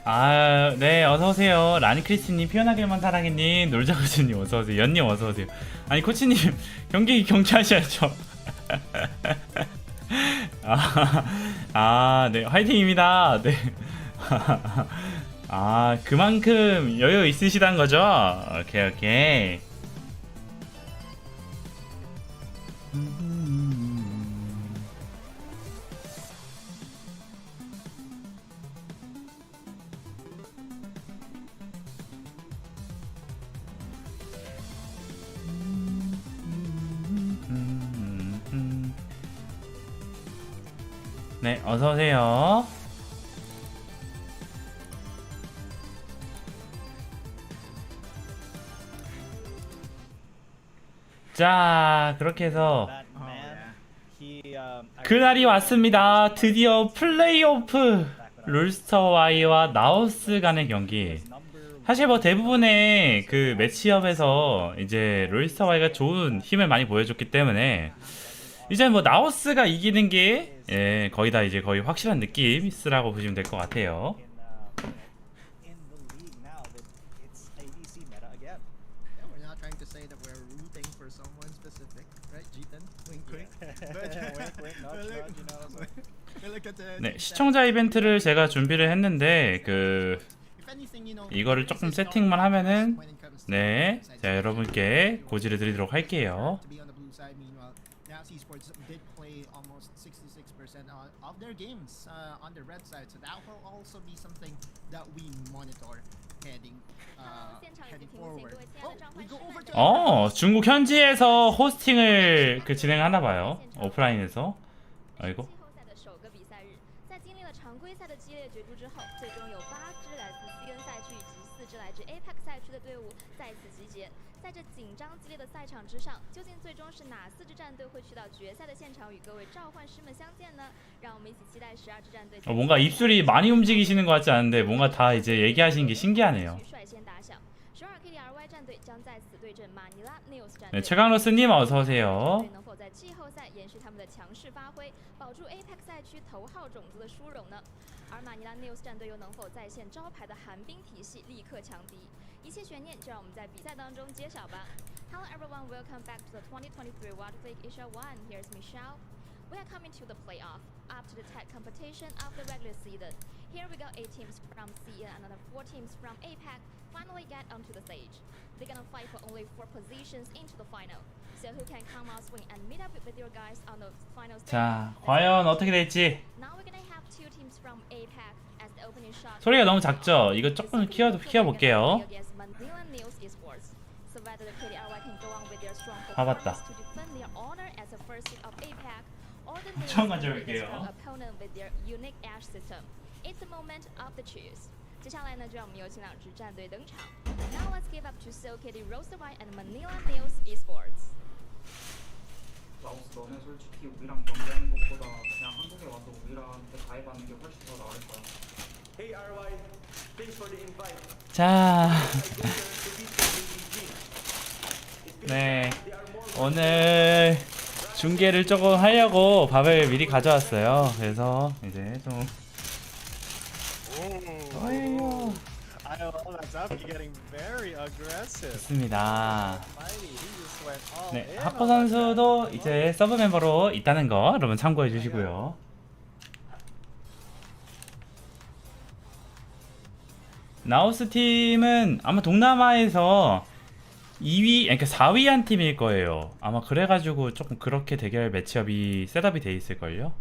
아, 네, 어서오세요. 라니크리스님, 피어나길만 사랑해님, 놀자구즈님, 어서오세요. 연님, 어서오세요. 아니, 코치님, 경기하셔야죠. 네, 화이팅입니다. 네. 그만큼 여유 있으시단 거죠? 오케이, 오케이. 네, 어서오세요. 자, 그렇게 해서 그날이 왔습니다. 드디어 플레이오프 롤스터와이와 나우스 간의 경기. 사실 뭐 대부분의 그 매치업에서 이제 롤스터와이가 좋은 힘을 많이 보여줬기 때문에 이제 뭐 나우스가 이기는 게 거의 다 이제 거의 확실한 느낌이라고 보시면 될 것 같아요. 네, 시청자 이벤트를 제가 준비를 했는데 이거를 조금 세팅만 하면은 네, 자 여러분께 고지를 드리도록 할게요. 중국 현지에서 호스팅을 진행하나봐요. 오프라인에서. 아이고. 뭔가 입술이 많이 움직이시는 것 같지 않은데 뭔가 다 이제 얘기하시는 게 신기하네요. 네, 최강로스님 어서오세요. Hello everyone, welcome back to the 2023 Wrla Asia 1. Here's Michelle. We are coming to the playoff after the tag competition of the regular season. Here we got 8 teams from CE and another 4 teams from APAC finally get onto the stage. They're gonna fight for only 4 positions into the final. So who can come out swing and meet up with your guys on the final stage? 자, 과연 어떻게 될지. Now we're gonna have 2 teams from APAC as the opening shot. 소리가 너무 작죠? 이거 조금 키워볼게요. 봐봤다. 처음 가져올게요. 接下来呢，就让我们有请两支战队登场。Now let's give up to Kt.Ry and Manila News Esports. 라오스 너는 솔직히 우리랑 경기하는 것보다 그냥 한국에 와서 우리랑한테 가입하는 게 훨씬 더 나을 거야. Kt.Ry, thanks for the invite. 자, 네, 오늘 중계를 조금 하려고 밥을 미리 가져왔어요. 그래서 이제 좀 좋습니다. 네, 하코 선수도 이제 서브 멤버로 있다는 거 여러분 참고해 주시고요. 나우스 팀은 아마 동남아에서 2위, 그러니까 4위 한 팀일 거예요. 아마 그래가지고 조금 그렇게 대결 매치업이 셋업이 돼 있을걸요.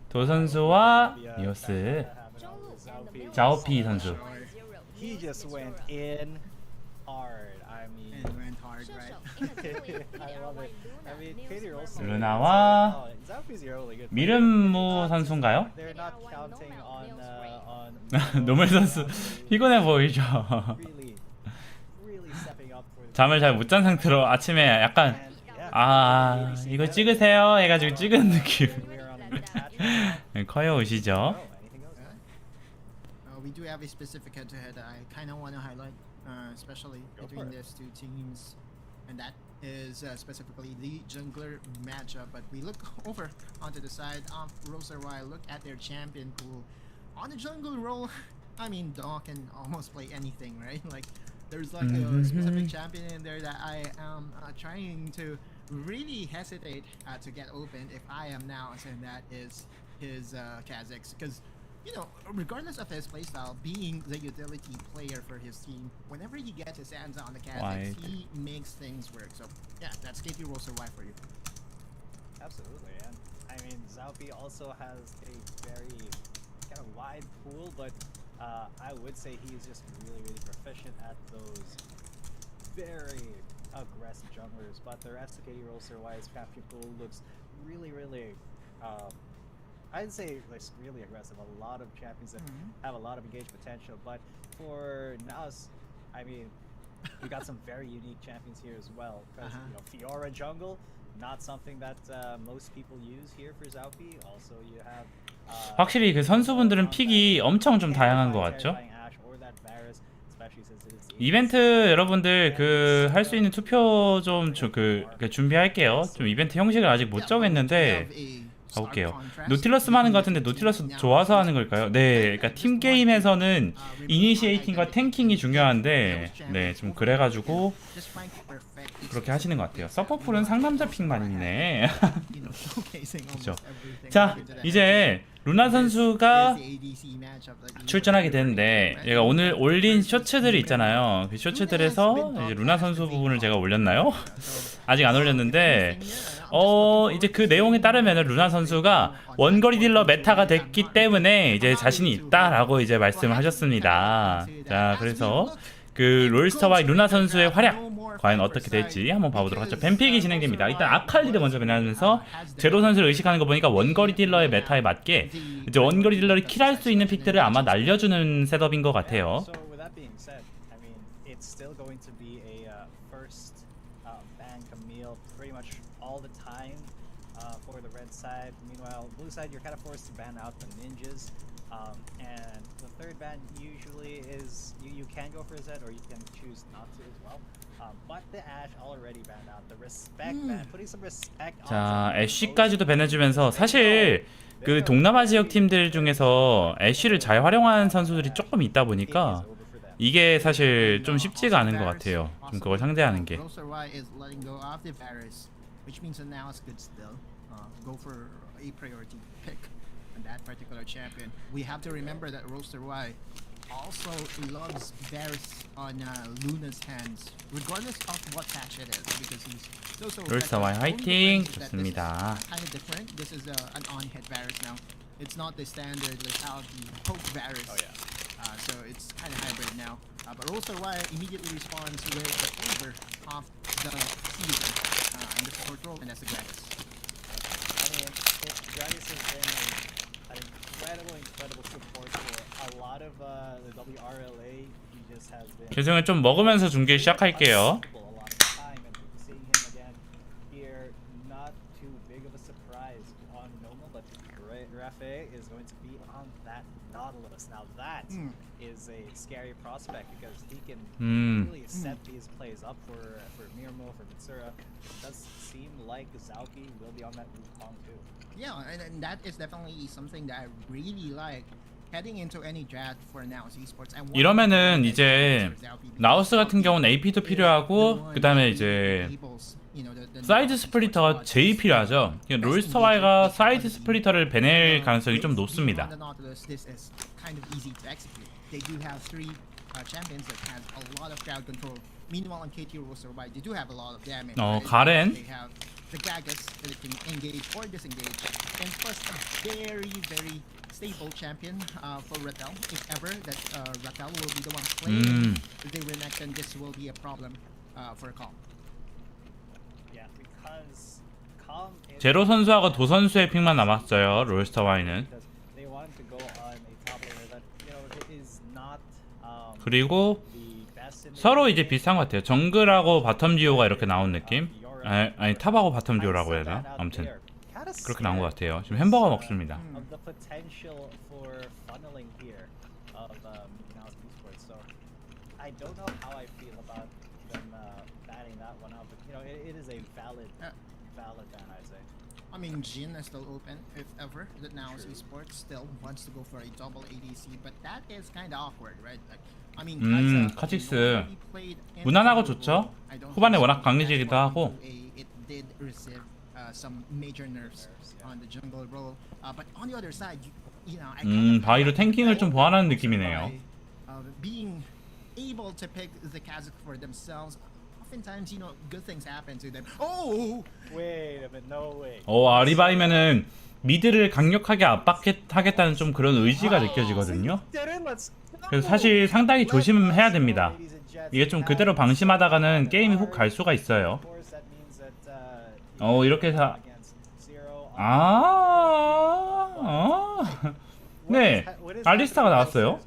도 선수와 니오스, 자오피 선수. He just went in hard. I mean, went hard, right? I love it. I mean, Kt.Ry also. 루나와 Zaopi's really good. 미름무 선수인가요? They're not counting on 노멀 선수 피곤해 보이죠. really stepping up for. 잠을 잘 못 잔 상태로 아침에 약간 이거 찍으세요 해가지고 찍은 느낌. 커요 오시죠. we do have a specific head-to-head that I kind of want to highlight, especially Go for between it. these two teams, and that is specifically the jungler matchup. But we look over onto the side of Kt.Ry, look at their champion pool. On the jungle role, I mean, Daw can almost play anything, right? Like, there's like a specific champion in there that I am trying to really hesitate to get open if I am now, and that is his Kha'Zix, because you know, regardless of his playstyle, being the utility player for his team, whenever he gets his hands on the Kha'Zix, he makes things work. So yeah, that's Kt.Ry for you. Absolutely, and I mean, Zaupi also has a very kind of wide pool, but I would say he's just really proficient at those very aggressive junglers. But the rest of Kt.Ry's champion pool looks really I'd say it's really aggressive. A lot of champions that have a lot of engaged potential. But for Naus, I mean, we got some very unique champions here as well. Because you know, Fiora jungle, not something that most people use here for Zaupi. Also, you have 확실히 그 선수분들은 픽이 엄청 좀 다양한 것 같죠? 이벤트 여러분들 그 할 수 있는 투표 좀 준비할게요. 좀 이벤트 형식을 아직 못 정했는데 가볼게요. 노틸러스 하는 것 같은데 노틸러스 좋아서 하는 걸까요? 네, 그러니까 팀 게임에서는 이니시에이팅과 탱킹이 중요한데 네, 좀 그래가지고 그렇게 하시는 것 같아요. 서퍼풀은 상남자 픽만 있네. 그렇죠. 자, 이제 루나 선수가 출전하게 되는데 얘가 오늘 올린 쇼츠들이 있잖아요. 그 쇼츠들에서 이제 루나 선수 부분을 제가 올렸나요? 아직 안 올렸는데 이제 그 내용에 따르면 루나 선수가 원거리 딜러 메타가 됐기 때문에 이제 자신이 있다라고 이제 말씀을 하셨습니다. 자, 그래서 그 롤스터와 루나 선수의 활약 과연 어떻게 될지 한번 봐보도록 하죠. 뱀픽이 진행됩니다. 일단 아칼리를 먼저 배나면서 제로 선수를 의식하는 거 보니까 원거리 딜러의 메타에 맞게 이제 원거리 딜러를 킬할 수 있는 픽들을 아마 날려주는 셋업인 것 같아요. For the red side, meanwhile, blue side, you're kind of forced to ban out the ninjas, and the third ban usually is you can go for a Zed or you can choose not to as well. But the Ashe already banned out the respect ban, putting some respect. 자, 애쉬까지도 배내주면서 사실 그 동남아 지역 팀들 중에서 애쉬를 잘 활용하는 선수들이 조금 있다 보니까 이게 사실 좀 쉽지가 않은 것 같아요. 좀 그걸 상대하는 게. Which means that now it's good still. Go for a priority pick on that particular champion. We have to remember that Kt.Ry also loves Varus on Luna's hands, regardless of what patch it is, because he's so Kt.Ry 화이팅! 좋습니다. Kind of different. This is an on-hit Varus now. It's not the standard lethality poke Varus. Oh yeah. So it's kind of hybrid now. But Kt.Ry immediately responds with the flavor of the season. And the support role, and that's the Gragas. I mean, Gragas has been an incredible support for a lot of the WRLA. He just has been. 죄송해요, 좀 먹으면서 중계 시작할게요. A lot of time, and seeing him again here, not too big of a surprise on normal, but Rafe is going to be on that Nautilus. Now that is a scary prospect because he can really set these plays up for Mirmo, for Mitsura. It does seem like Zaupi will be on that Wukong too. Yeah, and that is definitely something that I really like heading into any draft for Naus Esports. 이러면은 이제 나우스 같은 경우는 AP도 필요하고 그 다음에 이제 사이드 스플리터가 제일 필요하죠. 롤스터와이가 사이드 스플리터를 배낼 가능성이 좀 높습니다. They do have three champions that has a lot of crowd control. Meanwhile, on Kt.Ry, they do have a lot of damage. 가렌. They have the Gragas that can engage or disengage, and plus a very stable champion for Ratel. If ever that Ratel will be the one playing the Renex, then this will be a problem for Calm. Yeah, because Calm. 제로 선수하고 도 선수의 픽만 남았어요. 롤스터와이는. 그리고 서로 이제 비슷한 것 같아요. 정글하고 바텀 듀오가 이렇게 나온 느낌? 아니 탑하고 바텀 듀오라고 해야 되나? 아무튼 그렇게 나온 것 같아요. 지금 햄버거 먹습니다. of Now Esports. So I don't know how I feel about them batting that one out, but you know, it is a valid ban, I'd say. I mean, Jin is still open if ever. That now Esports still wants to go for a double ADC, but that is kind of awkward, right? Like, I mean, 카직스 무난하고 좋죠. 후반에 워낙 강해지기도 하고. It did receive some major nerfs on the jungle role, but on the other side, you know, I 바위로 탱킹을 좀 보완하는 느낌이네요. Being able to pick the Kazakh for themselves, oftentimes, you know, good things happen to them. Oh! Wait a minute, no way. 아리바이면은 미드를 강력하게 압박하겠다는 좀 그런 의지가 느껴지거든요. 그래서 사실 상당히 조심해야 됩니다. 이게 좀 그대로 방심하다가는 게임이 훅 갈 수가 있어요. 이렇게 해서 네, 알리스타가 나왔어요.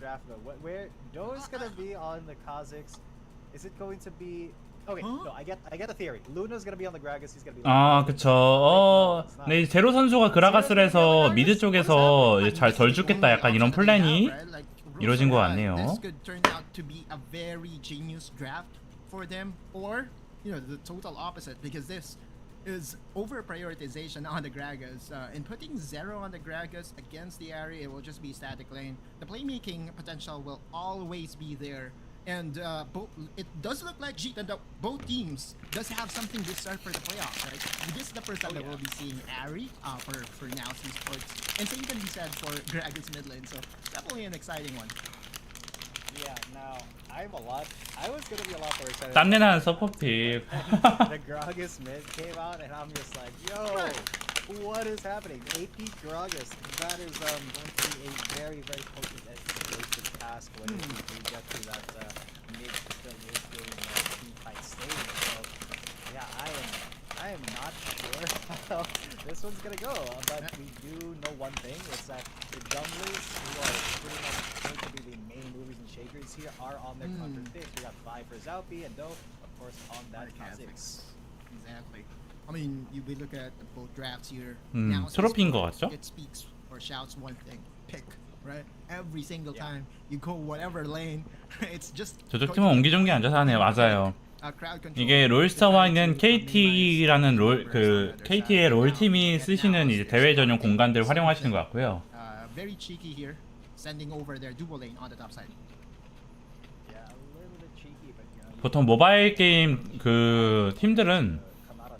Okay, no, I get the theory. Luna's gonna be on the Gragas. He's gonna be. 그쵸. 네, 제로 선수가 그라가스를 해서 미드 쪽에서 잘 덜 죽겠다 약간 이런 플랜이 이루어진 것 같네요. This could turn out to be a very genius draft for them, or you know, the total opposite, because this is over prioritization on the Gragas. And putting Zero on the Gragas against the area, it will just be static lane. The playmaking potential will always be there. And it does look like both teams does have something to start for the playoffs, right? This is the first time that we'll be seeing Kt.Ry for now Esports, and same can be said for Gragas mid lane. So definitely an exciting one. Yeah. Now I was gonna be a lot more excited. 땀내나는 서포트. The Gragas mid came out, and I'm just like, yo, what is happening? AP Gragas. That is going to be a very potent task when we get to that mid game team fight stage. So yeah, I am not sure how this one's gonna go, but we do know one thing: it's that the junglers who are pretty much going to be the main movers and shakers here are on their counter picks. We got Vi for Zaupi and Do, of course, on that Kha'Zix. Exactly. I mean, we look at both drafts here. 트로피인 것 같죠? It speaks or shouts one thing: pick. Right? Every single time you go whatever lane, it's just. 저쪽 팀은 옹기종기 앉아서 하네요. 맞아요. 이게 롤스터와는 KT라는 KT의 롤 팀이 쓰시는 이제 대회 전용 공간들 활용하시는 것 같고요. Very cheeky here, sending over their dual lane on the top side. 보통 모바일 게임 그 팀들은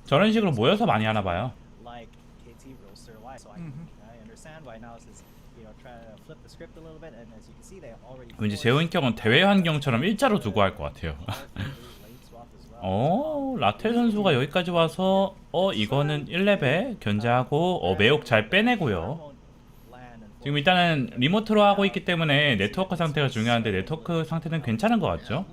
저런 식으로 모여서 많이 하나 봐요. 왠지 제호인격은 대회 환경처럼 일자로 두고 할 것 같아요. 라텔 선수가 여기까지 와서 이거는 1레벨 견제하고 매혹 잘 빼내고요. 지금 일단은 리모트로 하고 있기 때문에 네트워크 상태가 중요한데 네트워크 상태는 괜찮은 것 같죠?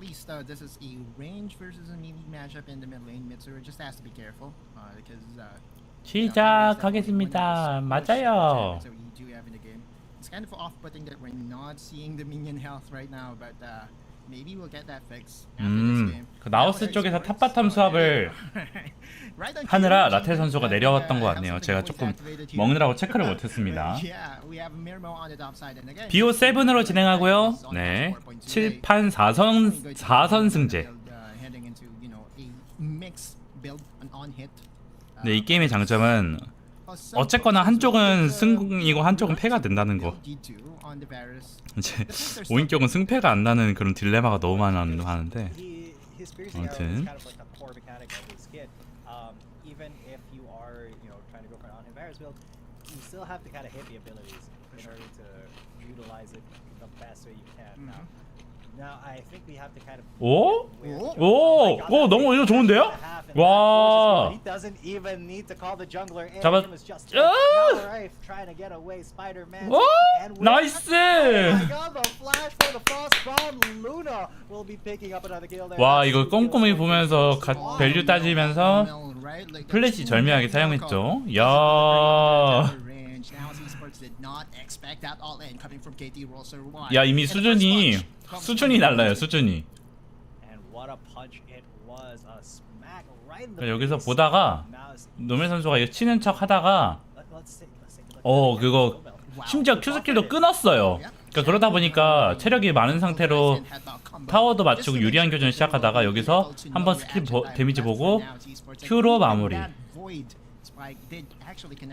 시작하겠습니다. 맞아요. It's kind of off-putting that we're not seeing the minion health right now, but maybe we'll get that fixed after this game. 그 나우스 쪽에서 탑바텀 수합을 하느라 라텔 선수가 내려왔던 것 같네요. 제가 조금 먹느라고 체크를 못했습니다. BO7으로 진행하고요. 네, 7판 4선 승제. 네, 이 게임의 장점은 어쨌거나 한쪽은 승이고 한쪽은 패가 된다는 거. 이제 오인격은 승패가 안 나는 그런 딜레마가 너무 많았는데 아무튼 오? 오, 너무 이거 좋은데요? 와. 잡았. 오! 나이스. 와, 이거 꼼꼼히 보면서 밸류 따지면서 플래시 절묘하게 사용했죠. 야, 이미 수준이 달라요. 수준이. 여기서 보다가 노멜 선수가 이거 치는 척 하다가 그거 심지어 Q 스킬도 끊었어요. 그러니까 그러다 보니까 체력이 많은 상태로 타워도 맞추고 유리한 교전 시작하다가 여기서 한번 스킬 데미지 보고 Q로 마무리.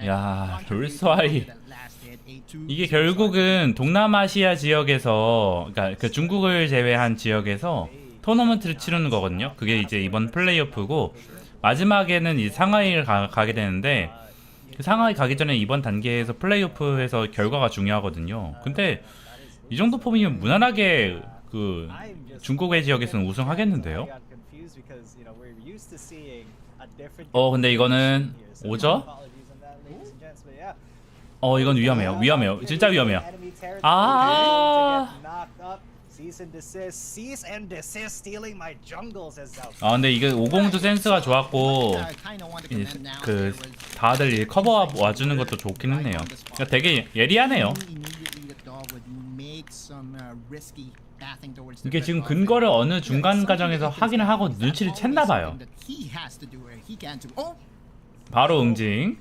야, 롤스와이 이게 결국은 동남아시아 지역에서, 그러니까 그 중국을 제외한 지역에서 토너먼트를 치르는 거거든요. 그게 이제 이번 플레이오프고, 마지막에는 이 상하이를 가게 되는데, 그 상하이 가기 전에 이번 단계에서 플레이오프에서 결과가 중요하거든요. 근데 이 정도 폼이면 무난하게 그 중국의 지역에서는 우승하겠는데요. 근데 이거는 오죠? 이건 위험해요. 진짜 위험해요. 근데 이게 오공도 센스가 좋았고, 그 다들 커버 와주는 것도 좋긴 했네요. 그러니까 되게 예리하네요. 이게 지금 근거를 어느 중간 과정에서 확인을 하고 눈치를 챘나봐요. 바로 응징.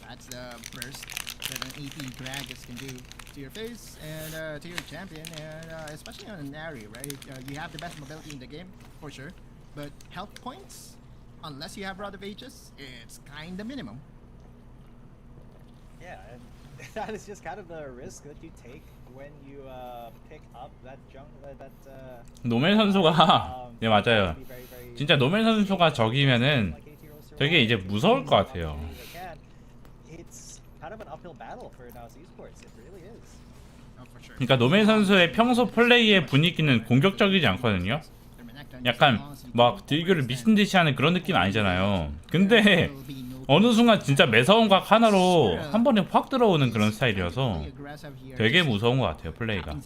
That's the burst that an AP Gragas can do to your face and to your champion, and especially on an Kt.Ry, right? You have the best mobility in the game, for sure, but health points, unless you have Rod of Ages, it's kinda minimum. Yeah, and that is just kind of the risk that you take when you pick up that jungle, 노멜 선수가 네 맞아요. 진짜 노멜 선수가 적이면은 되게 이제 무서울 것 같아요. 그러니까 노멜 선수의 평소 플레이의 분위기는 공격적이지 않거든요. 약간 막 딜교를 미친듯이 하는 그런 느낌 아니잖아요. 근데 어느 순간 진짜 매서운 각 하나로 한 번에 확 들어오는 그런 스타일이어서 되게 무서운 것 같아요, 플레이가.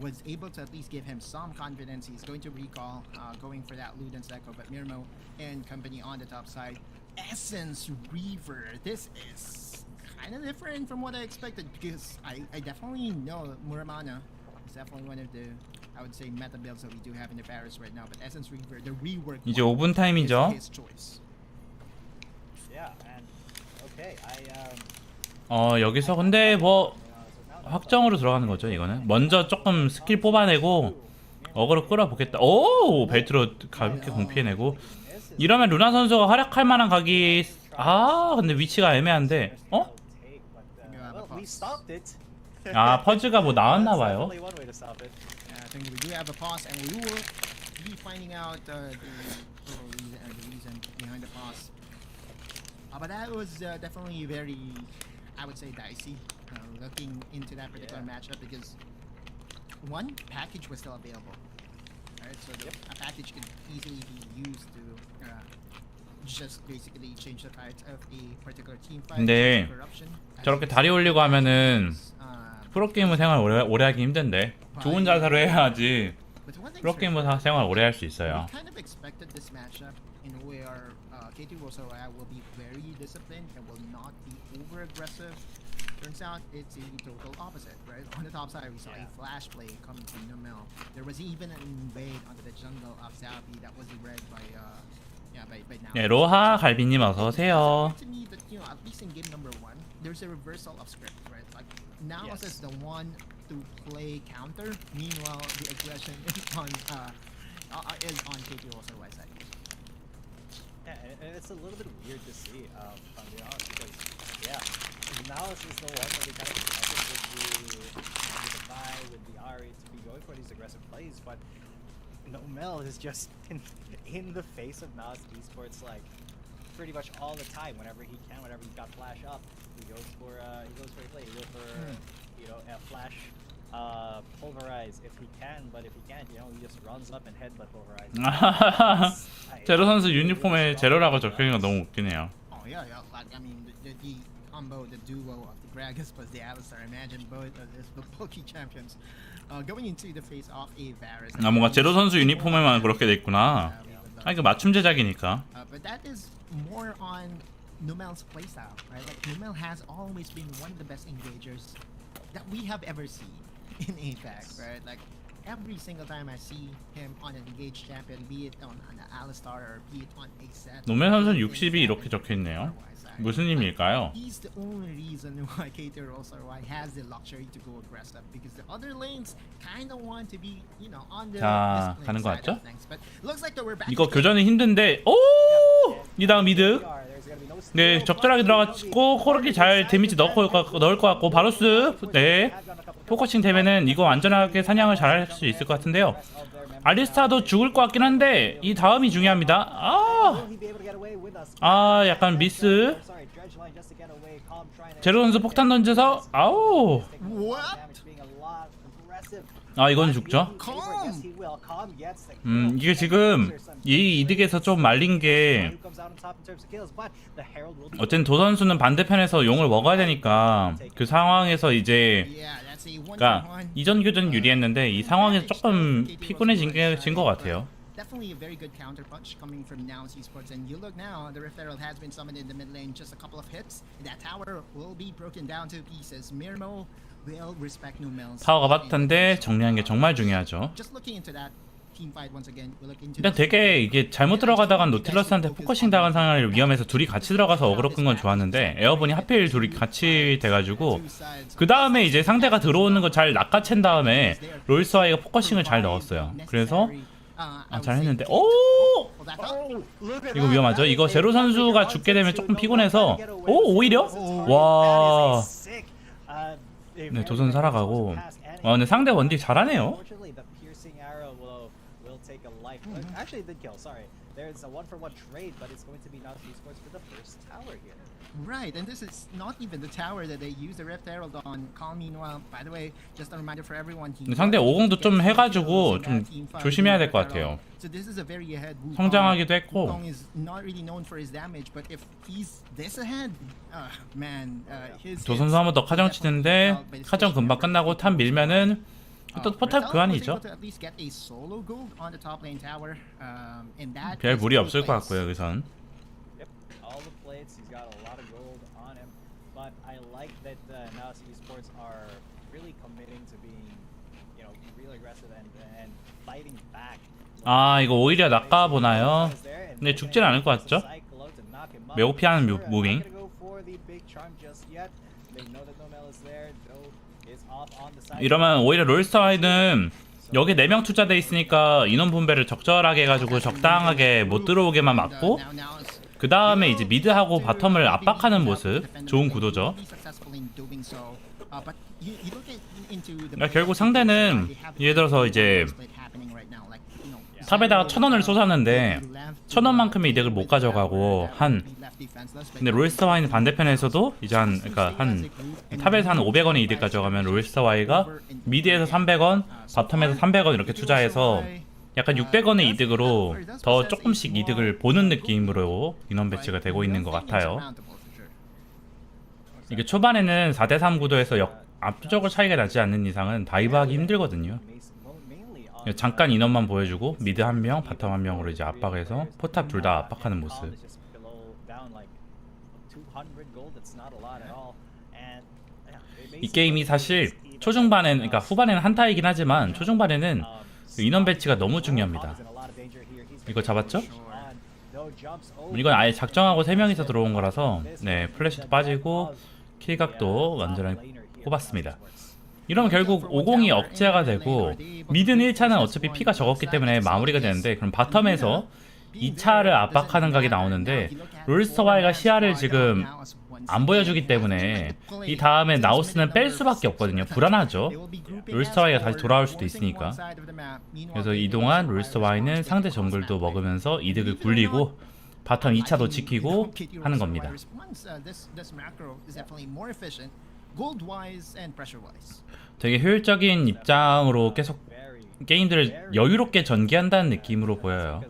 Was able to at least give him some confidence. He's going to recall going for that Luden Echo, but Mirmo and company on the top side. Essence Reaver. This is kind of different from what I expected, because I definitely know Muramana is definitely one of the, I would say, meta builds that we do have in the Paris right now. But Essence Reaver, the rework, 이제 5분 타임이죠. is his choice. Yeah, and okay, 여기서 근데 뭐 확정으로 들어가는 거죠. 이거는 먼저 조금 스킬 뽑아내고 어그로 끌어보겠다. 오, 벨트로 가볍게 공피해내고, 이러면 루나 선수가 활약할 만한 각이, 근데 위치가 애매한데. 퍼즈가 뭐 나왔나봐요. I think we do have a pause, and we will be finding out the reason behind the pause. But that was definitely very, I would say, dicey. Looking into that particular matchup, because one package was still available, right? So a package could easily be used to just basically change the cards of a particular team fight. 근데 저렇게 다리 올리고 하면은 프로게이머 생활 오래 하기 힘든데, 좋은 자세로 해야지 프로게이머 생활 오래 할 수 있어요. We kind of expected this matchup in where Kt.Ry will be very disciplined and will not be over aggressive. Turns out it's a total opposite, right? On the top side, we saw a flash play coming from Numel. There was even an invade onto the jungle of Zappy that was read by now. 네, 로하 갈비님 어서 오세요. To me, that at least in game number 1, there's a reversal of script, right? Like now is the one to play counter. Meanwhile, the aggression is on Kt.Ry's side. Yeah, and it's a little bit weird to see, if I'm being honest, because Malice is the one that we kind of expected with the Vi, with the Ari to be going for these aggressive plays, but Nomel is just in the face of Nas Esports like pretty much all the time. Whenever he can, whenever he's got flash up, he goes for a play. He goes for a flash pulverize if he can, but if he can't, he just runs up and headbutt pulverize. 제로 선수 유니폼에 제로라고 적혀있는 거 너무 웃기네요. Oh yeah. Like I mean, the combo, the duo of the Gragas plus the Alistar. Imagine both of these bulky champions going into the face of a Varus. 뭔가 제로 선수 유니폼에만 그렇게 돼 있구나. 이거 맞춤 제작이니까. But that is more on Numel's playstyle, right? Like Numel has always been one of the best engagers that we have ever seen in APAC, right? Like every single time I see him on an engaged champion, be it on an Alistar or be it on a set. 노멜 선수는 60이 이렇게 적혀있네요. 무슨 의미일까요? He's the only reason why Kt.Ry has the luxury to go aggressive because the other lanes kind of want to be, you know, on the 자, disciplined 가는 거 side 같죠? of things. But looks like that we're back. 이거 교전이 힘든데 오! 이 다음 미드. 네, 적절하게 들어갔고 코르키 잘 데미지 넣을 것 같고 바로스. 네. 포커싱 되면은 이거 안전하게 사냥을 잘 할 수 있을 것 같은데요. 알리스타도 죽을 것 같긴 한데 이 다음이 중요합니다. 약간 미스. 제로 선수 폭탄 던져서 아우. 이건 죽죠. 이게 지금 이 이득에서 좀 말린 게 어쨌든 도 선수는 반대편에서 용을 먹어야 되니까 그 상황에서 이제 그러니까 이전 교전 유리했는데 이 상황에서 조금 피곤해진 것 같아요. Definitely a very good counter punch coming from Now's Esports, and you look now, the Rift Herald has been summoned in the mid lane. Just a couple of hits, that tower will be broken down to pieces. Mirmo will respect Numel's. 타워가 바텀인데 정리하는 게 정말 중요하죠. Just looking into that team fight once again, we look into. 일단 되게 이게 잘못 들어가다가 노틸러스한테 포커싱 당한 상황을 위험해서 둘이 같이 들어가서 어그로 끈 건 좋았는데 에어본이 하필 둘이 같이 돼가지고 그 다음에 이제 상대가 들어오는 거 잘 낚아챈 다음에 롤스와이가 포커싱을 잘 넣었어요. 그래서 잘했는데 이거 위험하죠. 이거 제로 선수가 죽게 되면 조금 피곤해서 오히려 와. 네, 도선 살아가고. 근데 상대 원딜 잘하네요. Right, and this is not even the tower that they use the Rift Herald on. Calm meanwhile, by the way, just a reminder for everyone. 상대 50도 좀 해가지고 좀 조심해야 될 것 같아요. So this is a very ahead. 성장하기도 했고. Wukong is not really known for his damage, but if he's this ahead, man, his. 도 선수 한 번 더 카정 치는데 카정 금방 끝나고 탑 밀면은 또 포탑 교환이죠. 별 무리 없을 것 같고요 여기선. 이거 오히려 낚아보나요? 근데 죽진 않을 것 같죠? 매우 피하는 무빙. 이러면 오히려 롤스타와이는 여기 4명 투자돼 있으니까 인원 분배를 적절하게 해가지고 적당하게 못 들어오게만 막고 그 다음에 이제 미드하고 바텀을 압박하는 모습. 좋은 구도죠. 그러니까 결국 상대는 예를 들어서 이제 탑에다가 1000원을 쏟았는데 1000원만큼의 이득을 못 가져가고 근데 롤스타와이는 반대편에서도 이제 그러니까 탑에서 한 500원의 이득 가져가면 롤스타와이가 미드에서 300원, 바텀에서 300원 이렇게 투자해서 약간 600원의 이득으로 더 조금씩 이득을 보는 느낌으로 인원 배치가 되고 있는 것 같아요. 이게 초반에는 4대3 구도에서 압도적으로 차이가 나지 않는 이상은 다이브하기 힘들거든요. 잠깐 인원만 보여주고 미드 한 명, 바텀 한 명으로 이제 압박해서 포탑 둘 다 압박하는 모습. 이 게임이 사실 그러니까 후반에는 한타이긴 하지만 초중반에는 인원 배치가 너무 중요합니다. 이거 잡았죠? 이건 아예 작정하고 3명이서 들어온 거라서 네, 플래시도 빠지고 킬각도 완전히 꼽았습니다. 이러면 결국 50이 억제가 되고 미드는 1차는 어차피 피가 적었기 때문에 마무리가 되는데 그럼 바텀에서 2차를 압박하는 각이 나오는데 롤스터와이가 시야를 지금 안 보여주기 때문에 이 다음에 나우스는 뺄 수밖에 없거든요. 불안하죠. 롤스터와이가 다시 돌아올 수도 있으니까. 그래서 이동안 롤스터와이는 상대 정글도 먹으면서 이득을 굴리고 바텀 2차도 지키고 하는 겁니다. 되게 효율적인 입장으로 계속 게임들을 여유롭게 전개한다는 느낌으로 보여요.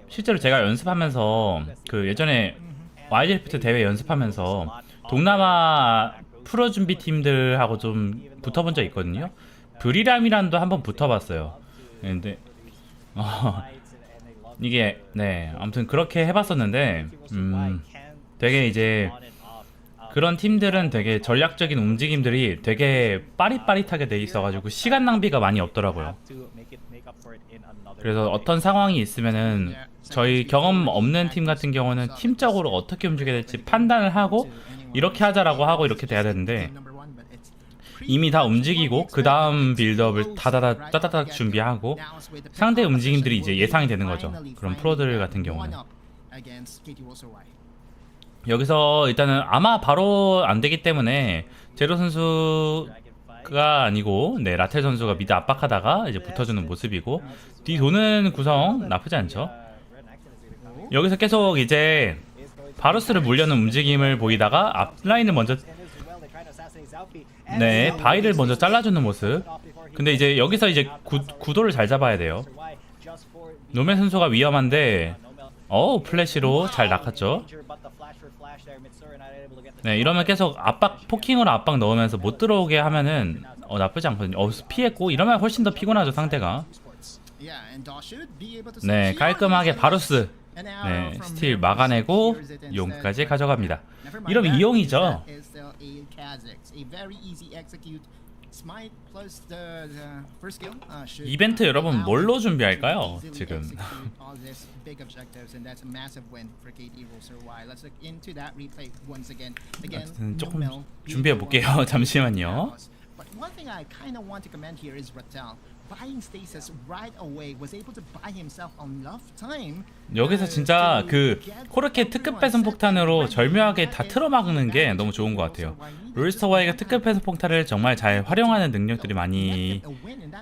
실제로 제가 연습하면서 그 예전에 와일드리프트 대회 연습하면서 동남아 프로 준비 팀들하고 좀 붙어본 적 있거든요. 브리람이란도 한번 붙어봤어요. 근데 이게 네 아무튼 그렇게 해봤었는데 되게 이제 그런 팀들은 되게 전략적인 움직임들이 되게 빠릿빠릿하게 돼 있어가지고 시간 낭비가 많이 없더라고요. 그래서 어떤 상황이 있으면은 저희 경험 없는 팀 같은 경우는 팀적으로 어떻게 움직여야 될지 판단을 하고 이렇게 하자라고 하고 이렇게 돼야 되는데 이미 다 움직이고 그 다음 빌드업을 따다닥 준비하고 상대 움직임들이 이제 예상이 되는 거죠. 그런 프로들 같은 경우는 여기서 일단은 아마 바로 안 되기 때문에 제로 선수가 아니고 네 라텔 선수가 미드 압박하다가 이제 붙어주는 모습이고 뒤 도는 구성 나쁘지 않죠. 여기서 계속 이제 바루스를 물려는 움직임을 보이다가 앞라인을 먼저 네 바이를 먼저 잘라주는 모습. 근데 이제 여기서 이제 구도를 잘 잡아야 돼요. 노멜 선수가 위험한데 플래시로 잘 낚았죠. 네 이러면 계속 압박 포킹으로 압박 넣으면서 못 들어오게 하면은 나쁘지 않거든요. 피했고 이러면 훨씬 더 피곤하죠 상대가. 네 깔끔하게 바루스 네 스틸 막아내고 용까지 가져갑니다. 이러면 이용이죠. 이벤트 여러분 뭘로 준비할까요 지금? 조금 준비해 볼게요. 잠시만요. One thing I kind of want to commend here is Wrla buying stasis right away was able to buy himself enough time. 여기서 진짜 그 코르케 특급 배선 폭탄으로 절묘하게 다 틀어막는 게 너무 좋은 것 같아요. 롤스터와이가 특급 배선 폭탄을 정말 잘 활용하는 능력들이 많이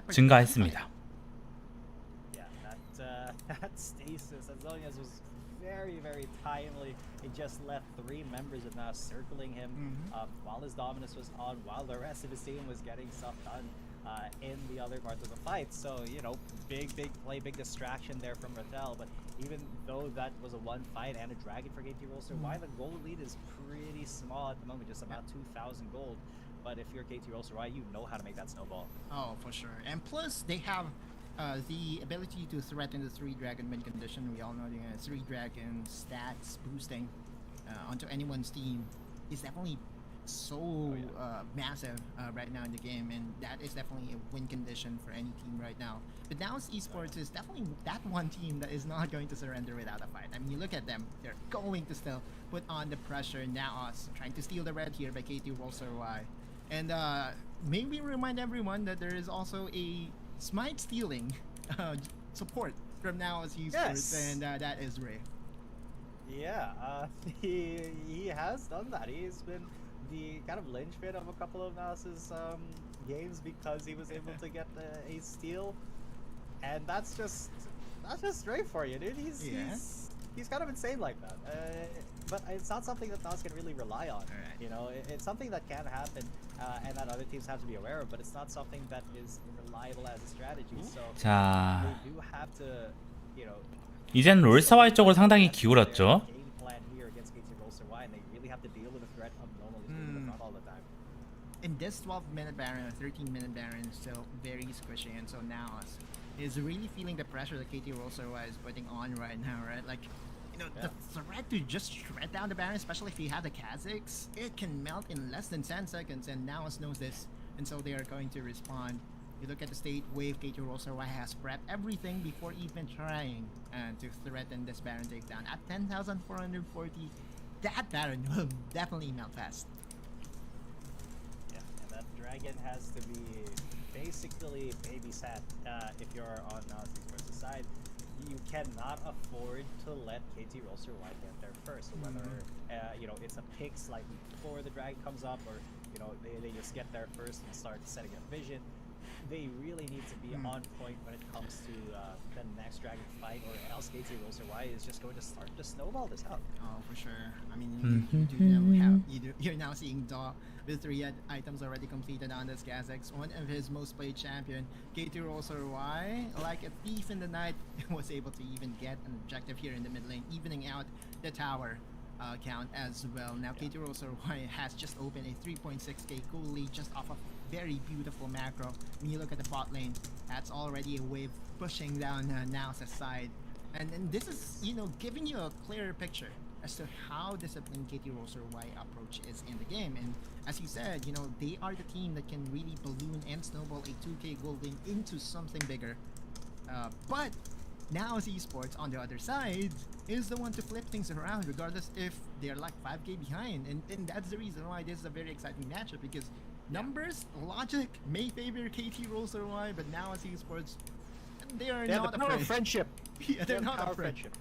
증가했습니다. That stasis as long as was very timely. It just left 3 members of now circling him while his dominance was on, while the rest of his team was getting stuff done in the other part of the fight. So, you know, big play, big distraction there from Wrla. But even though that was a 1 fight and a dragon for Kt.Ry, the gold lead is pretty small at the moment, just about 2,000 gold. But if you're Kt.Ry, you know how to make that snowball. Oh, for sure. And plus, they have the ability to threaten the 3 dragon win condition. We all know the 3 dragon stats boosting onto anyone's team is definitely so massive right now in the game, and that is definitely a win condition for any team right now. But now esports is definitely that one team that is not going to surrender without a fight. I mean, you look at them, they're going to still put on the pressure. Now us trying to steal the red here by Kt.Ry. And maybe remind everyone that there is also a smite stealing support from now as esports, and that is Ray. Yeah, he has done that. He's been the kind of linchpin of a couple of Nas's games because he was able to get a steal, and that's just Ray for you, dude. He's kind of insane like that. But it's not something that Nas can really rely on. Right. You know, it's something that can happen and that other teams have to be aware of, but it's not something that is reliable as a strategy. So 자, they do have to, you know. 이젠 롤스와이 쪽으로 상당히 기울었죠. In this 12-minute Baron or 13-minute Baron is still very squishy, and so now is really feeling the pressure that Kt.Ry is putting on right now, right? Like, you know, the threat to just shred down the Baron, especially if you have the Kazakhs, it can melt in less than 10 seconds, and Naos knows this, and so they are going to respond. You look at the state wave, Kt.Ry has prepped everything before even trying to threaten this Baron takedown. At 10,440, that Baron will definitely melt fast. Yeah, and that dragon has to be basically babysat if you're on Esports' side. You cannot afford to let Kt.Ry get there first. So whether you know, it's a pick slightly before the dragon comes up, or you know, they just get there first and start setting a vision. They really need to be on point when it comes to the next dragon fight, or else Kt.Ry is just going to start to snowball this out. Oh, for sure. I mean, you do know how you're now seeing Daw with 3 items already completed on this Kazakhs. One of his most played champion, Kt.Ry, like a thief in the night, was able to even get an objective here in the mid lane, evening out the tower count as well. Now Kt.Ry has just opened a 3.6k goal lead just off of very beautiful macro. When you look at the bot lane, that's already a wave pushing down Naos' side, and this is, you know, giving you a clearer picture as to how disciplined Kt.Ry approach is in the game. And as you said, you know, they are the team that can really balloon and snowball a 2K gold win into something bigger. But now Esports on the other side is the one to flip things around, regardless if they're like 5K behind. And that's the reason why this is a very exciting matchup, because numbers, logic may favor Kt.Ry, but now Esports, they are They have not the power of afraid. friendship. Yeah, they're They have not power of afraid. friendship.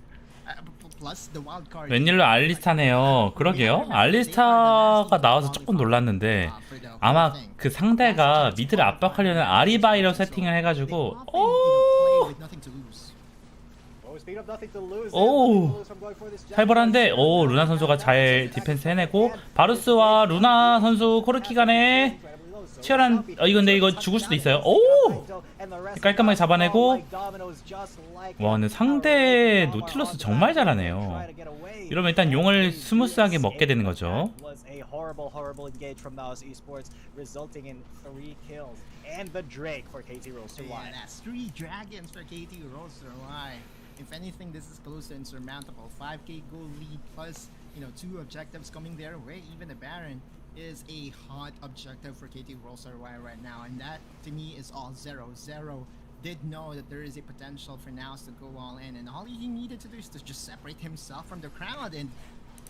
Plus the wild card. 웬일로 알리스타네요. 그러게요. 알리스타가 나와서 조금 놀랐는데 아마 그 상대가 미드를 압박하려는 아리바이로 세팅을 해가지고 오 살벌한데 오 루나 선수가 잘 디펜스 해내고 바루스와 루나 선수 코르키 간에 치열한 이거 근데 이거 죽을 수도 있어요. 오 깔끔하게 잡아내고 와 근데 상대 노틸러스 정말 잘하네요. 이러면 일단 용을 스무스하게 먹게 되는 거죠. That's 3 dragons for Kt.Ry. If anything, this is close to insurmountable. 5K goal lead plus, you know, 2 objectives coming their way. Even the Baron is a hot objective for Kt.Ry right now, and that to me is all 0-0. Did know that there is a potential for Naus to go all in, and all he needed to do is to just separate himself from the crowd, and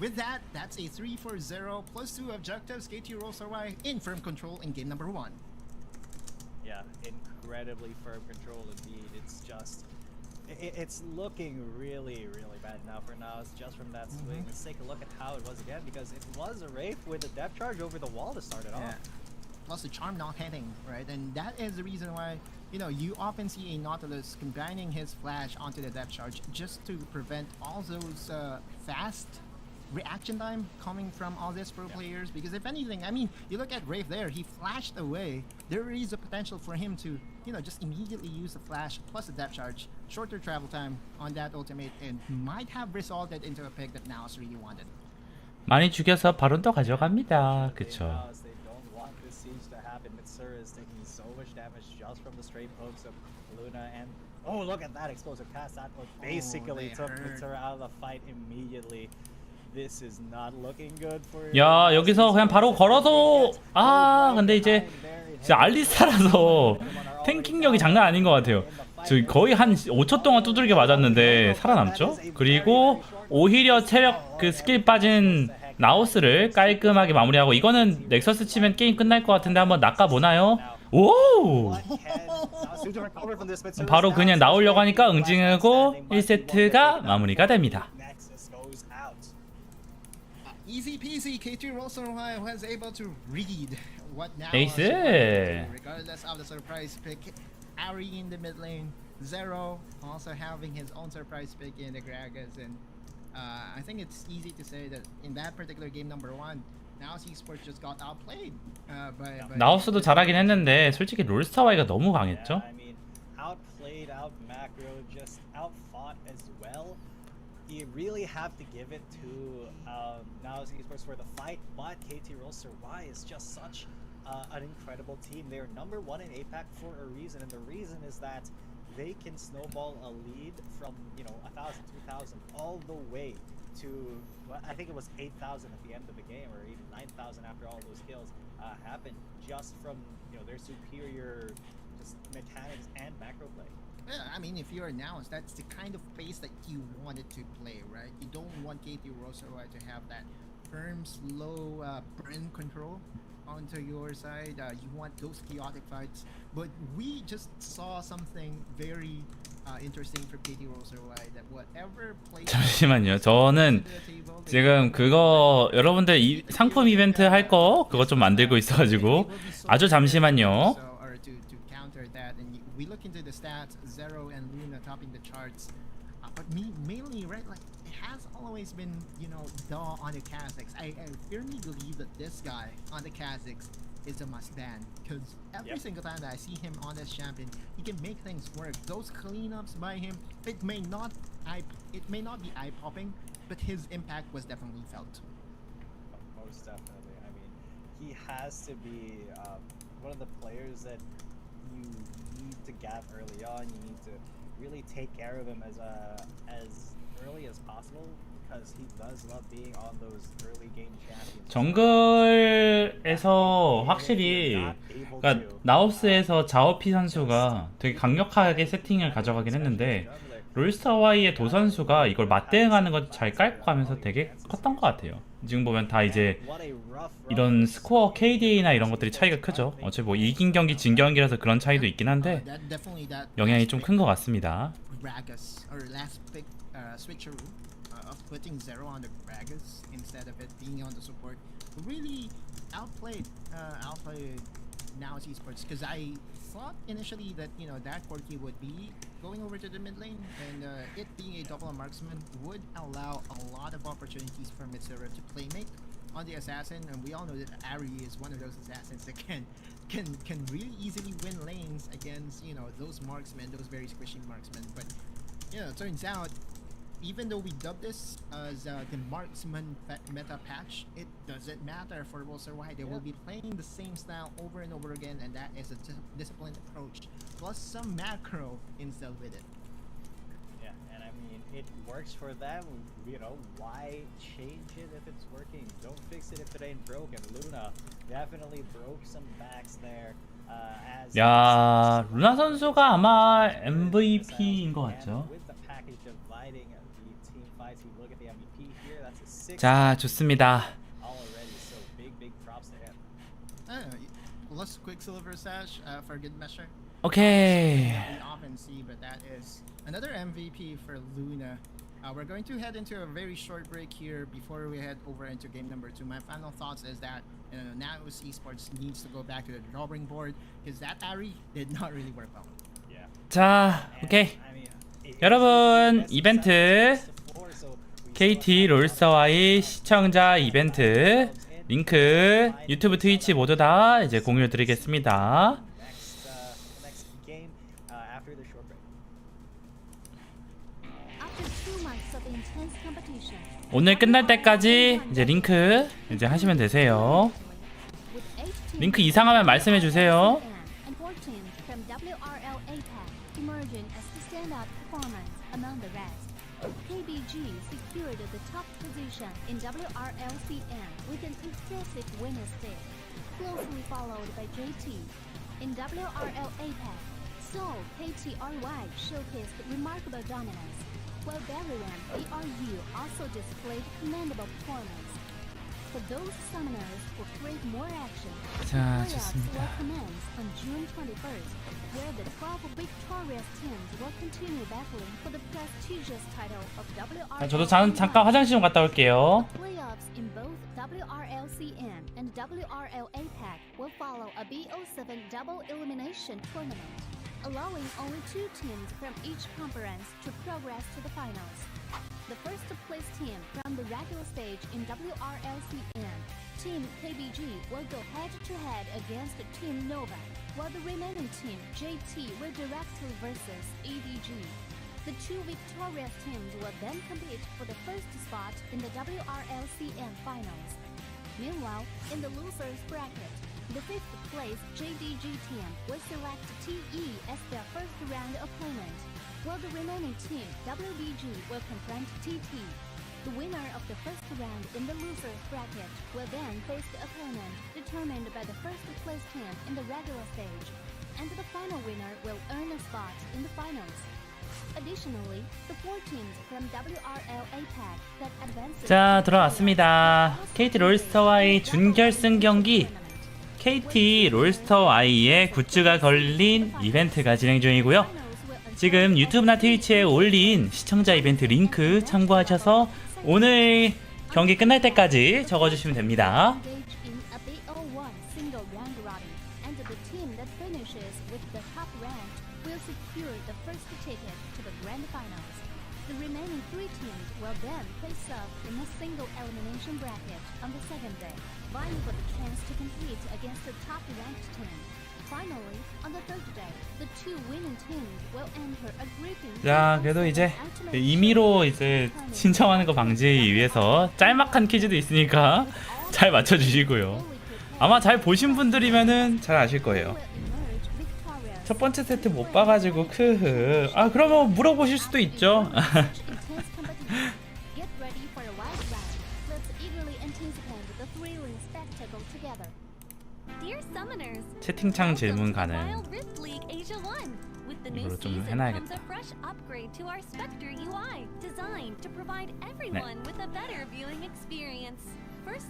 with that, that's a 3-4-0 plus 2 objectives. Kt.Ry in firm control in game number 1. Yeah, incredibly firm control indeed. It's just, it's looking really, really bad now for Naus just from that swing. Let's take a look at how it was again, because it was a Wraith with a depth charge over the wall to start it off. Plus the charm not hitting, right? And that is the reason why, you know, you often see a Nautilus combining his flash onto the depth charge just to prevent all those fast reaction time coming from all these pro players. Because if anything, I mean, you look at Wraith there, he flashed away. There is a potential for him to, you know, just immediately use the flash plus the depth charge, shorter travel time on that ultimate, and might have resulted into a pick that Naus really wanted. 많이 죽여서 바론도 가져갑니다. 그쵸. They don't want this siege to happen. Mitsura is taking so much damage just from the straight pokes of Luna, and oh, look at that explosive cast. That one basically took Mitsura out of the fight immediately. This is not looking good for. 야 여기서 그냥 바로 걸어서 아 근데 이제 진짜 알리스타라서 탱킹력이 장난 아닌 것 같아요. 저 거의 한 5초 동안 두들겨 맞았는데 살아남죠. 그리고 오히려 체력 그 스킬 빠진 나우스를 깔끔하게 마무리하고 이거는 넥서스 치면 게임 끝날 것 같은데 한번 낚아보나요? 오! 바로 그냥 나오려고 하니까 응징하고 1세트가 마무리가 됩니다. Easy peasy, Kt.Ry was able to read what now Ace. regardless of the surprise pick. Ari in the mid lane, Zero also having his own surprise pick in the Gragas, and I think it's easy to say that in that particular game number 1, Naus Esports just got outplayed by 나우스도 잘하긴 했는데 솔직히 롤스타와이가 너무 강했죠. I mean, outplayed, out macro, just outfought as well. You really have to give it to Naus Esports for the fight, but Kt.Ry is just such an incredible team. They are number 1 in APAC for a reason, and the reason is that they can snowball a lead from 1,000, 2,000 all the way to I think it was 8,000 at the end of the game, or even 9,000 after all those kills happened, just from their superior just mechanics and macro play. Yeah, I mean, if you're Naus, that's the kind of pace that you wanted to play, right? You don't want Kt.Ry to have that firm, slow burn control onto your side. You want those chaotic fights, but we just saw something very interesting from Kt.Ry that whatever play. 잠시만요. 저는 지금 그거 여러분들 상품 이벤트 할 거 그거 좀 만들고 있어가지고 아주 잠시만요. We look into the stats, Zero and Luna topping the charts, but mainly, right, like it has always been, Daw on the Kazakhs. I firmly believe that this guy on the Kazakhs is a must ban, because every single time that I see him on this champion, he can make things work. Those cleanups by him, it may not be eye popping, but his impact was definitely felt. Most definitely. I mean, he has to be one of the players that you need to gap early on. You need to really take care of him as early as possible, because he does love being on those early game champions. 정글에서 확실히 그러니까 나우스에서 자오피 선수가 되게 강력하게 세팅을 가져가긴 했는데 롤스터와의 도 선수가 이걸 맞대응하는 걸 잘 깔고 가면서 되게 컸던 것 같아요. 지금 보면 다 이제 이런 스코어 KDA나 이런 것들이 차이가 크죠. 어차피 뭐 이긴 경기 진 경기라서 그런 차이도 있긴 한데 영향이 좀 큰 것 같습니다. Gragas or last pick switcheroo of putting Zero on the Gragas instead of it being on the support really outplayed Now's esports, because I thought initially that that Corki would be going over to the mid lane, and it being a double marksman would allow a lot of opportunities for Mitsuru to playmate on the assassin, and we all know that Ari is one of those assassins that can really easily win lanes against those marksmen, those very squishy marksmen. But it turns out, even though we dub this as the marksman meta patch, it doesn't matter for Kt.Ry. They will be playing the same style over and over again, and that is a disciplined approach plus some macro instead with it. Yeah, and I mean, it works for them. Why change it if it's working? Don't fix it if it ain't broken. Luna definitely broke some backs there. 야, 루나 선수가 아마 MVP인 것 같죠. 자, 좋습니다. Plus Quicksilver Sash for good measure. 오케이. We often see, but that is another MVP for Luna. We're going to head into a very short break here before we head over into game number 2. My final thoughts is that now esports needs to go back to the drawing board because that Ari did not really work well. 자, 오케이. 여러분, 이벤트 KT 롤스터와의 시청자 이벤트 링크 유튜브 트위치 모두 다 이제 공유 드리겠습니다. 오늘 끝날 때까지 이제 링크 이제 하시면 되세요. 링크 이상하면 말씀해 주세요. KBG secured the top position in WRLCN with an impressive winning streak, closely followed by JT. In WRL APAC, so Kt.Ry showcased remarkable dominance, while Valorem BRU also displayed commendable performance. For those summoners who crave more action, the playoffs will commence on June 21st, where the 12 victorious teams will continue battling for the prestigious title of WRL. 저도 잠깐 화장실 좀 갔다 올게요. Playoffs in both WRLCN and WRL APAC will follow a BO7 double elimination tournament, allowing only 2 teams from each conference to progress to the finals. The first place team from the regular stage in WRLCN, Team KBG, will go head-to-head against Team Nova, while the remaining team, JT, will directly versus ADG. The 2 victorious teams will then compete for the first spot in the WRLCN finals. Meanwhile, in the losers bracket, the 5th place JDG team will select TE as their first round opponent, while the remaining team, WBG, will confront TT. The winner of the first round in the losers bracket will then face the opponent determined by the first place team in the regular stage, and the final winner will earn a spot in the finals. Additionally, the 4 teams from WRL APAC that advanced. 자, 들어왔습니다. KT 롤스터와의 준결승 경기. KT 롤스터와의 굿즈가 걸린 이벤트가 진행 중이고요. 지금 유튜브나 트위치에 올린 시청자 이벤트 링크 참고하셔서 오늘 경기 끝날 때까지 적어주시면 됩니다. The remaining 3 teams will then face off in a single elimination bracket on the second day, vying for the chance to compete against the top-ranked team. Finally, on the third day, the 2 winning teams will enter a grouping. 자, 그래도 이제 임의로 이제 신청하는 거 방지하기 위해서 짤막한 퀴즈도 있으니까 잘 맞춰주시고요. 아마 잘 보신 분들이면은 잘 아실 거예요. 첫 번째 세트 못 봐가지고 크흐. 아, 그러면 물어보실 수도 있죠. 채팅창 질문 가능. 이걸로 좀 해놔야겠다.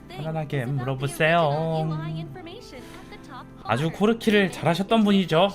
편안하게 물어보세요. 아주 코르키를 잘하셨던 분이죠.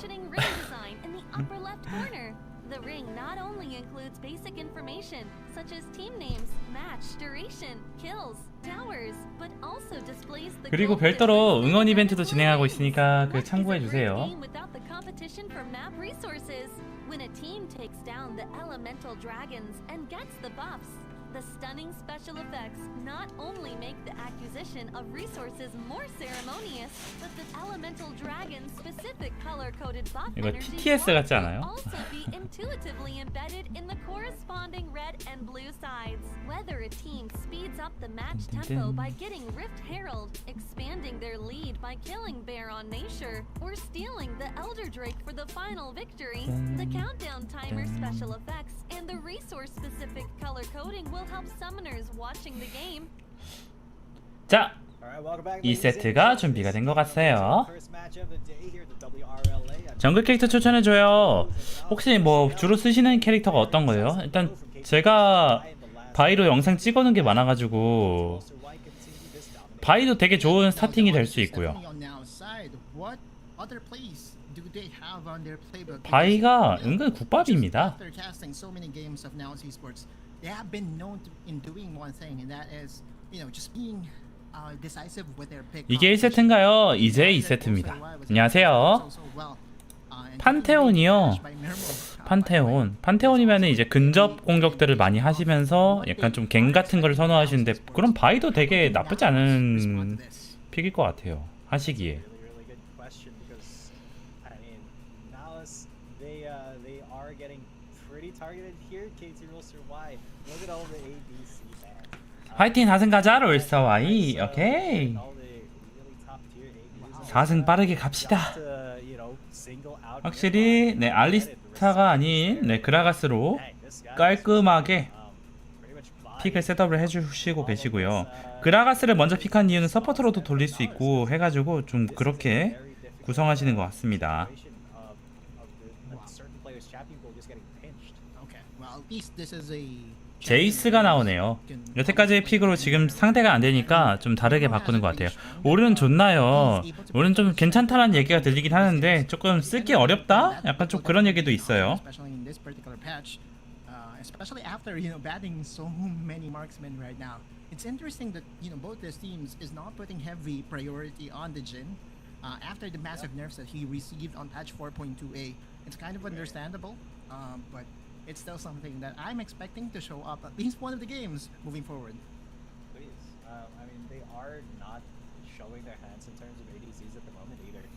The ring not only includes basic information such as team names, match duration, kills, towers, but also displays the 그리고 별도로 응원 이벤트도 진행하고 있으니까 그 참고해 주세요. without the competition for map resources. When a team takes down the elemental dragons and gets the buffs, the stunning special effects not only make the acquisition of resources more ceremonious, but the elemental dragon's specific color-coded buff 이거 energy TTS 같지 will 않아요? also be intuitively embedded in the corresponding red and blue sides. Whether a team speeds up the match tempo by getting Rift Herald, expanding their lead by killing Baron Nashor, or stealing the Elder Drake for the final victory, the countdown timer special effects and the resource-specific color coding will help summoners watching the game. 자, Alright, welcome back, 이 ladies and 세트가 준비가 된 것 같아요. First match of the day here, the WRLA. 정글 캐릭터 추천해줘요. 혹시 뭐 주로 쓰시는 캐릭터가 어떤 거예요? 일단 제가 바이로 영상 찍어놓은 게 많아가지고 바이도 되게 좋은 스타팅이 될 수 있고요. 바이가 은근 국밥입니다. They have been known in doing one thing, and that is, just being decisive with their pick. 이게 1세트인가요? 이제 2세트입니다. 안녕하세요. 판테온이요. 판테온이면 이제 근접 공격들을 많이 하시면서 약간 좀 갱 같은 걸 선호하시는데 그럼 바이도 되게 나쁘지 않은 픽일 것 같아요. 하시기에. Really good question because I mean they are getting pretty targeted here. Kt.Ry. Look at all the ABC bans. 화이팅 4승 가자 롤스터와이. 오케이. 4승 빠르게 갑시다. 확실히 네 알리스타가 아닌 네 그라가스로 깔끔하게 픽을 셋업을 해주시고 계시고요. 그라가스를 먼저 픽한 이유는 서포터로도 돌릴 수 있고 해가지고 좀 그렇게 구성하시는 것 같습니다. 제이스가 나오네요. 여태까지의 픽으로 지금 상대가 안되니까 좀 다르게 바꾸는 것 같아요. 올은 좋나요? 올은 좀 괜찮다는 얘기가 들리긴 하는데 조금 쓰기 어렵다? 약간 좀 그런 얘기도 있어요. Especially after batting so many marksmen right now. It's interesting that both these teams is not putting heavy priority on the Jhin after the massive nerfs that he received on patch 4.2a. It's kind of understandable, but it's still something that I'm expecting to show up at least one of the games moving forward. Please, I mean they are not showing their hands in terms of ADCs at the moment either.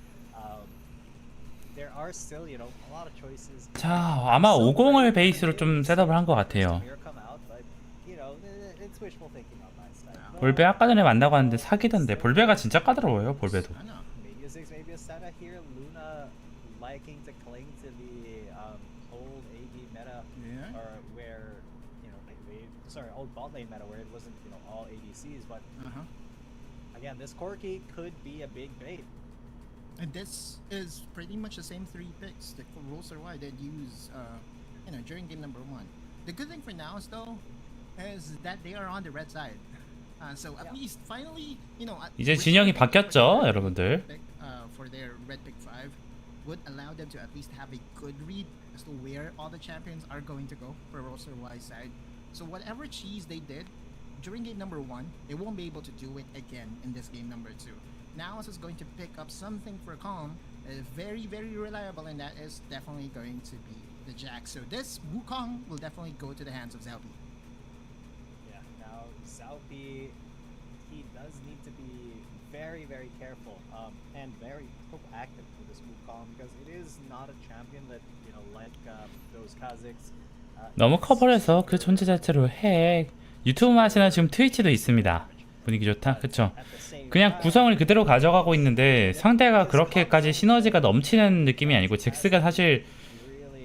There are still, a lot of choices. 자, 아마 50을 베이스로 좀 셋업을 한 것 같아요. 볼베 아까 전에 만나고 왔는데 사기던데 볼베가 진짜 까다로워요. 볼베도. Maybe a Seta here. Luna liking to cling to the old AD meta, or where old bot lane meta where it wasn't all ADCs, but again, this Corki could be a big bait. And this is pretty much the same three picks that Kt.Ry did use, during game number 1. The good thing for now is though, is that they are on the red side. So at least finally, 이제 진영이 바뀌었죠, 여러분들. For their red pick 5 would allow them to at least have a good read as to where all the champions are going to go for Kt.Ry's side. So whatever cheese they did during game number 1, they won't be able to do it again in this game number 2. Now is going to pick up something for Calm that is very, very reliable, and that is definitely going to be the Jack. So this Wukong will definitely go to the hands of Xiaopi. Yeah, now Xiaopi, he does need to be very, very careful and very proactive with this Wukong because it is not a champion that, like those Kazakhs. 너무 커버해서 그 존재 자체로 해. 유튜브 하시나 지금 트위치도 있습니다. 분위기 좋다, 그쵸? 그냥 구성을 그대로 가져가고 있는데 상대가 그렇게까지 시너지가 넘치는 느낌이 아니고 잭스가 사실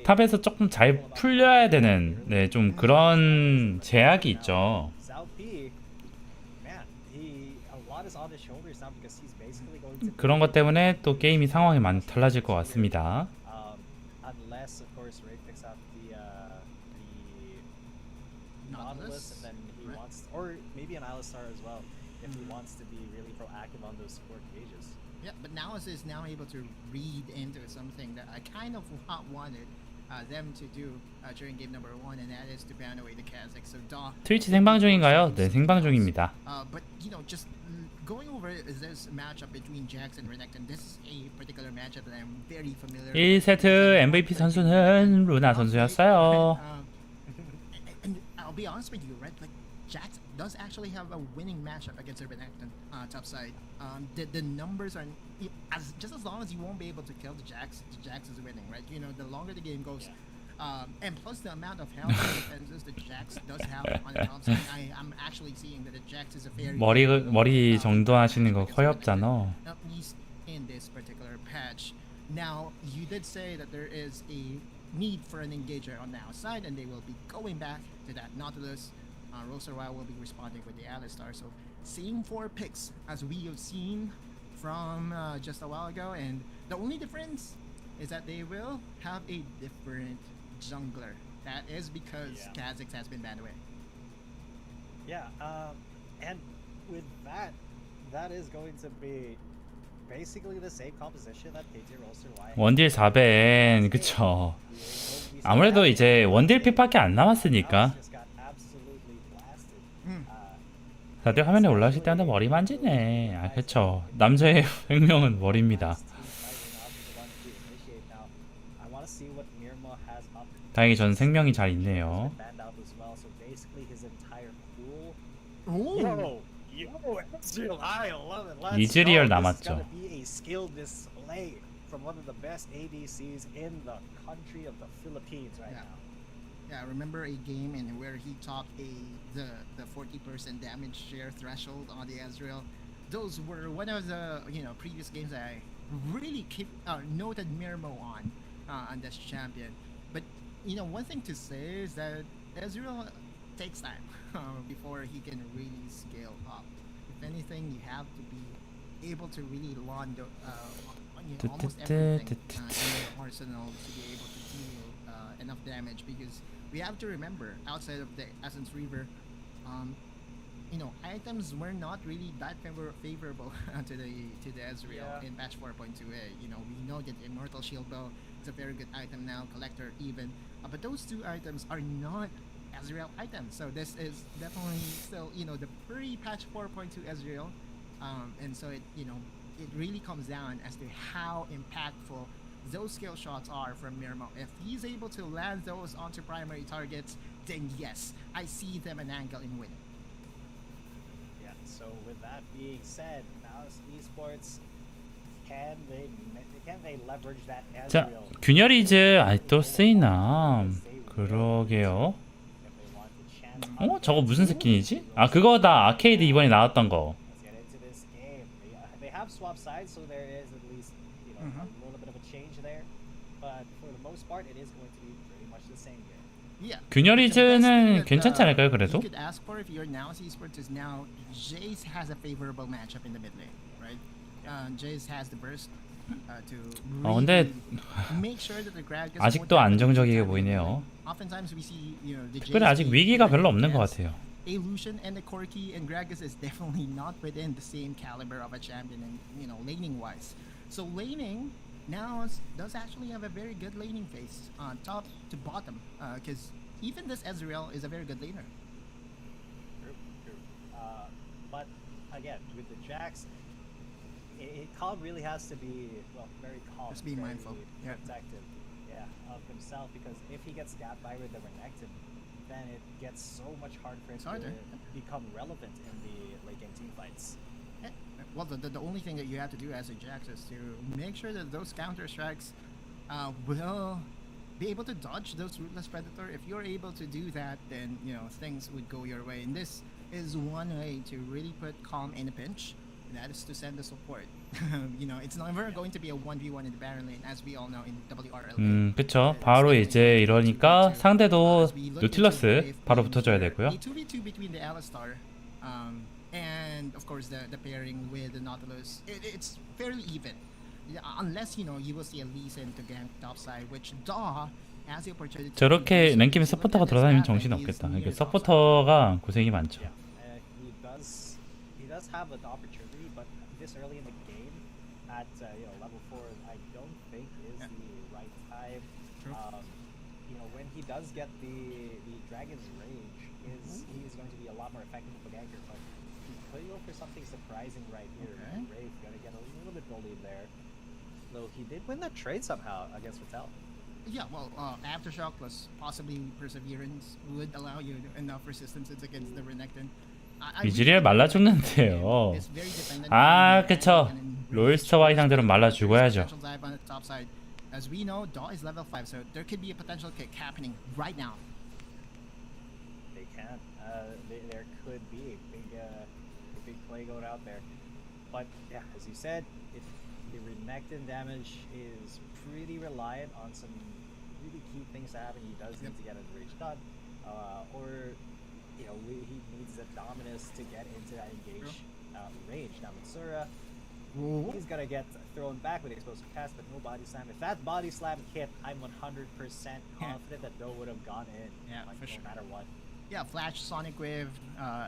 탑에서 조금 잘 풀려야 되는 네, 좀 그런 제약이 있죠. Xiaopi, man, a lot got is on his shoulders now because he's basically going to 그런 것 때문에 또 게임이 상황이 많이 달라질 것 같습니다. unless of course Ray picks up the Nautilus and then he right. wants, or maybe an Alistar as well, if he wants to be really proactive on those support cages. Yeah, but Naus is now able to read into something that I kind of wanted them to do during game number 1, and that is to ban away the Kazakhs. So 트위치 생방 중인가요? 네, 생방 중입니다. But you know, just going over this matchup between Jax and Renekton, this is a particular matchup that I'm very familiar with. 1세트 MVP 선수는 루나 선수였어요. And I'll be honest with you, right? Like Jax does actually have a winning matchup against the Renekton top side. The numbers are just as long as you won't be able to kill the Jax is winning, right? You know, the longer the game goes, and plus the amount of health and defenses the Jax does have on the top side, I'm actually seeing that the Jax is a very 머리 정도 하시는 거 허엽잖아. at least in this particular patch. Now, you did say that there is a need for an engager on the outside, and they will be going back to that Nautilus. Ry will be responding with the Alistar. So, seeing 4 picks as we have seen from just a while ago, and the only difference is that they will have a different jungler. That is because Kazakhs has been banned away. Yeah, and with that, that is going to be basically the same composition that Kt.Ry. 원딜 4벤 그쵸. 아무래도 이제 원딜 픽밖에 안 남았으니까 다들 화면에 올라오실 때마다 머리 만지네. 아 그쵸. 남자의 백명은 머리입니다. 다행히 전 생명이 잘 있네요. 이즈리얼 남았죠. From one of the best ADCs in the country of the Philippines right now. Yeah, I remember a game in where he topped the 40% damage share threshold on the Ezreal. Those were one of the previous games that I really noted Mirmo on this champion. But one thing to say is that Ezreal takes time before he can really scale up. If anything, you have to be able to really launch almost everything in your arsenal to be able to deal enough damage, because we have to remember, outside of the Essence Reaver, items were not really that favorable to the Ezreal in patch 4.2a. We know that Immortal Shield Bow is a very good item now, Collector even, but those 2 items are not Ezreal items. So this is definitely still the pre-patch 4.2 Ezreal, and so it really comes down as to how impactful those skill shots are from Mirmo. If he's able to land those onto primary targets, then yes, I see them an angle in winning. Yeah, so with that being said, now esports, can they leverage that 자, Ezreal? 균열이즈 아직도 쓰이나? 그러게요. 저거 무슨 스킨이지? 아 그거다. 아케이드 이번에 나왔던 거. Swap sides, so there is at least a little bit of a change there, but for the most part, it is going to be pretty much the same game. Yeah. 균열이즈는 괜찮지 않을까요? 그래도? You could ask for if you're now esports is now Jace has a favorable matchup in the mid lane, right? Jace has the burst to 근데 make sure that the Gragas 아직도 안정적이게 보이네요. Oftentimes we see the 특별히 아직 위기가 별로 없는 것 같아요. A Lucian and a Corki and Gragas is definitely not within the same caliber of a champion, and laning wise. So laning now does actually have a very good laning phase, top to bottom, because even this Ezreal is a very good laner. True. But again, with the Jax, Calm really has to be very calm. Just be mindful. Protective, of himself, because if he gets stabbed by with the Renekton, then it gets so much harder for him to become relevant in the late game team fights. Well, the only thing that you have to do as a Jax is to make sure that those counter strikes will be able to dodge those Rootless Predator. If you're able to do that, then things would go your way. And this is one way to really put Calm in a pinch. That is to send the support. It's never going to be a 1v1 in the Baron lane, as we all know in WRLA. 그쵸. 바로 이제 이러니까 상대도 노틸러스 바로 붙어줘야 되고요. A 2v2 between the Alistar and of course the pairing with the Nautilus, it's fairly even. Yeah, unless you will see a Lee Sin to gank topside, which Daw has the opportunity. 저렇게 랭겜에 서포터가 돌아다니면 정신 없겠다. 이게 서포터가 고생이 많죠. He does have an opportunity, but this early in the game, at level 4, I don't think is the right time. When he does get the Dragon's Rage, he is going to be a lot more effective of a ganker. But he could go for something surprising right here. Rave gonna get a little bit bullied there, though he did win that trade somehow against Vitel. Yeah, well, Aftershock plus possibly Perseverance would allow you enough resistance against the Renekton. 이즈리얼 말라 죽는데요. 아, 그쵸. 롤스터와의 상대로 말라 죽어야죠. As we know, Daw is level 5, so there could be a potential kick happening right now. They can. There could be a big play going out there. But yeah, as you said, the Renekton damage is pretty reliant on some really key things to happen. He does need to get a rage done, or he needs the Dominus to get into that engage range. Now Mitsura, he's gonna get thrown back with explosive cast, but no body slam. If that body slam hit, I'm 100% confident that Doe would have gone in. Yeah, for sure. No matter what. Yeah, Flash, Sonic Wave,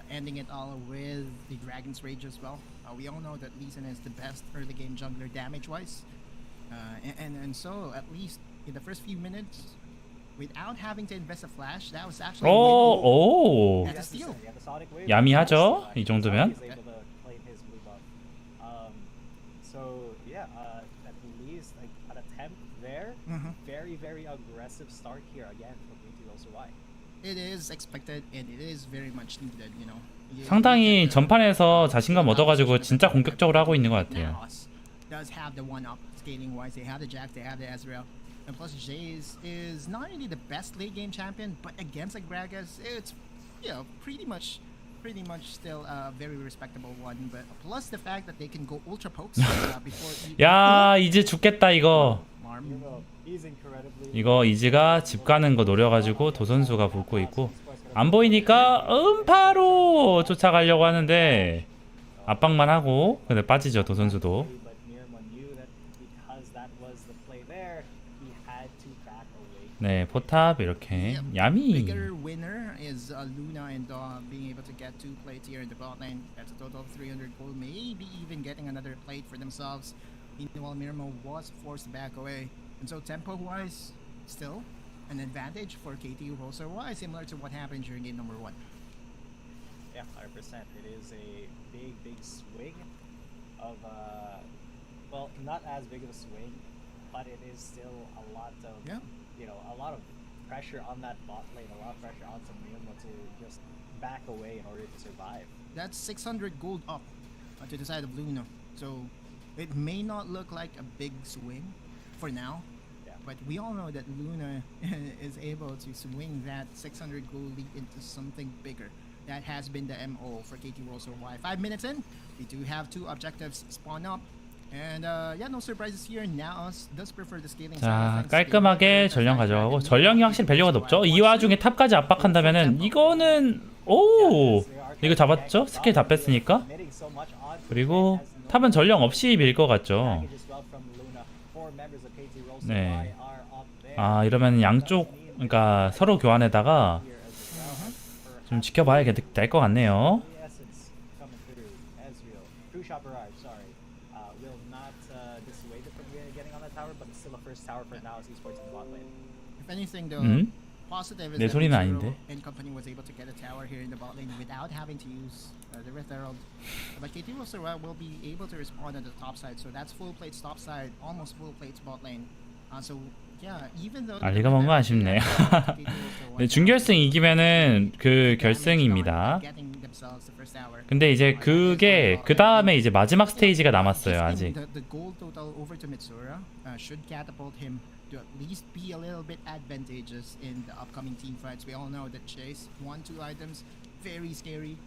ending it all with the Dragon's Rage as well. We all know that Lee Sin is the best early game jungler damage-wise, and so at least in the first few minutes, without having to invest a flash, that was actually 오, that's a steal. 야미하죠. 이 정도면. So yeah, at least like an attempt there. Very aggressive start here again from Kt.Ry. It is expected and it is very much needed. 상당히 전판에서 자신감 얻어가지고 진짜 공격적으로 하고 있는 것 같아요. Does have the one up scaling wise. They have the Jack, they have the Ezreal, and plus Jace is not only the best late game champion, but against a Gragas, it's pretty much still a very respectable one. But plus the fact that they can go ultra pokes before. 야, 이제 죽겠다 이거. 이거 이즈가 집 가는 거 노려가지고 도선수가 붙고 있고 안 보이니까 음파로 쫓아가려고 하는데 압박만 하고 근데 빠지죠 도선수도. 네, 포탑 이렇게 야미. Bigger winner is Luna and Daw being able to get 2 plates here in the bot lane. That's a total of 300 gold, maybe even getting another plate for themselves. Meanwhile, Mirmo was forced back away, and so tempo-wise, still an advantage for Kt.Ry, similar to what happened during game number 1. Yeah, 100%. It is a big swing of well, not as big of a swing, but it is still a lot of a lot of pressure on that bot lane, a lot of pressure on Mirmo to just back away in order to survive. That's 600 gold up to the side of Luna, so it may not look like a big swing for now, but we all know that Luna is able to swing that 600 gold lead into something bigger. That has been the MO for Kt.Ry. 5 minutes in, we do have 2 objectives spawn up. And no surprises here. Now does prefer the scaling. 자, 깔끔하게 전령 가져가고 전령이 확실히 밸류가 높죠. 이 와중에 탑까지 압박한다면은 이거는 이거 잡았죠? 스킬 다 뺐으니까. 그리고 탑은 전령 없이 밀 것 같죠. 네. 아, 이러면 양쪽 그러니까 서로 교환에다가 좀 지켜봐야 될 것 같네요. If anything, though, positive is 내 소리는 that 아닌데. and company was able to get a tower here in the bot lane without having to use the Rift Herald. But Kt.Ry will be able to respond on the top side, so that's full plates top side, almost full plates bot lane. So yeah, even though 알리가 뭔가 아쉽네요. 네, 준결승 이기면은 그 결승입니다. 근데 이제 그게 그 다음에 이제 마지막 스테이지가 남았어요 아직. The gold total over to Mitsura should catapult him to at least be a little bit advantageous in the upcoming team fights. We all know that Chase 1-2 items very scary.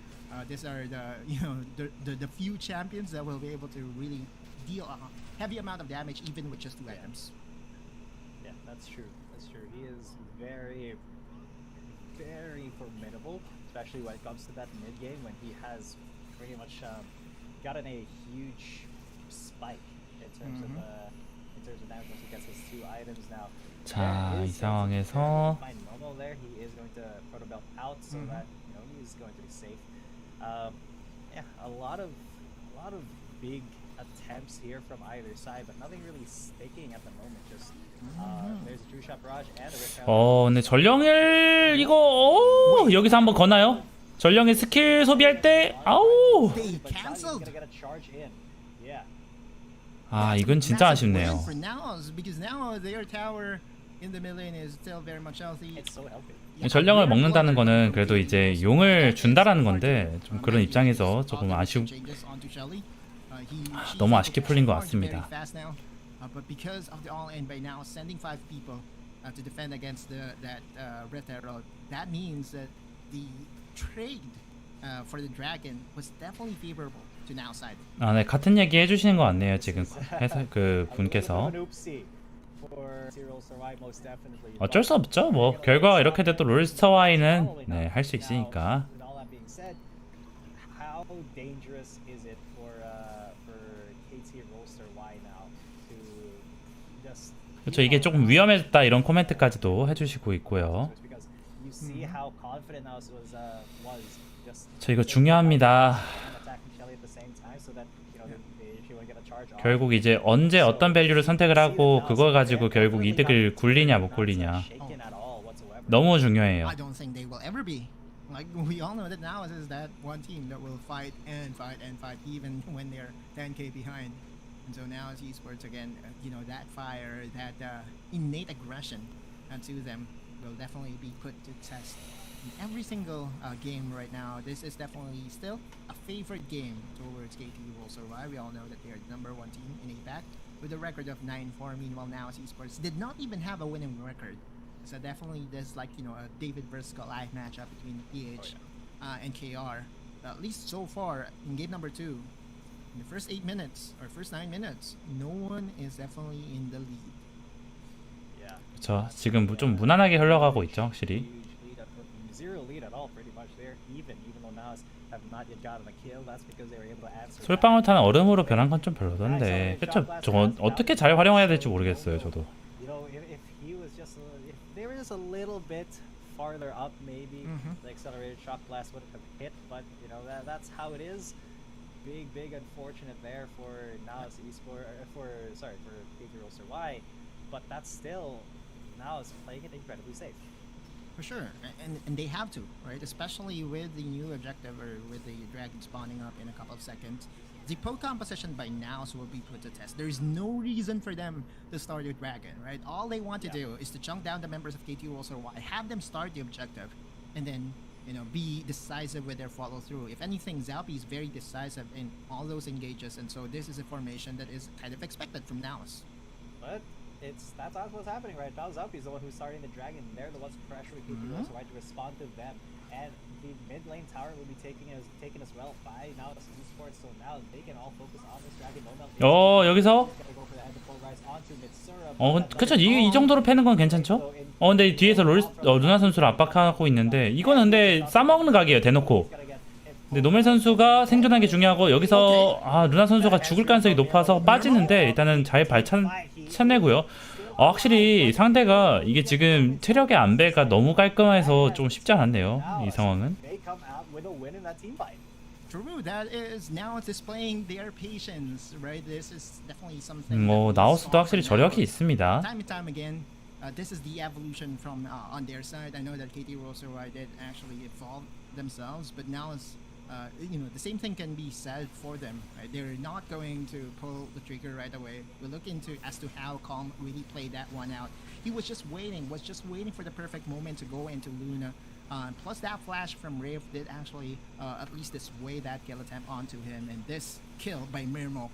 These are the few champions that will be able to really deal a heavy amount of damage even with just 2 items. Yeah, that's true. He is very formidable, especially when it comes to that mid game when he has pretty much gotten a huge spike in terms of damage once he gets his 2 items now. 자, There 이 is 상황에서 find Momo there. He is going to proto belt out so that he's going to be safe. Yeah, a lot of big attempts here from either side, but nothing really sticking at the moment. Just there's a true shot barrage and a rip 근데 전령을 이거 여기서 한번 거나요? 전령의 스킬 소비할 때 아우. They cancelled. gonna get a charge in. Yeah. 아, 이건 진짜 아쉽네요. For now, because now their tower in the middle lane is still very much healthy. It's so healthy. 전령을 먹는다는 거는 그래도 이제 용을 준다라는 건데 좀 그런 입장에서 조금 너무 아쉽게 풀린 것 같습니다. But because of the all-in by now, sending 5 people to defend against that red arrow, that means that the trade for the dragon was definitely favorable to now side. 아, 네, 같은 얘기 해주시는 것 같네요. 지금 해설 그 분께서. 어쩔 수 없죠. 뭐 결과가 이렇게 돼도 롤스터와이는 네, 할 수 있으니까. How dangerous is it for KT Ry now to just 그렇죠. 이게 조금 위험해졌다 이런 코멘트까지도 해주시고 있고요. you see how confident Naos was just 저 이거 중요합니다. 결국 이제 언제 어떤 밸류를 선택을 하고 그걸 가지고 결국 이득을 굴리냐 못 굴리냐 너무 중요해요. I don't think they will ever be. Like we all know that now is that one team that will fight and fight and fight even when they're 10k behind. And so now as esports again, that fire, that innate aggression to them will definitely be put to test. In every single game right now, this is definitely still a favorite game towards Kt.Ry. We all know that they are the #1 team in APAC with a record of 9-4. Meanwhile, now esports did not even have a winning record. So definitely there's a David versus Goliath matchup between PH and KR. At least so far in game number 2, in the first 8 minutes or first 9 minutes, no one is definitely in the lead. 그렇죠. 지금 좀 무난하게 흘러가고 있죠, 확실히. Zero lead at all, pretty much there. Even though Naos have not yet gotten a kill, that's because they were able to answer. 솔방울 타는 얼음으로 변한 건 좀 별로던데. 그렇죠. 저거 어떻게 잘 활용해야 될지 모르겠어요, 저도. If he was just if they were just a little bit farther up, maybe the accelerated shock blast would have hit. But that's how it is. Big unfortunate there for Naos Esport for Kt.Ry. But that's still Naos playing it incredibly safe. For sure, and they have to, right? Especially with the new objective or with the dragon spawning up in a couple of seconds. The poke composition by now will be put to test. There is no reason for them to start with dragon, right? All they want to do is to chunk down the members of Kt.Ry, have them start the objective, and then be decisive with their follow through. If anything, Zalpi is very decisive in all those engages, and so this is a formation that is kind of expected from Naos. But that's what's happening right now. Zalpi is the one who's starting the dragon. They're the ones pressuring Kt.Ry to respond to them, and the mid lane tower will be taken as well by Naos Esports. So now they can all focus on this dragon. 여기서 그쵸. 이 정도로 패는 건 괜찮죠? 근데 뒤에서 루나 선수를 압박하고 있는데 이거는 근데 싸먹는 각이에요, 대놓고. 근데 노멜 선수가 생존하는 게 중요하고 여기서 루나 선수가 죽을 가능성이 높아서 빠지는데 일단은 잘 쳐내고요. 확실히 상대가 이게 지금 체력의 안배가 너무 깔끔해서 좀 쉽지 않았네요, 이 상황은. True, that is now displaying their patience, right? This is definitely something. 나우스도 확실히 저력이 있습니다. Time and time again, this is the evolution from on their side. I know that Kt.Ry did actually evolve themselves, but now it's the same thing can be said for them. Right? They're not going to pull the trigger right away. We look into as to how Calm really played that one out. He was just waiting for the perfect moment to go into Luna. Plus that flash from Rave did actually at least dissuade that kill attempt onto him, and this kill by Mirmo.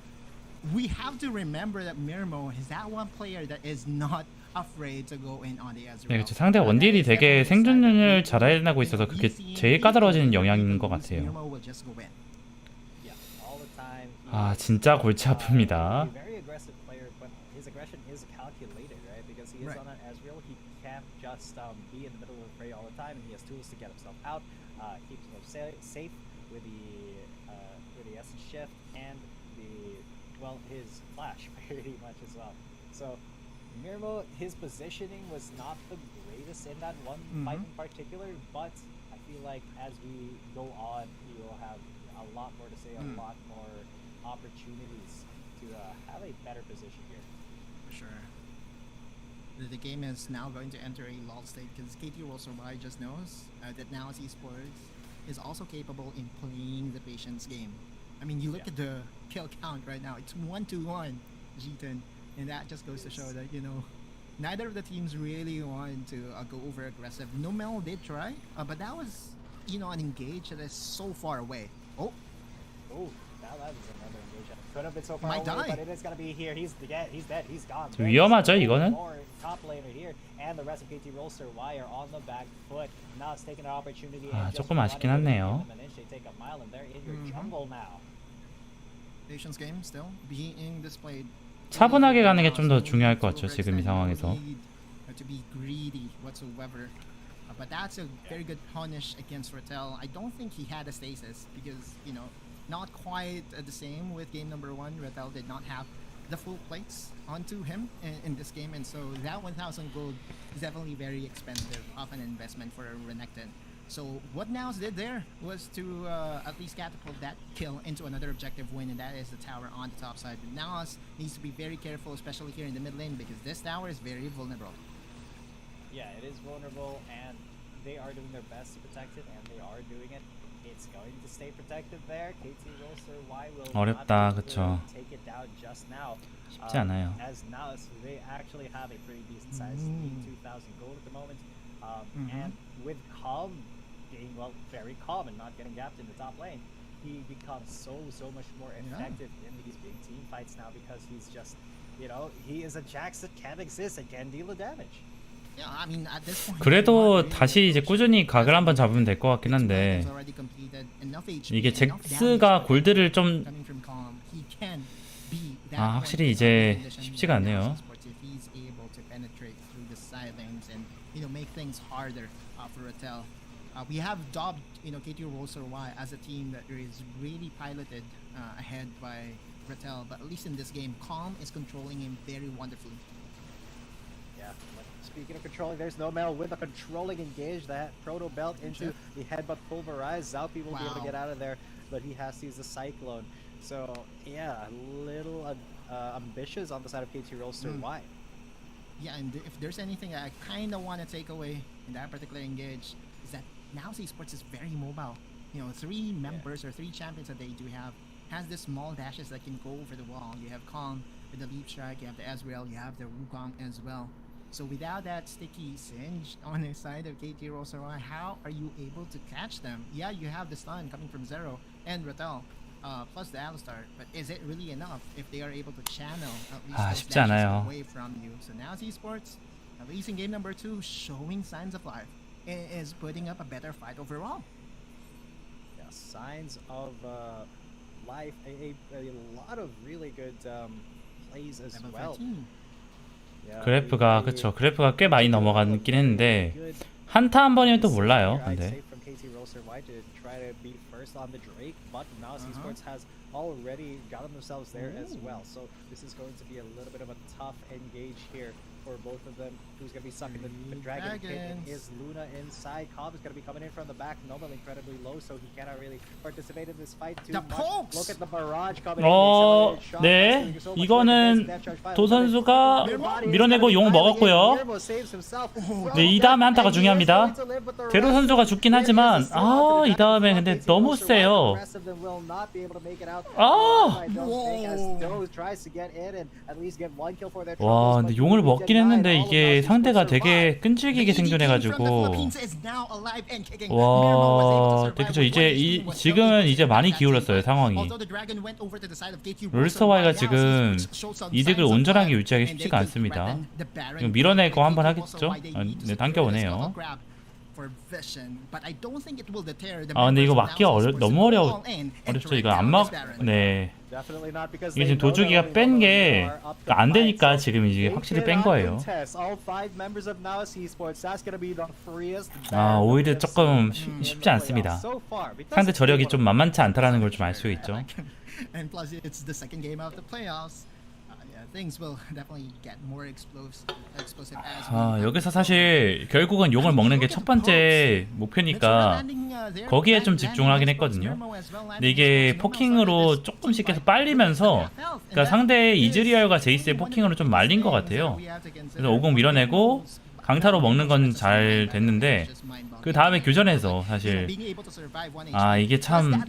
We have to remember that Mirmo is that one player that is not afraid to go in on the Ezreal. 네, 그렇죠. 상대 원딜이 되게 생존을 잘 해내고 있어서 그게 제일 까다로워지는 영향인 것 같아요. 진짜 골치 아픕니다. Just be in the middle of the fray all the time, and he has tools to get himself out. Keeps himself safe with the the essence shift and his flash pretty much as well. So Mirmo, his positioning was not the greatest in that one fight in particular, but I feel like as we go on, he will have a lot more to say, a lot more opportunities to have a better position here. For sure. The game is now going to enter a lull state because Kt.Ry just knows that now esports is also capable in playing the patience game. I mean, you look at the kill count right now; it's 1-1, G10, and that just goes to show that neither of the teams really want to go over aggressive. Nomel did try, but that was an engage that is so far away. Oh, that was another engage. Could have been so far Might away, die. but it is gonna be here. He's dead. He's gone. 위험하죠, 이거는? More top laner here, and the rest of Kt.Ry are on the back foot. Now it's taking an opportunity. 아, and just 조금 아쉽긴 하네요. They take a mile, and they're in your jungle now. patience game still being displayed. 차분하게 가는 게 좀 더 중요할 것 같죠, 지금 이 상황에서. To be greedy whatsoever. But that's a very good punish against Wrla. I don't think he had a stasis because, not quite the same with game number 1. Wrla did not have the full plates onto him in this game, and so that 1,000 gold is definitely very expensive of an investment for Renekton. So what Naus did there was to at least catapult that kill into another objective win, and that is the tower on the top side. But Naus needs to be very careful, especially here in the mid lane, because this tower is very vulnerable. Yeah, it is vulnerable, and they are doing their best to protect it, and they are doing it. It's going to stay protected there. Kt.Ry will 어렵다, not be able 그쵸. to take it down just now. 쉽지 않아요. As now, they actually have a pretty decent size, 2,000 gold at the moment, and with Calm being very calm and not getting gapped in the top lane, he becomes so much more effective in these big team fights now because he's just, he is a Jax that can't exist and can deal the damage. Yeah, I mean, at this point, 그래도 다시 이제 꾸준히 각을 한번 잡으면 될 것 같긴 한데 이게 잭스가 골드를 좀 확실히 이제 쉽지가 않네요. We have dubbed, Kt.Ry as a team that is really piloted ahead by Wrla, but at least in this game, Calm is controlling him very wonderfully. Yeah, speaking of controlling, there's no metal with a controlling engage that proto belt into the headbutt pulverized. Zalpi will be able to get out of there, but he has to use the cyclone. So yeah, a little ambitious on the side of Kt.Ry. Yeah, and if there's anything I kind of want to take away in that particular engage is that now esports is very mobile. 3 members or 3 champions that they do have has this small dashes that can go over the wall. You have Calm with the leap strike, you have the Ezreal, you have the Wukong as well. So without that sticky singe on the side of Kt.Ry, how are you able to catch them? Yeah, you have the stun coming from Zero and Wrla, plus the Alistar, but is it really enough if they are able to channel at least those 쉽지 dashes 않아요. away from you? So now esports, at least in game number 2, showing signs of life, is putting up a better fight overall. Yeah, signs of life, a lot of really good plays as Level well. 13. 그래프가 그쵸. 그래프가 꽤 많이 넘어가긴 했는데 한타 한 번이면 또 몰라요. 근데 Kt.Ry to try to be first on the Drake, but now esports has already gotten themselves there as well. So this is going to be a little bit of a tough engage here for both of them. Who's going to be sucking the dragon pit? It is Luna inside. Cobb is going to be coming in from the back. Noble incredibly low, so he cannot really participate in this fight too much. Look at the barrage coming in. 네. 이거는 도 선수가 밀어내고 용 먹었고요. 네, 이 다음에 한타가 중요합니다. 대로 선수가 죽긴 하지만 이 다음에 근데 너무 세요. 와, 근데 용을 먹긴 했는데 이게 상대가 되게 끈질기게 생존해가지고 와, 그쵸. 지금은 이제 많이 기울었어요, 상황이. 롤스터와이가 지금 이득을 온전하게 유지하기 쉽지가 않습니다. 밀어내고 한번 하겠죠? 네, 당겨오네요. 근데 이거 막기가 너무 어렵죠. 이거 안 막, 네. Definitely not, because 이게 they 지금 know that 도주기가 only 뺀 one of them 게 are up to 안 fight, 되니까 so 지금 이제 they 확실히 뺀 cannot 거예요. contest. All 5 members of Naos Esports, that's gonna be the freest 아, band 오히려 of 조금 in the 쉽지 않습니다. playoffs so far, because 상대 it's 저력이 one 좀 of 만만치 않다라는 걸 좀 알 수 있죠. And plus, it's the second game of the playoffs. Yeah, things will definitely get more explosive as 아, we 여기서 사실 결국은 용을 먹는 게 첫 번째 목표니까 거기에 좀 집중을 하긴 했거든요. 근데 이게 포킹으로 조금씩 계속 빨리면서 그러니까 상대의 이즈리얼과 제이스의 포킹으로 좀 말린 것 같아요. 그래서 50 밀어내고 강타로 먹는 건 잘 됐는데 그 다음에 교전에서 사실 아, 이게 참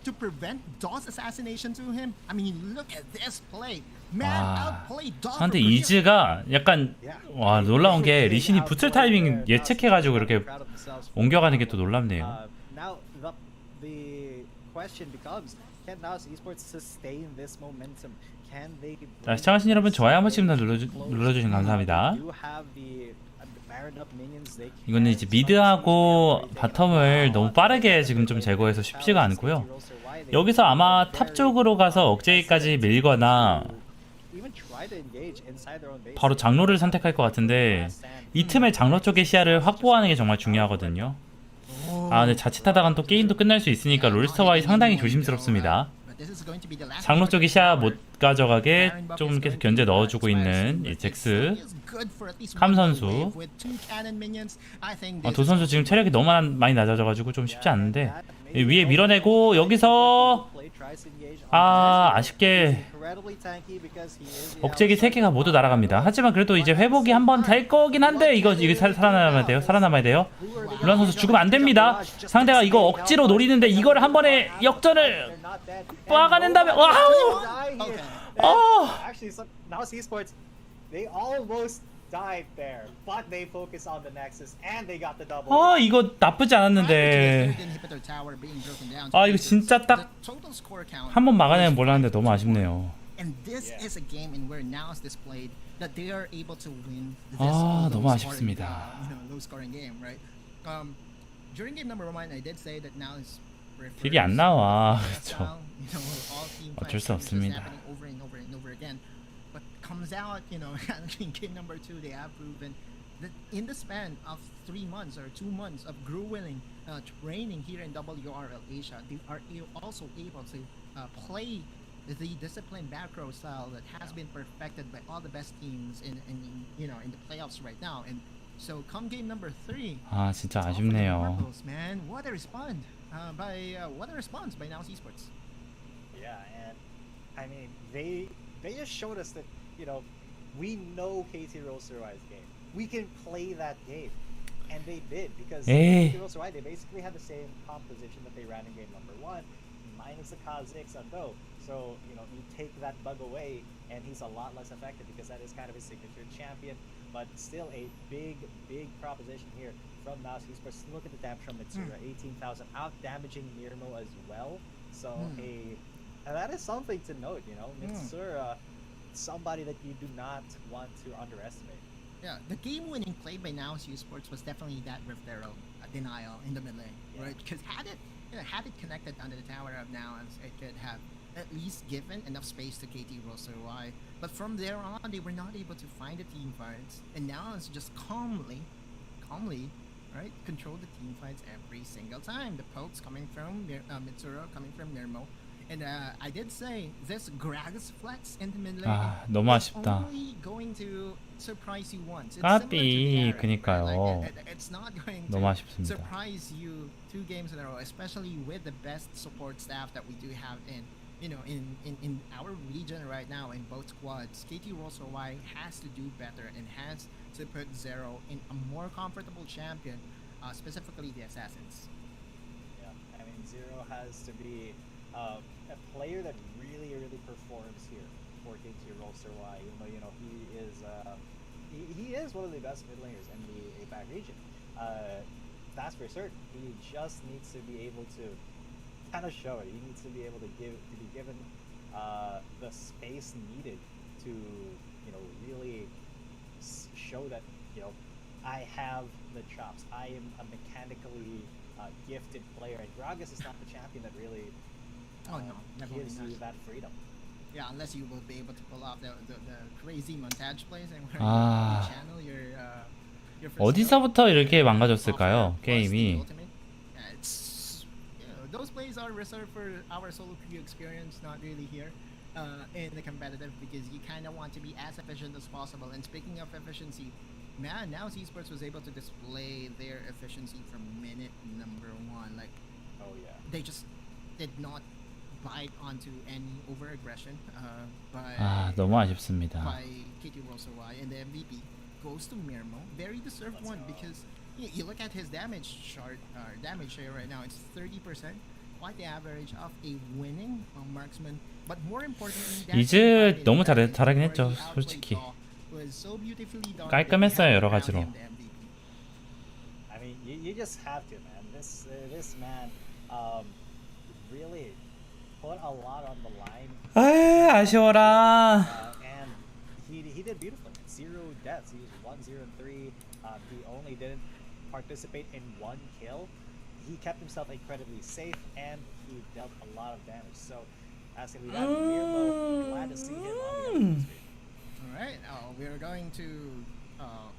to prevent DOS assassination to him. I mean, look at this play. Man 와, outplayed DOS. 근데 이즈가 약간 와, 놀라운 게 리신이 붙을 타이밍 예측해가지고 이렇게 옮겨가는 게 또 놀랍네요. Now the question becomes, can Naos Esports sustain this momentum? Can they? 자, 시청하신 여러분 좋아요 한 번씩 눌러주시면 감사합니다. 이거는 이제 미드하고 바텀을 너무 빠르게 지금 좀 제거해서 쉽지가 않고요. 여기서 아마 탑 쪽으로 가서 억제기까지 밀거나 바로 장로를 선택할 것 같은데 이 틈에 장로 쪽의 시야를 확보하는 게 정말 중요하거든요. 아, 근데 자칫하다간 또 게임도 끝날 수 있으니까 롤스터와이 상당히 조심스럽습니다. 장로 쪽이 시야 못 가져가게 좀 계속 견제 넣어주고 있는 이 잭스 캄 선수. 도 선수 지금 체력이 너무 많이 낮아져가지고 좀 쉽지 않은데 위에 밀어내고 여기서 아, 아쉽게 억제기 3개가 모두 날아갑니다. 하지만 그래도 이제 회복이 한번 될 거긴 한데 이거 살아남아야 돼요. 살아남아야 돼요. 룰라 선수 죽으면 안 됩니다. 상대가 이거 억지로 노리는데 이거를 한 번에 역전을 막아낸다면 와우! Actually, Naos Esports, they almost died there, but they focus on the Nexus and they got the double. 아, 이거 나쁘지 않았는데 아, 이거 진짜 딱 한 번 막아내면 몰랐는데 너무 아쉽네요. And this is a game in where now is displayed that they are able to win this 아, 너무 low 아쉽습니다. low scoring game, right? During game number 1, I did say that now is 딜이 안 나와. 그렇죠. all team 어쩔 수 fights 없습니다. happening over and over and over again. But comes out, in game number 2, they have proven that in the span of 3 months or 2 months of grueling training here in WRL Asia, they are also able to play the disciplined back row style that has been perfected by all the best teams in the playoffs right now. And so come game number 3, 아, 진짜 it's all for the 아쉽네요. marbles, man. What a response by Naos Esports. Yeah, and I mean they just showed us that we know Kt.Ry's game. We can play that game, and they did because Kt.Ry, they basically had the same composition that they ran in game number 1, minus the Kha'Zix and Go. So you take that bug away, and he's a lot less effective because that is kind of his signature champion. But still a big proposition here from Naos Esports. Look at the damage from Mitsura, 18,000, out damaging Nirmo as well. So and that is something to note. Mitsura, somebody that you do not want to underestimate. Yeah, the game-winning play by Naos Esports was definitely that Rift Arrow denial in the mid lane, right? Because had it connected under the tower of Naos, it could have at least given enough space to Kt.Ry. But from there on, they were not able to find the team fights, and Naos just calmly, right, control the team fights every single time. The pokes coming from Mitsura, coming from Nirmo. And I did say this Gragas flex in the mid lane 아, 너무 is 아쉽다. only going to surprise you once. It's 까비, similar to 그니까요. Garen, right? It's not going 너무 to 아쉽습니다. surprise you 2 games in a row, especially with the best support staff that we do have in our region right now in both squads. Kt.Ry has to do better and has to put Zero in a more comfortable champion, specifically the Assassins. Yeah, I mean Zero has to be a player that really performs here for Kt.Ry. He is one of the best mid laners in the APAC region. That's for certain. He just needs to be able to kind of show it. He needs to be able to be given the space needed to really show that I have the chops. I am a mechanically gifted player, and Gragas is not the champion that really Oh no, Gives definitely you not. that freedom. Yeah, unless you will be able to pull off the crazy montage plays and where Ah. you channel your first 어디서부터 이렇게 skill, 망가졌을까요? offer plus the 게임이. ultimate. It's those plays are reserved for our solo queue experience, not really here in the competitive, because you kind of want to be as efficient as possible. And speaking of efficiency, man, now Esports was able to display their efficiency from minute number 1. Like Oh yeah. they just did not bite onto any over aggression 아, 너무 아쉽습니다. by Kt.Ry, and the MVP goes to Mirmo. Very deserved Let's one go. because you look at his damage chart, damage share right now. It's 30%, quite the average of a winning marksman. But more importantly, that 이즈 너무 divided 잘하긴 where 했죠, the outplay 솔직히. was so beautifully done 깔끔했어요, that he had 여러 around 가지로. him the MVP. I mean, you just have to, man. This man really put a lot on the line. 아, 아쉬워라. And he did beautifully. 0 deaths. He was 1-0 and 3. He only didn't participate in 1 kill. He kept himself incredibly safe, and he dealt a lot of damage. So, as we got Mirmo, glad to see him on the other screen. All right, we're going to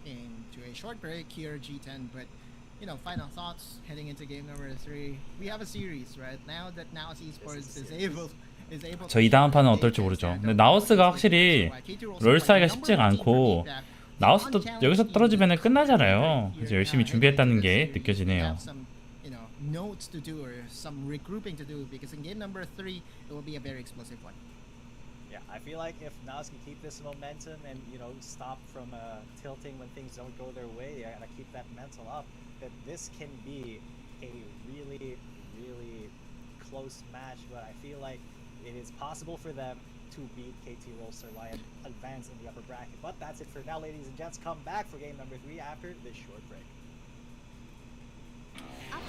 into a short break here, G10. But final thoughts heading into game number 3. We have a series, right? Now that Naos Esports is able. 저 이 다음 판은 어떨지 모르죠. 근데 나우스가 확실히 롤사이가 쉽지가 않고 나우스도 여기서 떨어지면 끝나잖아요. 그래서 열심히 준비했다는 게 느껴지네요. Notes to do or some regrouping to do, because in game number 3 it will be a very explosive one. Yeah, I feel like if Nas can keep this momentum and stop from tilting when things don't go their way, they gotta keep that mental up. That this can be a really, really close match, but I feel like it is possible for them to beat Kt.Ry and advance in the upper bracket. But that's it for now, ladies and gents. Come back for game number 3 after this short break.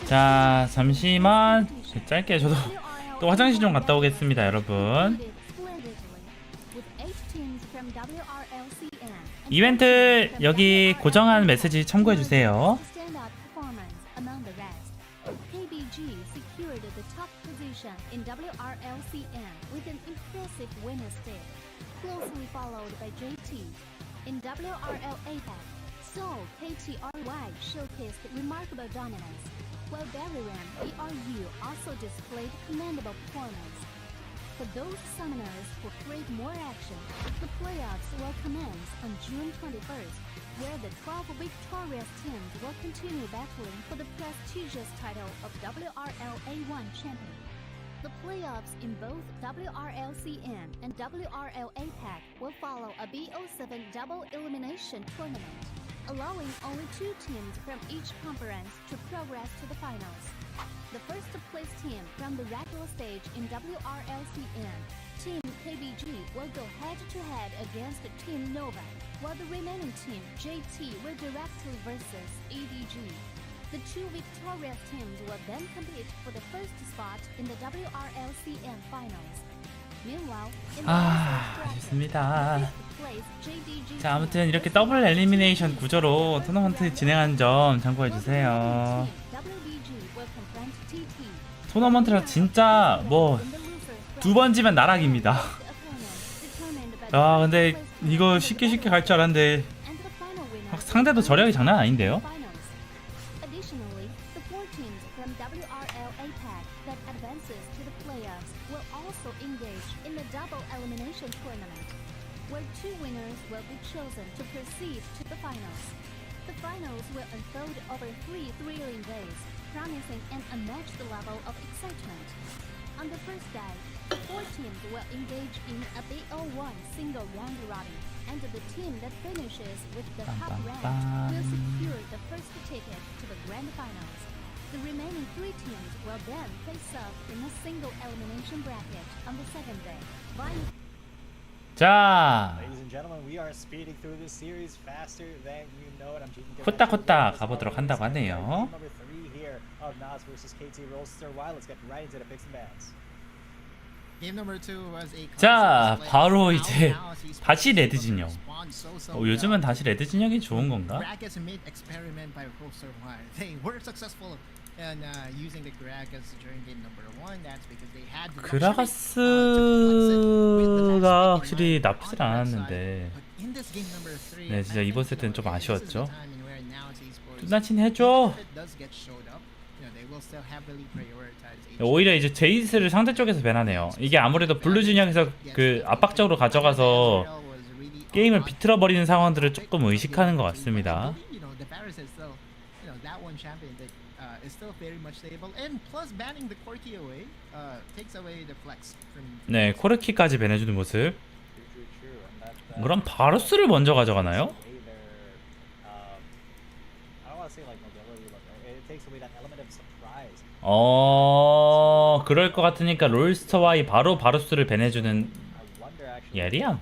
자, 잠시만 짧게 저도 또 화장실 좀 갔다 오겠습니다, 여러분. 이벤트 여기 고정한 메시지 참고해 주세요. KBG secured the top position in WRLCN with an impressive winner stake, closely followed by JT. In WRL APAC, Seoul Kt.Ry showcased remarkable dominance, while LOREM BRU also displayed commendable performance. For those summoners who crave more action, the playoffs will commence on June 21st, where the 12 victorious teams will continue battling for the prestigious title of WRL A1 champion. The playoffs in both WRLCN and WRL APAC will follow a BO7 double elimination tournament, allowing only 2 teams from each conference to progress to the finals. The first place team from the regular stage in WRLCN, Team KBG, will go head-to-head against Team Nova, while the remaining team, JT, will directly versus ADG. The 2 victorious teams will then compete for the first spot in the WRLCN finals. Meanwhile, in the 아쉽습니다. fifth place, JDG 자, 아무튼 이렇게 더블 엘리미네이션 구조로 토너먼트 진행한 점 참고해 주세요. 토너먼트라 진짜 뭐 2번 지면 나락입니다. 아, 근데 이거 쉽게 갈 줄 알았는데 상대도 저력이 장난 아닌데요? Additionally, the 4 teams from WRL APAC that advances to the playoffs will also engage in the double elimination tournament, where 2 winners will be chosen to proceed to the finals. The finals will unfold over 3 thrilling days, promising an unmatched level of excitement. On the first day, the 4 teams will engage in a BO1 single round robin, and the team that finishes with the top rank will secure the first ticket to the grand finals. The remaining 3 teams will then face off in a single elimination bracket on the second day. 자, Ladies and gentlemen, we are speeding through this series faster than you know it. I'm cheating. 후딱후딱 가보도록 한다고 하네요. Number 3 here of Nas versus Kt.Ry. Let's get right into the picks and bans. Game number 2 was a 자, classic 바로 display. 이제 Now Naos Esports 다시 레드 진영. responds so 요즘은 well. 다시 레드 진영이 좋은 건가? Brackets mid experiment by Kt.Ry. They were successful and using the Gragas during game number 1. That's because they had the luxury, to flex it with the 그라가스가 last 확실히 pick in 나쁘진 on the 않았는데 backside. But in this game number 3, 네, 진짜 I 이번 think, 세트는 좀 this is the 아쉬웠죠. time in where now esports, 끝나친 even 해줘. if it does get showed up, they will still heavily prioritize 오히려 이제 제이스를 상대 쪽에서 배나네요. 이게 아무래도 블루 진영에서 그 압박적으로 가져가서 게임을 비틀어 버리는 상황들을 조금 의식하는 것 같습니다. 네, 코르키까지 배내주는 모습. 그럼 바루스를 먼저 가져가나요? 그럴 것 같으니까 롤스터와이 바로 바루스를 배내주는 예리함.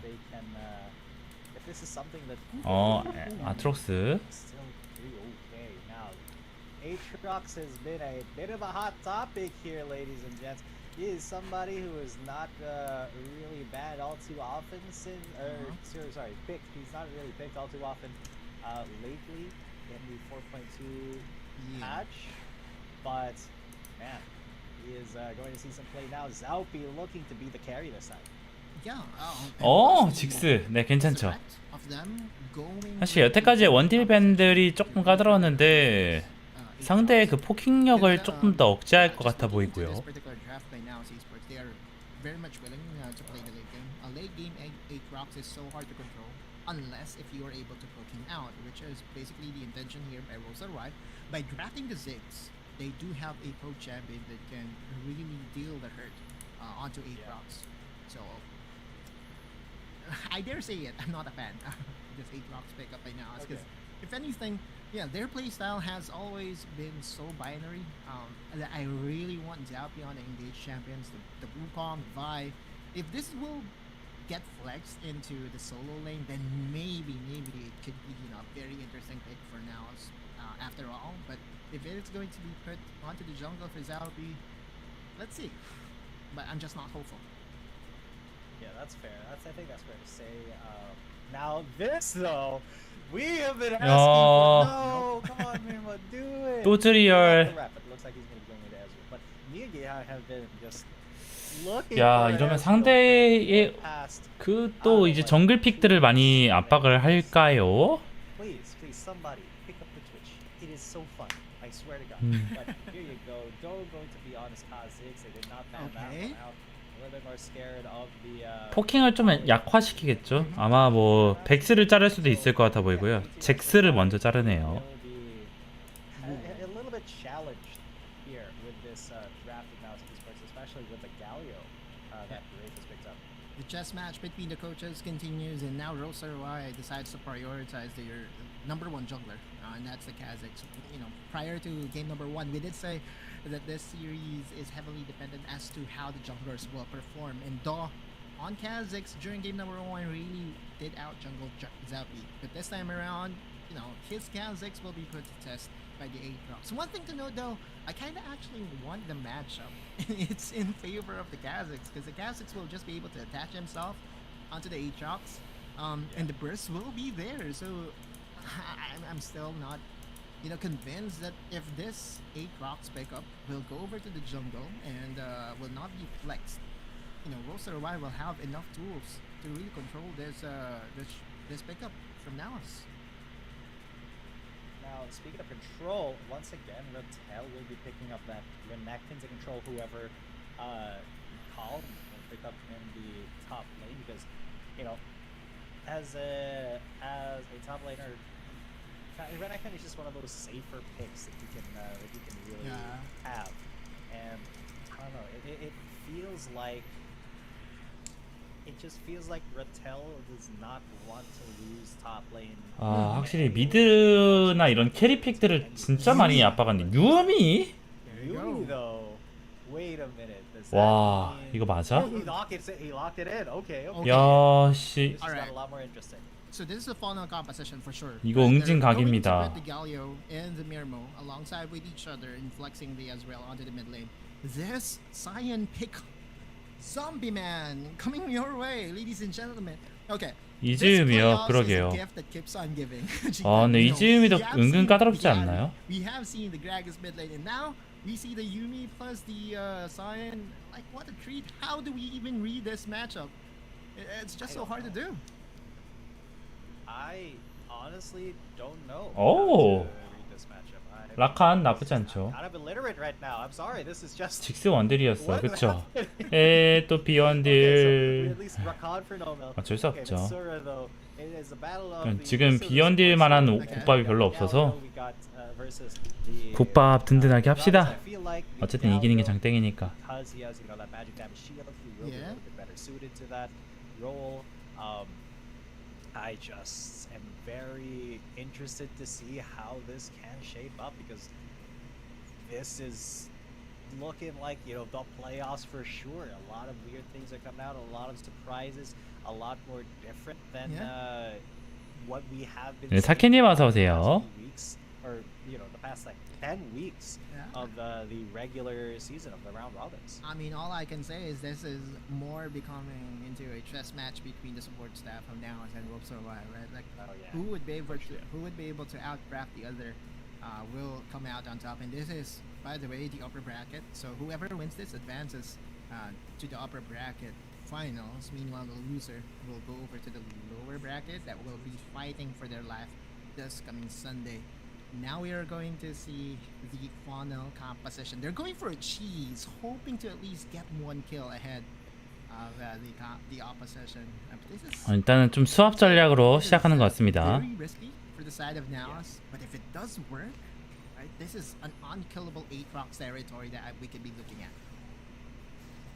아트록스. Aatrox has been a bit of a hot topic here, ladies and gents. He is somebody who is not really bad all too often since, picked. He's not really picked all too often lately in the 4.2 patch. But man, he is going to see some play now. Zaupi looking to be the carry this time. 직스. 네, 괜찮죠. 사실 여태까지의 원딜 밴들이 조금 까다로웠는데 상대의 그 포킹력을 조금 더 억제할 것 같아 보이고요. Unless if you are able to poke him out, which is basically the intention here by Kt.Ry. By drafting the Ziggs, they do have a pro champion that can really deal the hurt onto Aatrox. So I dare say it, I'm not a fan of this Aatrox pickup right now. Because if anything, their playstyle has always been so binary. I really want Zaupi on the engaged champions, the Wukong, Vi. If this will get flexed into the solo lane, then maybe it could be a very interesting pick for now. After all, but if it is going to be put onto the jungle for Zaupi, let's see. But I'm just not hopeful. Yeah, that's fair. I think that's fair to say. Now this though, we have been asking for. No, come on, man, what do it? 또즈리얼. It looks like he's gonna be going with Ezreal, but Miyagi have been just looking. 야, 이러면 상대의 그 또 이제 정글 픽들을 많이 압박을 할까요? Please, somebody pick up the Twitch. It is so fun. I swear to God. But here you go. Don't going to be honest, Kha'Zix. They did not ban that one out. A little bit more scared of the. 포킹을 좀 약화시키겠죠. 아마 뭐 백스를 자를 수도 있을 것 같아 보이고요. 잭스를 먼저 자르네요. A little bit challenged here with this draft analysis, especially with the Galio that Rafe has picked up. The chess match between the coaches continues, and now Kt.Ry decides to prioritize their number 1 jungler, and that's the Kha'Zix. Prior to game number 1, we did say that this series is heavily dependent as to how the junglers will perform, and on Kha'Zix during game number 1 really did out jungle Zaupi, but this time around, his Kha'Zix will be put to test by the Aatrox. One thing to note though, I kind of actually want the matchup. It's in favor of the Kha'Zix, because the Kha'Zix will just be able to attach himself onto the Aatrox, and the burst will be there. So I'm still not convinced that if this Aatrox pickup will go over to the jungle and will not be flexed, Kt.Ry will have enough tools to really control this pickup from now on. Now, speaking of control, once again, Ratel will be picking up that Renekton to control whoever called and pick up in the top lane, because as a top laner, Renekton is just one of those safer picks that you can really have, and I don't know, it feels like. It just feels like Ratel does not want to lose top lane. 확실히 미드나 이런 캐리 픽들을 진짜 많이 압박하는데 유미? Yumi though. Wait a minute. 와, 이거 맞아? He locked it in. Okay. 야, 씨. This has got a lot more interesting. So this is a final composition for sure. 이거 응징각입니다. They're going to put the Galio and the Mirmo alongside with each other and flexing the Ezreal onto the mid lane. This Cyan pick Zombie Man coming your way, ladies and gentlemen. Okay, 이즈음이요. 그러게요. 아, 근데 이즈음이도 은근 까다롭지 않나요? We have seen the Gragas mid lane, and now we see the Yuumi plus the Sion. Like, what a treat! How do we even read this matchup? It's just so hard to do. I honestly don't know. Oh. how to read this matchup. 라칸 나쁘지 않죠. Kind of illiterate right now. I'm sorry. This is just. 직스 원딜이었어. What 그쵸? happened? 에, 또 Okay, so 비원딜. at least Rakan for no Mel. 어쩔 수 Okay, 없죠. Mitsura, though, it is a battle of the 지금 Mitsura 비원딜 supports 만한 and 국밥이 별로 Gallo 없어서 we got, versus the, 국밥 든든하게 Gods. 합시다. I feel like the 어쨌든 이기는 게 Gallo, 장땡이니까. because he has, you know, that magic damage shield, he will be a Yeah. little bit better suited to that role. I just am very interested to see how this can shape up, because this is looking like, you know, the playoffs for sure. A lot of weird things are coming out, a lot of surprises, a lot more different than what we have been 네, seeing 사케님 for 어서 the 오세요. past few weeks, or you know, the past like 10 weeks Yeah. of the regular season of the round robins. I mean, all I can say is this is more becoming into a chess match between the support staff of now and Ropes.Ry, right? Like, Oh, yeah. who would be able to Yeah. who would be able to outcraft the other will come out on top. And this is, by the way, the upper bracket. So whoever wins this advances to the upper bracket finals. Meanwhile, the loser will go over to the lower bracket that will be fighting for their life this coming Sunday. Now we are going to see the final composition. They're going for a cheese, hoping to at least get one kill ahead of the opposition. This is 일단은 좀 수압 전략으로 시작하는 것 같습니다. very risky for the side of Naos, but if it does work, right, this is an unkillable 8 rocks territory that we could be looking at.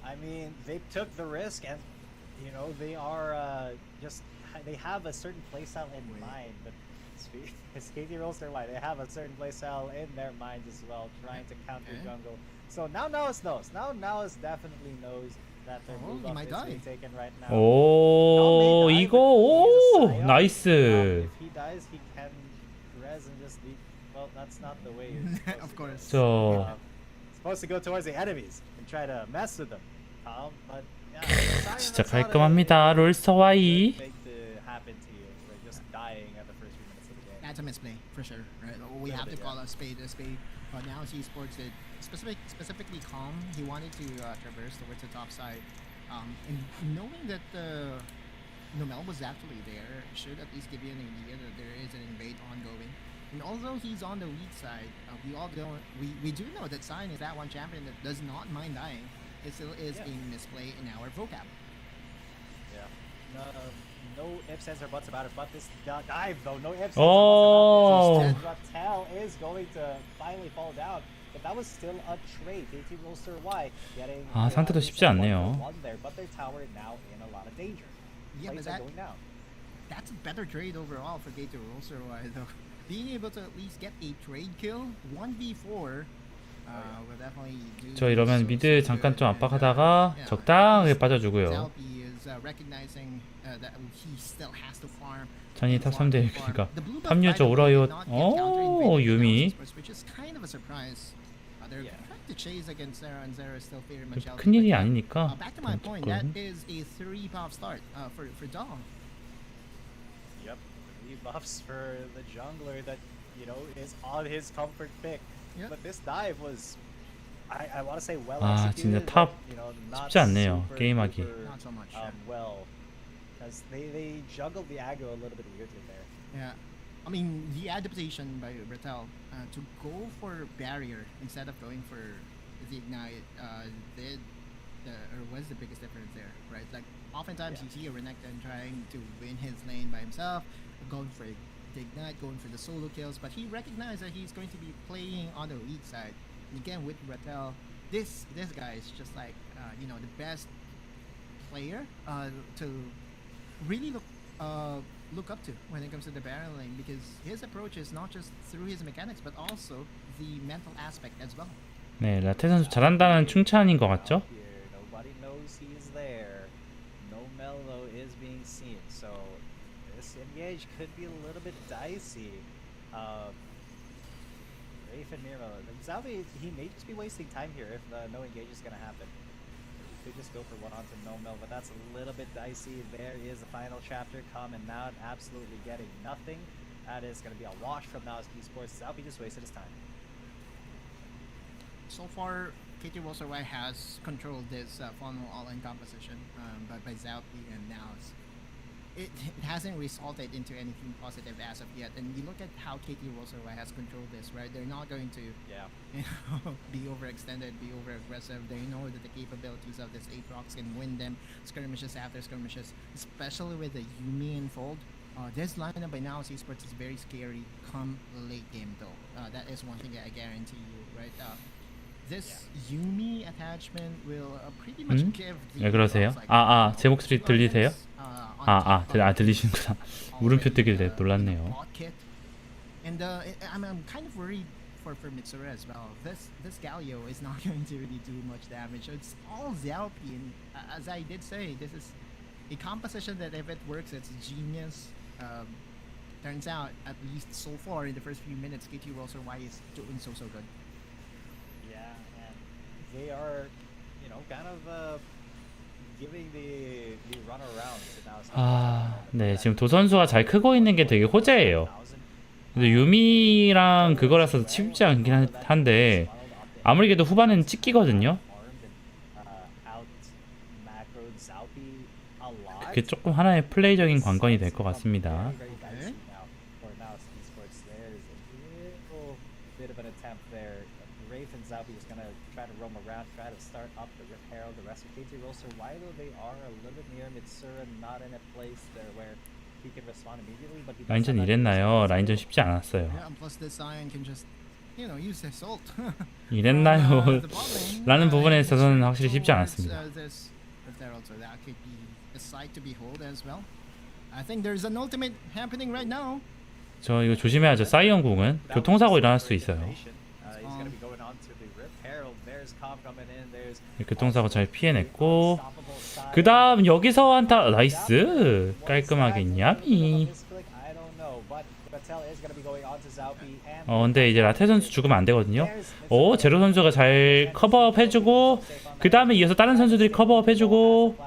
I mean, they took the risk, and you know, they are they have a certain playstyle in mind. But as Kt.Ry rolls their line, they have a certain playstyle in their mind as well, trying to counter jungle. So now Naos knows. Now Naos definitely knows that their move he up might is being die. taken right now. 오, Now may die, 이거 but he's a 오, Sion. 나이스. If he dies, he can res and just leave. Well, that's not the way. You're supposed Of to course. go. 저 Supposed to go towards the enemies and try to mess with them. But yeah, Sion, 진짜 that's not 깔끔합니다. 롤스터와이. thing to happen to you. Like just dying at the first few minutes of the game. That's a misplay for sure, right? We have to bit, call a spade a spade. But now Esports did specifically Calm. He wanted to traverse towards the top side, and knowing that Nomel was actually there should at least give you an idea that there is an invade ongoing. And although he's on the weak side, we do know that Sion is that one champion that does not mind dying. It still is a misplay in our vocab. Yeah. No ifs, ands, or buts about it. But this dive, though, no ifs, ands, Oh. or buts about this. Rattel is going to finally fall down. But that was still a trade. Kt.Ry Roster Y getting. 아, 상태도 쉽지 않네요. One there, but their tower now in a lot of danger. Yeah, but Plays are going down. that's a better trade overall for Kt.Ry Roster Y though. Being able to at least get a trade kill 1v4 will definitely do 저 이러면 so, 미드 so 잠깐 good. 좀 And, 압박하다가 yeah, 적당하게 빠져주고요. Zalpi is recognizing that he still has to farm. 전이 탑 3대 그러니까 The blue buff 합류죠. by the way 오라요. did not get counter 오, invaded 유미. now, which is kind of a surprise. They're Yeah. trying to chase against Zera, and Zera is still very much out. 큰일이 But, 아니니까. back to my point, that 어쨌건. is a 3 buff start for Dom. Yep. 3 buffs for the jungler that, you know, is on his comfort pick. Yep. But this dive was, I want to say, well 아, executed. 진짜 탑 but, you know, not 쉽지 않네요, super 게임하기. duper, Not so much. well, because they juggled the aggro a little bit weirdly there. Yeah. I mean, the adaptation by Rattel to go for barrier instead of going for the ignite was the biggest difference there, right? Like, oftentimes you see a Renekton trying to win his lane by himself, going for the ignite, going for the solo kills, but he recognized that he's going to be playing on the weak side. And again, with Rattel, this guy is just like, you know, the best player to really look up to when it comes to the barreling, because his approach is not just through his mechanics but also the mental aspect as well. 네, 라테 선수 잘한다는 칭찬인 것 같죠? Here, nobody knows he's there. No Mello is being seen, so this engage could be a little bit dicey. Rafe and Miro. Zalvi, he may just be wasting time here if no engage is gonna happen. could just go for one onto no-mill, but that's a little bit dicey. There is the final chapter coming out, absolutely getting nothing. That is going to be a wash from Naos Esports. Zalpi just wasted his time. So far, Kt.Ry has controlled this funnel all-in composition by Zalpi and Naos. It hasn't resulted into anything positive as of yet. And you look at how Kt.Ry has controlled this, right? They're not going to be overextended, be over-aggressive. They know that the capabilities of this Aatrox can win them skirmishes after skirmishes, especially with the Yuumi in fold. This lineup by Naos Esports is very scary come late game though. That is one thing that I guarantee you, right? This Yuumi attachment will pretty much give the 왜 그러세요? 제 목소리 들리세요? 들리시는구나. 물음표 뜨길래 놀랐네요. And I'm kind of worried for Mitsuru as well. This Galio is not going to really do much damage. It's all Zalpi, and as I did say, this is a composition that if it works, it's genius. Turns out, at least so far in the first few minutes, Kt.Ry is doing so good. Yeah, and they are, kind of giving the run around to Naos. 네, 지금 도 선수가 잘 크고 있는 게 되게 호재예요. 근데 유미랑 그거라서 쉽지 않긴 한데 아무리 그래도 후반은 찍히거든요. 그게 조금 하나의 플레이적인 관건이 될 것 같습니다. 라인전 이랬나요? 라인전 쉽지 않았어요. 이랬나요? 라는 부분에 있어서는 확실히 쉽지 않았습니다. 저 이거 조심해야죠. 사이언 궁은 교통사고 일어날 수 있어요. 교통사고 잘 피해냈고 그 다음 여기서 한타 나이스 깔끔하게 냐미. 근데 이제 라테 선수 죽으면 안 되거든요. 제로 선수가 잘 커버업 해주고 그 다음에 이어서 다른 선수들이 커버업 해주고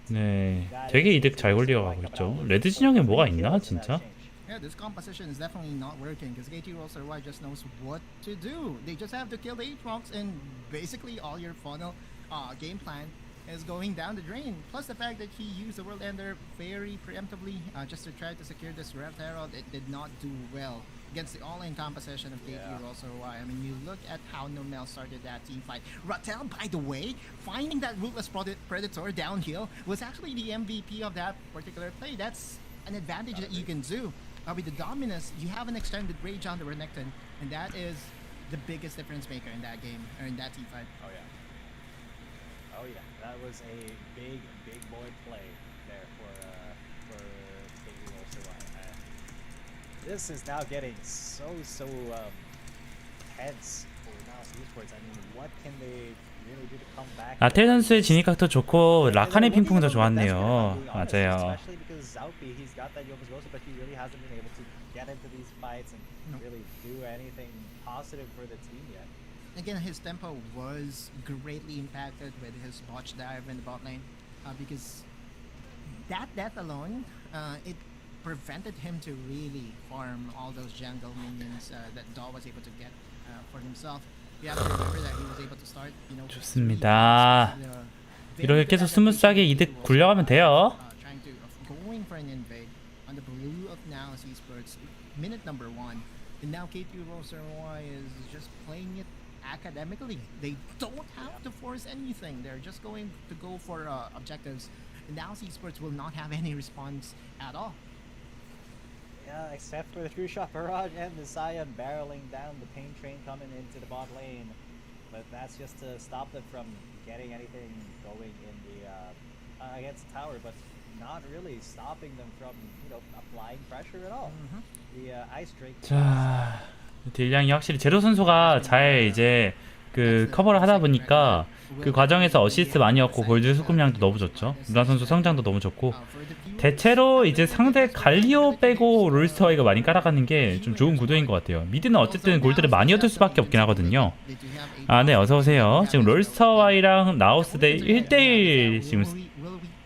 네, 되게 이득 잘 굴려가고 있죠. 레드 진영에 뭐가 있나 진짜? Yeah, this composition is definitely not working because Kt.Ry just knows what to do. They just have to kill the Aatrox and basically all your funnel game plan is going down the drain. Plus the fact that he used the World Ender very preemptively just to try to secure this Rev Herald, it did not do well against the all-in composition of Kt.Ry. I mean, you look at how no-mel started that team fight. Rattel, by the way, finding that Rootless Predator downhill was actually the MVP of that particular play. That's an advantage that you can do. With the Dominus, you have an extended rage on the Renekton, and that is the biggest difference maker in that game, or in that team fight. Oh yeah, that was a big boy play there for Kt.Ry. This is now getting so tense for Naos Esports. I mean, what can they really do to come back? 라테 선수의 진입각도 좋고 라칸의 핑퐁도 좋았네요. 맞아요. Especially because Zalpi, he's got that Yokozgosu, but he really hasn't been able to get into these fights and really do anything positive for the team yet. Again, his tempo was greatly impacted with his botch dive in the bot lane because that death alone, it prevented him to really farm all those jungle minions that Daw was able to get for himself. You have to remember that he was able to start, 좋습니다. 이렇게 계속 스무스하게 이득 굴려가면 돼요. Trying to going for an invade on the blue of Naos Esports, minute number 1, and now Kt.Ry is just playing it academically. They don't have to force anything. They're just going to go for objectives. And Naos Esports will not have any response at all. Yeah, except for the True Shot Barrage and the Scion barreling down the pain train coming into the bot lane. But that's just to stop them from getting anything going in the against the tower, but not really stopping them from applying pressure at all. The Ice Drake. 자, 딜량이 확실히 제로 선수가 잘 이제 그 커버를 하다 보니까 그 과정에서 어시스트 많이 얻고 골드 수급량도 너무 좋죠. 누나 선수 성장도 너무 좋고, 대체로 이제 상대 갈리오 빼고 롤스터와이가 많이 깔아가는 게 좀 좋은 구도인 것 같아요. 미드는 어쨌든 골드를 많이 얻을 수밖에 없긴 하거든요. 아, 네, 어서오세요. 지금 롤스터와이랑 나우스 대 1대1 지금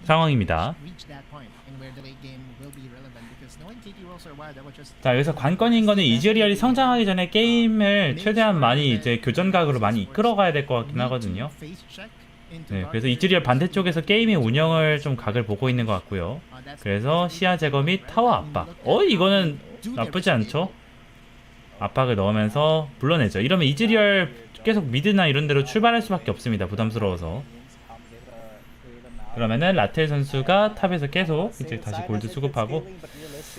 상황입니다. 자, 여기서 관건인 거는 이즈리얼이 성장하기 전에 게임을 최대한 많이 이제 교전각으로 많이 이끌어가야 될 것 같긴 하거든요. 네, 그래서 이즈리얼 반대쪽에서 게임의 운영을 좀 각을 보고 있는 것 같고요. 그래서 시야 제거 및 타워 압박. 이거는 나쁘지 않죠? 압박을 넣으면서 불러내죠. 이러면 이즈리얼 계속 미드나 이런 데로 출발할 수밖에 없습니다. 부담스러워서. 그러면은 라텔 선수가 탑에서 계속 이제 다시 골드 수급하고,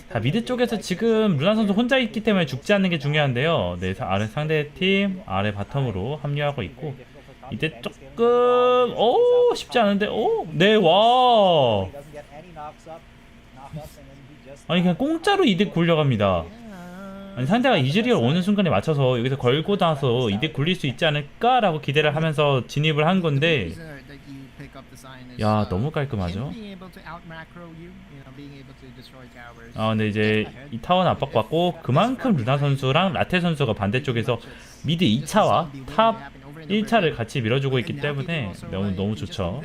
자, 미드 쪽에서 지금 루나 선수 혼자 있기 때문에 죽지 않는 게 중요한데요. 네, 아래 상대팀 아래 바텀으로 합류하고 있고, 이제 조금 쉽지 않은데 네, 와, 아니 그냥 공짜로 이득 굴려갑니다. 아니 상대가 이즈리얼 오는 순간에 맞춰서 여기서 걸고 나서 이득 굴릴 수 있지 않을까라고 기대를 하면서 진입을 한 건데, 야, 너무 깔끔하죠? 근데 이제 이 타워는 압박받고, 그만큼 루나 선수랑 라테 선수가 반대쪽에서 미드 2차와 탑 1차를 같이 밀어주고 있기 때문에 너무 좋죠.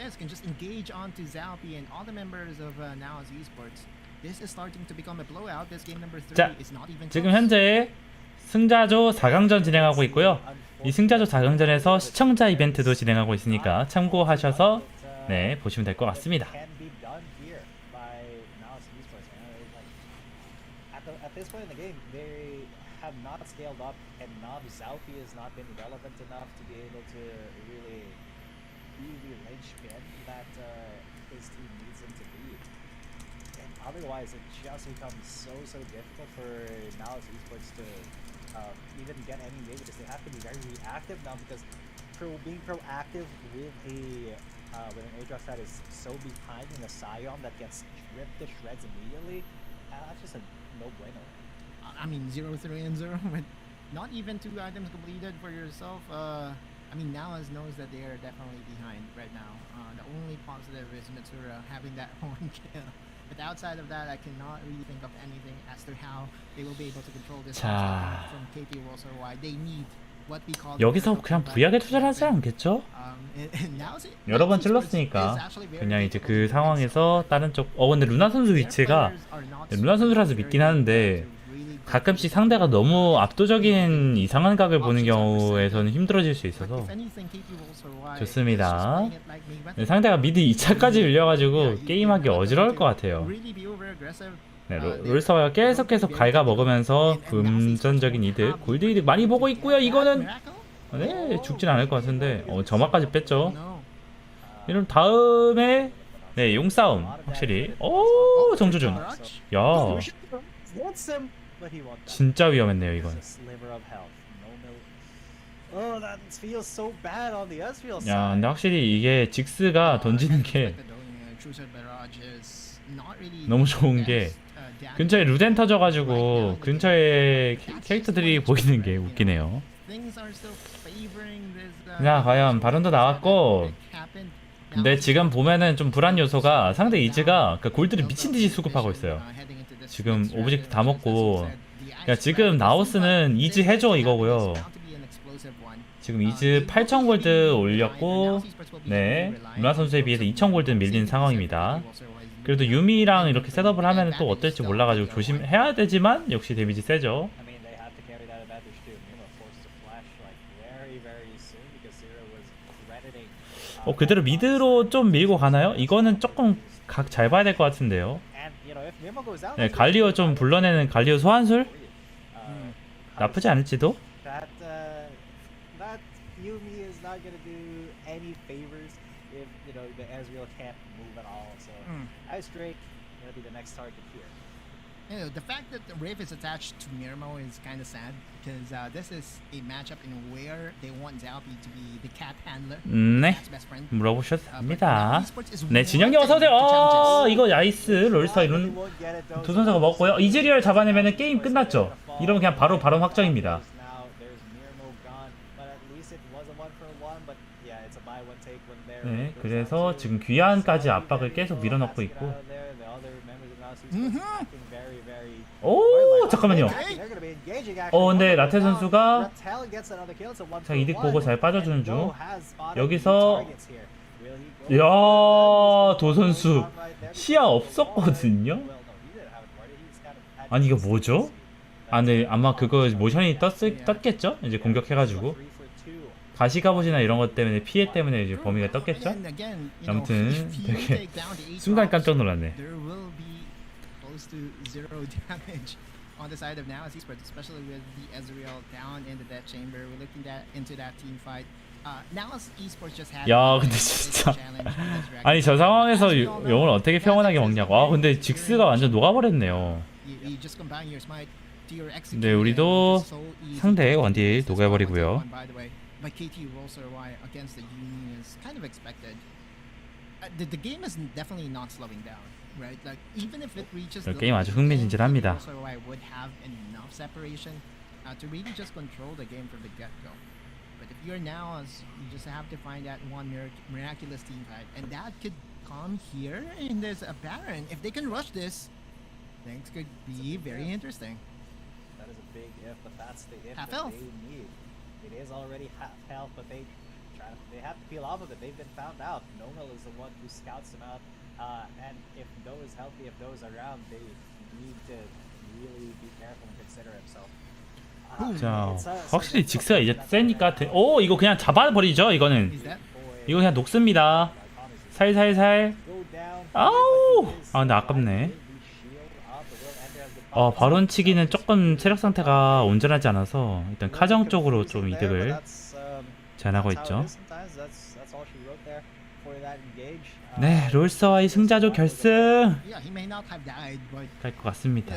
자, 지금 현재 승자조 4강전 진행하고 있고요. 이 승자조 4강전에서 시청자 이벤트도 진행하고 있으니까 참고하셔서 네, 보시면 될 것 같습니다. At this point in the game, they have not scaled up, and Nav Zalpi has not been relevant enough to be able to really be the linchpin that his team needs him to be. And otherwise, it just becomes so difficult for Now's esports to even get any way, because they have to be very reactive now, because being proactive with with an Aether that is so behind in a Scion that gets ripped to shreds immediately, that's just a no bueno. I mean, 0-3 and 0 with not even 2 items completed for yourself. I mean, Nalas knows that they are definitely behind right now. The only positive is Matsura having that one kill. But outside of that, I cannot really think of anything as to how they will be able to control this from Kt.Ry or why they need what we call. 여기서 그냥 부약에 투자를 하지 않겠죠? 여러 번 찔렀으니까 그냥 이제 그 상황에서 다른 쪽. 근데 루나 선수 위치가, 루나 선수라서 믿긴 하는데 가끔씩 상대가 너무 압도적인 이상한 각을 보는 경우에서는 힘들어질 수 있어서 좋습니다. 네, 상대가 미드 2차까지 밀려가지고 게임하기 어지러울 것 같아요. 네, 롤스터가 계속 갉아먹으면서 금전적인 이득, 골드 이득 많이 보고 있고요. 이거는 네, 죽진 않을 것 같은데 점화까지 뺐죠. 이런 다음에 네, 용싸움 확실히. 정조준. 야, 진짜 위험했네요 이건. 야, 근데 확실히 이게 직스가 던지는 게 너무 좋은 게, 근처에 루덴 터져가지고 근처에 캐릭터들이 보이는 게 웃기네요. 자, 과연 바론도 나왔고, 근데 지금 보면은 좀 불안 요소가 상대 이즈가 골드를 미친듯이 수급하고 있어요. 지금 오브젝트 다 먹고, 그러니까 지금 나우스는 이즈 해줘 이거고요. 지금 이즈 8,000골드 올렸고, 네, 루나 선수에 비해서 2,000골드 밀린 상황입니다. 그래도 유미랑 이렇게 셋업을 하면 또 어떨지 몰라가지고 조심해야 되지만 역시 데미지 세죠. 그대로 미드로 좀 밀고 가나요? 이거는 조금 각 잘 봐야 될 것 같은데요. 네, 갈리오 좀 불러내는 갈리오 소환술? 나쁘지 않을지도? The fact that the Rift is attached to Mirmo is kind of sad, because this is a matchup in where they want Zalpi to be the cat handler. 네, 물어보셨습니다. 네, 진영이 어서오세요. 이거 나이스. 롤스터 이런 두 선수가 먹고요. 이즈리얼 잡아내면 게임 끝났죠. 이러면 그냥 바로 확정입니다. 네, 그래서 지금 귀환까지 압박을 계속 밀어넣고 있고. 오, 잠깐만요. 근데 라테 선수가 자, 이득 보고 잘 빠져주는 중. 여기서 이야, 도 선수 시야 없었거든요. 아니 이거 뭐죠? 아, 네, 아마 그거 모션이 떴겠죠? 이제 공격해가지고 가시 갑옷이나 이런 것 때문에 피해 때문에 이제 범위가 떴겠죠? 아무튼 되게 순간 깜짝 놀랐네. To zero damage on the side of Now Esports, especially with the Ezreal down into that chamber. We're looking into that team fight. Now Esports just had. 야, 근데 진짜 아니 저 상황에서 용을 어떻게 평온하게 먹냐고. 아, 근데 직스가 완전 녹아버렸네요. 네, 우리도 상대의 원딜 녹아버리고요. But Kt.Ry against the Union is kind of expected. The game is definitely not slowing down. Right, like even if it reaches the 게임 아주 흥미진진합니다. I would have enough separation to really just control the game from the get-go. But if you're now, you just have to find that one miraculous team fight, and that could come here. And there's a Baron. If they can rush this, things could be very interesting. That is a big if, but that's the if Half that health. they need. It is already half health, but they have to peel off of it. They've been found out. Nomal is the one who scouts them out. And if Do is healthy, if Do is around, they need to really be careful and consider himself. 자, 확실히 직스가 이제 세니까 오, 이거 그냥 잡아버리죠. 이거는 이거 그냥 녹습니다. 살살살. 아우, 아 근데 아깝네. 바론 치기는 조금 체력 상태가 온전하지 않아서 일단 카정 쪽으로 좀 이득을 제안하고 있죠. 네, 롤서와의 승자조 결승 갈 것 같습니다.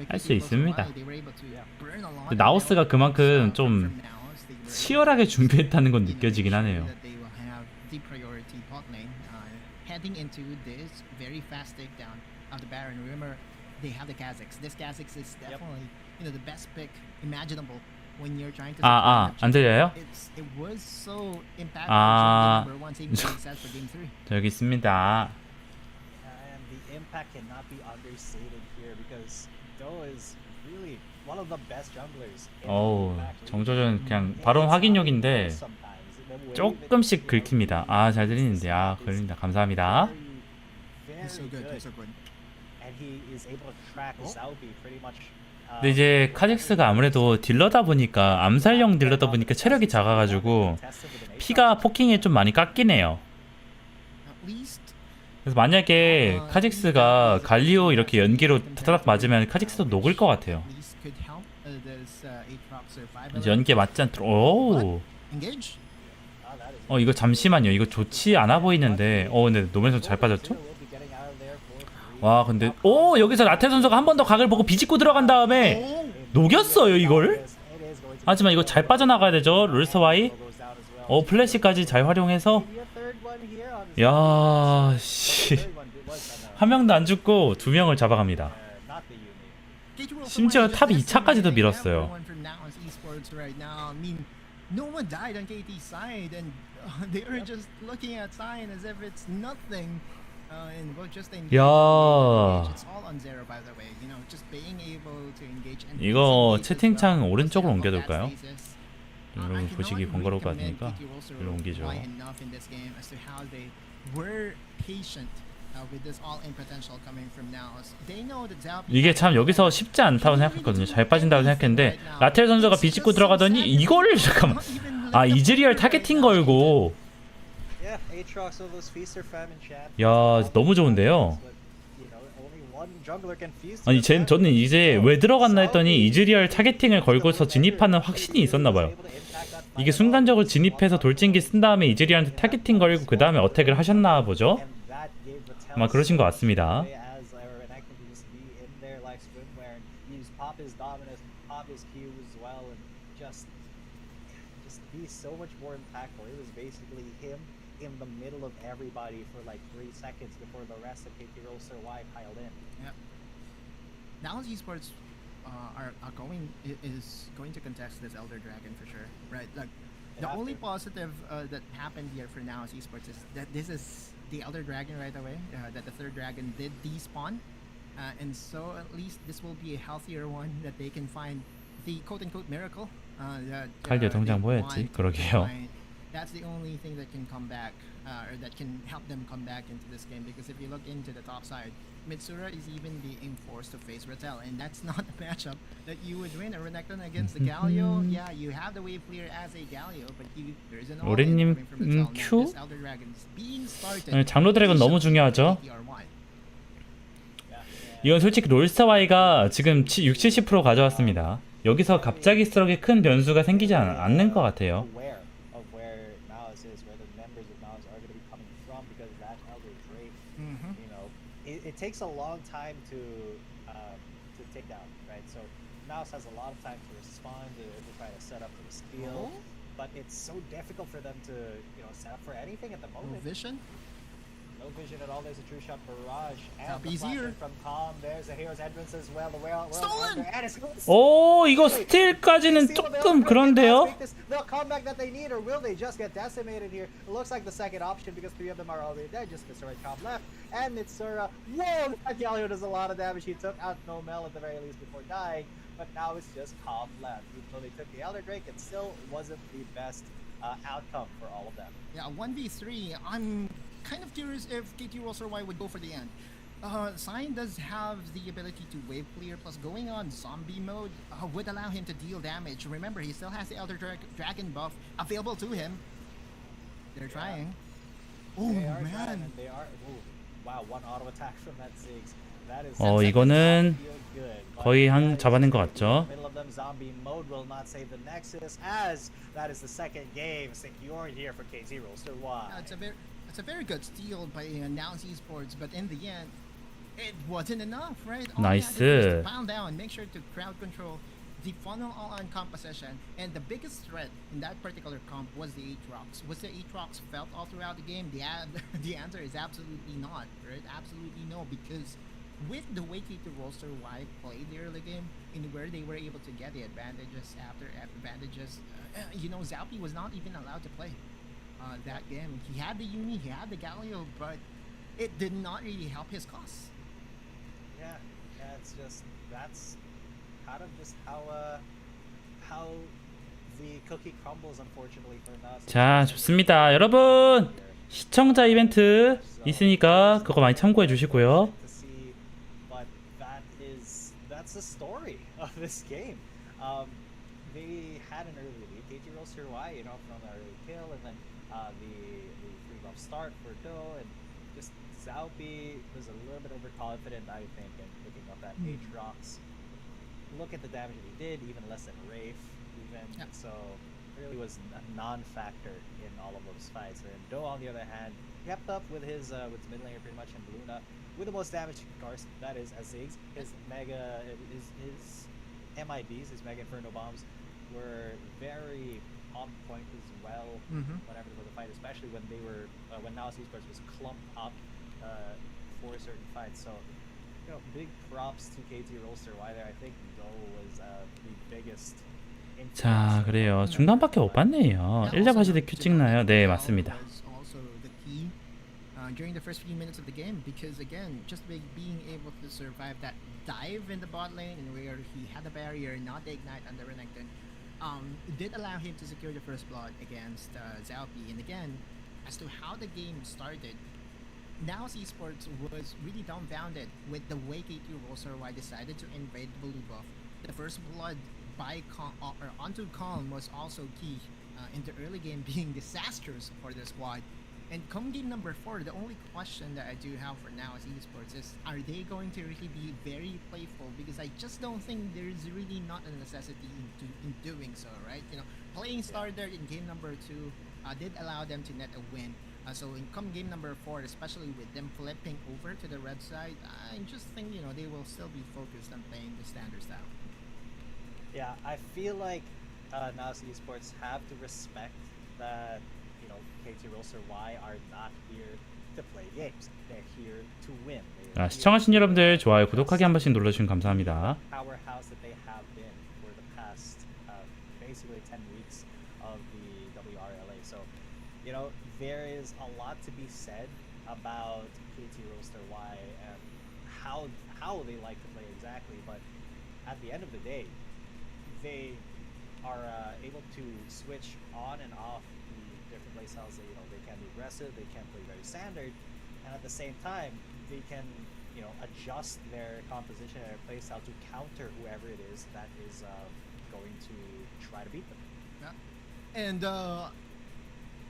할 수 있습니다. 나우스가 그만큼 좀 치열하게 준비했다는 건 느껴지긴 하네요. 안 들려요? 저 여기 있습니다. 어우, 정조준 그냥 바로 확인력인데 조금씩 긁힙니다. 아, 잘 들리는데. 아, 걸린다. 감사합니다. 근데 이제 카직스가 아무래도 딜러다 보니까 암살형 딜러다 보니까 체력이 작아가지고 피가 포킹에 좀 많이 깎이네요. 그래서 만약에 카직스가 갈리오 이렇게 연기로 타닥 맞으면 카직스도 녹을 것 같아요. 이제 연기에 맞지 않도록. 오. 이거 잠시만요. 이거 좋지 않아 보이는데. 근데 노면서 잘 빠졌죠? 와, 근데 여기서 라테 선수가 한 번 더 각을 보고 비집고 들어간 다음에 녹였어요 이걸. 하지만 이거 잘 빠져나가야 되죠. 롤스와이. 플래시까지 잘 활용해서. 야, 씨. 한 명도 안 죽고 두 명을 잡아갑니다. 심지어 탑 2차까지도 밀었어요. No one died on KT's side, and they were just looking at Sign as if it's nothing. And we'll just engage. It's all on zero, by the way. You know, just being able to engage. 이거 채팅창 오른쪽으로 옮겨둘까요? 여러분 보시기 번거로울 것 같으니까 일로 옮기죠. 이게 참 여기서 쉽지 않다고 생각했거든요. 잘 빠진다고 생각했는데 라텔 선수가 비집고 들어가더니 이걸 잠깐만. 이즈리얼 타겟팅 걸고. 야, 너무 좋은데요. 아니 저는 이제 왜 들어갔나 했더니 이즈리얼 타겟팅을 걸고서 진입하는 확신이 있었나봐요. 이게 순간적으로 진입해서 돌진기 쓴 다음에 이즈리얼한테 타겟팅 걸고 그 다음에 어택을 하셨나 보죠? 아마 그러신 것 같습니다. In the middle of everybody for like 3 seconds before the rest of Kt.Ry piled in. Yep. Now Esports is going to contest this Elder Dragon for sure, right? Like The have only to. positive that happened here for now as esports is that this is the Elder Dragon right away. That the third dragon did despawn, and so at least this will be a healthier one that they can find the quote-unquote miracle. That 칼 여동장 they 뭐였지? want to 그러게요. find. That's the only thing that can come back, or that can help them come back into this game. Because if you look into the top side, Mitsura is even being forced to face Rattel, and that's not a matchup that you would win. A Renekton against the Galio, yeah, you have the wave clear as a Galio, but there is an all-in 로렘님, coming from Rattel. Now, Q? this Elder Dragon is being started. 오늘 장로 드래곤 너무 중요하죠. KT.Ry. 이건 솔직히 롤스타와이가 지금 60-70% 가져왔습니다. 여기서 갑자기 스트럭에 큰 변수가 생기지 않는 것 같아요. Aware of where Malice is, where the members of Malice are going to be coming from, because that Elder Drake, you know, it takes a long time to take down, right? So Malice has a lot of time to respond, to try to set up for the steal, but it's so difficult for them to, you know, set up for anything at the No moment. vision. No vision at all. There's a true shot barrage. And Tappy's the flash here. in from Calm. There's a hero's entrance as well. The Wrla Stolen! and it's 오, 이거 스틸까지는 조금 그런데요. The comeback that they need, or will they just get decimated here? It looks like the second option because three of them are already dead. Just Mitsura and Calm left, and Mitsura. Whoa! That Galio does a lot of damage. He took out Nomel at the very least before dying, but now it's just Calm left. Even though they took the Elder Drake, it still wasn't the best outcome for all of them. Yeah, 1v3. I'm kind of curious if Kt.Ry would go for the end. Cyan does have the ability to wave clear, plus going on zombie mode would allow him to deal damage. Remember, he still has the Elder Dragon buff available to him. They're trying. Oh They are trying, man. and they are. Ooh, wow, one auto attack from that Ziggs. That is. 이거는 feel good, but 거의 that is 잡아낸 것 gonna be 같죠? in the middle of them. Zombie mode will not save the Nexus, as that is the second game secured here for Kt.Ry. It's a very good steal by Announce Esports, but in the end, it wasn't enough, right? All they had to do was to pile down, make sure to crowd control the funnel all-on composition, and the biggest threat in that particular comp was the Aatrox. Was the Aatrox felt all throughout the game? The answer is absolutely not, right? Absolutely no, because with the way Kt.Ry played the early game, in where they were able to get the advantages after advantages, Zalpi was not even allowed to play that game. He had the Uni, he had the Galio, but it did not really help his cause. Yeah, it's just that's kind of just how the cookie crumbles, unfortunately for us. 자, 좋습니다. 여러분, 시청자 이벤트 있으니까 그거 많이 참고해 주시고요. To see, but that's the story of this game. They had an early lead, Kt.Ry, you know, from the early kill, and then the 3-buff start for Do, and just Zalpi was a little bit overconfident, I think, in picking up that Aatrox. Look at the damage that he did, even less than Wraith, so really was a non-factor in all of those fights. And Do, on the other hand, kept up with his mid laner pretty much, and Luna with the most damage, of course, that is as Ziggs. His mega, his MIBs, his Mega Inferno bombs, were very on point as well. Whenever there was a fight, especially when they were when Now Esports was clumped up for certain fights. So, you know, big props to Kt.Ry there. I think Do was the biggest. 자, 그래요. 중간밖에 못 봤네요. 1잡 하실 때 큐 찍나요? 네, 맞습니다. Was also the key during the first few minutes of the game, because again, just by being able to survive that dive in the bot lane and where he had the barrier, not the ignite on the Renekton, it did allow him to secure the first blood against Zalpi. And again, as to how the game started, Now Esports was really dumbfounded with the way Kt.Ry decided to invade Blue Buff. The first blood by onto Calm was also key in the early game, being disastrous for the squad. And come game number 4, the only question that I do have for Now Esports is, are they going to really be very playful? Because I just don't think there's really not a necessity in doing so, right? You know, playing starter in game number 2 did allow them to net a win. So in come game number 4, especially with them flipping over to the red side, I just think, they will still be focused on playing the standard style. Yeah, I feel like Now Esports have to respect that, Kt.Ry are not here to play games. They're here to win. 자, 시청하신 여러분들 좋아요, 구독하기 한 번씩 눌러주시면 감사합니다. Powerhouse that they have been for the past basically 10 weeks of the you know, there is a lot to be said about Kt.Ry and how they like to play exactly, but at the end of the day, they are able to switch on and off the different playstyles. You know, they can be aggressive, they can play very standard, and at the same time, they can, you know, adjust their composition and their playstyle to counter whoever it is that is going to try to beat them. Yeah. And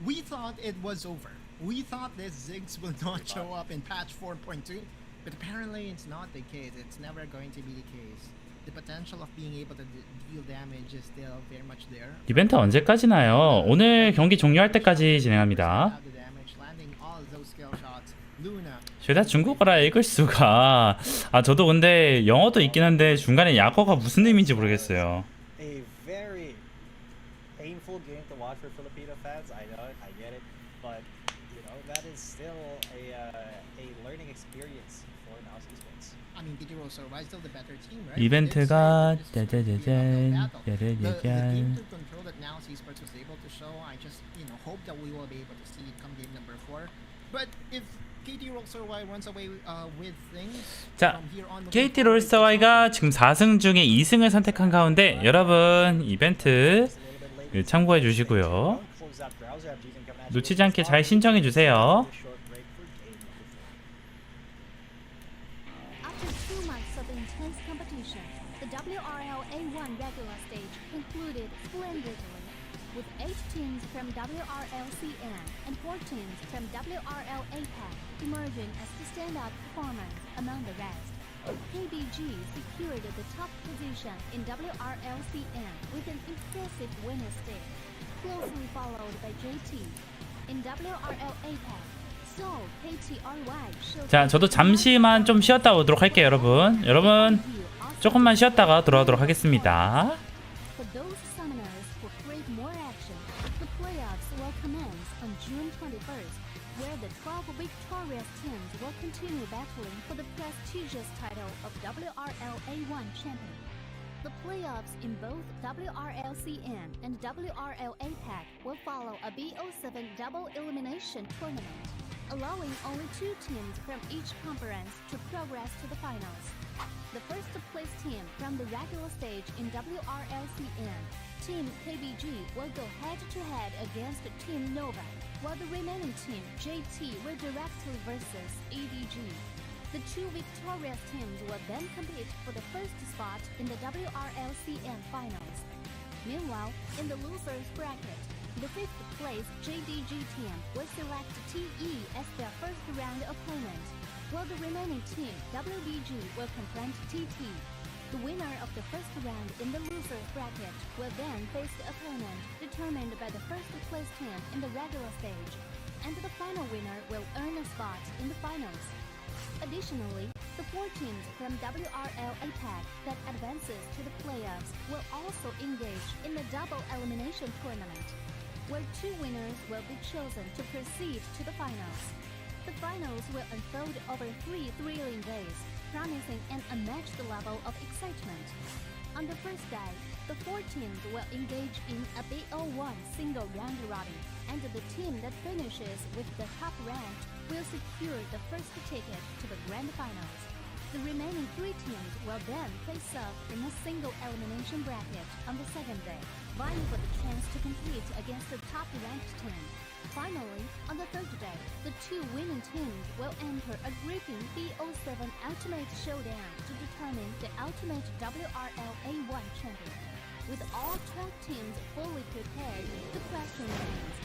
we thought it was over. We thought this Ziggs will not show up in patch 4.2, but apparently it's not the case. It's never going to be the case. The potential of being able to deal damage is still very much there. 이벤트 언제까지나요? 오늘 경기 종료할 때까지 진행합니다. The damage, landing all those skill shots. Luna. 죄다 중국어라 읽을 수가. 아 저도 근데 영어도 있긴 한데 중간에 약어가 무슨 의미인지 모르겠어요. A very painful game to watch for Filipino fans. I know it, I get it, but you know that is still a learning experience for now esports. I mean, Kt.Ry is still the better team, right? 이벤트가 It's just the game 짜자자잔 to control that now esports was able to show. I just, you know, hope that we will be able to see it come game number 4. But if Kt.Ry runs away with things 자, from here on, KT.Ry 지금 4승 중에 2승을 선택한 가운데 여러분 이벤트 참고해 주시고요. 놓치지 않게 잘 신청해 주세요. After 2 months of intense competition, the WRL A1 regular stage concluded splendidly, with 8 teams from WRL-CN and 4 teams from WRL APAC emerging as the standout performers among the rest. KBG secured the top position in WRL-CN with an impressive winner stake, closely followed by JT. In WRL APAC, Seoul Kt.Ry showed 자, 저도 잠시만 좀 쉬었다 오도록 할게요, 여러분. 여러분 조금만 쉬었다가 돌아오도록 하겠습니다. For those summoners who crave more action, the playoffs will commence on June 21st, where the 12 victorious teams will continue battling for the prestigious title of WRL A1 champion. The playoffs in both WRL-CN and WRL APAC will follow a BO7 double elimination tournament, allowing only 2 teams from each conference to progress to the finals. The first place team from the regular stage in WRL-CN, Team KBG, will go head-to-head against Team Nova, while the remaining team, JT, will directly versus EDG. The 2 victorious teams will then compete for the first spot in the WRL-CN finals. Meanwhile, in the losers bracket, the 5th place JDG team will select TE as their first round opponent, while the remaining team, WBG, will confront TT. The winner of the first round in the losers bracket will then face the opponent determined by the first place team in the regular stage, and the final winner will earn a spot in the finals. Additionally, the 4 teams from WRL APAC that advances to the playoffs will also engage in the double elimination tournament, where 2 winners will be chosen to proceed to the finals. The finals will unfold over 3 thrilling days, promising an unmatched level of excitement. On the first day, the 4 teams will engage in a BO1 single round robin, and the team that finishes with the top rank will secure the first ticket to the grand finals. The remaining 3 teams will then face off in a single elimination bracket on the second day, vying for the chance to compete against the top-ranked team. Finally, on the third day, the 2 winning teams will enter a gripping BO7 Ultimate Showdown to determine the ultimate WRL A1 champion. With all 12 teams fully prepared, the question remains,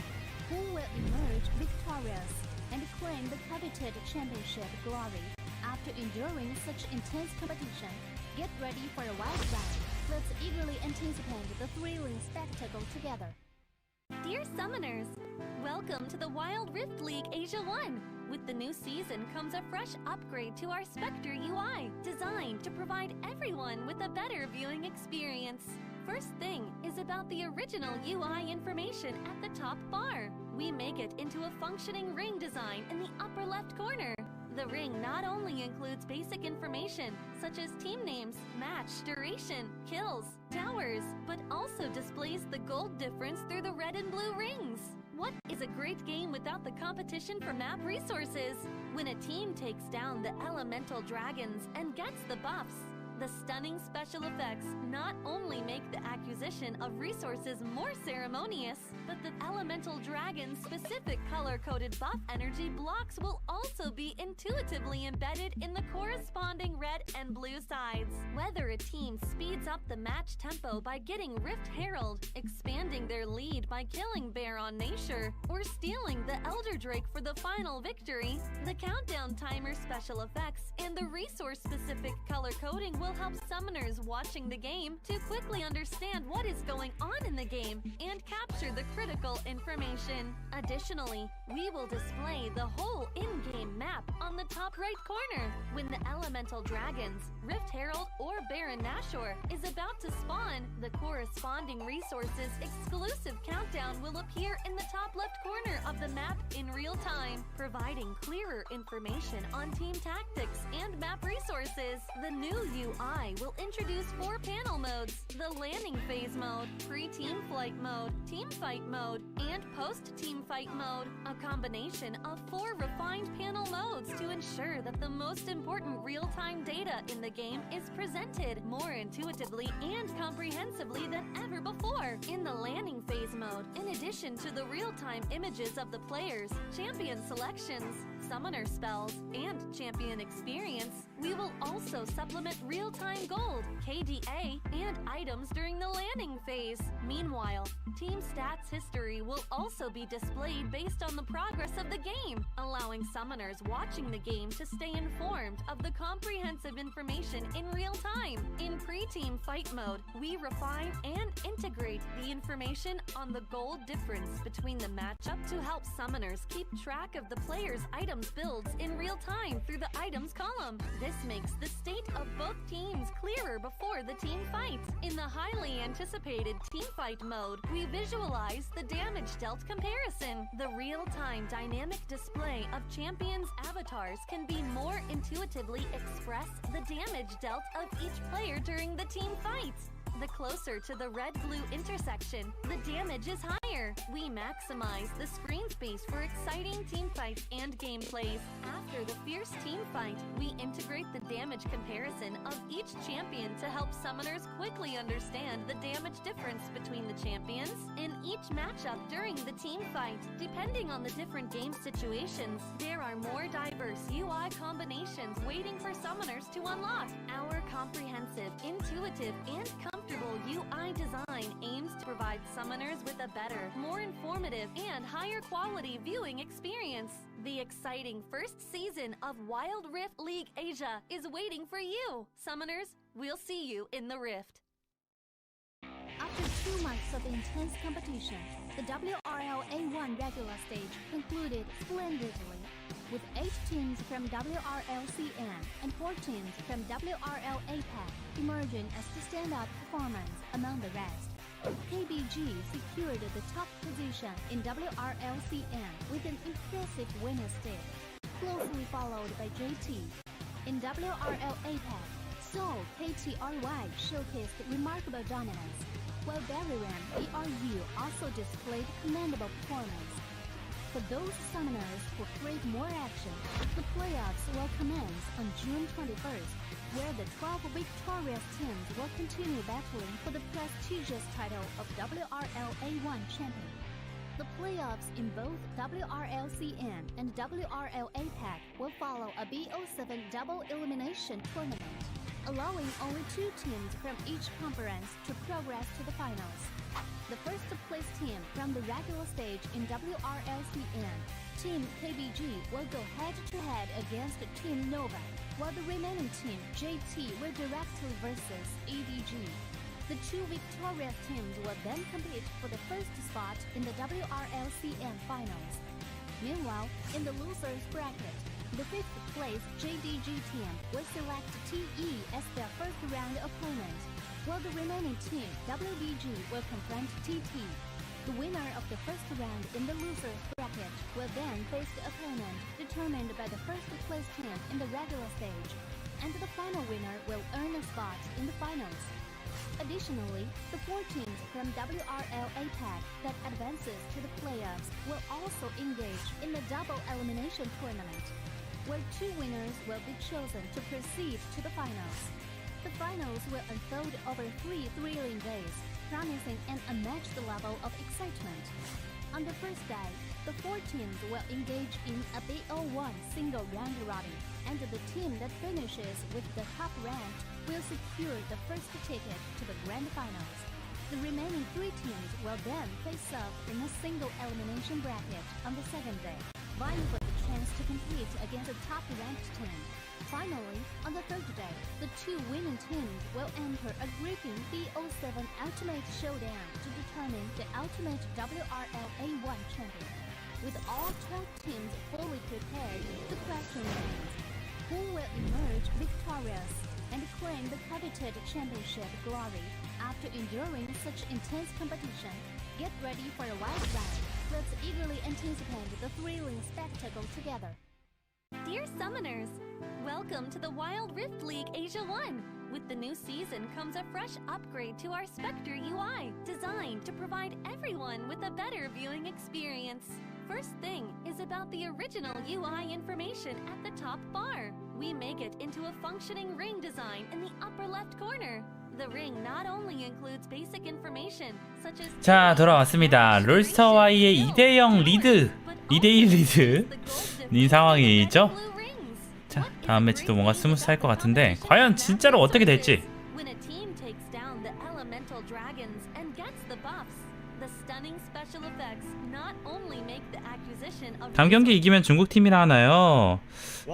who will emerge victorious and claim the coveted championship glory? After enduring such intense competition, get ready for a wild ride. Let's eagerly anticipate the thrilling spectacle together. Dear Summoners, welcome to the Wild Rift League Asia 1! With the new season comes a fresh upgrade to our Spectre UI, designed to provide everyone with a better viewing experience. First thing is about the original UI information at the top bar. We make it into a functioning ring design in the upper left corner. The ring not only includes basic information, such as team names, match duration, kills, towers, but also displays the gold difference through the red and blue rings. What is a great game without the competition for map resources? When a team takes down the elemental dragons and gets the buffs, the stunning special effects not only make the acquisition of resources more ceremonious, but the elemental dragon's specific color-coded buff energy blocks will also be intuitively embedded in the corresponding red and blue sides. Whether a team speeds up the match tempo by getting Rift Herald, expanding their lead by killing Baron Nashor, or stealing the Elder Drake for the final victory, the countdown timer special effects and the resource-specific color coding will help summoners watching the game to quickly understand what is going on in the game and capture the critical information. Additionally, we will display the whole in-game map on the top right corner. When the elemental dragons, Rift Herald or Baron Nashor is about to spawn, the corresponding resources exclusive countdown will appear in the top left corner of the map in real time, providing clearer information on team tactics and map resources. The new UI will introduce 4 panel modes: the landing phase mode, pre-team flight mode, team fight mode, and post-team fight mode, a combination of 4 refined panel modes to ensure that the most important real-time data in the game is presented more intuitively and comprehensively than ever before. In the landing phase mode, in addition to the real-time images of the players, champion selections, summoner spells, and champion experience, we will also supplement real-time gold, KDA, and items during the landing phase. Meanwhile, team stats history will also be displayed based on the progress of the game, allowing summoners watching the game to stay informed of the comprehensive information in real time. In pre-team fight mode, we refine and integrate the information on the gold difference between the matchup to help summoners keep track of the players' items builds in real time through the items column. This makes the state of both teams clearer before the team fight. In the highly anticipated team fight mode, we visualize the damage dealt comparison. The real-time dynamic display of champions' avatars can be more intuitively express the damage dealt of each player during the team fight. The closer to the red-blue intersection, the damage is higher. We maximize the screen space for exciting team fights and gameplays. After the fierce team fight, we integrate the damage comparison of each champion to help summoners quickly understand the damage difference between the champions in each matchup during the team fight. Depending on the different game situations, there are more diverse UI combinations waiting for summoners to unlock. Our comprehensive, intuitive, and comfortable UI design aims to provide summoners with a better, more informative, and higher quality viewing experience. The exciting first season of Wild Rift League Asia is waiting for you. Summoners, we'll see you in the Rift. After 2 months of intense competition, the WRL A1 regular stage concluded splendidly, with 8 teams from WRLCN and 4 teams from WRL APAC emerging as the standout performance among the rest. KBG secured the top position in WRLCN with an impressive winner stick, closely followed by JT. In WRL APAC, Seoul Kt.Ry showcased remarkable dominance, while Barryram BRU also displayed commendable performance. For those summoners who crave more action, the playoffs will commence on June 21st, where the 12 victorious teams will continue battling for the prestigious title of WRL A1 champion. The playoffs in both WRLCN and WRL APAC will follow a BO7 double elimination tournament, allowing only 2 teams from each conference to progress to the finals. The first place team from the regular stage in WRLCN, Team KBG, will go head-to-head against Team Nova, while the remaining team, JT, will directly versus EDG. The 2 victorious teams will then compete for the first spot in the WRLCN finals. Meanwhile, in the losers bracket, the 5th place JDG team will select TE as their first round opponent, while the remaining team, WBG, will confront TT. The winner of the first round in the losers bracket will then face the opponent determined by the first place team in the regular stage, and the final winner will earn a spot in the finals. Additionally, the 4 teams from WRL APAC that advances to the playoffs will also engage in the double elimination tournament, where 2 winners will be chosen to proceed to the finals. The finals will unfold over 3 thrilling days, promising an unmatched level of excitement. On the first day, the 4 teams will engage in a BO1 single round robin, and the team that finishes with the top rank will secure the first ticket to the grand finals. The remaining 3 teams will then face off in a single elimination bracket on the second day, vying for the chance to compete against a top-ranked team. Finally, on the third day, the 2 winning teams will enter a gripping BO7 Ultimate Showdown to determine the ultimate WRL A1 champion. With all 12 teams fully prepared, the question remains: who will emerge victorious and claim the coveted championship glory after enduring such intense competition? Get ready for a wild ride. Let's eagerly anticipate the thrilling spectacle together. Dear Summoners, welcome to the Wild Rift League Asia 1! With the new season comes a fresh upgrade to our Spectre UI, designed to provide everyone with a better viewing experience. First thing is about the original UI information at the top bar. We make it into a functioning ring design in the upper left corner. The ring not only includes basic information such as 자, 돌아왔습니다. 롤스터와의 2대0 리드, 2대1 리드인 상황이죠. 자, 다음 매치도 뭔가 스무스할 것 같은데 과연 진짜로 어떻게 될지. When a team takes down the elemental dragons and gets the buffs, the stunning special effects not only make the acquisition of 다음 경기 이기면 중국 팀이랑 하나요?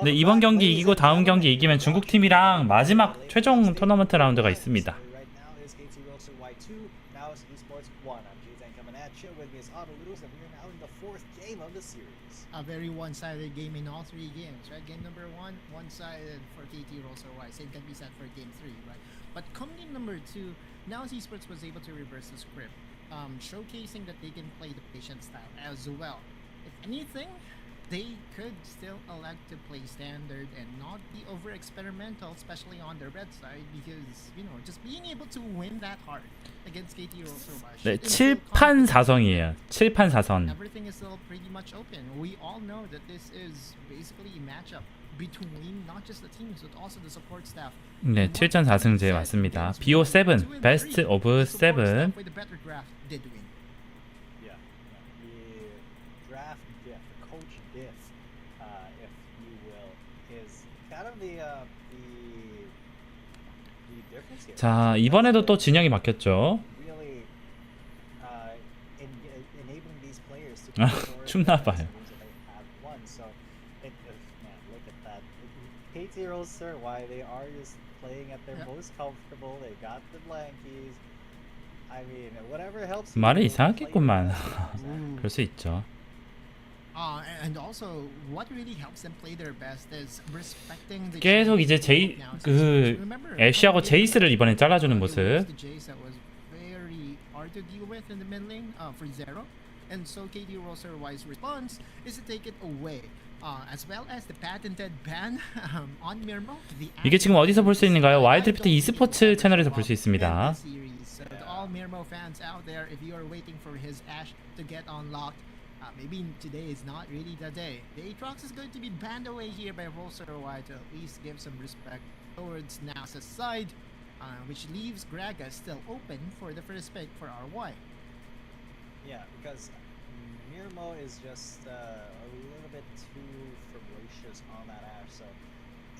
네, 이번 경기 이기고 다음 경기 이기면 중국 팀이랑 마지막 최종 토너먼트 라운드가 있습니다. Right now is Kt.Ry 2. Now it's esports 1. I'm J10 coming at you with Miss Autolus, and we're now in the 4th game of the series. A very one-sided game in all 3 games, right? Game number 1, one-sided for Kt.Ry. Same can be said for game 3, right? But come game number 2, now esports was able to reverse the script, showcasing that they can play the patient style as well. If anything, they could still elect to play standard and not be over experimental, especially on the red side, because you know, just being able to win that hard against Kt.Ry. 네, 7판 4성이에요. 7판 4선. Everything is still pretty much open. We all know that this is basically a matchup between not just the teams but also the support staff. 네, 7전 4승제 맞습니다. BO7, Best of 7. With the better draft did win. Yeah, the draft diff, the coach diff, if you will, is kind of the difference here. 자, 이번에도 또 진영이 바뀌었죠. Really, enabling these players to 아, score 춥나 the 봐요. games that they have won. So, man, look at that. Kt.Ry, sir, why they are just playing at their most comfortable. They got the blankies. I mean, whatever helps. 말이 이상하겠구만. 그럴 수 있죠. And also, what really helps them play their best is respecting the 계속 이제 애쉬하고 제이스를 이번에 잘라주는 모습. The Jace that was very hard to deal with in the mid lane for Zero, and so Kt.Ry's response is to take it away, as well as the patented ban on Mirmo. 이게 지금 어디서 볼 수 있는가요? 와일드리프트 e스포츠 채널에서 볼 수 있습니다. So to all Mirmo fans out there, if you are waiting for his Ashe to get unlocked, maybe today is not really the day. The Aatrox is going to be banned away here by Ry to at least give some respect towards Nasa's side, which leaves Graga still open for the first pick for RY. Yeah, because Mirmo is just a little bit too ferocious on that Ashe, so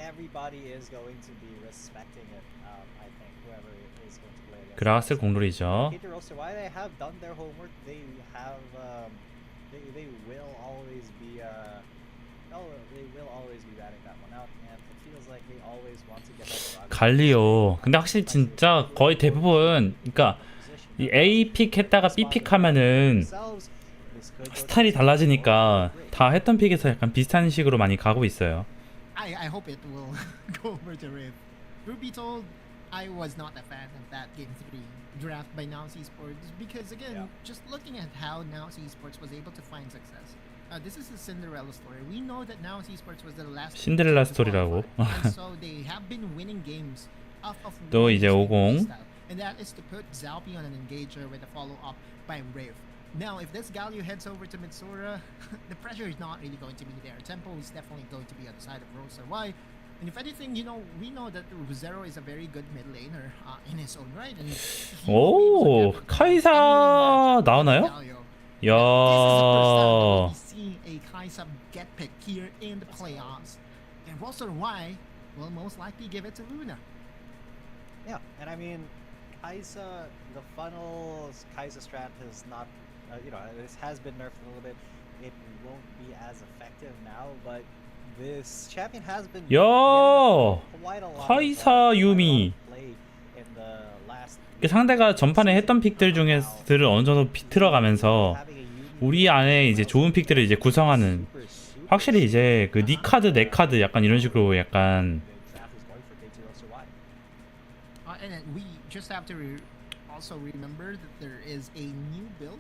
everybody is going to be respecting it. I think whoever is going to play against. 그라가스 공룰이죠. Kt.Ry, they have done their homework. They have. They will always be batting that one out, and it feels like they always want to get that. 갈리오. 근데 확실히 진짜 거의 대부분, 그러니까 이 A 픽 했다가 B 픽 하면은 스타일이 달라지니까 다 했던 픽에서 약간 비슷한 식으로 많이 가고 있어요. I hope it will go over to Riv. Truth be told, I was not a fan of that Game 3 draft by Nows Esports because again, just looking at how Nows Esports was able to find success. This is a Cinderella story. We know that Nows Esports was the last 신데렐라 스토리라고. and so they have been winning games off of 또 이제 50. and that is to put Zalpi on an engager with a follow-up by Wraith. Now, if this Galio heads over to Mitsura, the pressure is not really going to be there. Tempo is definitely going to be on the side of Rosa. And if anything, you know, we know that Zero is a very good mid laner in his own right. And 오, 카이사 나오나요? This is the first time that 야, we see a Kaisa get picked here in the playoffs. And Rosa will most likely give it to Luna. Yeah, and I mean, Kaisa, the funnels, Kaisa strat has not, this has been nerfed a little bit. It won't be as effective now, but this champion has been 야, quite a lot 카이사 유미. play in the last 상대가 전판에 했던 픽들 중에서들을 어느 정도 들어가면서 우리 안에 이제 좋은 픽들을 이제 구성하는, 확실히 이제 그 니 카드 내 카드 약간 이런 식으로 약간 And then we just have to also remember that there is a new build,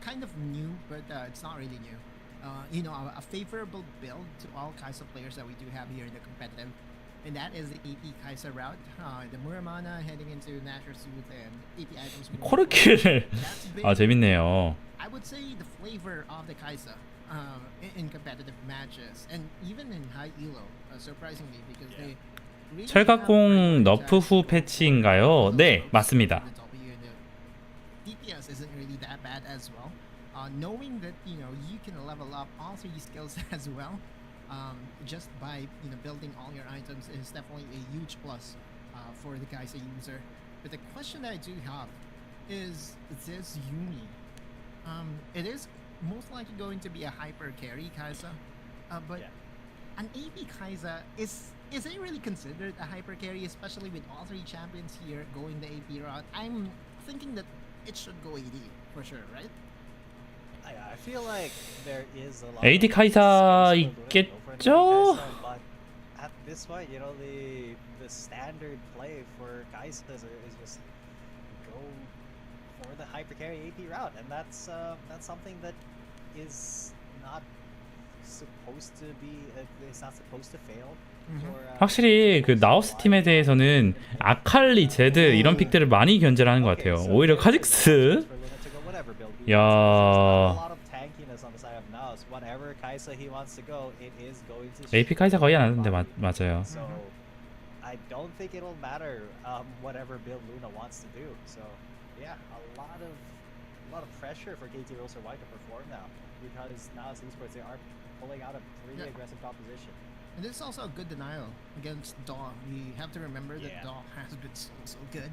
kind of new, but it's not really new. A favorable build to all Kaisa players that we do have here in the competitive, and that is the AP Kaisa route. The Muramana heading into Natural Soothe and AP items. 코르키를 재밌네요. I would say the flavor of the Kaisa in competitive matches, and even in high elo, surprisingly, because they really 철갑공 너프 후 패치인가요? 네, 맞습니다. DPS isn't really that bad as well. Knowing that you can level up all three skills as well, just by building all your items is definitely a huge plus for the Kaisa user. But the question that I do have is this Yumi. It is most likely going to be a hyper carry Kaisa, but an AP Kaisa is it really considered a hyper carry, especially with all three champions here going the AP route? I'm thinking that it should go AD for sure, right? I feel like there is a lot AD of 카이사 skills 있겠죠? but at this point, the standard play for Kaisa is just go for the hyper carry AP route, and that's something that is not supposed to be. It's not supposed to fail. 확실히 그 나우스 팀에 대해서는 아칼리, 제드 이런 픽들을 많이 견제를 하는 것 같아요. 오히려 카직스, 야, AP 카이사 거의 안 하는데 맞아요. So I don't think it'll matter whatever build Luna wants to do. So yeah, a lot of pressure for Kt.Ry to perform now, because now esports, they are pulling out a pretty aggressive proposition. And this is also a good denial against Daw. We have to remember that Daw has been so good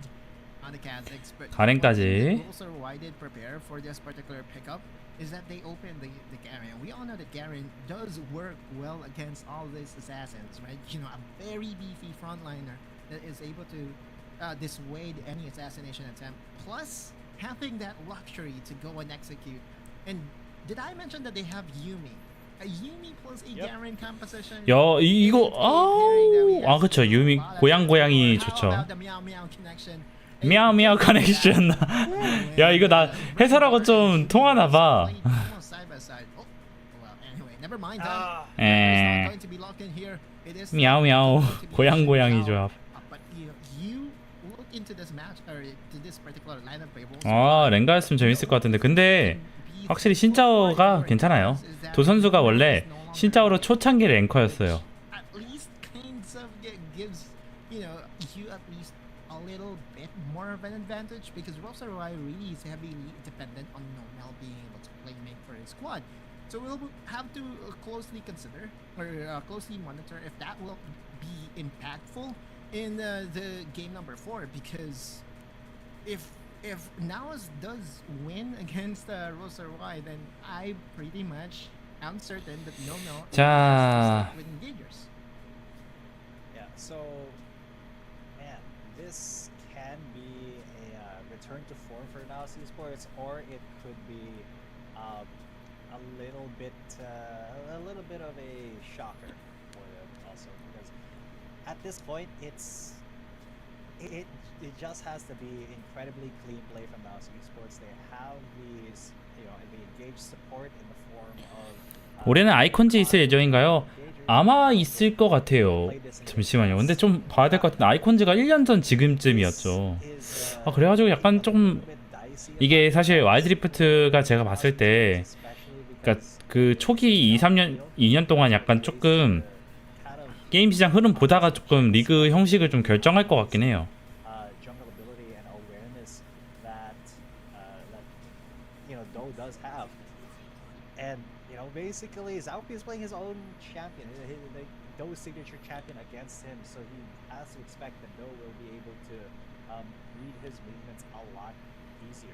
on the Kazakhs. But 가렌까지. also why did prepare for this particular pickup is that they opened the Garen. We all know that Garen does work well against all these assassins, right? A very beefy frontliner that is able to dissuade any assassination attempt. Plus, having that luxury to go and execute. And did I mention that they have Yumi? A Yumi plus a Garen composition. 야, 이거 그쵸, 유미 고양이 좋죠. 미야오 커넥션. 야, 이거 나 해설하고 좀 통하나 봐. 미야오 고양이 조합. 랭가였으면 재밌을 것 같은데, 근데 확실히 신짜오가 괜찮아요. 도 선수가 원래 신짜오로 초창기 랭커였어요. More of an advantage because Kt.Ry really is heavily dependent on Nomel being able to play make for his squad. So we'll have to closely consider or closely monitor if that will be impactful in the game number 4, because if Naos does win against Kt.Ry, then I pretty much am certain that Nomel 자, with engagers. Yeah, so man, this can be a return to form for Naos esports, or it could be a little bit of a shocker for them also, because at this point it just has to be incredibly clean play from Naos esports. They have these the engaged support in the form of 올해는 아이콘즈 있을 예정인가요? 아마 있을 것 같아요. 잠시만요. 근데 좀 봐야 될 것 같은데 아이콘즈가 1년 전 지금쯤이었죠. 그래가지고 약간 좀 이게 사실 와일드리프트가 제가 봤을 때 그러니까 그 초기 2년 동안 약간 조금 게임 시장 흐름 보다가 조금 리그 형식을 좀 결정할 것 같긴 해요. jungle ability and awareness that Do does have. And basically Zaupi is playing his own champion, Do's signature champion against him, so he has to expect that Do will be able to read his movements a lot easier.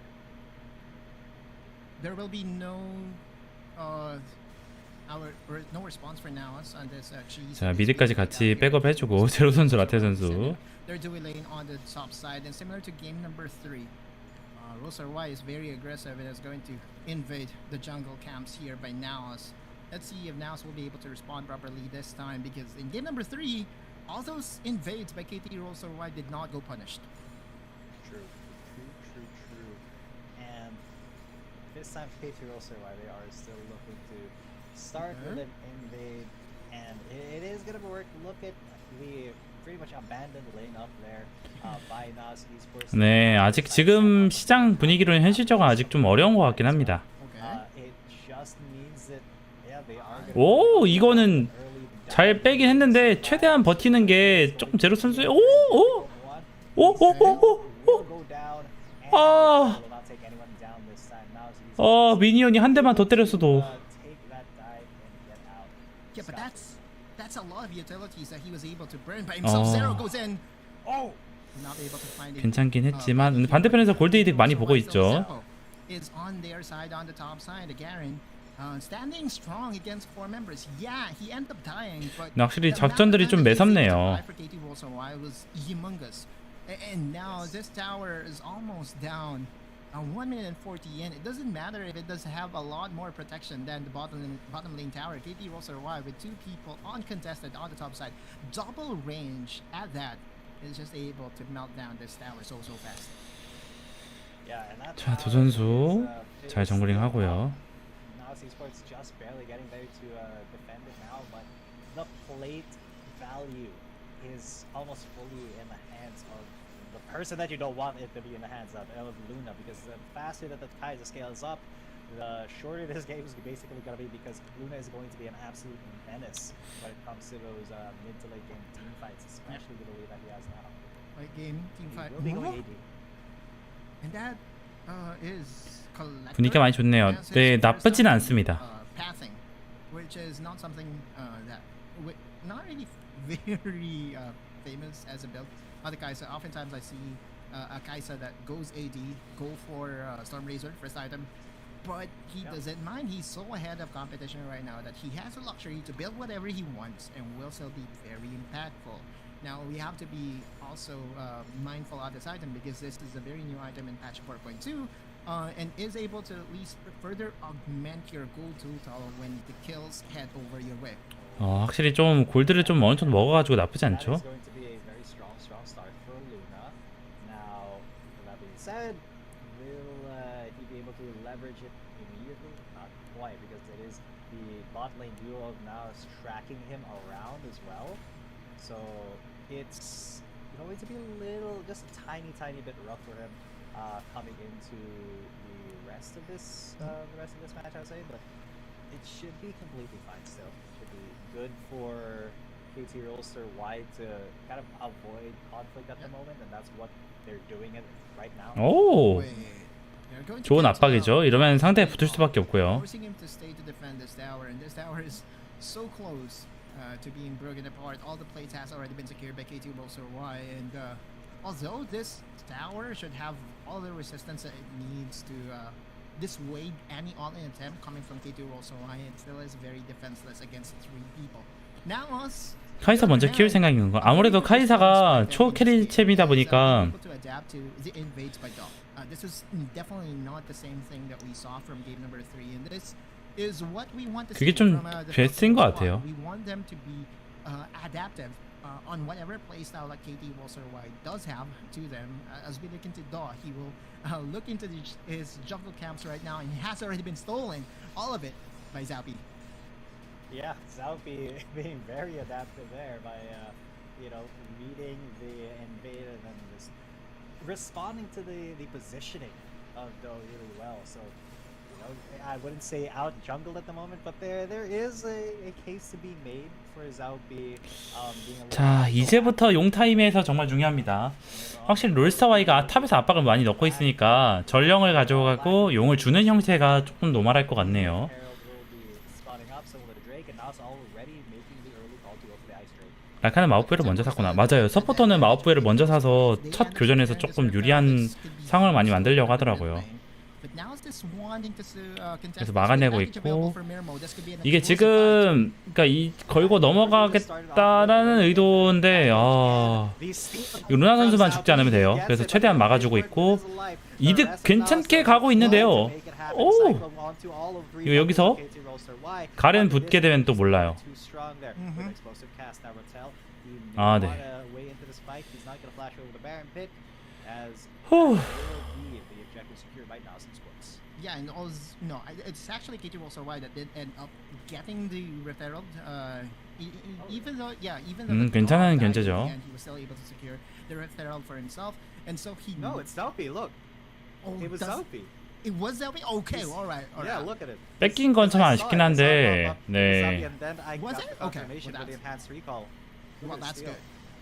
There will be no no response for now on this cheese. 자, 미드까지 같이 백업 해주고 제로 선수, 라테 선수. They're doing lane on the top side, and similar to game number 3, Kt.Ry is very aggressive and is going to invade the jungle camps here by Naos. Let's see if Naos will be able to respond properly this time, because in game number 3, all those invades by Kt.Ry did not go punished. True. And this time Kt.Ry, they are still looking to start with an invade, and it is gonna work. Look at the pretty much abandoned lane up there by Nas Esports. 네, 아직 지금 시장 분위기로는 현실적으로 아직 좀 어려운 것 같긴 합니다. It just means that they are gonna 오, 이거는 잘 빼긴 했는데 최대한 버티는 게 조금 제로 선수의 will go down and 아, will not take anyone down this time. Now 미니언이 한 대만 더 때렸어도 take that dive and get out. Yeah, but that's a lot of utilities that he was able to burn by himself. Zero goes in. Not able to find it. 괜찮긴 했지만 반대편에서 골드 이득 많이 보고 있죠. Is on their side, on the top side. Garen standing strong against 4 members. Yeah, he ended up dying, but 확실히 작전들이 좀 매섭네요. was humongous. And now this tower is almost down. 1 minute and 40 in. It doesn't matter if it does have a lot more protection than the bottom lane tower. Kt.Ry with 2 people uncontested on the top side. Double range at that is just able to melt down this tower so fast. Yeah, and that 자, 두 선수 잘 정글링 하고요. Now Esports just barely getting there to defend it now, but the plate value is almost fully in the hands of the person that you don't want it to be in the hands of Luna, because the faster that the Kaiser scales up, the shorter this game is basically going to be, because Luna is going to be an absolute menace when it comes to those mid to late game team fights, especially with the lead that he has now. Late game team fight. He will be going AD. And that is collector. 분위기가 많이 좋네요. 네, 나쁘진 않습니다. Pathing, which is not something that not really very famous as a build. Other Kai'Sa, oftentimes I see a Kai'Sa that goes AD, go for Storm Razor, first item, but he doesn't mind. He's so ahead of competition right now that he has the luxury to build whatever he wants and will still be very impactful. Now we have to be also mindful of this item, because this is a very new item in patch 4.2 and is able to at least further augment your gold total when the kills head over your way. 확실히 좀 골드를 좀 어느 정도 먹어가지고 나쁘지 That 않죠. is going to be a very strong start for Luna. Now, that being said, will he be able to leverage it immediately? Not quite, because it is the bot lane duo of now is tracking him around as well. So it's going to be just a tiny bit rough for him coming into the rest of this match, I'd say, but it should be completely fine still. Should be good for Kt.Ry to kind of avoid conflict at the moment, and that's what they're doing it right now. 오, Wait, they're going to 좋은 get 압박이죠. 이러면 상대에 붙을 수밖에 없고요. forcing him to stay to defend this tower, and this tower is so close to being broken apart. All the plates has already been secured by Kt.Ry, and although this tower should have all the resistance that it needs to dissuade any all-in attempt coming from Kt.Ry, it still is very defenseless against 3 people. Now us. 카이사 먼저 키울 생각인 거. 아무래도 카이사가 초 캐리 챔이다 보니까 This is definitely not the same thing that we saw from game number 3, and this is what we want to see 그게 좀 from the 베스트인 것 squad. 같아요. We want them to be adaptive on whatever playstyle that Kt.Ry does have to them. As we look into Daw, he will look into his jungle camps right now, and he has already been stolen, all of it, by Zaupi. Yeah, Zalpi being very adaptive there by reading the invade and then just responding to the positioning of Do really well. So I wouldn't say out jungled at the moment, but there is a case to be made for Zalpi being a little 자, bit 이제부터 용 타임에서 정말 중요합니다. 확실히 롤스타와이가 탑에서 압박을 많이 넣고 있으니까 전령을 가져가고 용을 주는 형태가 조금 노멀할 것 같네요. 라카는 마우프를 먼저 샀구나. 맞아요. 서포터는 마우프를 먼저 사서 첫 교전에서 조금 유리한 상황을 많이 만들려고 하더라고요. 그래서 막아내고 있고, 이게 지금 그러니까 이 걸고 넘어가겠다라는 의도인데 루나 선수만 죽지 않으면 돼요. 그래서 최대한 막아주고 있고, 이득 괜찮게 가고 있는데요. 오! 이거 여기서 가렌 붙게 되면 또 몰라요. 아, 네. 후. Yeah, and also, no, it's actually Kt.Ry that did end up getting the referral. Even though the 괜찮은 dog died 견제죠. in the end, he was still able to secure the referral for himself, and so he. No, it's Zalpi. Look, it was Zalpi. It was Zalpi. Okay, all right. Yeah, look at it. 뺏긴 건 참 아쉽긴 한데, 네. Was it? Okay, Confirmation well, with the enhanced recall. Well, that's good.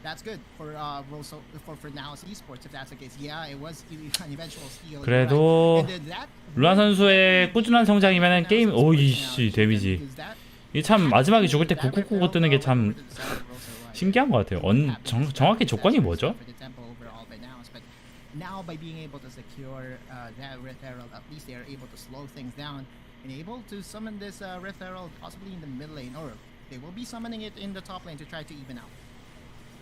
That's good for for Now's esports if that's the case. Yeah, it was an eventual steal. 그래도 And then that 루나 선수의 꾸준한 성장이면은 게임 오이씨 데미지. 이게 참 마지막에 죽을 때 999 뜨는 게 참 신기한 것 같아요. 정확히 조건이 뭐죠? Now by being able to secure that referral, at least they are able to slow things down and able to summon this referral possibly in the mid lane, or they will be summoning it in the top lane to try to even out.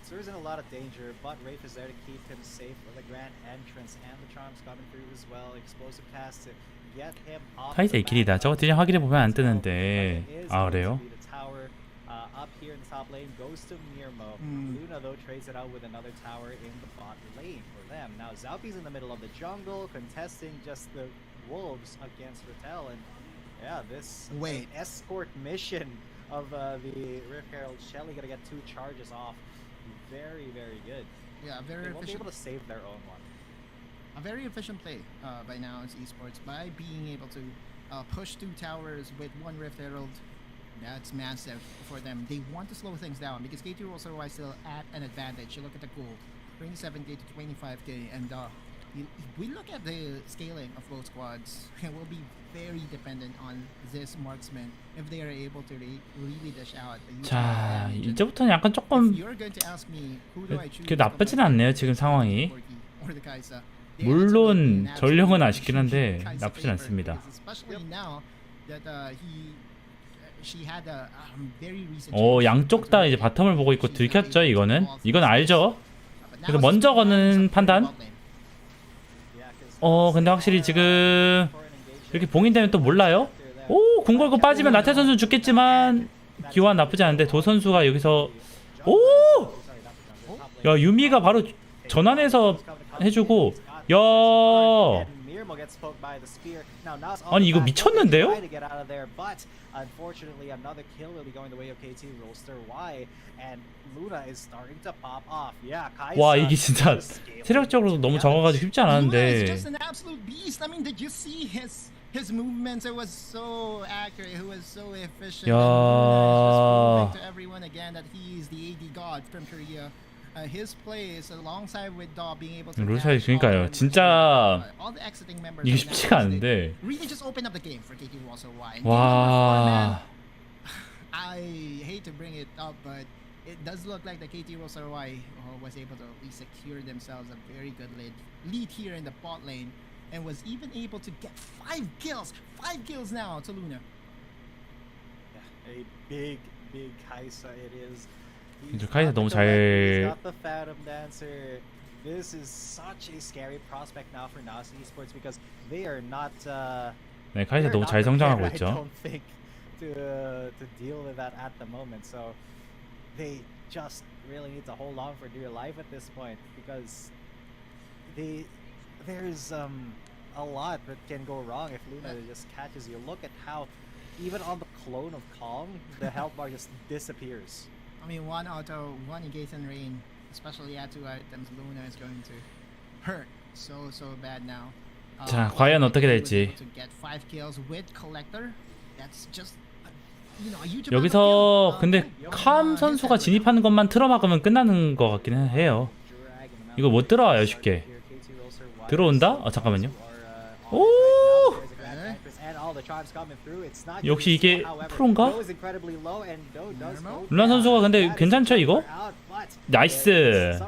So there isn't a lot of danger, but Rafe is there to keep him safe for the grand entrance, and the charms coming through as well. Explosive cast to get him off. 카이사의 길이다. 저거 그냥 확인해 보면 안 뜨는데. 아, 그래요? Up here in the top lane goes to Mirmo. Luna though trades it out with another tower in the bot lane for them. Now Zalpi's in the middle of the jungle, contesting just the wolves against Rattel, and yeah, this escort mission of the Rift Herald Shelly gonna get 2 charges off. Very, very good. Yeah, very they won't be efficient. able to save their own one. A very efficient play by now as esports by being able to push 2 towers with 1 Rift Herald. That's massive for them. They want to slow things down because Kt.Ry is still at an advantage. You look at the gold, 27k to 25k, and we look at the scaling of both squads. It will be very dependent on this marksman if they are able to really dish out. 자, 이제부터는 약간 조금 그 나쁘진 않네요. 지금 상황이. 물론 전령은 아쉽긴 한데 나쁘진 않습니다. 양쪽 다 이제 바텀을 보고 있고 들켰죠. 이건 알죠. 그래서 먼저 거는 판단. 근데 확실히 지금 이렇게 봉인되면 또 몰라요. 오, 궁 걸고 빠지면 나태 선수는 죽겠지만 기환 나쁘지 않은데 도 선수가 여기서 야, 유미가 바로 전환해서 해주고, 야, 아니 이거 미쳤는데요? Unfortunately, another kill will be going the way of Kt.Ry, and Luna is starting to pop off. Yeah, 와, 이게 진짜 체력적으로 너무 적어가지고 쉽지 않았는데. Just an absolute beast. I mean, did you see his movements? It was so accurate. He was so efficient. 야. Just proving to everyone again that he is the AD god from Korea. His plays alongside with Daw being able to 롤사이 그러니까요. 진짜 all the exiting members 이게 쉽지가 않은데. really just open up the game for Kt.Ry. 와. I hate to bring it up, but it does look like the Kt.Ry was able to at least secure themselves a very good lead here in the bot lane, and was even able to get 5 kills now to Luna. Yeah, a big Kaisa it is. 카이사 너무 잘. The Phantom Dancer. This is such a scary prospect now for Naos Esports because they are not. 네, 카이사 너무 잘 성장하고 있죠. I don't think to deal with that at the moment. So they just really need to hold on for dear life at this point because there's a lot that can go wrong if Luna just catches you. Look at how even on the clone of Kong, the health bar just disappears. I mean, one auto, one engagement rain, especially at 2 items, Luna is going to hurt so bad now. 자, 과연 어떻게 될지. To get 5 kills with collector, that's just a huge amount of 여기서 kill. 근데 캄 선수가 진입하는 것만 틀어막으면 끝나는 것 같기는 해요. 이거 못 들어와요 쉽게. 들어온다? 잠깐만요. 오! 역시 이게 프로인가? 룰라 선수가 근데 괜찮죠 이거? 나이스.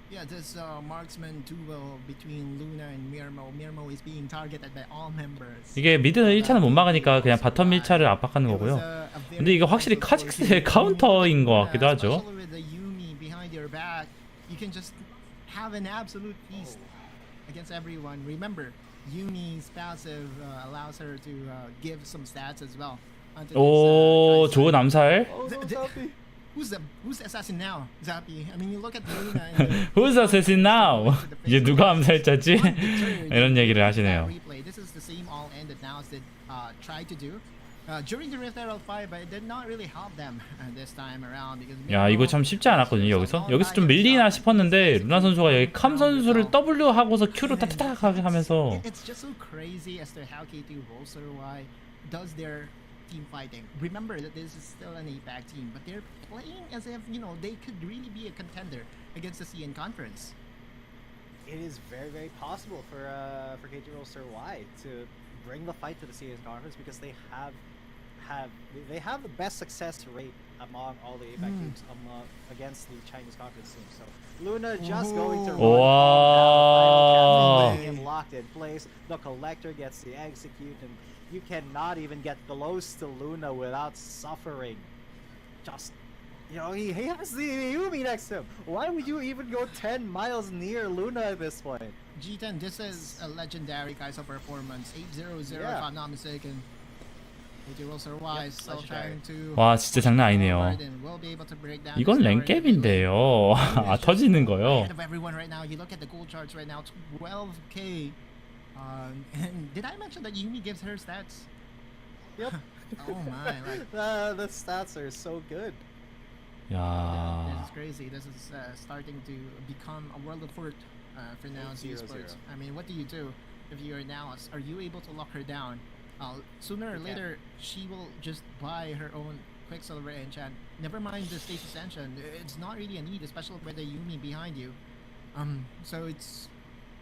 Yeah, this marksman duel between Luna and Mirmo. Mirmo is being targeted by all members. 이게 미드 1차는 못 막으니까 그냥 바텀 1차를 압박하는 거고요. 근데 이게 확실히 카직스의 카운터인 것 같기도 하죠. Especially with the Yumi behind your back, you can just have an absolute feast against everyone. Remember, Yumi's passive allows her to give some stats as well. 오, 좋은 암살. Who's the assassin now, Zappy? I mean, you look at Luna and the Who's assassin now? 이제 누가 암살자지? 이런 얘기를 하시네요. replay. This is the same all end that Naos did try to do during the Rift Herald fight, but it did not really help them this time around because. 야, 이거 참 쉽지 않았거든요. 여기서 좀 밀리나 싶었는데 루나 선수가 여기 캄 선수를 W 하고서 Q로 타타닥 하게 하면서. It's just so crazy as to how Kt.Ry does their team fighting. Remember that this is still an APAC team, but they're playing as if they could really be a contender against the CN conference. It is very possible for Kt.Ry to bring the fight to the CN conference because they have the best success rate among all the APAC teams against the Chinese conference team. So Luna just going to run Wow. him locked in place. The collector gets the execute, and you cannot even get close to Luna without suffering. Just he has the Yumi next to him. Why would you even go 10 miles near Luna at this point? G10, this is a legendary Kai'Sa performance. 8-0-0 if I'm not mistaken. Kt.Ry still trying to. 와, 진짜 장난 아니네요. 이건 랭겜인데요. 아, 터지는 거요. Ahead of everyone right now. You look at the goal charts right now. 12k. And did I mention that Yumi gives her stats? Yep. Oh my! Like, the stats are so good. 야. this is crazy. This is starting to become a world of hurt for now in esports. I mean, what do you do if you are now? Are you able to lock her down? Sooner or later, she will just buy her own Quicksilver enchant. Never mind the Stasis Ascension. It's not really a need, especially with the Yumi behind you. So it's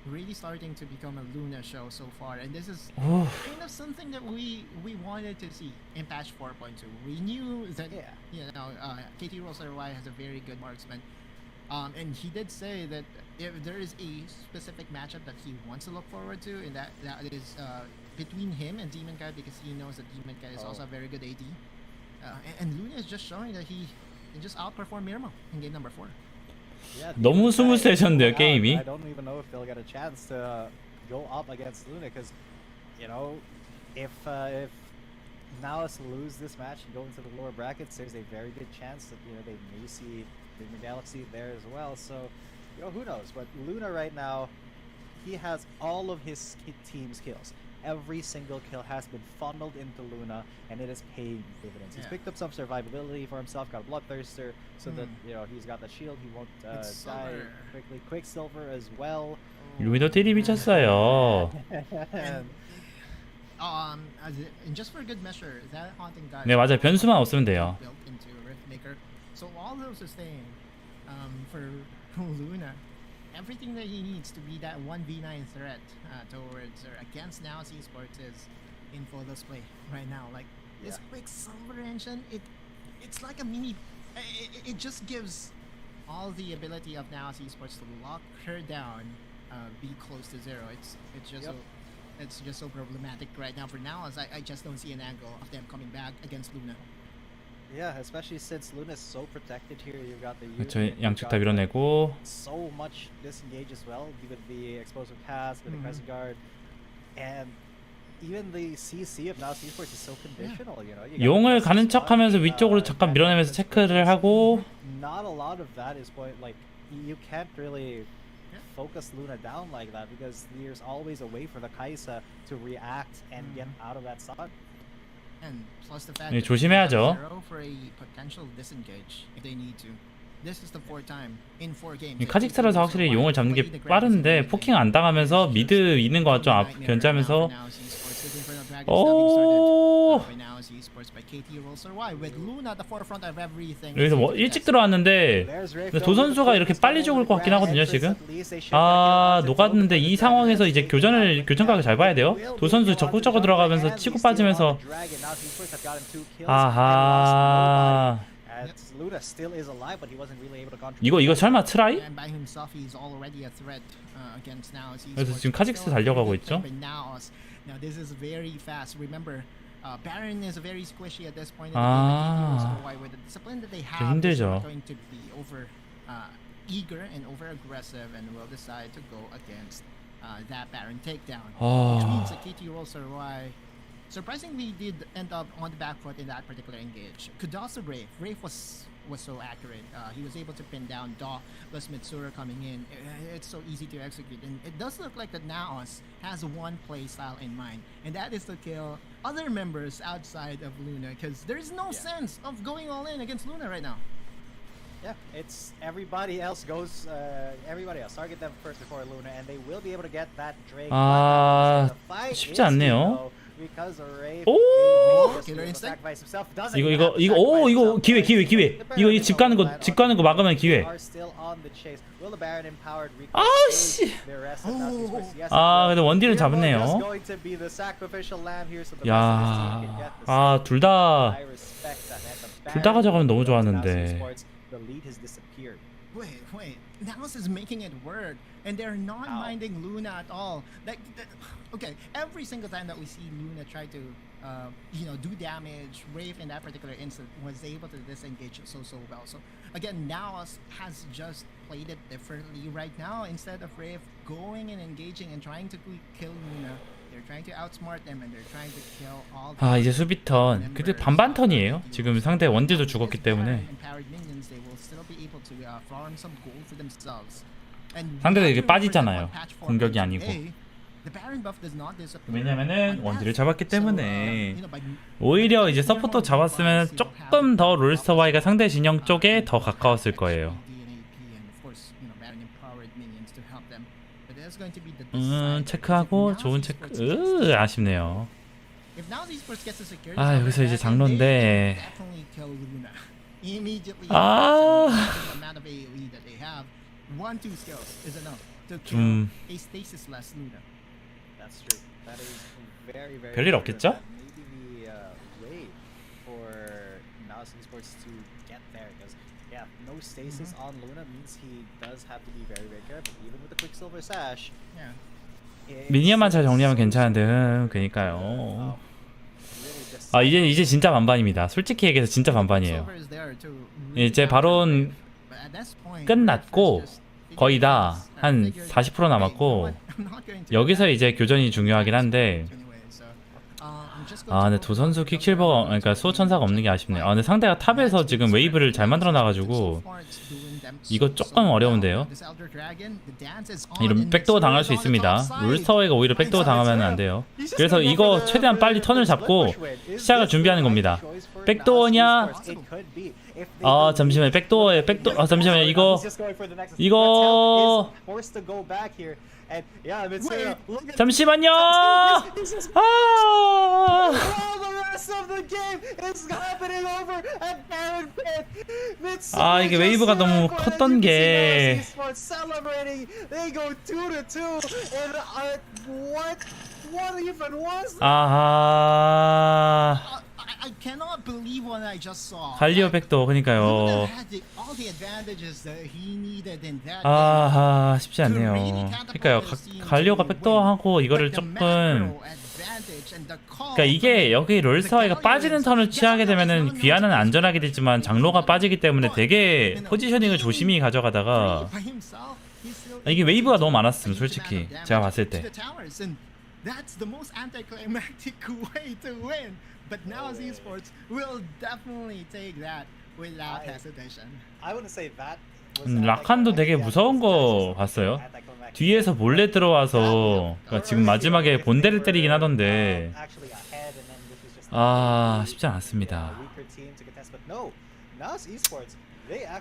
really starting to become a Luna show so far, and this is kind of something that we wanted to see in patch 4.2. We knew that Kt.Ry has a very good marksman, and he did say that if there is a specific matchup that he wants to look forward to, and that is between him and Demon Kai, because he knows that Demon Kai is also a very good AD, and Luna is just showing that he can just outperform Mirmo in game number 4. Yeah, 너무 스무스해졌는데요 게임이. I don't even know if they'll get a chance to go up against Luna, because if Naos lose this match and go into the lower brackets, there's a very good chance that they may see the Galaxy there as well. So who knows? But Luna right now, he has all of his team's kills. Every single kill has been funneled into Luna, and it is paying dividends. He's picked up some survivability for himself, got a Bloodthirster, so that he's got the shield, he won't die quickly. Quicksilver as well. 루미도 딜이 미쳤어요. And just for good measure, that haunting guy. 네, 맞아요. 변수만 없으면 돼요. Built into Riftmaker. So all those are staying for Luna. Everything that he needs to be that 1v9 threat towards or against Naos Esports is in full display right now. Like this Quicksilver engine, it's like a mini. It just gives all the ability of Naos Esports to lock her down, be close to zero. It's just so problematic right now for Naos. I just don't see an angle of them coming back against Luna. Yeah, especially since Luna is so protected here. You've got the 그렇죠. 양쪽 다 밀어내고. So much disengage as well, with the explosive pass, with the Crescent Guard, and even the CC of Naos Esports is so conditional. 용을 가는 척하면서 위쪽으로 잠깐 밀어내면서 체크를 하고. Not a lot of that is you can't really focus Luna down like that, because there's always a way for the Kaisa to react and get out of that stock. And plus the fact 네, that 조심해야죠. zero for a potential disengage if they need to. This is the fourth time in 4 games. 이 카직스라서 확실히 용을 잡는 게 빠른데 포킹 안 당하면서 미드 있는 거 좀 견제하면서 오 여기서 일찍 들어왔는데 도 선수가 이렇게 빨리 죽을 것 같긴 하거든요 지금. 아 녹았는데 이 상황에서 이제 교전각을 잘 봐야 돼요. 도 선수 적극적으로 들어가면서 치고 빠지면서 아하. 이거 설마 트라이? 그래서 지금 카직스 달려가고 있죠. 아, 좀 힘들죠. Eager and over aggressive, and will decide to go against that Baron takedown. Oh. Which means that Kt.Ry surprisingly did end up on the back foot in that particular engage. Kudos to Brave. Brave was so accurate. He was able to pin down Daw plus Mitsura coming in. It's so easy to execute, and it does look like that Naos has one play style in mind, and that is to kill other members outside of Luna, because there is no sense of going all in against Luna right now. Yeah, it's everybody else goes. Everybody else target them first before Luna, and they will be able to get that Drake. 아, 쉽지 않네요. 오! 이거 기회. 이거 집 가는 거 막으면 기회. 아씨. 아, 근데 원딜은 잡았네요. 야, 아, 둘 다 가져가면 너무 좋았는데. Wait. Naos is making it work, and they're not minding Luna at all. Okay, every single time that we see Luna try to, do damage, Wraith in that particular instant was able to disengage so well. So again, Naos has just played it differently right now. Instead of Wraith going and engaging and trying to kill Luna, they're trying to outsmart them, and they're trying to kill all. 아, 이제 수비 턴. 근데 반반 턴이에요. 지금 상대 원딜도 죽었기 때문에. 상대도 이게 빠지잖아요. 공격이 아니고. 왜냐면은 원딜을 잡았기 때문에 오히려 이제 서포터 잡았으면 조금 더 롤스터와이가 상대 진영 쪽에 더 가까웠을 거예요. 체크하고 좋은 체크. 아쉽네요. 아, 여기서 이제 장로인데. 좀 별일 없겠죠? 미니언만 잘 정리하면 괜찮은데, 그니까요. 아, 이제 진짜 반반입니다. 솔직히 얘기해서 진짜 반반이에요. 이제 바론 끝났고 거의 다 한 40% 남았고 여기서 이제 교전이 중요하긴 한데, 아, 근데 도 선수 킥실버가, 그러니까 수호천사가 없는 게 아쉽네요. 아, 근데 상대가 탑에서 지금 웨이브를 잘 만들어 놔가지고 이거 조금 어려운데요. 이런 백도어 당할 수 있습니다. 롤스터웨이가 오히려 백도어 당하면 안 돼요. 그래서 이거 최대한 빨리 턴을 잡고 시작을 준비하는 겁니다. 백도어냐? 잠시만요. 잠시만요. 이거 잠시만요. 아, 이게 웨이브가 너무 컸던 게. 아하. 갈리오 백도, 그니까요. 아하, 쉽지 않네요. 그니까요. 갈리오가 백도하고 이거를 조금, 그니까 이게 여기 롤스터와이가 빠지는 턴을 취하게 되면은 귀환은 안전하게 되지만 장로가 빠지기 때문에 되게 포지셔닝을 조심히 가져가다가, 이게 웨이브가 너무 많았음, 솔직히 제가 봤을 때. That's the most anticlimactic way to win. But now esports will definitely take that without hesitation. I wouldn't say that 라칸도 되게 무서운 거 봤어요. 뒤에서 몰래 들어와서 그러니까 지금 마지막에 본대를 때리긴 하던데 아 쉽지 않았습니다.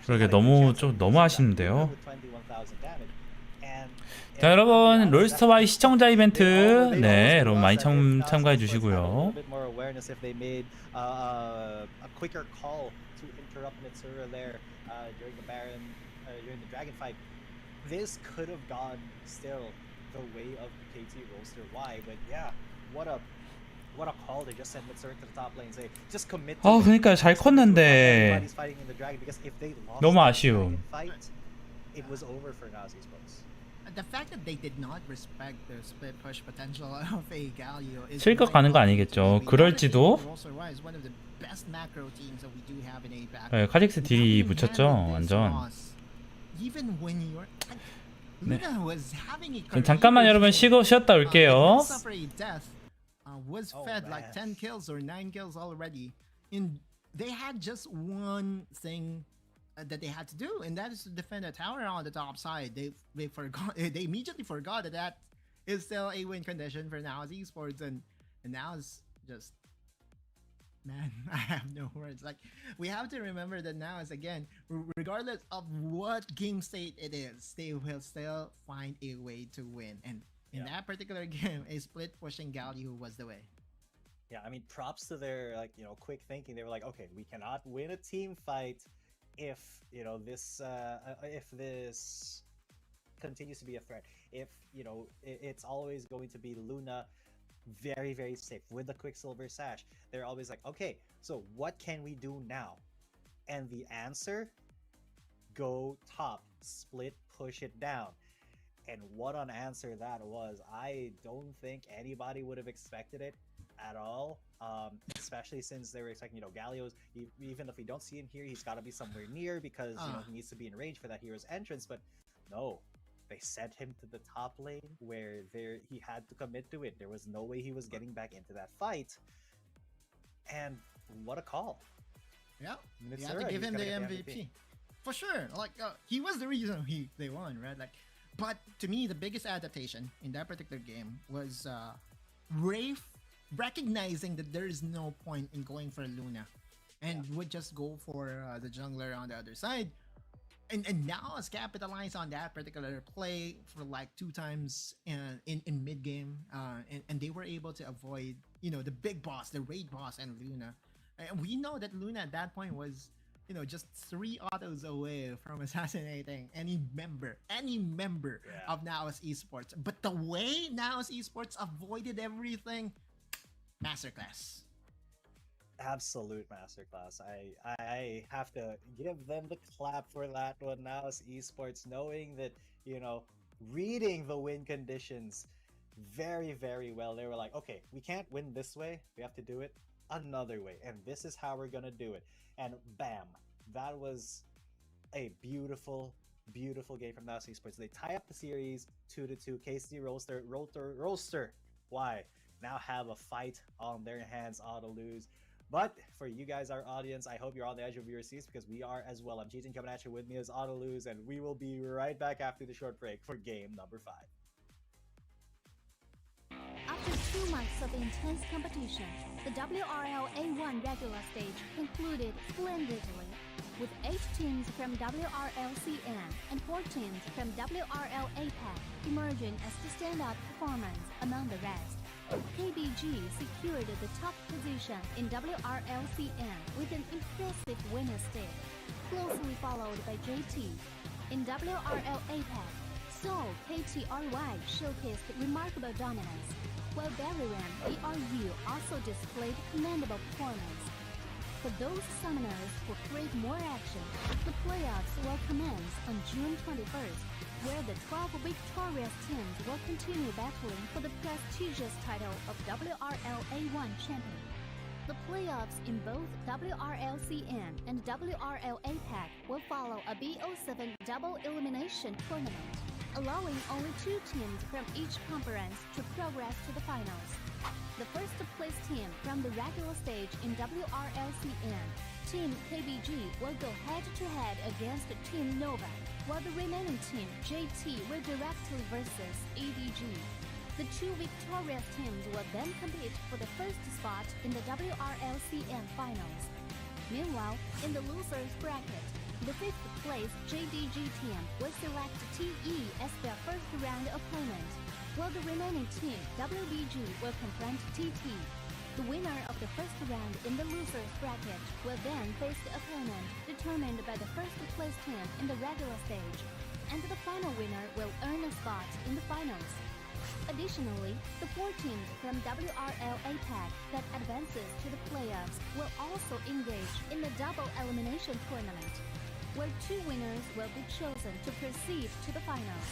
그러게 너무 아쉽는데요. 자 여러분 롤스터와의 시청자 이벤트 네 여러분 많이 참가해 주시고요. This could have gone still the way of Kt.Ry, but yeah, what a call to just send Mitsuri to the top lane and say just commit to it. 그러니까 잘 컸는데 Everybody's fighting in the dragon because if they lost 너무 the 아쉬움. dragon fight, it was over for Nazi Sports. The fact that they did not respect the split push potential of a Galio is 실컷 가는 거 아니겠죠. 그럴지도. Rolls-Royce is one of the best macro teams that we do have in APAC. 네, 카직스 딜이 붙였죠 완전. Even when you're 네. Luna was having a 그럼 잠깐만 여러분 쉬었다 올게요. Was fed like 10 kills or 9 kills already, and they had just one thing that they had to do, and that is to defend a tower on the top side. They forgot. They immediately forgot that is still a win condition for now esports, and now it's just. Man, I have no words. Like, we have to remember that now is again, regardless of what game state it is, they will still find a way to win. And in that particular game, a split pushing Galio was the way. Yeah, I mean, props to their quick thinking. They were like, okay, we cannot win a team fight if if this continues to be a threat. If it's always going to be Luna. Very, very safe with the Quicksilver Sash. They're always like, okay, so what can we do now? And the answer, go top, split, push it down. And what an answer that was. I don't think anybody would have expected it at all, especially since they were expecting, Galio's, even if we don't see him here, he's got to be somewhere near because he needs to be in range for that hero's entrance. But no, they sent him to the top lane where he had to commit to it. There was no way he was getting back into that fight. And what a call. Yeah, Mitsuri, you have to give him the MVP. For sure. Like, he was the reason they won, right? Like, but to me, the biggest adaptation in that particular game was Rafe recognizing that there is no point in going for Luna and would just go for the jungler on the other side. And now is capitalized on that particular play for like 2 times in mid game, and they were able to avoid the big boss, the raid boss, and Luna. And we know that Luna at that point was just 3 autos away from assassinating any member of Naos Esports. But the way Naos Esports avoided everything, masterclass. Absolute masterclass. I have to give them the clap for that one. Now as esports, knowing that reading the win conditions very, very well. They were like, okay, we can't win this way, we have to do it another way, and this is how we're gonna do it. And bam, that was a beautiful game from Naos Esports. They tie up the series 2-2. KC Roaster why now have a fight on their hands, auto lose. But for you guys, our audience, I hope you're on the edge of your seats because we are as well. I'm G-Tin coming at you. With me is Auto Lose, and we will be right back after the short break for game number 5. After 2 months of intense competition, the WRL A1 regular stage concluded splendidly, with 8 teams from WRL-CN and 4 teams from WRL APAC emerging as the standout performance among the rest. KBG secured the top position in WRL-CN with an impressive winner stake, closely followed by JT. In WRL APAC, Seoul Kt.Ry showcased remarkable dominance, while Bariran ARU also displayed commendable performance. For those summoners who crave more action, the playoffs will commence on June 21st, where the 12 victorious teams will continue battling for the prestigious title of WRL A1 champion. The playoffs in both WRL-CN and WRL APAC will follow a BO7 double elimination tournament, allowing only 2 teams from each conference to progress to the finals. the first place team from the regular stage in WRLCN. Team KBG will go head-to-head against Team Nova, while the remaining team JT will directly versus ADG. The two victorious teams will then compete for the first spot in the WRLCN finals. Meanwhile, in the losers bracket, the fifth place JDG team will select TE as their first round opponent, while the remaining team WBG will confront TT. The winner of the first round in the losers bracket will then face the opponent determined by the first place team in the regular stage, and the final winner will earn a spot in the finals. Additionally, the 4 teams from WRL APAC that advances to the playoffs will also engage in the double elimination tournament, where 2 winners will be chosen to proceed to the finals.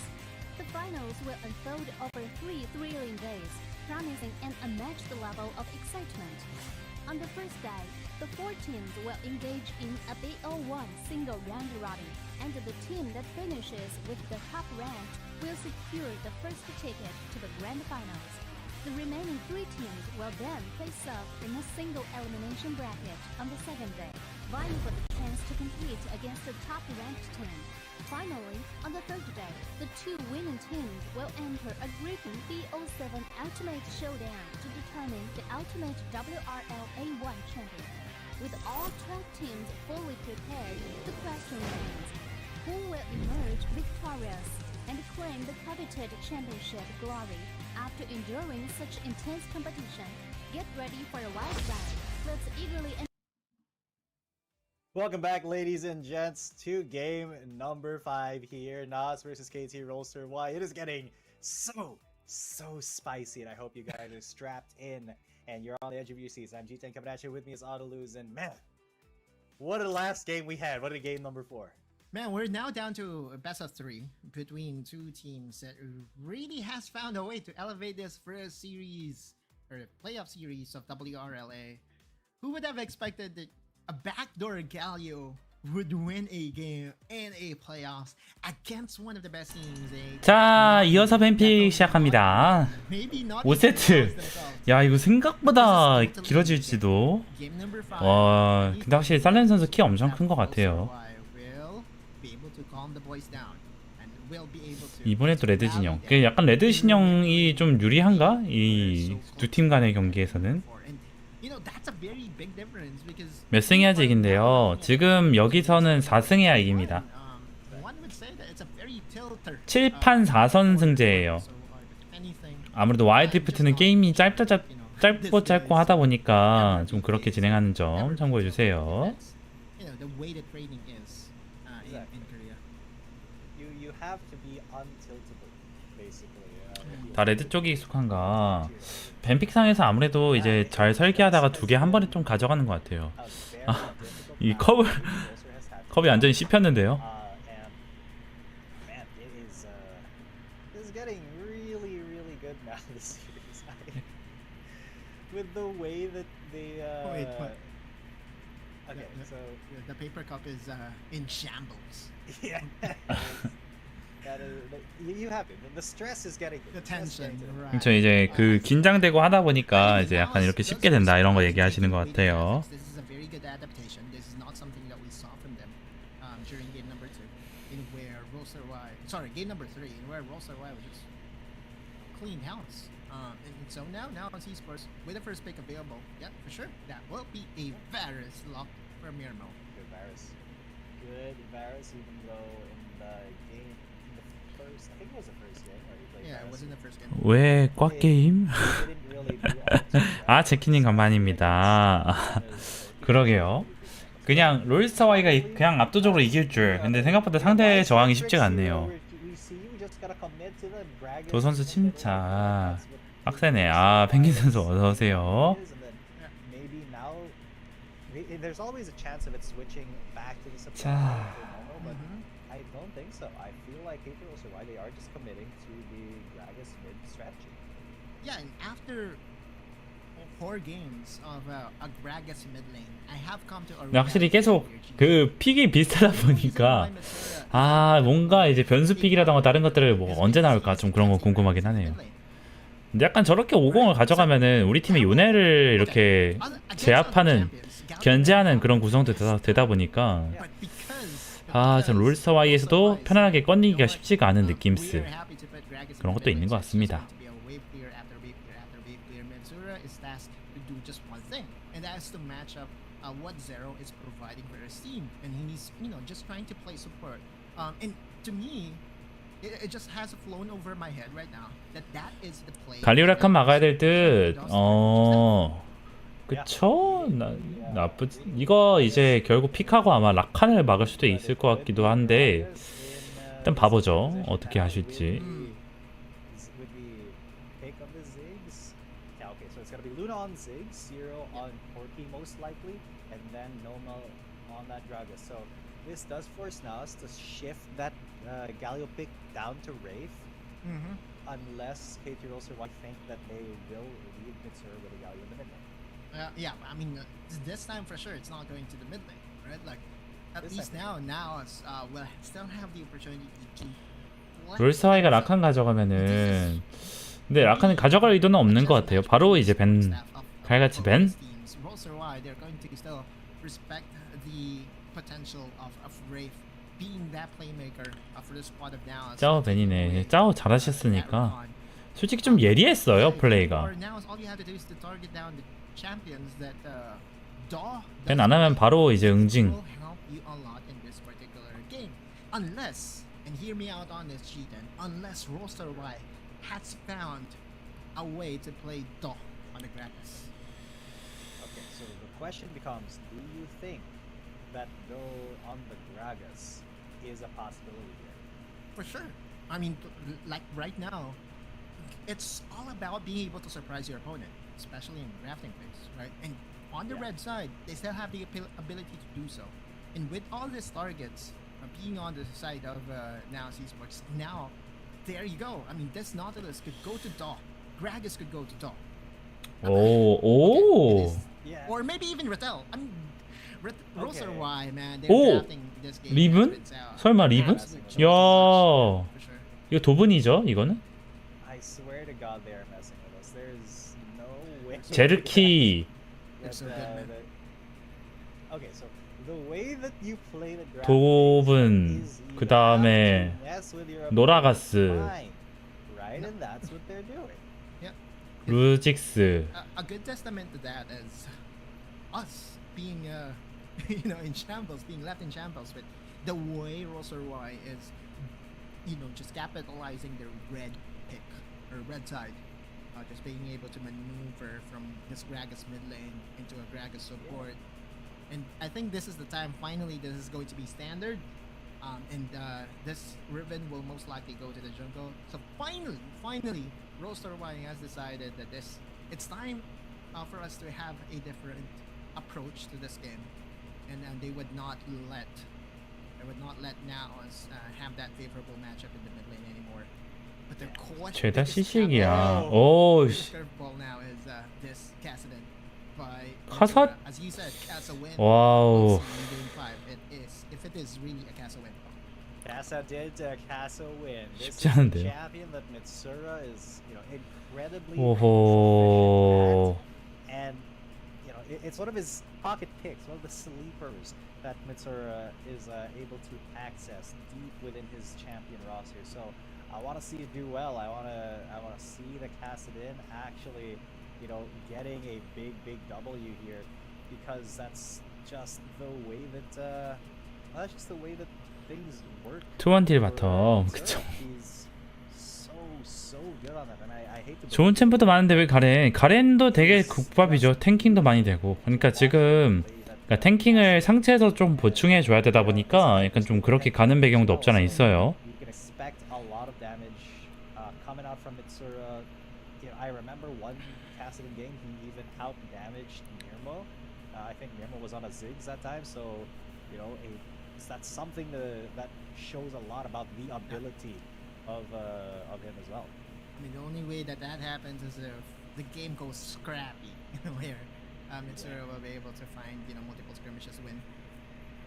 The finals will unfold over 3 thrilling days, promising an unmatched level of excitement. On the first day, the 4 teams will engage in a BO1 single round robin, and the team that finishes with the top rank will secure the first ticket to the grand finals. The remaining 3 teams will then face off in a single elimination bracket on the second day, vying for the chance to compete against the top-ranked team. Finally, on the third day, the 2 winning teams will enter a gripping BO7 Ultimate Showdown to determine the ultimate WRL A1 champion. With all 12 teams fully prepared, the question remains, who will emerge victorious and claim the coveted championship glory after enduring such intense competition? Get ready for a wild ride. Let's eagerly Welcome back, ladies and gents, to game number 5 here. Nas versus Kt.Ry. It is getting so spicy, and I hope you guys are strapped in and you're on the edge of your seats. I'm G10 coming at you. With me is Autoluz, and man, what a last game we had. What a game number 4. Man, we're now down to a best of 3 between 2 teams that really has found a way to elevate this first series or playoff series of WRLA. Who would have expected that a backdoor Galio would win a game in a playoffs against one of the best teams? 자, 이어서 뱀픽 시작합니다. 5세트. 야, 이거 생각보다 길어질지도. 와, 근데 확실히 살렌 선수 키 엄청 큰 것 같아요. 이번에도 레드 진영. 약간 레드 진영이 좀 유리한가? 이 두 팀 간의 경기에서는. 몇 승해야지 이긴데요. 지금 여기서는 4승해야 이깁니다. 7판 4선승제예요. 아무래도 와일드리프트는 게임이 짧고 하다 보니까 좀 그렇게 진행하는 점 참고해주세요. 다 레드 쪽이 익숙한가? 뱀픽상에서 아무래도 이제 잘 설계하다가 2개 한 번에 좀 가져가는 것 같아요. 아, 이 컵이 완전히 씹혔는데요. The paper cup is in shambles. Yeah. You have it. The stress is getting the tension. 그렇죠. 이제 그 긴장되고 하다 보니까 이제 약간 이렇게 쉽게 된다 이런 거 얘기하시는 것 같아요. This is a very good adaptation. This is not something that we saw from them during game number 2, in where game number 3, in where Kt.Ry was just clean house. And so now on C-Sports with the first pick available, yeah, for sure, that will be a Varus lock for Mirmo. Good Varus, even though in the game, I think it was the first game where he played. Yeah, it was in the first game. 왜 꽉게임? 아, 제키님 간만입니다. 그러게요. 그냥 롤스터와이가 그냥 압도적으로 이길 줄. 근데 생각보다 상대 저항이 쉽지가 않네요. 도 선수 침착. 빡세네. 아, 펭귄 선수 어서오세요. 자, I don't think so. I feel like Kt.Ry, they are just committing to the Gragas mid strategy. Yeah, and after 4 games of a Gragas mid lane, I have come to a 확실히 계속 그 픽이 비슷하다 보니까 아, 뭔가 이제 변수 픽이라던가 다른 것들을 뭐 언제 나올까 좀 그런 거 궁금하긴 하네요. 근데 약간 저렇게 50을 가져가면은 우리 팀의 요네를 이렇게 제압하는, 견제하는 그런 구성도 되다 보니까 참 롤스터 Y에서도 편안하게 꺼내기가 쉽지가 않은 느낌스, 그런 것도 있는 것 같습니다. And that's the matchup what Zero is providing for his team, and he's just trying to play support. And to me, it just has flown over my head right now that is the play. 갈리오라칸 막아야 될 듯. 그쵸? 이거 이제 결국 픽하고 아마 라칸을 막을 수도 있을 것 같기도 한데 일단 봐보죠. 어떻게 하실지. Luna on Zig, Zero on Porky most likely, and then Noma on that Gragas. So this does force Naus to shift that Galio pick down to Wraith, unless Kt.Ry or Y think that they will lead Mitsuru with a Galio in the mid lane. Yeah, I mean, this time for sure it's not going to the mid lane, right? Like, at This least time. now will still have the opportunity to 롤스터 Y가 라칸 가져가면은, 근데 라칸을 가져갈 의도는 없는 것 같아요. 바로 이제 벤, 칼같이 벤. 짜오 벤이네. 짜오 잘하셨으니까 솔직히 좀 예리했어요, 플레이가. 벤 안 하면 바로 이제 응징. Unless, and hear me out on this, Cheaten, unless Roster Y has found a way to play Do on the Gragas. Okay, so the question becomes, do you think that Do on the Gragas is a possibility here? For sure. I mean, like right now, it's all about being able to surprise your opponent, especially in drafting phase, right? And on the red side, they still have the ability to do so. And with all these targets being on the side of now Esports, now there you go. I mean, this Nautilus could go to Do, Gragas could go to Do. 오. Yeah. Or maybe even Rattel. I mean, Roser Y, man, they're 오. drafting this game. 리븐? 설마 리븐? 야, For sure. 이거 도분이죠, 이거는? I swear to God they are messing with us. There's no way. 제르키. They're so good, man. Okay, so the way that you play the draft 도분, is you 그 다음에 have to mess with your 노라가스. opponent's mind, right? And that's what they're doing. Yeah. 루직스. A good testament to that is us being, in shambles, being left in shambles with the way Roser Y is, just capitalizing their red pick or red side, just being able to maneuver from this Gragas mid lane into a Gragas support. And I think this is the time, finally, this is going to be standard. And this Riven will most likely go to the jungle. So finally, Roster Y has decided that it's time for us to have a different approach to this game. And they would not let now us have that favorable matchup in the mid lane anymore. But the question 죄다 시식이야. 오, 씨. curveball now is this Kassadin by 카사? as you said, Casa win. 와우. We'll see in game 5 if it is really a Casa win. Casa did Casa win. This 쉽지 is a 않은데요. champion that Mitsura is, incredibly 오호. proficient at. And it's one of his pocket picks, one of the sleepers that Mitsura is able to access deep within his champion roster. So I want to see it do well. I want to see the Kassadin actually, getting a big W here, because that's just the way that things work. 투원딜 for 바텀. Mitsura. 그쵸. He's so good on that, and I hate to 좋은 챔프도 많은데 왜 가렌도 되게 국밥이죠. 탱킹도 많이 되고. 그러니까 지금 탱킹을 상체에서 좀 보충해 줘야 되다 보니까 약간 좀 그렇게 가는 배경도 없잖아 있어요. You can expect a lot of damage coming out from Mitsura. I remember one Kassadin game, he even out damaged Mirmo. I think Mirmo was on a Ziggs that time, so that's something that shows a lot about the ability of him as well. I mean, the only way that happens is if the game goes scrappy, where Mitsura will be able to find multiple skirmishes win.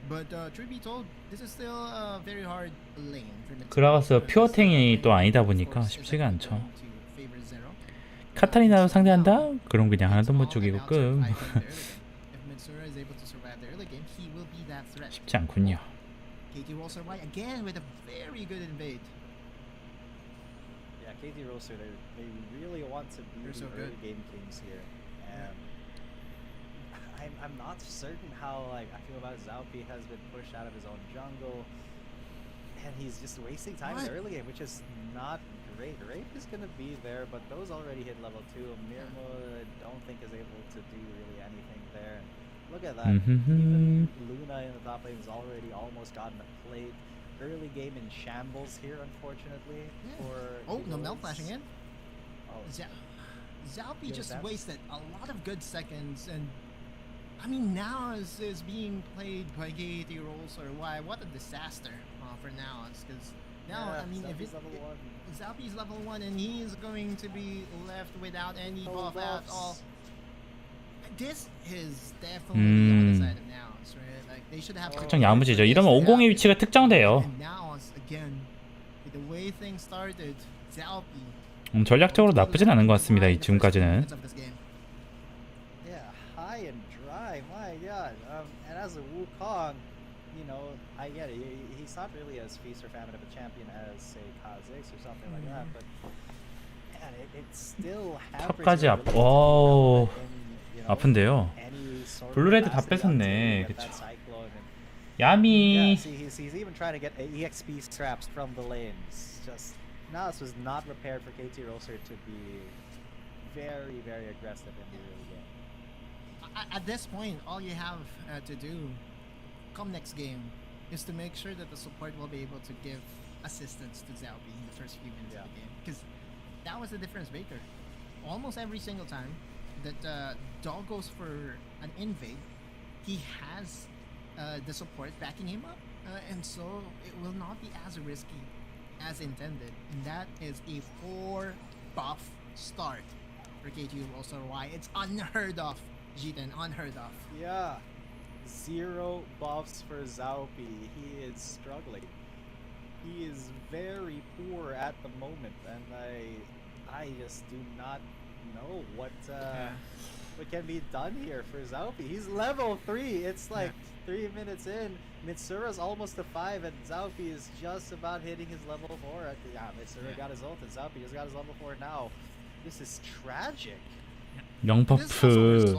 But truth be told, this is still a very hard lane for Mitsura. 그라가스 퓨어탱이 또 아니다 보니까 쉽지가 않죠. 카타리나로 상대한다? 그럼 그냥 하나도 못 죽이고 끔. If Mitsura is able to survive the early game, he will be that threat. 쉽지 않군요. Kt.Ry again with a very good invade. Yeah, KT Roaster, they really want to be They're the so early good. game kings here. And I'm not certain how like I feel about Zaupi has been pushed out of his own jungle. And he's just wasting time in the What? early game, which is not great. Rape is gonna be there, but those already hit level 2. Mirmo, I don't think is able to do really anything there. Look at that. Even Luna in the top lane has already almost gotten a plate. Early game in shambles here, unfortunately. Yeah. For Oh, no Eagles. Mel flashing in. Oh, Zaupi You just understand? wasted a lot of good seconds, and I mean now is being played by Kt.Ry. What a disaster for now, because now yeah, I mean if Zaupi's it, level 1. Zaupi's level 1 and he is going to be left without any No buff at buffs. all. This is definitely on the side of Nouns, right? Like they should have. 살짝 야무지죠. 이러면 50의 위치가 특정돼요. And Nouns again, with the way things started, Zaupi. 전략적으로 나쁘진 않은 것 같습니다. 지금까지는. Yeah, high and dry. My God. And as a Wukong, you know, I get it. He's not really as feast or famine of a champion as say Kha'Zix or something like that, but man, it still hampers 탑까지 your 앞. ability 오, to, you know, 아픈데요. any sort of 블루레드 다 capacity until 뺐었네. you get 그쵸. that cyclone and 야미. yeah, see, he's even trying to get EXP scraps from the lanes. Just now, this was not prepared for KT Roaster to be very, very aggressive in the early game. At this point, all you have to do, come next game, is to make sure that the support will be able to give assistance to Zaupi in the first few minutes of the game, because that was the difference maker. Almost every single time that Dog goes for an invade, he has the support backing him up, and so it will not be as risky as intended, and that is a 4 buff start for Kt.Ry. It's unheard of, G10, unheard of. Yeah, 0 buffs for Zaupi. He is struggling. He is very poor at the moment, and I just do not know what can be done here for Zaupi. He's level 3. It's like 3 minutes in. Mitsura's almost to 5, and Zaupi is just about hitting his level 4. Yeah, Mitsura got his ult, and Zaupi just got his level 4 now. This is tragic. 영버프.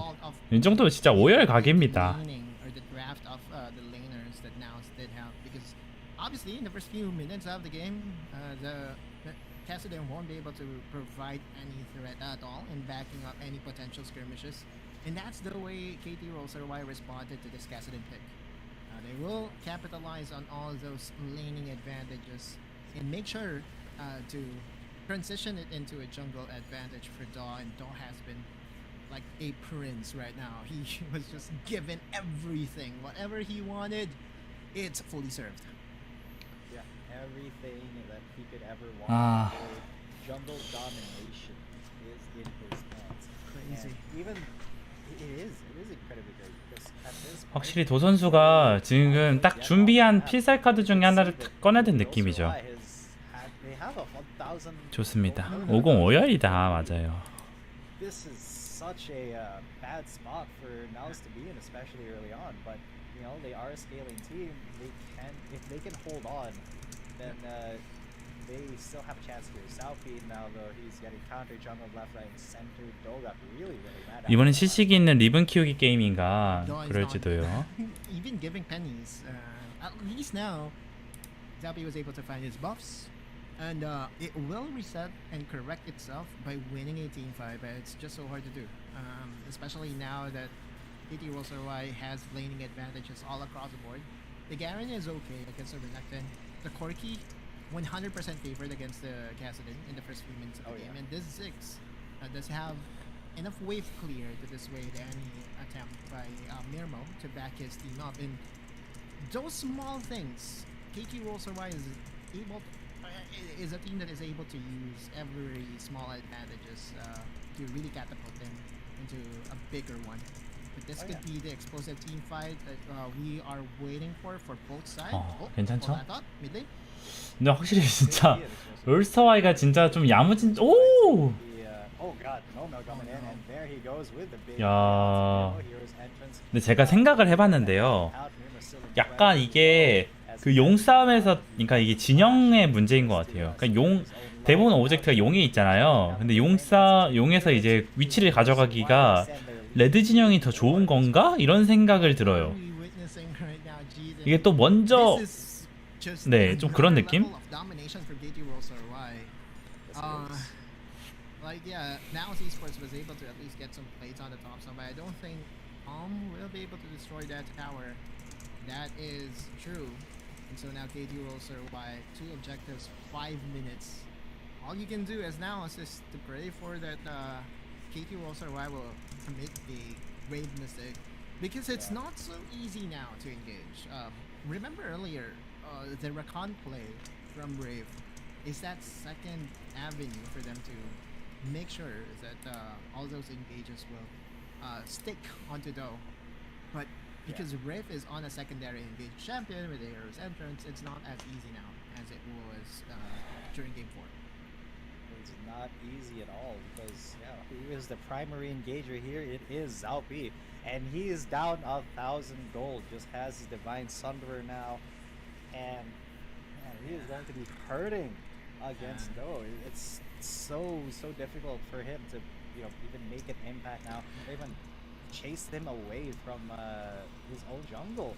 이 정도면 진짜 오열 각입니다. Or the draft of the laners that Nouns did have, because obviously in the first few minutes of the game, the Kassadin won't be able to provide any threat at all in backing up any potential skirmishes, and that's the way Kt.Ry responded to this Kassadin pick. They will capitalize on all those laning advantages and make sure to transition it into a jungle advantage for Daw, and Daw has been like a prince right now. He was just given everything, whatever he wanted, it's fully served. Yeah, everything that he could ever want. Ah. Jungle domination is in his hands. Crazy. And even it is incredibly great because at this point, 확실히 도 선수가 지금 딱 준비한 필살 카드 중에 하나를 탁 꺼내든 느낌이죠. 좋습니다. 50 오열이다. 맞아요. This is such a bad spot for Nouns to be in, especially early on. But you know they are a scaling team. If they can hold on, then they still have a chance here. Southbeat now though, he's getting counter jungle left, right, and center. Do got really mad. 이번엔 시식이 있는 리븐 키우기 게임인가 그럴지도요. Even giving pennies. At least now, Zappy was able to find his buffs. And it will reset and correct itself by winning 18-5, but it's just so hard to do. Especially now that Kt.Ry has laning advantages all across the board. The Garen is okay against the Renekton. The Corki, 100% favored against the Kassadin in the first few minutes of the game. And this Ziggs does have enough wave clear to dissuade any attempt by Mirmo to back his team up. And those small things, Kt.Ry is a team that is able to use every small advantages to really catapult them into a bigger one. But this could be the explosive team fight that we are waiting for both sides. 괜찮죠? Mid lane. 근데 확실히 진짜 롤스터와이가 진짜 좀 야무진. 오! Oh god, Nomel coming in, and there he goes with the big. 야. Hero's entrance. 근데 제가 생각을 해봤는데요. 약간 이게 그 용 싸움에서, 그러니까 이게 진영의 문제인 것 같아요. 그러니까 대부분 오브젝트가 용에 있잖아요. 근데 용에서 이제 위치를 가져가기가 레드 진영이 더 좋은 건가? 이런 생각을 들어요. 이게 또 먼저 네, 좀 그런 느낌? Like yeah, now Esports was able to at least get some plates on the top side, but I don't think will be able to destroy that tower. That is true. And so now KT rolls her by 2 objectives, 5 minutes. All you can do as now is just to pray for that KT rolls her will commit a grave mistake, because it's not so easy now to engage. Remember earlier, the Rakan play from Brave is that second avenue for them to make sure that all those engages will stick onto Doe. But because Riff is on a secondary engage champion with the hero's entrance, it's not as easy now as it was during game 4. It's not easy at all, because who is the primary engager here? It is Zhao Pi, and he is down 1,000 gold. Just has his Divine Sunderer now, and man, he is going to be hurting against Doe. It's so difficult for him to even make an impact now, or even chase him away from his own jungle.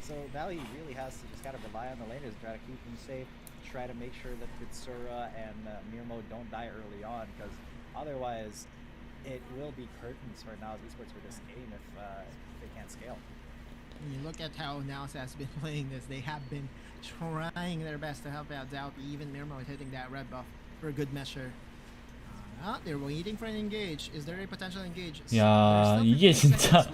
So now he really has to just kind of rely on the laners, try to keep him safe, try to make sure that Vitsura and Mirmo don't die early on, because otherwise it will be curtains for Naos Esports for this game if they can't scale. When you look at how Naos has been playing this, they have been trying their best to help out Zhao. Even Mirmo is hitting that red buff for a good measure. They're waiting for an engage. Is there a potential engage? 야, 이게 진짜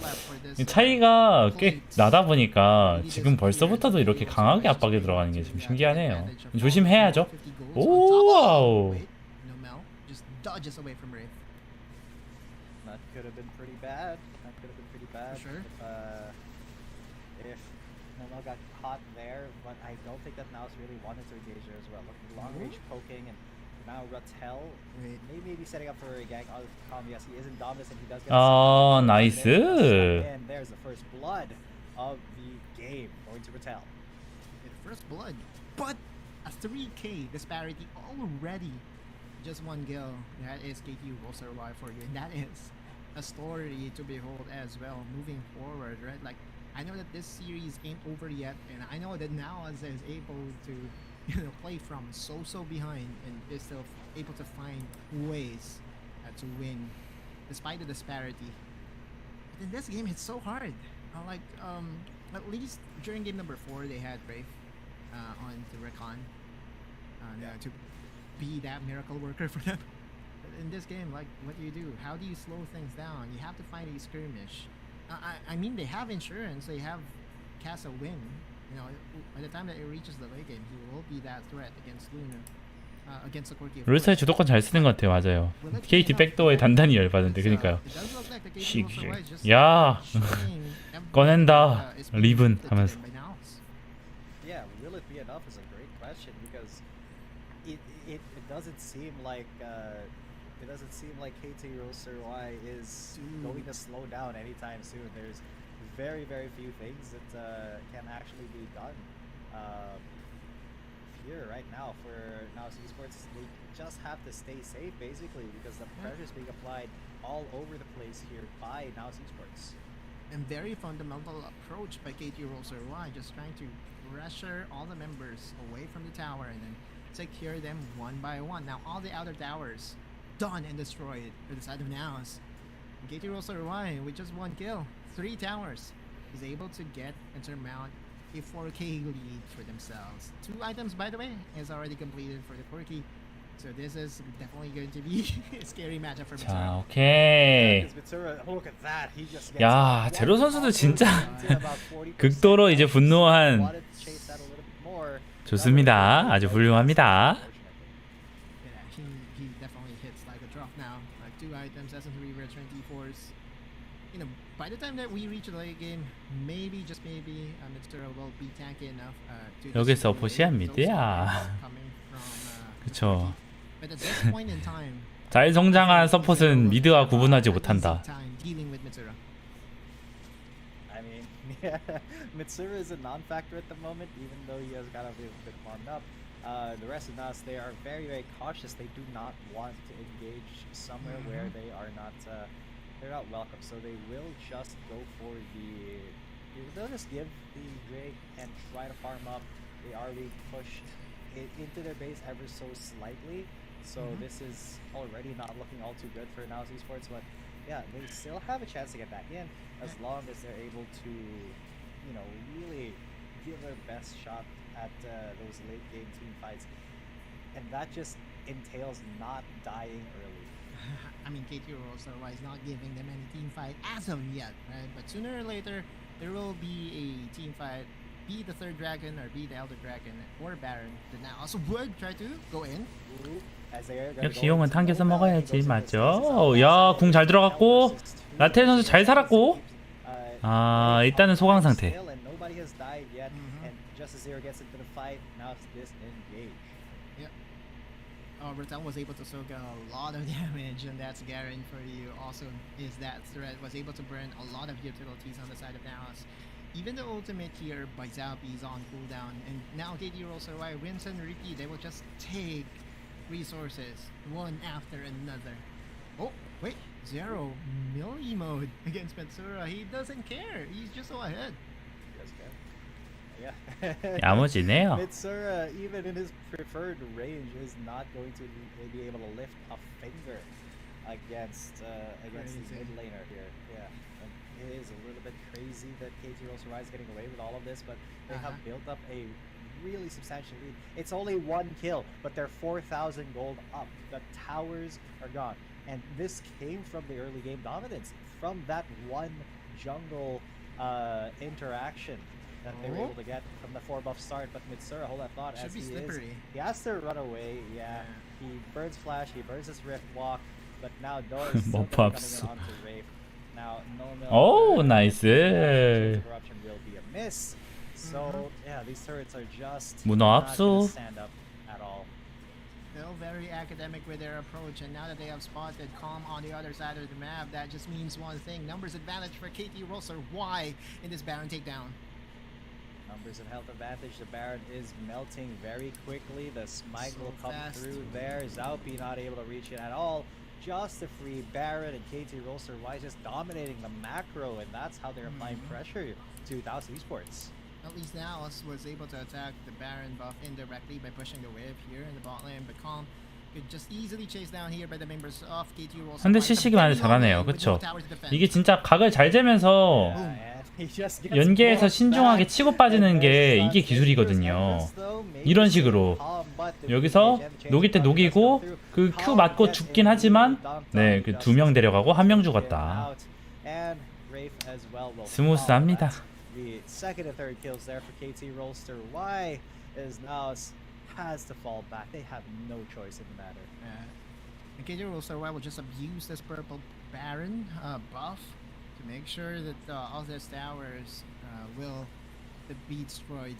차이가 꽤 나다 보니까 지금 벌써부터도 이렇게 강하게 압박에 들어가는 게 좀 신기하네요. 조심해야죠. 오와우. That could have been pretty bad. Sure. If Nomel got caught there, but I don't think that Naos really wanted to engage there as well. Look at the long range poking, and now Rattel maybe setting up for a gank on Tom. Yes, he is in Dominus, and he does get 나이스. and there's the first blood of the game going to Rattel. First blood, but a 3k disparity already. Just one kill. That is KT will survive for you, and that is a story to behold as well moving forward, right? Like, I know that this series ain't over yet, and I know that Naos is able to play from so behind and is still able to find ways to win despite the disparity. But in this game, it's so hard. At least during game number 4, they had Brave on the Recon to be that miracle worker for them. But in this game, like, what do? How do you slow things down? You have to find a skirmish. I mean, they have insurance. They have Casa win. By the time that it reaches the late game, he will be that threat against Luna, against the Quirky. 롤스타의 주도권 잘 쓰는 것 같아요. 맞아요. KT 백도어에 단단히 열받는데, 그니까요. 야, 꺼낸다. 리븐 하면서. Yeah, will it be enough is a great question, because it doesn't seem like Kt.Ry is going to slow down anytime soon. There's very few things that can actually be done here right now for Naos Esports. They just have to stay safe basically, because the pressure is being applied all over the place here by Naos Esports. And very fundamental approach by Kt.Ry, just trying to pressure all the members away from the tower and then secure them one by one. Now all the outer towers done and destroyed for the side of Naos. Kt.Ry with just one kill, 3 towers, is able to get and surmount a 4k lead for themselves. 2 items, by the way, is already completed for the Quirky. So this is definitely going to be a scary matchup for 자, Vitsura. 오케이. Look at that. He just 야, 제로 선수도 진짜 극도로 이제 분노한. 좋습니다. 아주 훌륭합니다. Yeah, he definitely hits like a drop now. Like 2 items, SM3 return T4s. By the time that we reach the late game, maybe, just maybe, Mitsura will be tanky enough to 여기서 just 보시한 미드야. coming from 그쵸. But at this point in time, 잘 성장한 서폿은 미드와 구분하지 못한다. Time dealing with Mitsuru. I mean, yeah, Mitsuru is a non-factor at the moment, even though he has got a bit warmed up. The rest of us, they are very, very cautious. They do not want to engage somewhere where they are not, they're not welcome. So they will just go for the, they'll just give the Drake and try to farm up. They are being pushed into their base ever so slightly. So this is already not looking all too good for Naos Esports, but yeah, they still have a chance to get back in as long as they're able to, you know, really give their best shot at those late game team fights, and that just entails not dying early. I mean, Kt.Ry is not giving them any team fight as of yet, right? But sooner or later, there will be a team fight. Be the third dragon or be the elder dragon or baron. The Naos would try to go in. As they are gonna 역시 go 용은 into 당겨서 overtime, 먹어야지. he goes 맞죠? for 야, 궁 잘 들어갔고 assist. 라텔 선수 잘 살았고. 아, 일단은 소강 상태. Still, and nobody has died yet, and just as Zero gets into the fight, now it's disengaged. Bertan was able to soak a lot of damage, and that's Garen for you. Also, is that threat was able to burn a lot of utilities on the side of Naos. Even the ultimate here by Zappy is on cooldown, and now Kt.Ry rinse and repeat. They will just take resources one after another. Oh, wait, Zero melee mode against Mitsuru. He doesn't care. He's just so ahead. Yeah. 야무지네요. Mitsuru, even in his preferred range, is not going to be able to lift a finger against his Crazy. mid laner here. Yeah, and it is a little bit crazy that Kt.Ry is getting away with all of this, but they have built up a really substantial lead. It's only one kill, but they're 4,000 gold up. The towers are gone, and this came from the early game dominance, from that one jungle interaction that they were able to get from the 4-buff start. But Mitsuru, hold that thought, Should as be he slippery. he has to run away. Yeah, he burns flash, he burns his rift walk, but now Dor is still coming Mop-ups. in onto Wraith. Now no 오, 나이스. corruption will be a miss. So yeah, these turrets are just 문어 not 압수. gonna stand up at all. Still very academic with their approach, and now that they have spotted Calm on the other side of the map, that just means one thing: numbers advantage for Kt.Ry in this Baron takedown. Numbers and health advantage. The Baron is melting very quickly. The smite So will come fast. through there. Zaupi not able to reach it at all. Just a free Baron, and Kt.Ry just dominating the macro, and that's how they're applying pressure to Naos Esports. At least Naos was able to attack the Baron buff indirectly by pushing the wave here in the bot lane, but Calm could just easily chase down here by the members of Kt.Ry. 근데 CC기만 잘하네요. 그쵸? 이게 진짜 각을 잘 재면서 And he just gets 연계에서 blocked 신중하게 back. 치고 빠지는 게 And 이게 there's 기술이거든요. Empress, though, maybe 이런 still 식으로 calm, but the 여기서 change 녹일 때 does come 녹이고 through. 그 Q Calm 맞고 gets 죽긴 하지만 네, 그 두 명 데려가고 한 명 죽었다. out, and Wraith as well will 스무스합니다. fall. The second and third kills there for Kt.Ry is now has to fall back. They have no choice in the matter. And Kt.Ry will just abuse this purple Baron buff to make sure that all these towers will be destroyed.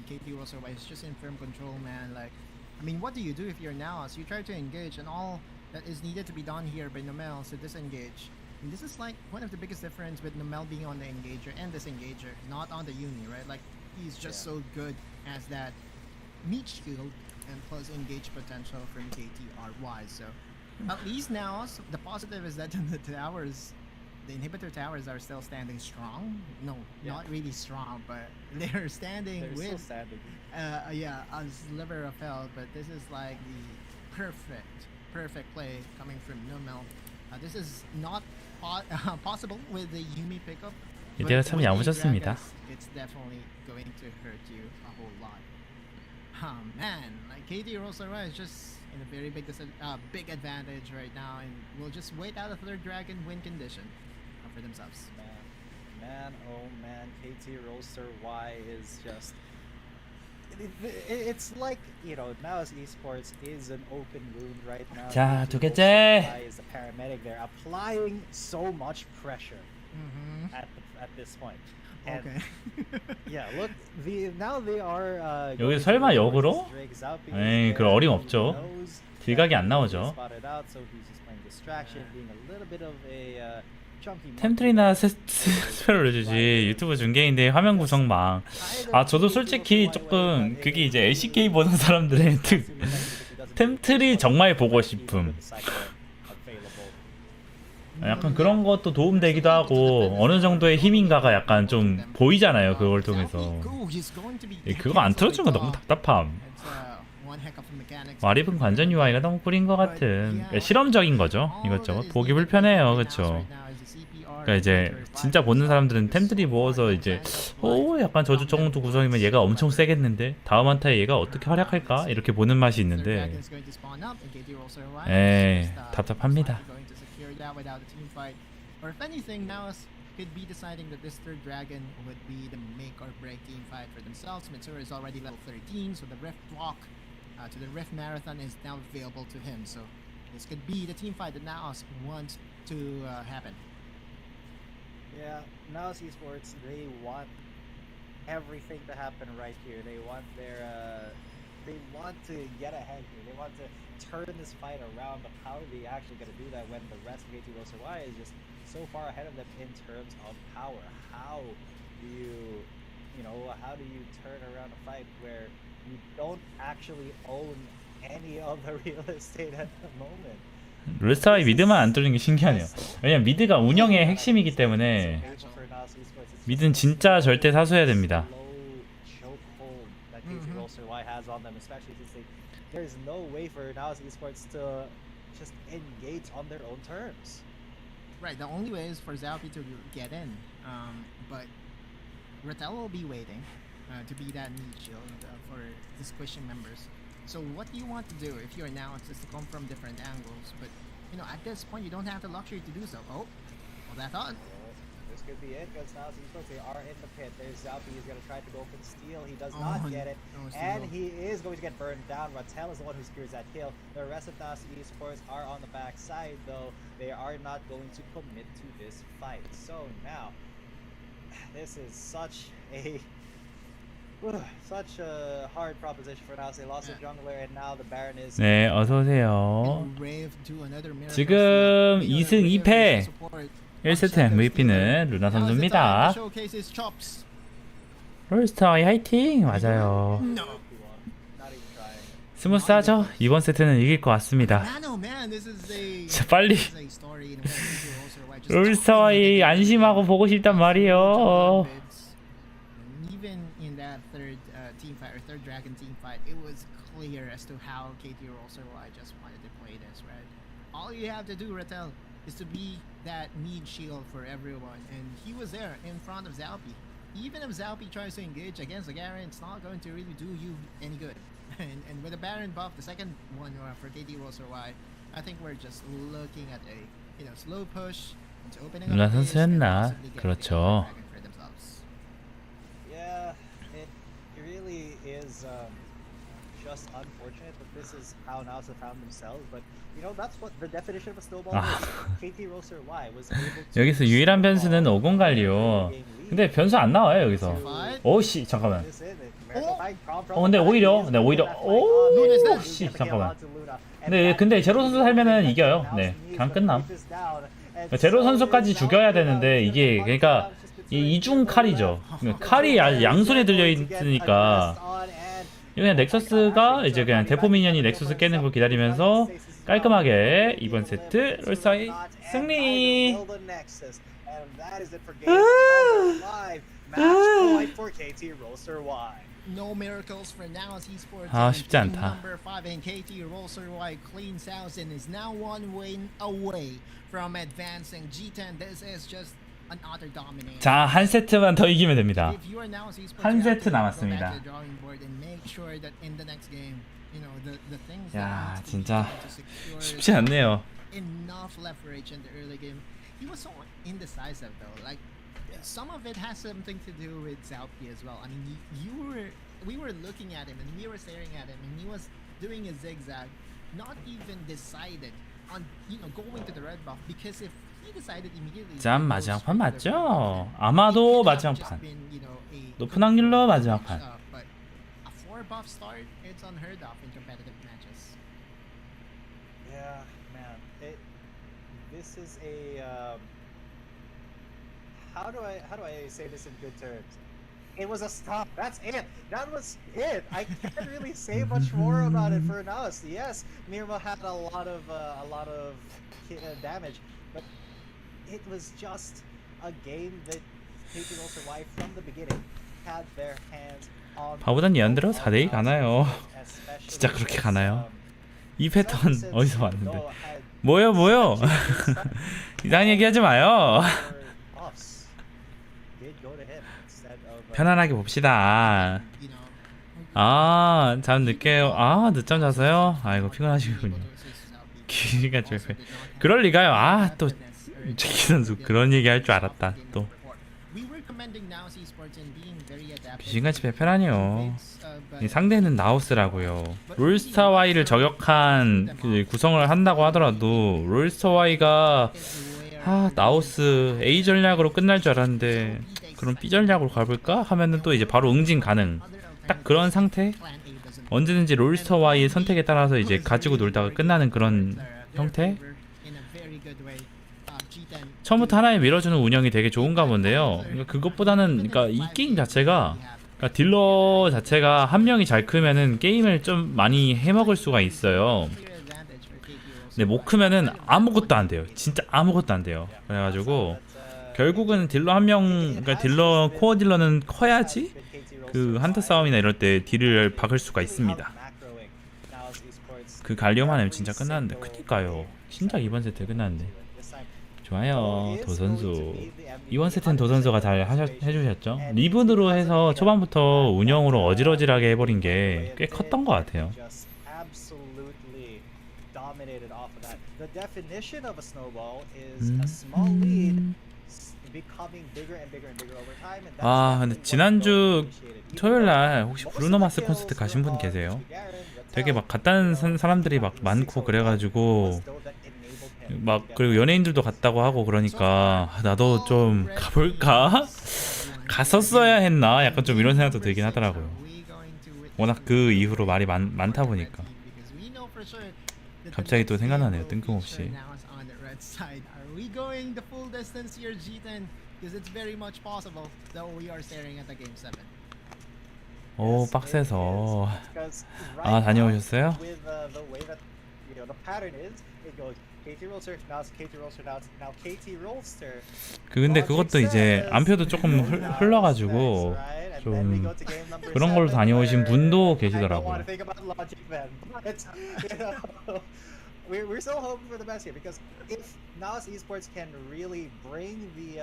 Kt.Ry is just in firm control, man. Like, I mean, what do you do if you're Naos? You try to engage, and all that is needed to be done here by Nomel is to disengage. And this is like one of the biggest difference with Nomel being on the engager and disengager, not on the uni, right? Like, he's just so good as that meat shield and plus engage potential from Kt.Ry. So at least now, the positive is that the towers, the inhibitor towers are still standing strong. No, not really strong, but they're standing They're still with standing. a sliver of health. But this is like the perfect play coming from Nomel. This is not possible with the Yumi pickup. 이때가 but 참 with the 야무졌습니다. dragons, it's definitely going to hurt you a whole lot. Oh man, like Kt.Ry is just in a very big advantage right now, and we'll just wait out a third dragon win condition for themselves. Man, oh man, Kt.Ry is just. It's like, you know, Naos Esports is an open wound right now. 자, 두 Kt.Ry 개째. is the paramedic. They're applying so much pressure at this point. And Okay. yeah, look, now they are. 여기 설마 역으로? 에이, 그럴 어림 없죠. 딜각이 안 나오죠. 템트리나 스페럴 올려주지. 유튜브 중계인데 화면 구성 망. 아, 저도 솔직히 조금 그게 이제 LCK 보는 사람들의 템트리 정말 보고 싶음. 약간 그런 것도 도움되기도 하고 어느 정도의 힘인가가 약간 좀 보이잖아요, 그걸 통해서. 그거 안 틀어주면 너무 답답함. 와리분 관전 UI가 너무 꿀인 것 같은, 실험적인 거죠. 이것저것 보기 불편해요, 그쵸? 그러니까 이제 진짜 보는 사람들은 템들이 모어서 이제 약간 저주 정도 구성이면 얘가 엄청 세겠는데 다음 한타에 얘가 어떻게 활약할까 이렇게 보는 맛이 있는데, 에이, 답답합니다. Or if anything, now could be deciding that this third dragon would be the make or break team fight for themselves. Mitsuru is already level 13, so the Rift Walk to the Rift Marathon is now available to him. So this could be the team fight that Naos wants to happen. Yeah, Naos Esports, they want everything to happen right here. They want they want to get ahead here. They want to turn this fight around, but how are they actually going to do that when the rest of Kt.Ry is just so far ahead of them in terms of power? How do how do you turn around a fight where you don't actually own any of the real estate at the moment? 롤스타와의 미드만 안 뚫는 게 신기하네요. 왜냐면 미드가 운영의 핵심이기 때문에 미드는 진짜 절대 사수해야 됩니다. There's no way for Naos Esports to just engage on their own terms. Right, the only way is for Zalpi to get in, but Rattel will be waiting to be that need shield for the squishing members. So what do you want to do if you're Naos is to come from different angles, but at this point you don't have the luxury to do so. Oh, well that thought. This could be it because Naos Esports, they are in the pit. There's Zalpi, he's going to try to go for the steal. He does not get it. And he is going to get burned down. Rattel is the one who secures that kill. The rest of Naos Esports are on the back side, though. They are not going to commit to this fight. So now, this is such a hard proposition for Naos. They lost a jungler and now the Baron is... 네, 어서오세요. 지금 2승 2패 1세트 MVP는 루나 선수입니다. 롤스타와의 화이팅! 맞아요. 스무스하죠? 이번 세트는 이길 것 같습니다. 자, 빨리 롤스타와의 안심하고 보고 싶단 말이에요. Third dragon team fight, it was clear as to how Kt.Ry just wanted to play this, right? All you have to do, Rattel, is to be that need shield for everyone, and he was there in front of Zalpi. Even if Zalpi tries to engage against the Garen, it's not going to really do you any good. And with the Baron buff, the second one for Kt.Ry, I think we're just looking at a slow push into opening 루나 up the base and 선수였나? possibly getting 그렇죠. a dragon for themselves. Yeah, it really is just unfortunate that this is how Naos have found themselves, but that's what the definition of a snowball is. Kt.Ry was able to... 여기서 유일한 변수는 오공 관리요. 근데 변수 안 나와요 여기서. 오씨 잠깐만. 근데 오히려 오씨 잠깐만. 근데 제로 선수 살면은 이겨요. 네, 그냥 끝남. 제로 선수까지 죽여야 되는데 이게 그러니까 이중 칼이죠. 칼이 아주 양손에 들려 있으니까. 그냥 넥서스가 이제 그냥 대포 미니언이 넥서스 깨는 걸 기다리면서 깔끔하게 이번 세트 롤스타의 승리. No miracles for Naos Esports. 아, 쉽지 않다. Number 5 and Kt.Ry cleans house and is now one win away from advancing G10. This is just an utter domination. 자, 한 세트만 더 이기면 됩니다. 한 세트 남았습니다. 야, 진짜 쉽지 않네요. Enough leverage in the early game. He was so indecisive though. Like some of it has something to do with Zalpi as well. I mean, we were looking at him and we were staring at him and he was doing a zigzag, not even decided on going to the red buff, because if he decided immediately. 짠, 마지막 판 맞죠? 아마도 마지막 판. 높은 확률로 마지막 판. But a 4-buff start, it's unheard of in competitive matches. Yeah, man. This is a how do I say this in good terms? It was a stop. That's it. That was it. I can't really say much more about it for now. Yes, Mirma had a lot of damage, but it was just a game that Kt.Ry also why from the beginning had their hands on. 바보단 예언대로 4대2 가나요? 진짜 그렇게 가나요? 이 패턴 어디서 왔는데? 뭐요? 이상한 얘기하지 마요. 편안하게 봅시다. 아, 잠 늦게 늦잠 자서요? 아이고 피곤하시군요. 기가 좀 그럴 리가요. 아, 또 제키 선수 그런 얘기 할 줄 알았다. 또 귀신같이 배편하네요. 상대는 나우스라고요. 롤스타와이를 저격한 그 구성을 한다고 하더라도 롤스타와이가 나우스 A 전략으로 끝날 줄 알았는데 그럼 B 전략으로 가볼까 하면은 또 이제 바로 응징 가능. 딱 그런 상태. 언제든지 롤스타와이의 선택에 따라서 이제 가지고 놀다가 끝나는 그런 형태. 처음부터 하나에 밀어주는 운영이 되게 좋은가 본데요. 그러니까 그것보다는 이 게임 자체가 딜러 자체가 한 명이 잘 크면은 게임을 좀 많이 해먹을 수가 있어요. 근데 못 크면은 아무것도 안 돼요. 진짜 아무것도 안 돼요. 그래가지고 결국은 딜러 한 명, 딜러 코어 딜러는 커야지 그 한타 싸움이나 이럴 때 딜을 박을 수가 있습니다. 그 갈리오만 하면 진짜 끝나는데. 그니까요. 진짜 이번 세트 끝났는데. 좋아요, 도선수. 이번 세트는 도선수가 잘 해주셨죠? 리븐으로 해서 초반부터 운영으로 어질어질하게 해버린 게 꽤 컸던 것 같아요. 근데 지난주 토요일날 혹시 브루노마스 콘서트 가신 분 계세요? 되게 막 갔다는 사람들이 막 많고 그래가지고 그리고 연예인들도 갔다고 하고 그러니까 나도 좀 가볼까? 갔었어야 했나? 약간 좀 이런 생각도 들긴 하더라고요. 워낙 그 이후로 말이 많다 보니까 갑자기 또 생각나네요. 뜬금없이. 오, 빡세서. 다녀오셨어요? 근데 그것도 이제 안표도 조금 흘러가지고 좀 그런 걸로 다녀오신 분도 계시더라고요. We're still hoping for the best here because if Naos Esports can really bring the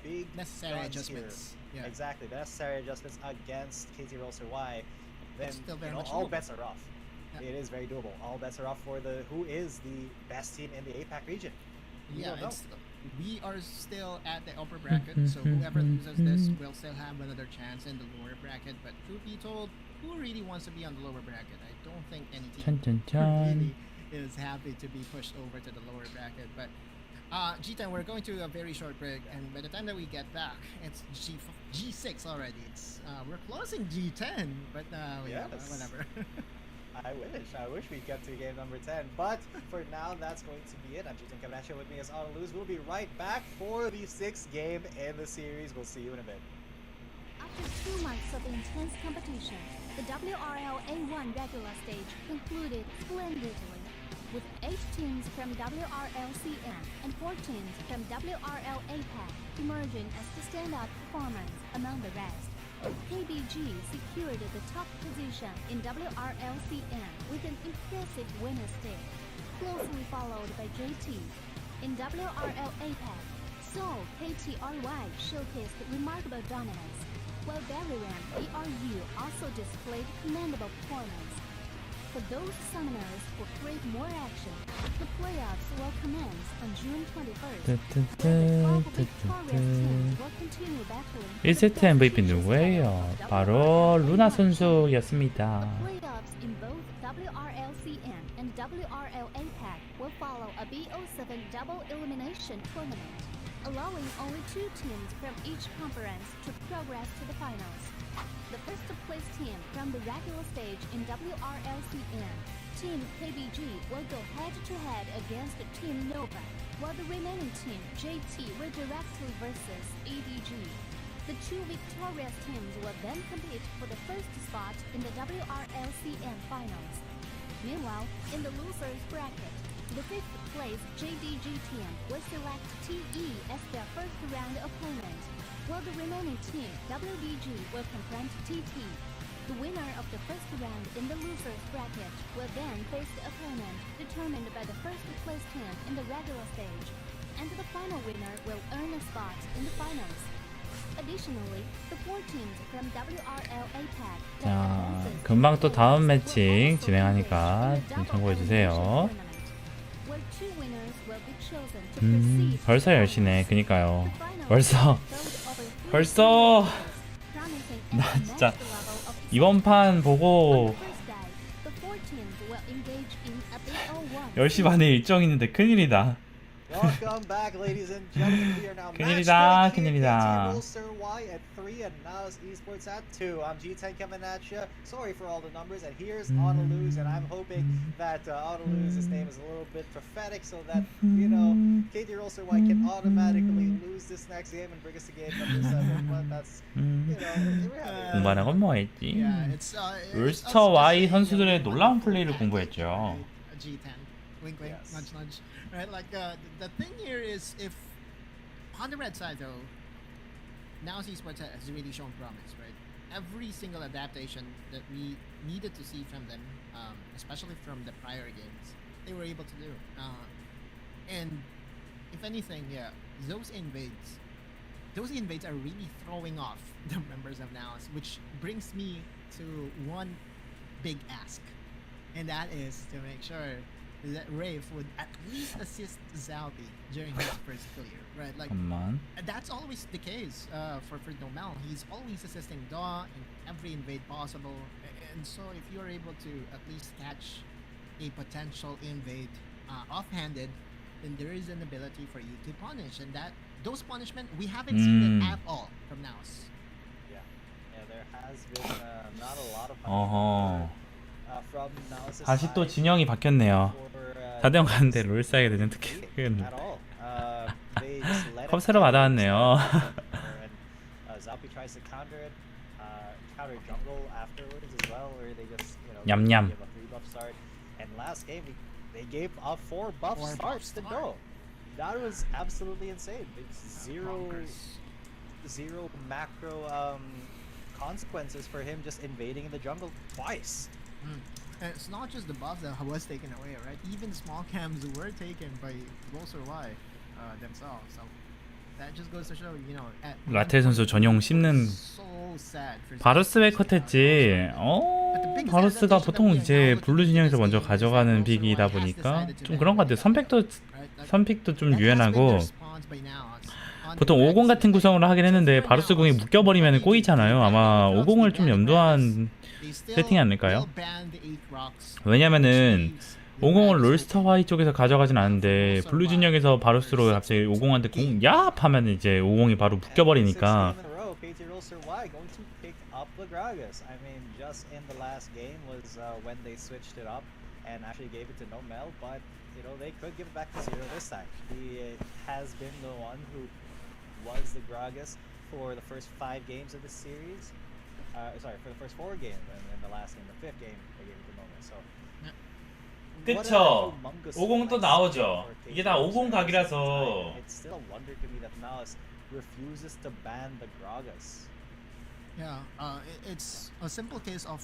big necessary adjustments, exactly the necessary adjustments against Kt.Ry, then all bets are off. It is very doable. All bets are off for who is the best team in the APAC region. We are still at the upper bracket, so whoever loses this will still have another chance in the lower bracket. But truth be told, who really wants to be on the lower bracket? I don't think any team really is happy to be pushed over to the lower bracket. But G10, we're going to a very short break, and by the time that we get back, it's G6 already. We're closing G10, but whatever. I wish we get to game number 10, but for now that's going to be it. I'm Kt.Ry with me as on Lose. We'll be right back for the 6th game in the series. We'll see you in a bit. After 2 months of intense competition, the WRL A1 regular stage concluded splendidly, with 8 teams from WRL-CN and 4 teams from WRL APAC emerging as the standout performance among the rest. KBG secured the top position in WRL-CN with an impressive winner stake, closely followed by JT. In WRL APAC, Seoul Kt.Ry showcased remarkable dominance, while LOREM ERU also displayed commendable performance. For those summoners who crave more action, the playoffs will commence on June 21st. where the top victorious teams will continue battling. 1세트 MVP 누구예요? 바로 루나 선수였습니다. The playoffs in both WRL-CN and WRL APAC will follow a BO7 double elimination tournament, allowing only 2 teams from each conference to progress to the finals. The first place team from the regular stage in WRLCN, Team KBG, will go head-to-head against Team Nova, while the remaining team, JT, will directly versus ADG. The 2 victorious teams will then compete for the first spot in the WRLCN finals. Meanwhile, in the losers bracket, the 5th place JDG team will select TE as their first round opponent, while the remaining team, WDG, will confront TT. The winner of the first round in the losers bracket will then face the opponent determined by the first place team in the regular stage, and the final winner will earn a spot in the finals. Additionally, the 4 teams from WRL APAC 자, 금방 또 다음 매칭 진행하니까 좀 참고해 주세요. 벌써 10시네. 그니까요. 벌써 나 진짜 이번 판 보고 10시 반에 일정 있는데 큰일이다. Welcome back, ladies and gentlemen. We are now 큰일이다, match point 큰일이다. Kt.Ry at 3 and Naos Esports at 2. I'm G10 coming at you. Sorry for all the numbers, and here's Autoluz, and I'm hoping that Autoluz's name is a little bit prophetic, so that Kt.Ry can automatically lose this next game and bring us to game number 7. But that's we're having 공부하는 건 뭐 했지? Yeah, it's 롤스터 Y 선수들의 놀라운 플레이를 공부했죠. G10. Wink, wink, Yes. nudge, nudge. Right, like the thing here is, if on the red side though, now Esports has really shown promise, right? Every single adaptation that we needed to see from them, especially from the prior games, they were able to do. And if anything, yeah, those invades are really throwing off the members of Naos, which brings me to one big ask, and that is to make sure that Rafe would at least assist Zalby during his first clear, right? Like 잠깐만. that's always the case for Nomel. He's always assisting Daw in every invade possible, and so if you're able to at least catch a potential invade offhanded, then there is an ability for you to punish, and that those punishment we haven't seen it at all from Naos. Yeah, there has been not a lot of 어허. from Naos' 다시 또 side 진영이 바뀌었네요. for, 4대0 가는데 롤사이가 되는 특히 at all. They just let 컵 it 새로 happen. 받아왔네요. And Zalpi tries to counter it, counter jungle afterwards as well, where they just Yum. give a 3-buff start. And last game they gave a 4-buff Four start buff to start. Doe. That was absolutely insane. It's zero macro consequences for him just invading the jungle twice. And it's not just the buff that was taken away, right? Even small cams were taken by Kt.Ry themselves. So that just goes to show, at 라테 선수 전용 씹는 so sad for 바루스 왜 컷했지? 바루스가 보통 이제 블루 진영에서 먼저 가져가는 픽이다 보니까 좀 그런 것 같아요. 선픽도 좀 유연하고 보통 50 같은 구성으로 하긴 했는데 바루스 궁이 묶여버리면 꼬이잖아요. 아마 50을 좀 염두한 세팅이 아닐까요? 왜냐면은 50을 롤스터 Y 쪽에서 가져가진 않은데 블루 진영에서 바루스로 갑자기 50한테 공 얍! 하면 이제 50이 바로 묶여버리니까 Kt.Ry going to pick up the Gragas. I mean, just in the last game was when they switched it up and actually gave it to Nomel, but they could give it back to Zero this time. He has been the one who was the Gragas for the first 5 games of the series. Sorry, for the first 4 games, and in the last game, the 5th game, they gave it to Nomel. So. 그쵸? 50 또 나오죠. 이게 다 50 각이라서 It's still a wonder to me that Naos refuses to ban the Gragas. Yeah, it's a simple case of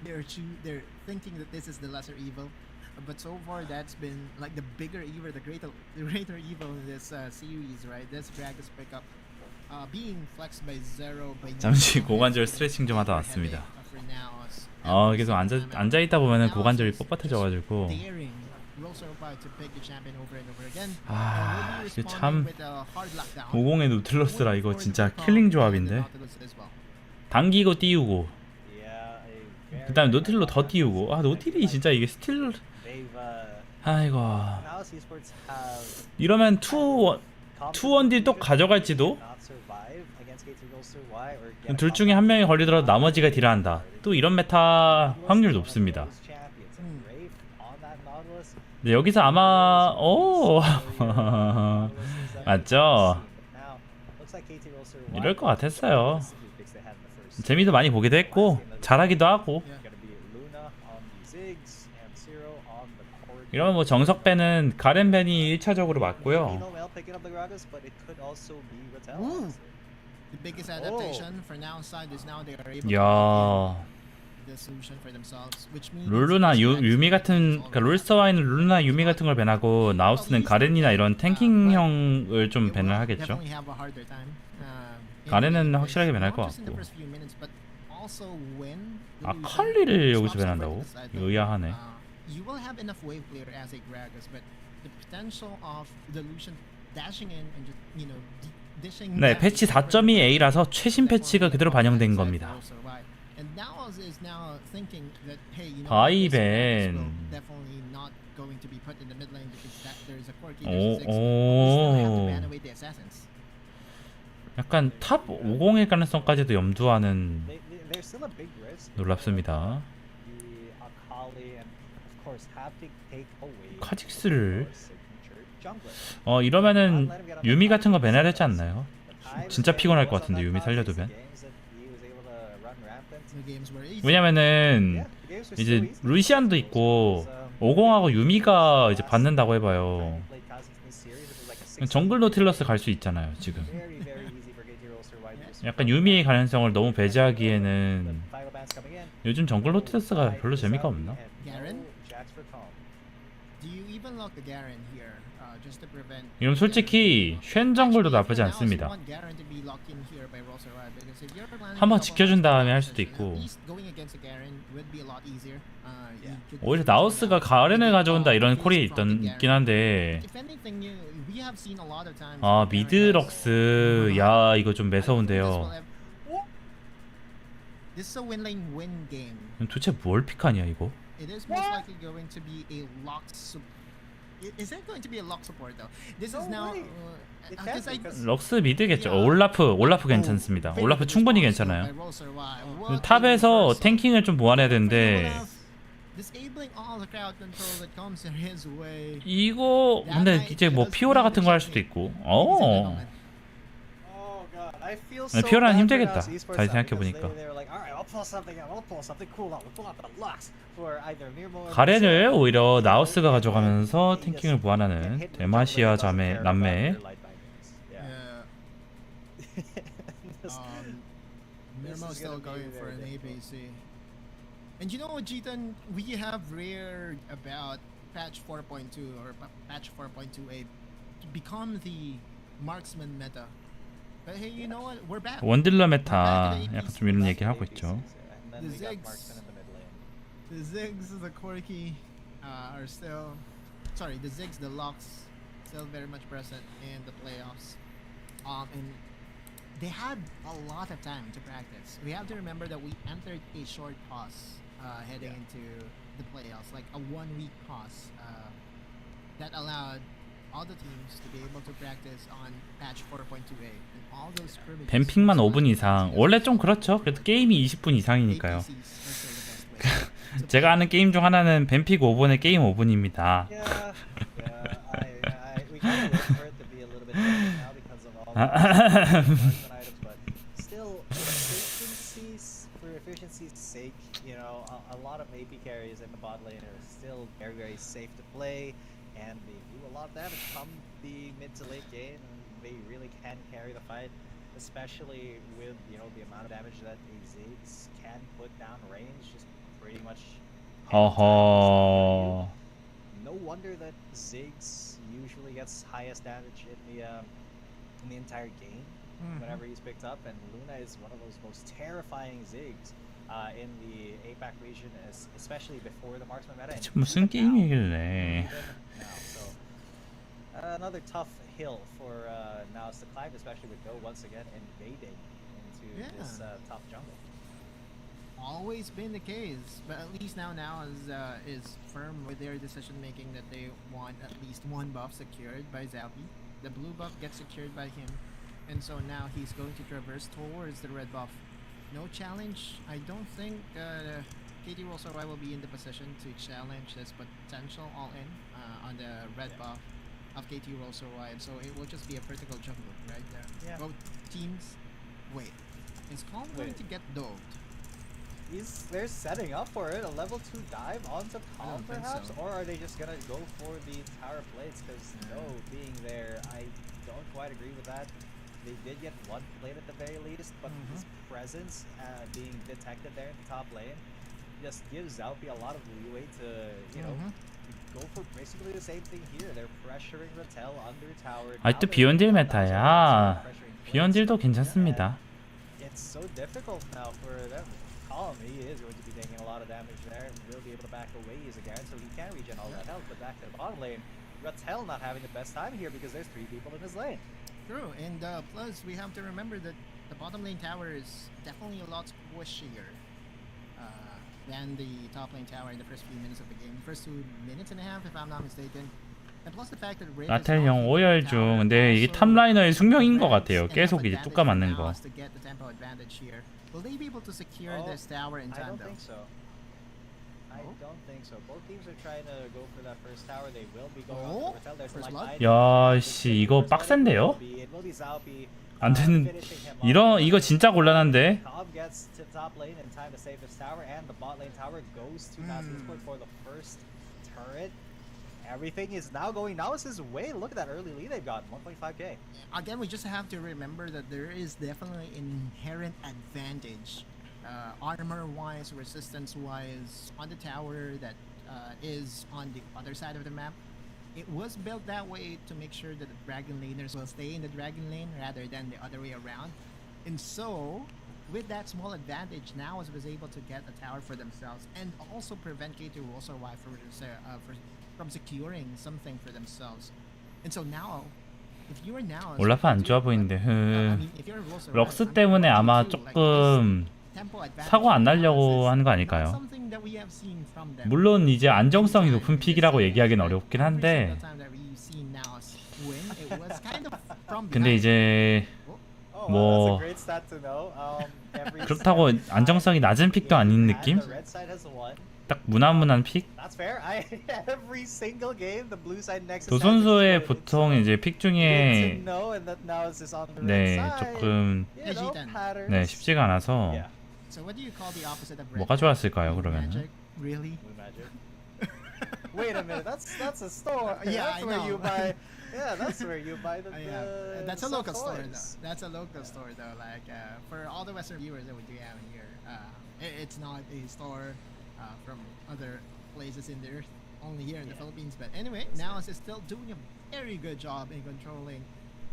they're thinking that this is the lesser evil, but so far that's been like the bigger evil, the greater evil in this series, right? This Gragas pickup being flexed by Zero by 잠시 고관절 스트레칭 좀 하다 왔습니다. 계속 앉아있다 보면은 고관절이 뻣뻣해져가지고 이게 참 50의 노틸러스라 이거 진짜 킬링 조합인데 당기고 띄우고 그 다음에 노틸로 더 띄우고 노틸이 진짜 이게 스틸 아이고. Now esports have 이러면 투원딜 또 가져갈지도. not survive against Kt.Ry or get 둘 중에 한 명이 걸리더라도 나머지가 딜한다. 또 이런 메타 확률 높습니다. 근데 여기서 아마 맞죠? 이럴 것 같았어요. 재미도 많이 보기도 했고 잘하기도 하고. 이러면 뭐 정석배는 가렌벤이 1차적으로 맞고요. Ooh. The biggest adaptation for now side is now they are able to 야, the solution for themselves, which means 룰루나 유미 같은, 그러니까 롤스터와이는 룰루나 유미 같은 걸 밴하고 나우스는 가렌이나 이런 탱킹형을 좀 밴을 하겠죠. definitely have a harder time. in 가렌은 the- 확실하게 밴할 not 것 just in the 같고. first few minutes, but also when 아, Lucian 칼리를 여기서 swaps over 밴한다고? to the side, 이거 의아하네. you will have enough wave clear as a Gragas, but the potential of the Lucian dashing in and just dishing 네, damage 패치 4.2A라서 최신 패치가 그대로 반영된 겁니다. And now is now thinking that hey, 바이벤. definitely not going to be put in the mid lane because there is a quirky 오, there's a 6. We still have to 오. ban away the assassins. 약간 탑 50의 가능성까지도 염두하는 There's still a big risk. 놀랍습니다. The Akali and of course have to take away 카직스를 signature jungler. 이러면은 유미 같은 거 밴해야 되지 않나요? 진짜 피곤할 것 같은데 유미 살려두면. The games were easy. 왜냐면은 이제 루시안도 있고 50하고 유미가 이제 받는다고 해봐요. 정글 노틸러스 갈 수 있잖아요 지금. 약간 유미의 가능성을 너무 배제하기에는 요즘 정글 노틸러스가 별로 재미가 없나? Garen? Do you even lock the Garen here just to prevent? 이러면 솔직히 쉔 정글도 나쁘지 않습니다. 한번 지켜준 다음에 할 수도 있고. 오히려 나우스가 가렌을 가져온다 이런 콜이 있긴 한데 아 미드럭스 야 이거 좀 매서운데요. This is a win lane win game. 도대체 뭘 픽하냐 이거? It is most likely going to be a lock Is it going to be a lock support though? This is now 럭스 미드겠죠. 올라프 괜찮습니다. 올라프 충분히 괜찮아요. 탑에서 탱킹을 좀 모아내야 되는데 이거 근데 이제 뭐 피오라 같은 거 할 수도 있고. 피오라는 힘들겠다. 잘 생각해보니까. 가렌을 오히려 나우스가 가져가면서 탱킹을 무한하는 데마시아 남매. Mirmo still going for an ABC. And you know what, Jitan, we have reared about patch 4.2 or patch 4.28 to become the marksman meta. But hey, you know what? We're back. 원딜러 메타 약간 좀 이런 얘기를 하고 있죠. The Ziggs, the Quirky are still... Sorry, the Ziggs, the Locks, still very much present in the playoffs. And they had a lot of time to practice. We have to remember that we entered a short pause heading into the playoffs, like a 1 week pause that allowed all the teams to be able to practice on patch 4.2a and all those scrimmages. 뱀픽만 5분 이상. 원래 좀 그렇죠. 그래도 게임이 20분 이상이니까요. 제가 아는 게임 중 하나는 뱀픽 5분에 게임 5분입니다. Efficiency's sake, you know, a lot of AP carries in the bot lane are still very safe to play, and they do a lot of damage from the mid to late game, and they really can carry the fight, especially with, you know, the amount of damage that a Ziggs can put down range, just pretty much. No wonder that Ziggs usually gets highest damage in the entire game. Whenever he's picked up, and Luna is one of those most terrifying Ziggs in the APAC region, especially before the marksman meta. 대체 무슨 게임이길래? So another tough hill for Naus to climb, especially with Go once again invading into this top jungle. always been the case, but at least now is firm with their decision making that they want at least one buff secured by Zalpi. The blue buff gets secured by him, and so now he's going to traverse towards the red buff. No challenge. I don't think Kt.Ry will be in the position to challenge this potential all-in on the red buff of Kt.Ry, so it will just be a vertical jungle right there. Yeah. Both teams. Wait, is Calm going to get doped? They're setting up for it, a level 2 dive onto I Calm don't think perhaps? so. Or are they just gonna go for the tower plates? Because no being there, I don't quite agree with that. They did get one plate at the very least, but his presence being detected there in the top lane just gives Zalpi a lot of leeway to, you know, go for basically the same thing here. They're pressuring Rattel under tower. 아직도 비원딜 메타야. 비원딜도 괜찮습니다. It's so difficult now for them. Calm, he is going to be taking a lot of damage there. Will be able to back away. He's a Garen, so he can regen all that health. But back to the bottom lane, Rattel not having the best time here because there's 3 people in his lane. True, and plus we have to remember that the bottom lane tower is definitely a lot squishier than the top lane tower in the first few minutes of the game. First 2 minutes and a half, if I'm not mistaken. And plus the fact that Ray 라텔 형 오열 중. 근데 이게 탑라이너의 숙명인 것 같아요. 계속 이제 뚜까 맞는 거. Will they be able to secure this tower in I time don't think so. I don't think so. Both teams are trying to go for that first tower. They will be going Oh, for Rattel. There's first like blood? 야, 씨 이거 빡센데요? It will be Zalpi. 안 되는 이거 진짜 곤란한데. Cobb gets to top lane in time to save his tower, and the bot lane tower goes to Nasport for the first turret. Everything is now going Nautilus' way. Look at that early lead they've gotten, 1.5k. Again, we just have to remember that there is definitely an inherent advantage, armor-wise, resistance-wise, on the tower that is on the other side of the map. It was built that way to make sure that the dragon laners will stay in the dragon lane rather than the other way around. And so, with that small advantage, now was able to get a tower for themselves and also prevent Kt.Ry from securing something for themselves. And so now, if you are now 올라프 안 좋아 보이는데. 럭스 때문에 아마 조금 사고 안 나려고 하는 거 아닐까요? 물론 이제 안정성이 높은 픽이라고 얘기하기는 어렵긴 한데 근데 이제 뭐 그렇다고 안정성이 낮은 픽도 아닌 느낌? 딱 무난무난 픽? 두 선수의 보통 이제 픽 중에 네 조금 네 쉽지가 않아서 뭐가 좋았을까요 그러면? Really? Wait a minute, that's a store. Yeah, That's I where know. you buy. Yeah, that's where you buy the. That's a some local store toys. though. That's a local store though. Like for all the Western viewers that we do have here, it's not a store from other places in the earth, only here in the Philippines. But anyway, now is still doing a very good job in controlling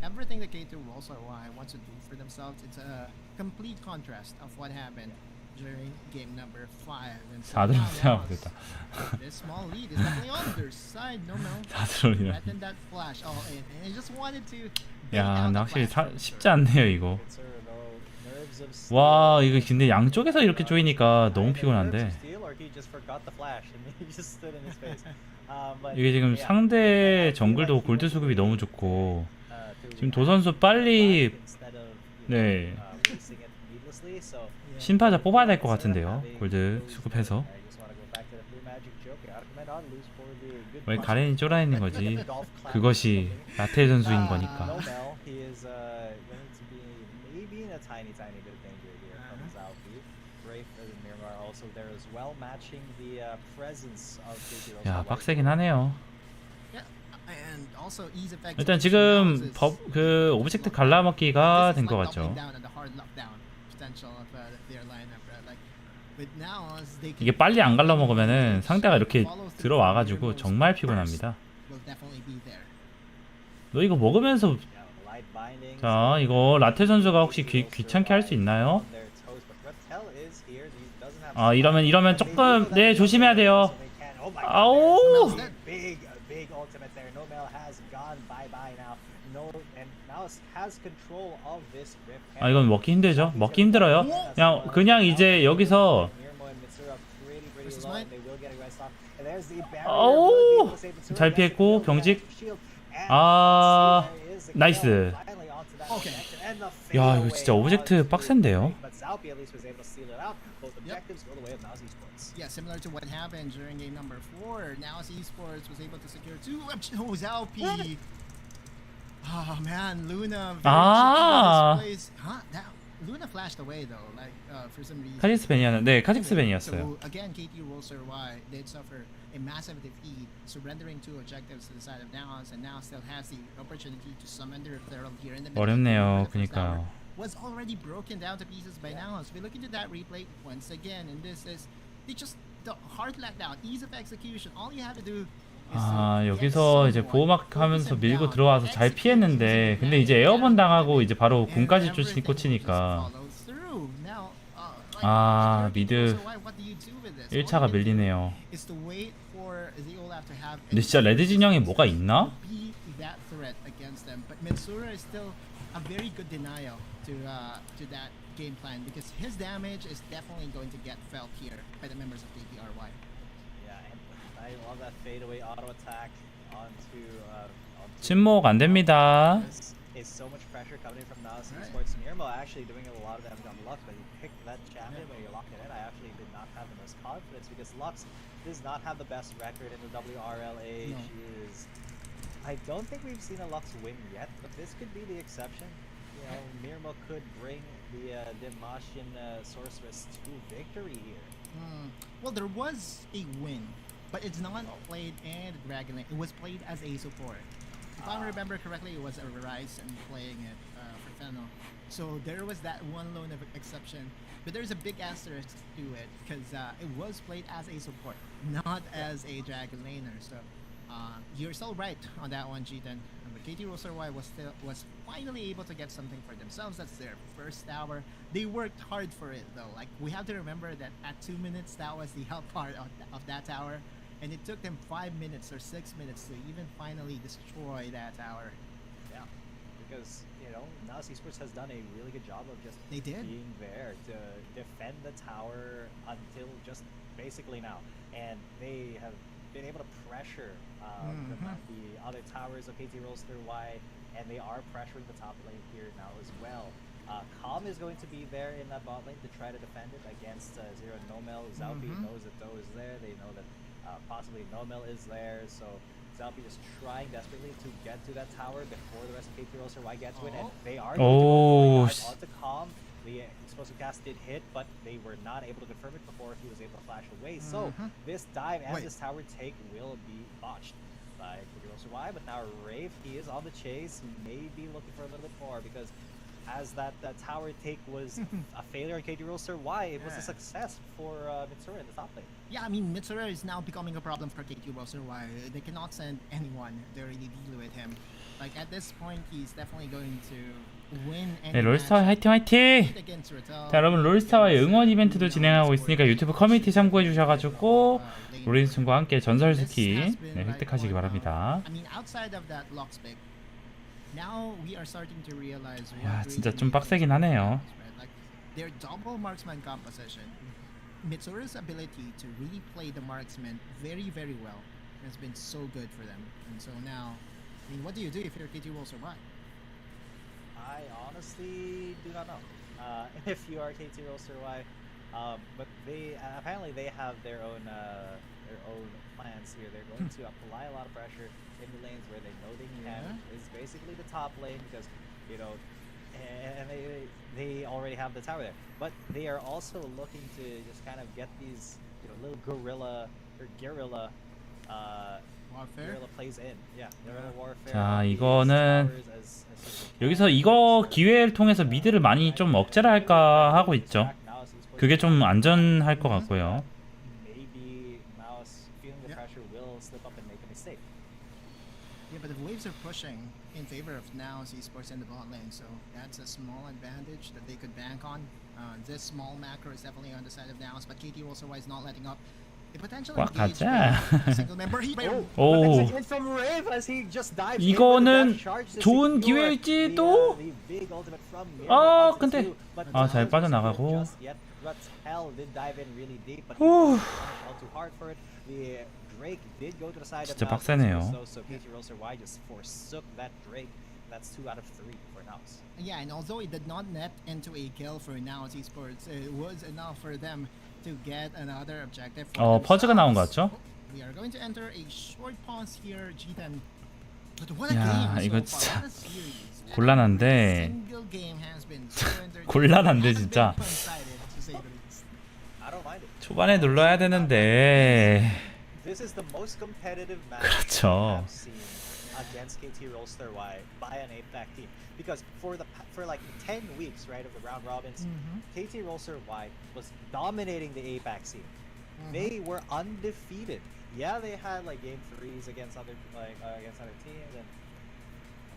everything that Kt.Ry wants to do for themselves. It's a complete contrast of what happened during game number 5. And so 4등 now 생각보다 this small lead is definitely on their side. No, 4등 올리네. threatened that flash all in, and I just wanted to. 야, 근데 확실히 쉽지 않네요 이거. It's sort of nerves of steel. 와, 이거 근데 양쪽에서 이렇게 조이니까 너무 피곤한데. Nerves of steel, or he just forgot the flash and he just stood in his face. But 이게 지금 yeah, 상대 정글도 골드 수급이 너무 좋고 to 지금 도 선수 빨리 instead of, 네 wasting it needlessly, so 신파자 뽑아야 될 것 같은데요 골드 수급해서. I just want to go back to the blue magic joke. I recommend on lose for the good 왜 punch. 가렌이 쫄아있는 거지? 그것이 라텔 선수인 거니까. Nomel, he is going to be maybe in a tiny bit of danger here from his outfit. Wraith and Miramar also there as well, matching the presence of Kt.Ry. 야, 빡세긴 하네요. And also ease effect. 일단 지금 그 오브젝트 갈라먹기가 된 것 같죠. 이게 빨리 안 갈라먹으면은 상대가 이렇게 들어와가지고 정말 피곤합니다. 너 이거 먹으면서 자 이거 라텔 선수가 혹시 귀찮게 할 수 있나요? 아 이러면 조금 네 조심해야 돼요. 아오. Naos has control of this rift. 아 이건 먹기 힘들죠. 먹기 힘들어요. 그냥 이제 여기서 오! 잘 피했고 병직. 아 나이스. 야 이거 진짜 오브젝트 빡센데요. Yeah, similar to what happened during game number 4. Now Esports was able to secure 2. Oh, Zalpi. Oh man, Luna. Ah. Huh? That, Luna flashed away though, like for some reason. 카직스벤이었는데 네 카직스벤이었어요. So again, Kt.Ry did suffer a massive defeat, surrendering 2 objectives to the side of Naos, and now still has the opportunity to summon their Thurl here in the middle. 어렵네요. The first tower 그니까요. was already broken down to pieces by Naos. We look into that replay once again, and this is just the hard letdown, ease of execution. All you have to do. 아 여기서 이제 보호막 하면서 밀고 들어와서 잘 피했는데 근데 이제 에어본 당하고 이제 바로 군까지 쫓고 치니까 아 미드 1차가 밀리네요. 근데 진짜 레드 진영에 뭐가 있나? A very good denial to that game plan because his damage is definitely going to get felt here by the members of Kt.Ry. Yeah, and I love that fadeaway auto attack onto 침묵 안 됩니다. Is so much pressure coming in from Naos Esports. Nirmo actually doing a lot of damage on Lux, but he picked that champion where you locked it in. I actually did not have the most confidence because Lux does not have the best record in the Wrla. No. She is. I don't think we've seen a Lux win yet, but this could be the exception. You know, Nirmo could bring the Damashian sorceress to victory here. Well, there was a win, but it's not played in Dragon Lane. It was played as a support. If I remember correctly, it was a Ryzen playing it for Fennel. So there was that one lone exception, but there's a big asterisk to it because it was played as a support, not as a Dragon Laner. So you're still right on that one, G10. But Kt.Ry was finally able to get something for themselves. That's their first tower. They worked hard for it though. Like we have to remember that at 2 minutes, that was the help part of that tower, and it took them 5 minutes or 6 minutes to even finally destroy that tower. Yeah, because you know Naos Esports has done a really good job of just being there to defend the tower until just basically now, and they have been able to pressure the other towers of Kt.Ry, and they are pressuring the top lane here now as well. Calm is going to be there in that bot lane to try to defend it against Zero Nomel. Zalpi knows that Do is there. They know that possibly Nomel is there, so Zalpi is trying desperately to get to that tower before the rest of Kt.Ry gets to it, and they are going to onto Calm. The explosive cast did hit, but they were not able to confirm it before he was able to flash away. So this dive and this tower take will be botched by Kt.Ry, but now Rave, he is on the chase, maybe looking for a little bit more because as that tower take was a failure on Kt.Ry, it was a success for Mitsuru in the top lane. Yeah, I mean, Mitsuru is now becoming a problem for Kt.Ry. They cannot send anyone to really deal with him. Like at this point, he's definitely going to win. 네, 롤스타와 화이팅 화이팅! 자, 여러분 롤스타와의 응원 이벤트도 진행하고 있으니까 유튜브 커뮤니티 참고해 주셔가지고 로렘입숨과 함께 전설 스키 획득하시기 바랍니다. 야, 진짜 좀 빡세긴 하네요. Their double marksman composition, Mitsuru's ability to really play the marksman very, very well has been so good for them. And so now, I mean, what do you do if your Kt.Ry? I honestly do not know if you are Kt.Ry, but they apparently they have their own plans here. They're going to apply a lot of pressure in the lanes where they know they can. It's basically the top lane because you know, and they already have the tower there. But they are also looking to just kind of get these little guerrilla plays in. Yeah, guerrilla warfare. 자, 이거는 여기서 이거 기회를 통해서 미드를 많이 좀 억제를 할까 하고 있죠. 그게 좀 안전할 것 같고요. Maybe Naos feeling the pressure will slip up and make a mistake. Yeah, but the waves are pushing in favor of Naos Esports in the bot lane, so that's a small advantage that they could bank on. This small macro is definitely on the side of Naos, but Kt.Ry is not letting up. a potential 꽉 engage 가자. with a single member. 오, But that's a hit from Rave as he just dives 이거는 in with the dash charge to 좋은 secure 기회일지도? the big ultimate from 아, Mirror 근데 onto two, but 아, 잘 Rattell 빠져나가고. just yet. Rattell did dive in really deep, but he 후. fell too hard for it. The Drake did go to the side of 진짜 Naus, 빡세네요. so Kt.Ry just forsook that Drake. That's 2 out of 3 for Naus. Yeah, and although it did not net into a kill for Naus Esports, it was enough for them to get another objective. For 퍼즈가 나온 것 같죠? We are going to enter a short pause here, G10. But what a 야, game 이거 so 진짜 far. What a series. 곤란한데. Single game has been so entertaining. 곤란한데, Has been 진짜. one-sided, to say the least. I don't mind it. 초반에 눌러야 되는데. This is the most competitive match 그렇죠. I've seen against Kt.Ry by an APAC team. Because for like 10 weeks, right, of the round robins, Kt.Ry was dominating the APAC scene. They were undefeated. Yeah, they had like game 3s against other teams,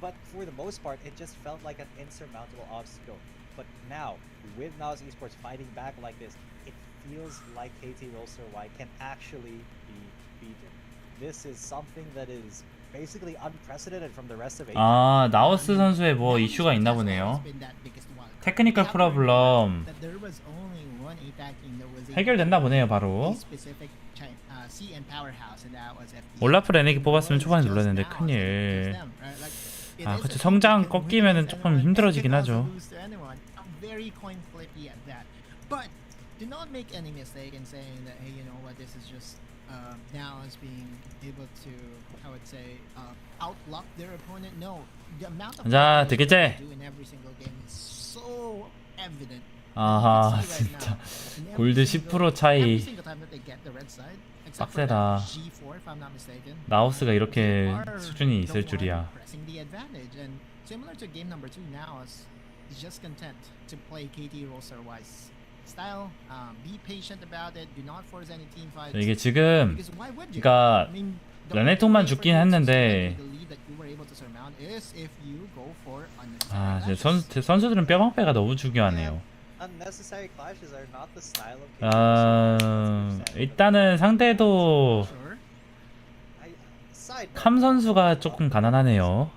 but for the most part, it just felt like an insurmountable obstacle. But now, with Naus Esports fighting back like this, it feels like Kt.Ry can actually be beaten. This is something that is basically unprecedented from the rest of APAC. 아, 나우스 선수의 뭐 이슈가 있나 보네요. 테크니컬 프로블럼 해결됐나 보네요, 바로. 올라프 레넥이 뽑았으면 초반에 눌렀는데 큰일. 아, 그쵸. 성장 꺾이면은 조금 힘들어지긴 하죠. But do not make any mistake in saying that, hey, you know what, this is just now as being able to, I would say, outluck their opponent. No, the amount of 자, damage 되겠지? they do in every single game is so evident. 아하, You can see right 진짜. now, in every 골드 single- 10% 차이. every single time that they get the red side, except for 빡세다. that G4, if I'm not mistaken, 나우스가 이렇게 are 수준이 the 있을 one 줄이야. pressing the advantage. And similar to game number 2 now, is just content to play Kt.Ry's style. Be patient about it. Do not force any team fights. 이게 지금 Because why would you? 그러니까 I mean, the 레넥톤만 only way 죽긴 for you to 했는데. survive the lead that you were able to surmount is if you go for 아, unnecessary 이제 선수들은 뼈방패가 너무 중요하네요. Unnecessary clashes are not the style of 아, Kt.Ry. 일단은 상대도 Sure. Side note, 캄 선수가 조금 가난하네요. No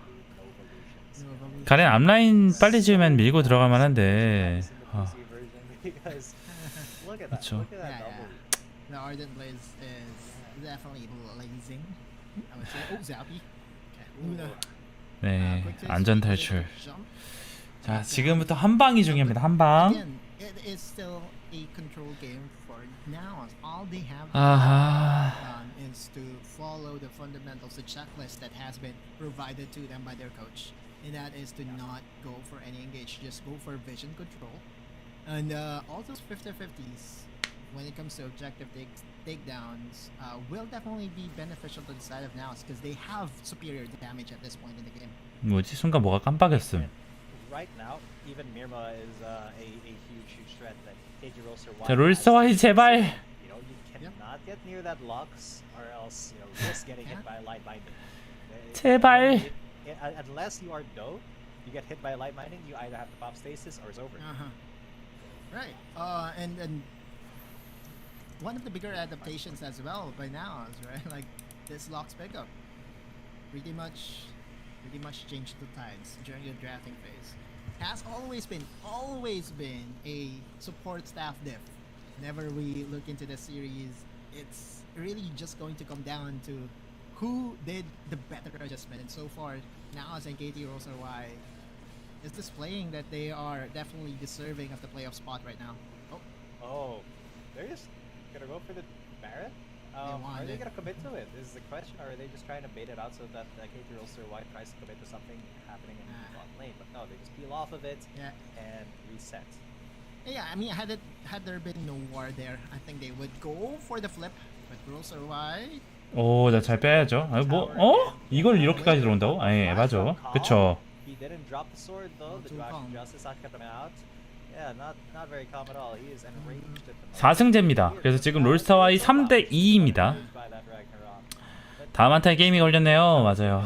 evolution. 가렌 앞라인 빨리 지으면 밀고 들어갈 만한데. in the 아, PC version because look at that. 그쵸. Look at that Yeah, double. The Ardent Blaze is definitely blazing. I would say. Oh, Zappy. Okay. Luna. 네, Quick taste, 안전 quick 탈출. jump. 자, 지금부터 한 방이 중요합니다. 한 방. Again, it is still a control game for now. All they have 아하. is to follow the fundamentals, the checklist that has been provided to them by their coach, and that is to not go for any engage, just go for vision control, and all those 50-50s when it comes to objective takedowns will definitely be beneficial to the side of Naus because they have superior damage at this point in the game. 뭐지? 순간 뭐가 깜빡였음. Right now, even Mirma is a huge threat that Kt.Ry. 자, 롤스와이 제발. You know, you cannot get near that Lux, or else you know risk getting hit by light binding. 제발. Unless you are dope, you get hit by light binding. You either have to pop stasis or it's over. Right. And one of the bigger adaptations as well by now is right like this Locks pickup. Pretty much changed the tides during the drafting phase. Has always been a support staff diff. Whenever we look into the series, it's really just going to come down to who did the better adjustment. And so far, Naus and Kt.Ry is displaying that they are definitely deserving of the playoff spot right now. Oh, they're just gonna go for the Baron? Are they gonna commit to it? Is the question, or are they just trying to bait it out so that Kt.Ry tries to commit to something happening in bot lane? But no, they just peel off of it and reset. Yeah, I mean, had there been no war there, I think they would go for the flip. But Kt.Ry, 오, 나 잘 빼야죠. 아, 뭐, 어? 이걸 이렇게까지 들어온다고? 아니, 에바죠. 그쵸. He didn't drop the sword though. The Justice kept him out. Yeah, not very calm at all. He is enraged at the moment. 4승제입니다. 그래서 지금 롤스타와이 3대 2입니다. 다음 한타에 게임이 걸렸네요. 맞아요.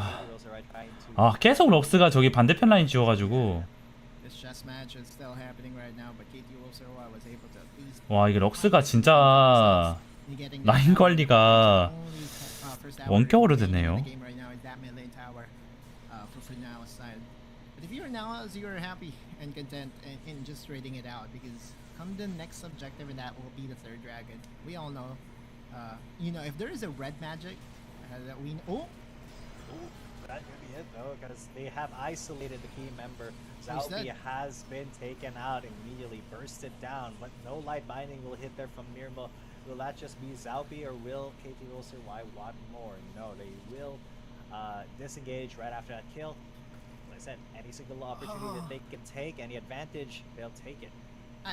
아, 계속 럭스가 저기 반대편 라인 지워가지고. this chess match is still happening right now, but Kt.Ry was able to at least 와, 이게 럭스가 진짜 You're getting 라인 관리가 only, first tower 원격으로 in the 되네요. game right now is that mid lane tower for Now's side. But if you're Now's, you're happy and content in just trading it out because come the next objective and that will be the third dragon. We all know, you know, if there is a red magic that we know. Ooh, that could be it though, because they have isolated the key member. Who's Zalpi that? has been taken out, immediately bursted down, but no light binding will hit there from Mirmo. Will that just be Zalpi or will Kt.Ry want more? No, they will disengage right after that kill. Like I said, any single opportunity that they can take, any advantage, they'll take it.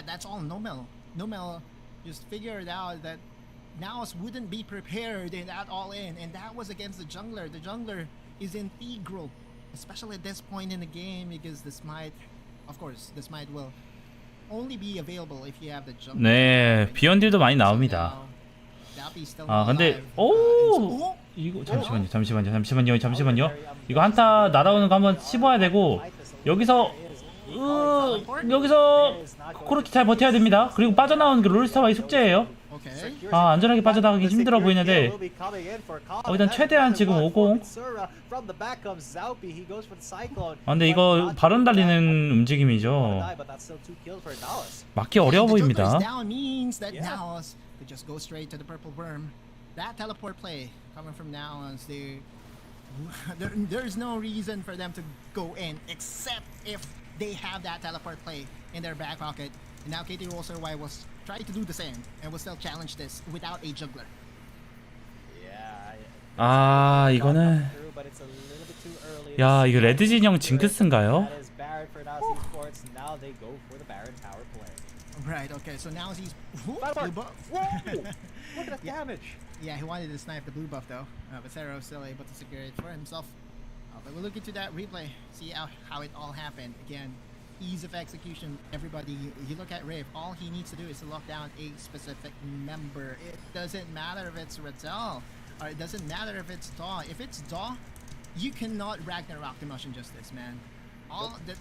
That's all Nomel. Nomel just figured out that Naos wouldn't be prepared in that all in, and that was against the jungler. The jungler is integral, especially at this point in the game, because the smite, of course, the smite will only be available if you have the jungler. 네, 비언딜도 많이 나옵니다. 아 근데 오 이거 잠시만요. 이거 한타 날아오는 거 한번 씹어야 되고 여기서 코르키 잘 버텨야 됩니다. 그리고 빠져나오는 게 롤스타와의 숙제예요. 아 안전하게 빠져나가기 힘들어 보이는데 일단 최대한 지금 50. 아 근데 이거 발언 달리는 움직임이죠. 막기 어려워 보입니다. Could just go straight to the purple worm. That teleport play coming from Now's, there's no reason for them to go in except if they have that teleport play in their back pocket. And now Kt.Ry was trying to do the same and will still challenge this without a juggler. 아 이거는 야 이거 레드 진영 징크스인가요? Right, okay, so now he's... Blue buff. Whoa! Look at that damage! Yeah, he wanted to snipe the blue buff though, but Zero still able to secure it for himself. But we'll look into that replay, see how it all happened. Again, ease of execution, everybody, you look at Riv, all he needs to do is to lock down a specific member. It doesn't matter if it's Rattel, or it doesn't matter if it's Daw. If it's Daw, you cannot Ragnarok the Motion Justice, man.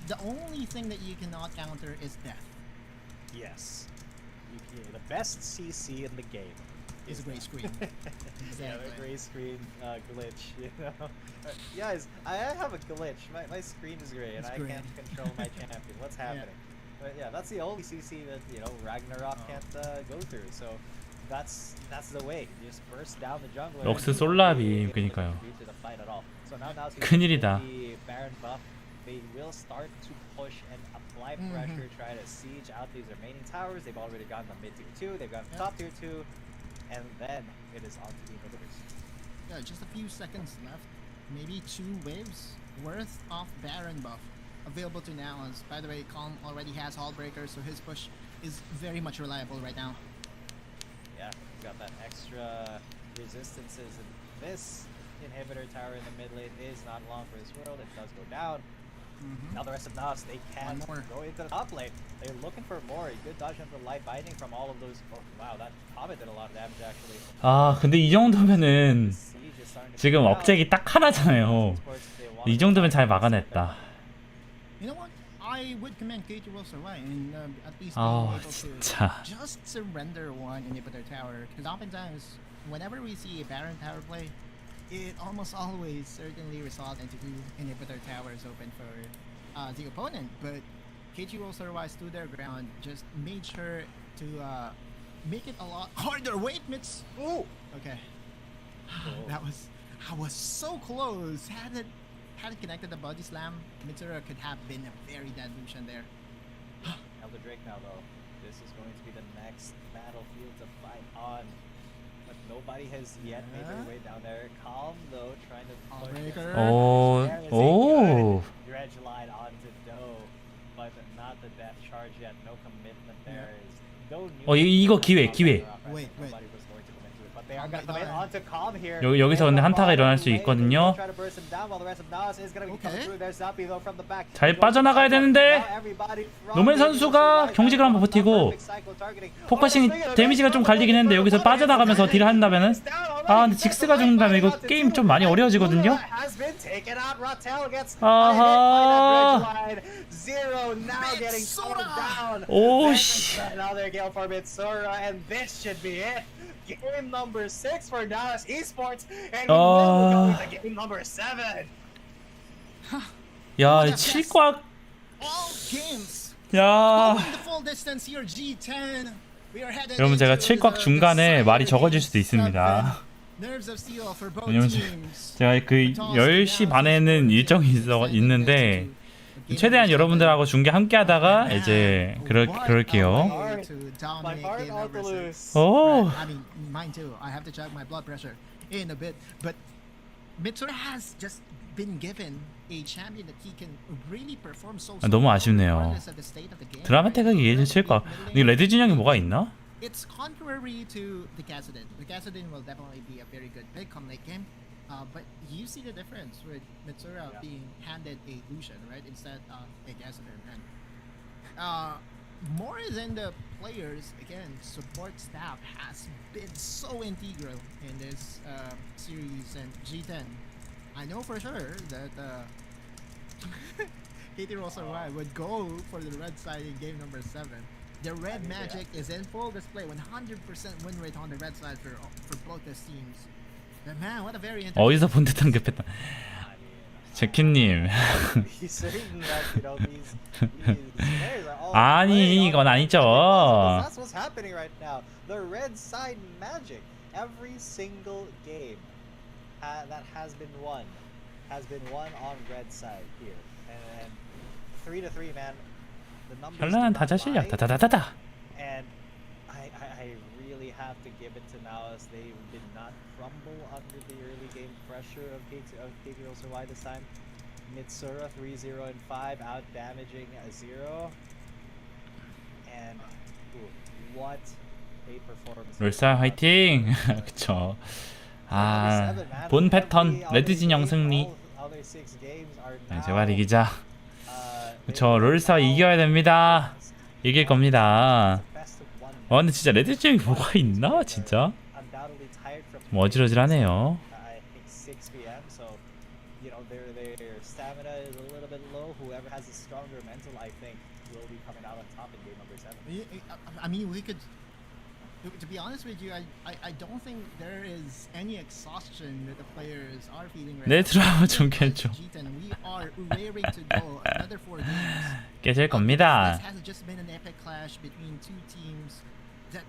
The only thing that you cannot counter is death. Yes. The best CC in the game is a gray screen. Exactly. Yeah, the gray screen glitch, you know. Guys, I have a glitch. My screen is gray and I can't control my champion. What's happening? But yeah, that's the only CC that, you know, Ragnarok can't go through. So that's the way. You just burst down the jungler. 럭스 솔라비 그니까요. So now 큰일이다. the Baron buff, they will start to push and apply pressure, try to siege out these remaining towers. They've already gotten the mid tier 2, they've gotten top tier 2, and then it is on to the inhibitors. Yeah, just a few seconds left. Maybe 2 waves worth of Baron buff available to Now's. By the way, Calm already has Hullbreaker, so his push is very much reliable right now. Yeah, he's got that extra resistances, and this inhibitor tower in the mid lane is not long for this world. It does go down. Now the rest of Nas, they can go into the top lane. They're looking for more. A good dodge into the light binding from all of those. Oh wow, that Comet did a lot of damage actually. 아 근데 이 정도면은 지금 억제기 딱 하나잖아요. 이 정도면 잘 막아냈다. You know what? I would commend Kt.Ry in at least being 아 able 진짜. to just surrender one inhibitor tower. Because oftentimes, whenever we see a Baron tower play, it almost always certainly results into 2 inhibitor towers open for the opponent. But Kt.Ry stood their ground, just made sure to make it a lot harder. Wait, Mitz. Oh, okay. I was so close. Had it connected the body slam, Mitsura could have been a very dead Lucian there. Elder Drake now though. This is going to be the next battlefield to fight on. But nobody has yet made their way down there. Calm though, trying to push. 오. Dredge line onto Doe, but not the death charge yet. No commitment there. Is no 이거 기회. Wait. They are gonna come in onto Calm here. 여기서 근데 한타가 일어날 수 있거든요. 잘 빠져나가야 되는데 노멜 선수가 경직을 한번 버티고 포커싱 데미지가 좀 갈리긴 했는데 여기서 빠져나가면서 딜을 한다면은 아 근데 직스가 죽는다면 이거 게임 좀 많이 어려워지거든요. 아하. 오씨. game number 6 for Dallas Esports, and we will go to game number 7. 야, 7꽉. All games 야. going the full distance here. G10. We are headed 여러분 제가 into 7꽉 the 중간에 말이 decider 적어질 game 수도 있습니다. 7. Nerves of steel for both 왜냐면 teams. 제가 그 10시 반에는 일정이 있는데 최대한 여러분들하고 중계 함께 하다가 이제 그럴게요. My heart Autolus. 오. I mean, mine too. I have to check my blood pressure in a bit, but Mitsura has just been given a champion that he can really perform so. 너무 아쉽네요. 드라마 태극이 예전 7꽉. 이 레드 진영이 뭐가 있나? It's contrary to the Kassadin. The Kassadin will definitely be a very good pick come late game. But you see the difference with Mitsura being handed a Lucian, right, instead of a Kassadin. And more than the players, again, support staff has been so integral in this series. And G10, I know for sure that Kt.Ry would go for the red side in game number 7. The red magic is in full display, 100% win rate on the red side for both the teams. But man, what a very 어디서 본 듯한 급했다. 제키님. He's certain that, you know, these players are all 아니 이건 아니죠. That's what's happening right now. The red side magic. Every single game that has been won on red side here. And 3-3, man. The numbers 현란한 다자 실력. 다다다다다. And I really have to give it to Naos. They did not crumble under the early game pressure of Kt.Ry this time. Mitsura 3-0 and 5, out damaging 0. And what a performance. 롤사 화이팅. 그쵸. 본 패턴 레드 진영 승리. 제발 이기자. 그쵸, 롤사 이겨야 됩니다. 이길 겁니다. 근데 진짜 레드 진영이 뭐가 있나 진짜? 뭐 어질어질하네요. I mean, we could. To be honest with you, I don't think there is any exhaustion that the players are feeling right 내 now. 드라마 좀 깨줘. We are raring to go. Another 4 games. 깨질 겁니다. This has just been an epic clash between two teams that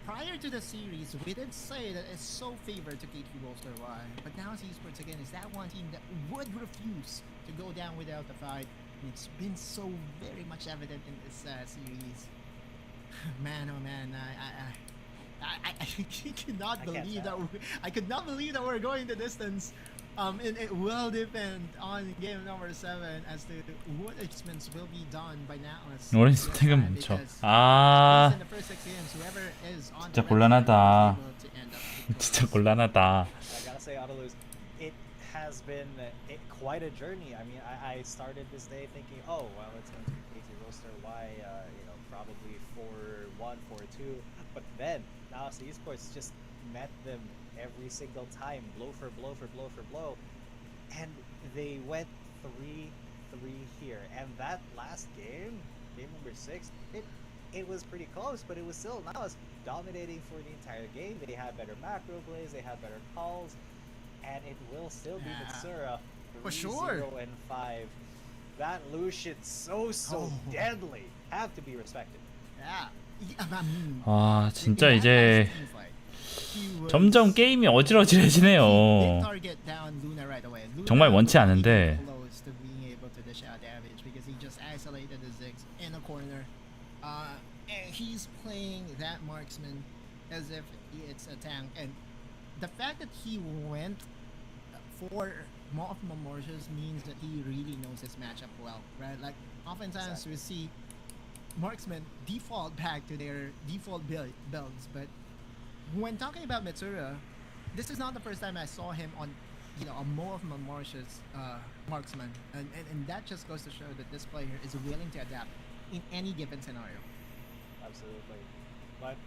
prior to the series we did say that it's so favored to Kt.Ry, but now Esports again is that one team that would refuse to go down without the fight. And it's been so very much evident in this series. Man, oh man, I could not believe that I could not believe that we're going the distance. And it will depend on game number 7 as to what adjustments will be done by now. 로렘 스택은 멈춰. In the first 6 games, whoever is on 진짜 the 곤란하다. able to end up 진짜 곤란하다. I gotta say, Autolus, it has been quite a journey. I mean, I started this day thinking, oh, well, it's going to be Kt.Ry, you know, probably 4-1, 4-2. But then, now Esports just met them every single time, blow for blow for blow for blow. And they went 3-3 here. And that last game number 6, it was pretty close, but it was still Naos dominating for the entire game. They had better macro plays, they had better calls, and it will still be Mitsura 3-0 and 5. That Lucian so deadly, have to be respected. Yeah. 와 진짜 이제 점점 게임이 어질어질해지네요. 정말 원치 않은데. He's playing that marksman as if it's a tank, and the fact that he went for multiple Marshes means that he really knows his matchup well, right? Like oftentimes we see marksmen default back to their default builds, but when talking about Mitsura, this is not the first time I saw him on, you know, a more of Marshes marksman, and that just goes to show that this player is willing to adapt in any given scenario. Absolutely. But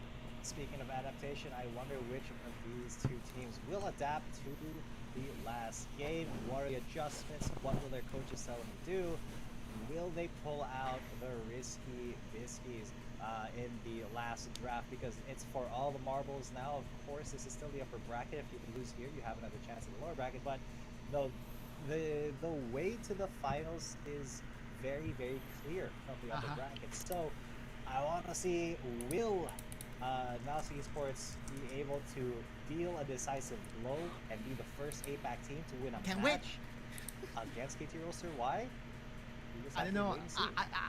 speaking of adaptation, I wonder which of these two teams will adapt to the last game. What are the adjustments? What will their coaches tell them to do? Will they pull out the risky biskies? in the last draft, because it's for all the marbles now. Of course, this is still the upper bracket. If you lose here, you have another chance in the lower bracket. But the way to the finals is very, very clear from the upper bracket. So I want to see, will Naos Esports be able to deal a decisive blow and be the first APAC team to win a match against Kt.Ry? I don't know.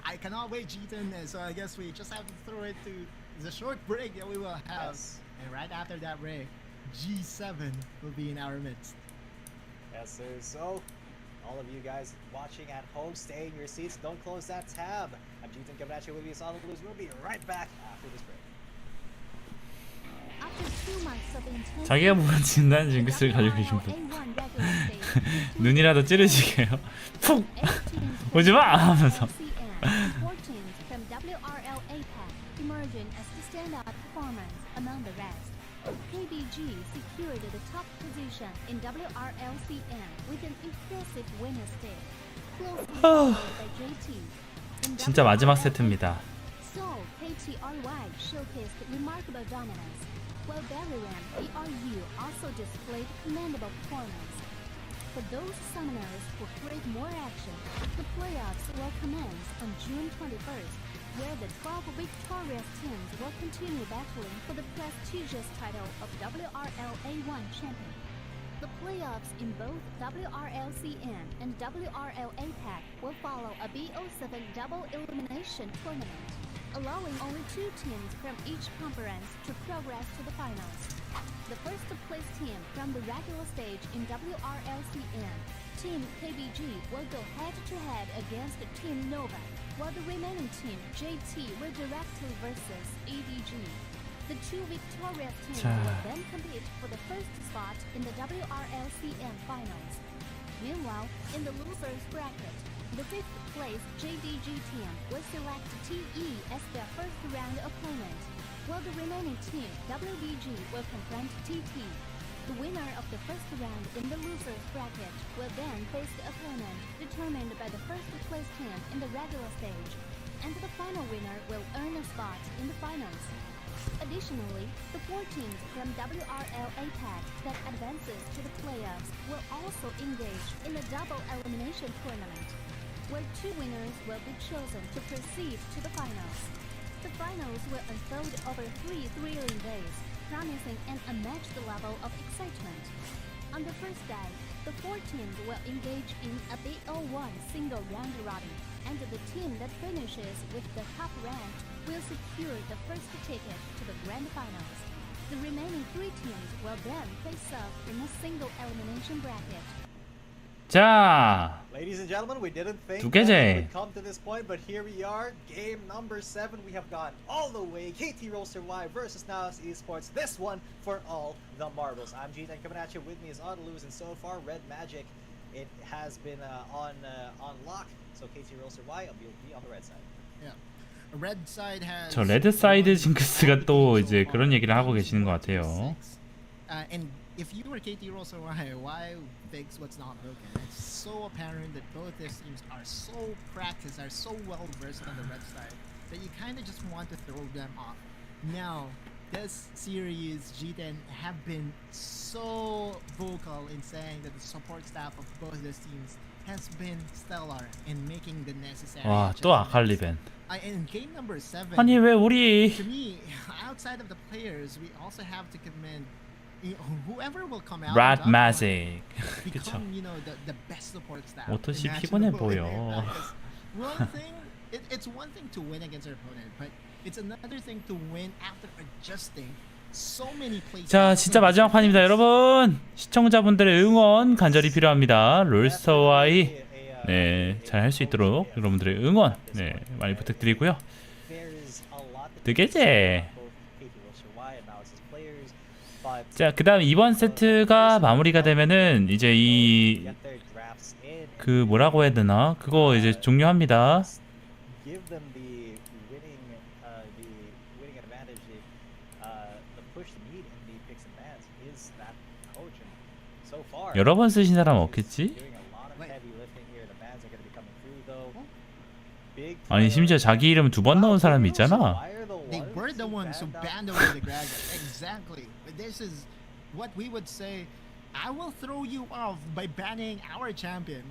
I cannot wait, Jeeton. So I guess we just have to throw it to the short break that we will have. Yes. And right after that break, G7 will be in our midst. Yes, sir. So, all of you guys watching at home, stay in your seats. Don't close that tab. I'm Jeeton coming at you with you, Solid Blues. We'll be right back after this break. After 2 months of intense 자기가 뭔 진단 징크스를 가지고 계신 분. 눈이라도 찌르시게요. 푹 오지마 하면서. Four teams from WRL APAC emerging as the standout performance among the rest. KBG secured the top position in WRLCN with an impressive winner stake, closely followed by JT. In 진짜 마지막 세트입니다. So, Kt.Ry showcased remarkable dominance, while LOREM ERU also displayed commendable performance. For those summoners who crave more action, the playoffs will commence on June 21st, where the 12 victorious teams will continue battling for the prestigious title of WRL A1 champion. The playoffs in both WRLCN and WRL APAC will follow a BO7 double elimination tournament, allowing only 2 teams from each conference to progress to the finals. The first place team from the regular stage in WRLCN, Team KBG, will go head-to-head against Team Nova, while the remaining team, JT, will directly versus ADG. The 2 victorious teams will then compete for the first spot in the WRLCN finals. Meanwhile, in the losers bracket, the 5th place JDG team will select TE as their first round opponent, while the remaining team, WBG, will confront TT. The winner of the first round in the losers bracket will then face the opponent determined by the first place team in the regular stage, and the final winner will earn a spot in the finals. Additionally, the 4 teams from WRL APAC that advances to the playoffs will also engage in a double elimination tournament, where 2 winners will be chosen to proceed to the finals. The finals will unfold over 3 thrilling days, promising an unmatched level of excitement. On the first day, the 4 teams will engage in a BO1 single round robin, and the team that finishes with the top rank will secure the first ticket to the grand finals. The remaining 3 teams will then face off in a single elimination bracket. 자, Ladies and gentlemen, we didn't think 두 that 개째. it would come to this point, but here we are, game number 7. We have gone all the way. Kt.Ry versus Naos Esports. This one for all the marbles. I'm Jeetan coming at you. With me is Odaluz, and so far, Red Magic, it has been on lock. So Kt.Ry will be on the red side. Yeah. Red side has 저 레드 사이드 징크스가 또 이제 그런 얘기를 하고 계시는 것 같아요. And if you were Kt.Ry, why fix what's not broken? It's so apparent that both these teams are so practiced, are so well versed on the red side that you kind of just want to throw them off. Now, this series, G10 have been so vocal in saying that the support staff of both these teams has been stellar in making the necessary 와, 또 adjustments. 아칼리벤. In game number 7, 아니 왜 우리 to me, outside of the players, we also have to commend whoever will come out. Red on top Magic. will 그쵸. become, you know, the best support staff. 오토시 imaginable 피곤해 in 보여. APAC. 'Cause one thing, it's one thing to win against your opponent, but it's another thing to win after adjusting so many plays. 자, 진짜 마지막 판입니다, 여러분. 시청자분들의 응원 간절히 필요합니다. 롤스터와이 네, 잘 할 수 있도록 여러분들의 응원 네, 많이 부탁드리고요. 되게제. 자, 그다음 이번 세트가 마무리가 되면은 이제 이 그 뭐라고 해야 되나? 그거 이제 종료합니다. 여러 번 쓰신 사람 없겠지? big 아니 심지어 자기 이름 두 번 넣은 사람이 있잖아. Why are the They ones were the who ones who banned banned away the Gragas. Exactly. But this is what we would say. I will throw you off by banning our champion.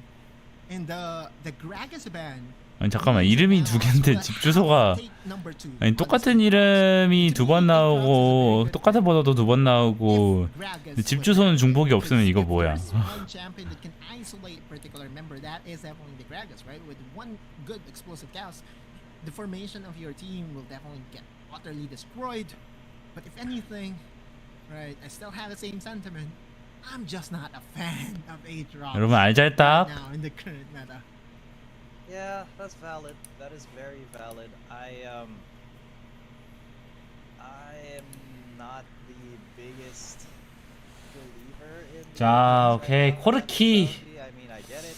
And the Gragas ban. 아니 잠깐만 이름이 두 개인데 집 주소가 Take number 2. 아니 똑같은 이름이 두 번 나오고 똑같은 번호도 두 번 나오고 근데 집 주소는 중복이 없으면 이거 뭐야? One champion that can isolate a particular member, that is definitely the Gragas, right? With one good explosive cast, the formation of your team will definitely get utterly destroyed. But if anything, right, I still have the same sentiment. I'm just not a fan of Kt.Ry 여러분 알잘딱. now in the current meta. Yeah, that's valid. That is very valid. I am not the biggest believer in 자, these 오케이. right now. 코르키. I mean, I get it.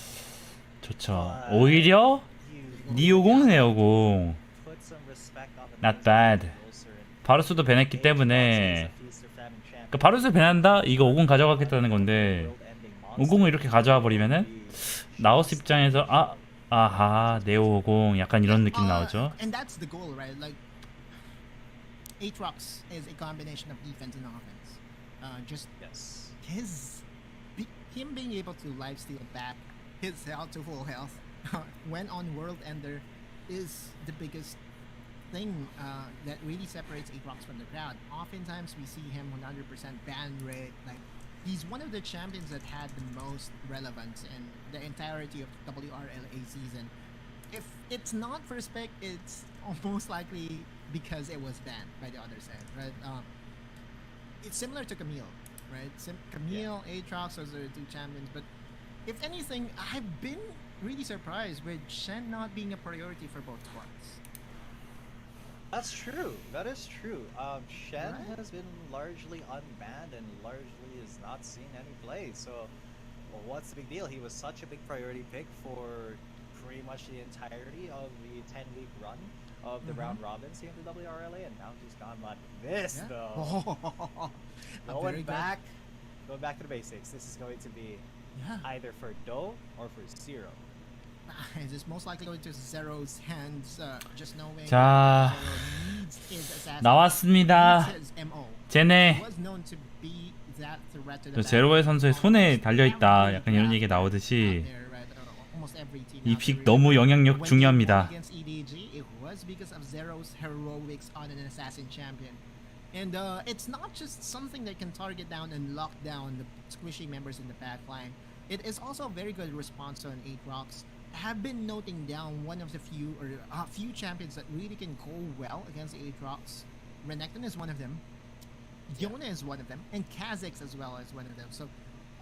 좋죠. 오히려 You 니오공 네오공 put some respect on the Not names of bad. the Ulcer and 바루스도 밴했기 때문에 Xbox is a feast or famine champion. 그러니까 바루스 밴한다? 이거 50 가져가겠다는 건데 World-ending monster. 50을 이렇게 가져와 버리면은 나우스 입장에서 아하 네오50 약간 이런 느낌 나오죠. And that's the goal, right? Like, Aatrox is a combination of defense and offense. Just Yes. him being able to lifesteal back his health to full health when on World Ender is the biggest thing that really separates Aatrox from the crowd. Oftentimes we see him 100% ban rate. Like, he's one of the champions that had the most relevance in the entirety of WRLA season. If it's not for spec, it's almost likely because it was banned by the other side, right? It's similar to Camille, right? Camille, Aatrox, those are the two champions. But if anything, I've been really surprised with Shen not being a priority for both squads. That's true. That is true. Shen Right. has been largely unbanned and largely is not seen any play. So, well, what's the big deal? He was such a big priority pick for pretty much the entirety of the 10-week run of the round robins here in the WRLA, and now he's gone like this, Yeah. though. A very Going back to the basics. This is going to be Yeah. either for Do or for Zero. It's just most likely going to Zero's hands, just knowing 자, Zero needs his assassin, 나왔습니다. needs his MO. 쟤네 Was known to be that threat to the 저 back. 제로의 선수의 손에 달려있다 약간 이런 얘기 나오듯이 Almost every team 이 out 픽 there. 너무 영향력 When they 중요합니다. won against EDG, it was because of Zero's heroics on an assassin champion. And it's not just something that can target down and lock down the squishy members in the backline. It is also a very good response on Aatrox. I have been noting down one of the few champions that really can go well against Aatrox. Renekton is one of them. Yona is one of them, and Kha'Zix as well as one of them. So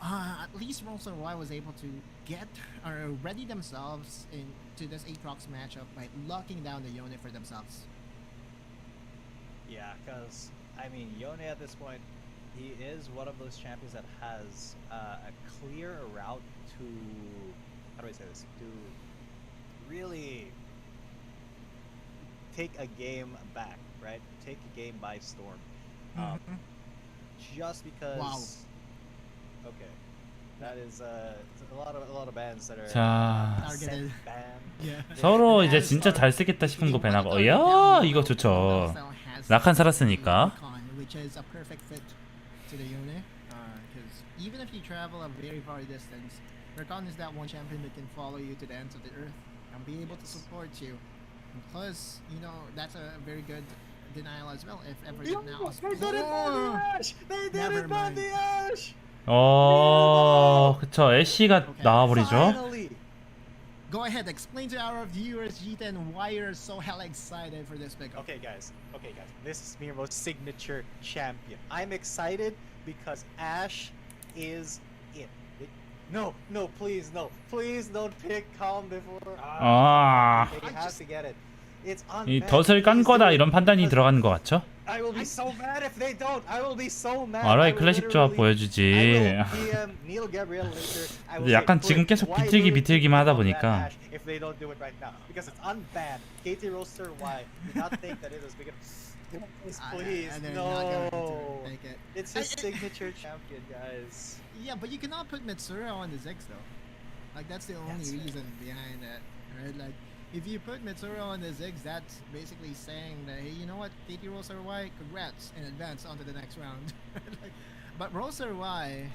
at least Wrla was able to get or ready themselves into this Aatrox matchup by locking down the Yona for themselves. Yeah, because I mean, Yone at this point, he is one of those champions that has a clear route to, how do I say this, to really take a game back, right? Take a game by storm. Just because. Wow. Okay, that is a lot of bands that are 자, Targeted. set ban. Yeah. 서로 이제 진짜 잘 쓰겠다 싶은 거 배나고 야 이거 좋죠. 라칸 살았으니까. Which is a perfect fit to the unit. Because even if you travel a very far distance, Rakan is that one champion that can follow you to the ends of the earth and be able to support you. And plus, you know, that's a very good denial as well. If ever the now. They Never didn't ban mind. the Ash! 그쵸. 애쉬가 나와버리죠. Finally! Go ahead, explain to our viewers, G10, why you're so hella excited for this pickup. Okay, guys. This is Miro's signature champion. I'm excited because Ash is it. No, please don't pick Calm before. He has to get it. It's on. 이 덫을 깐 거다 이런 판단이 들어가는 것 같죠? I will be so mad if they don't. I will be so mad. 아라이 클래식 조합 보여주지. Neil Gabriel later. I will 근데 약간 say, 지금 계속 why will 비틀기만 하다 you ban 보니까. Ash if they don't do it right now? Because it's unbanned. Kt.Ry roster. Why? Do not think that it was because. Please, they're not going to no. take it. It's his signature champion, guys. Yeah, but you cannot put Mitsura on the Ziggs though. Like that's the only That's right. reason behind that, right? Like if you put Mitsuru on the Ziggs, that's basically saying that, hey, you know what, Kt.Ry, congrats in advance onto the next round. Like, but Ry,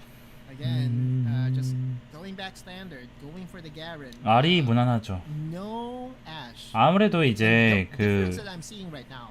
again, just going back standard, going for the Garen. R이 무난하죠. No Ashe. 아무래도 이제 The difference 그 that I'm seeing right now,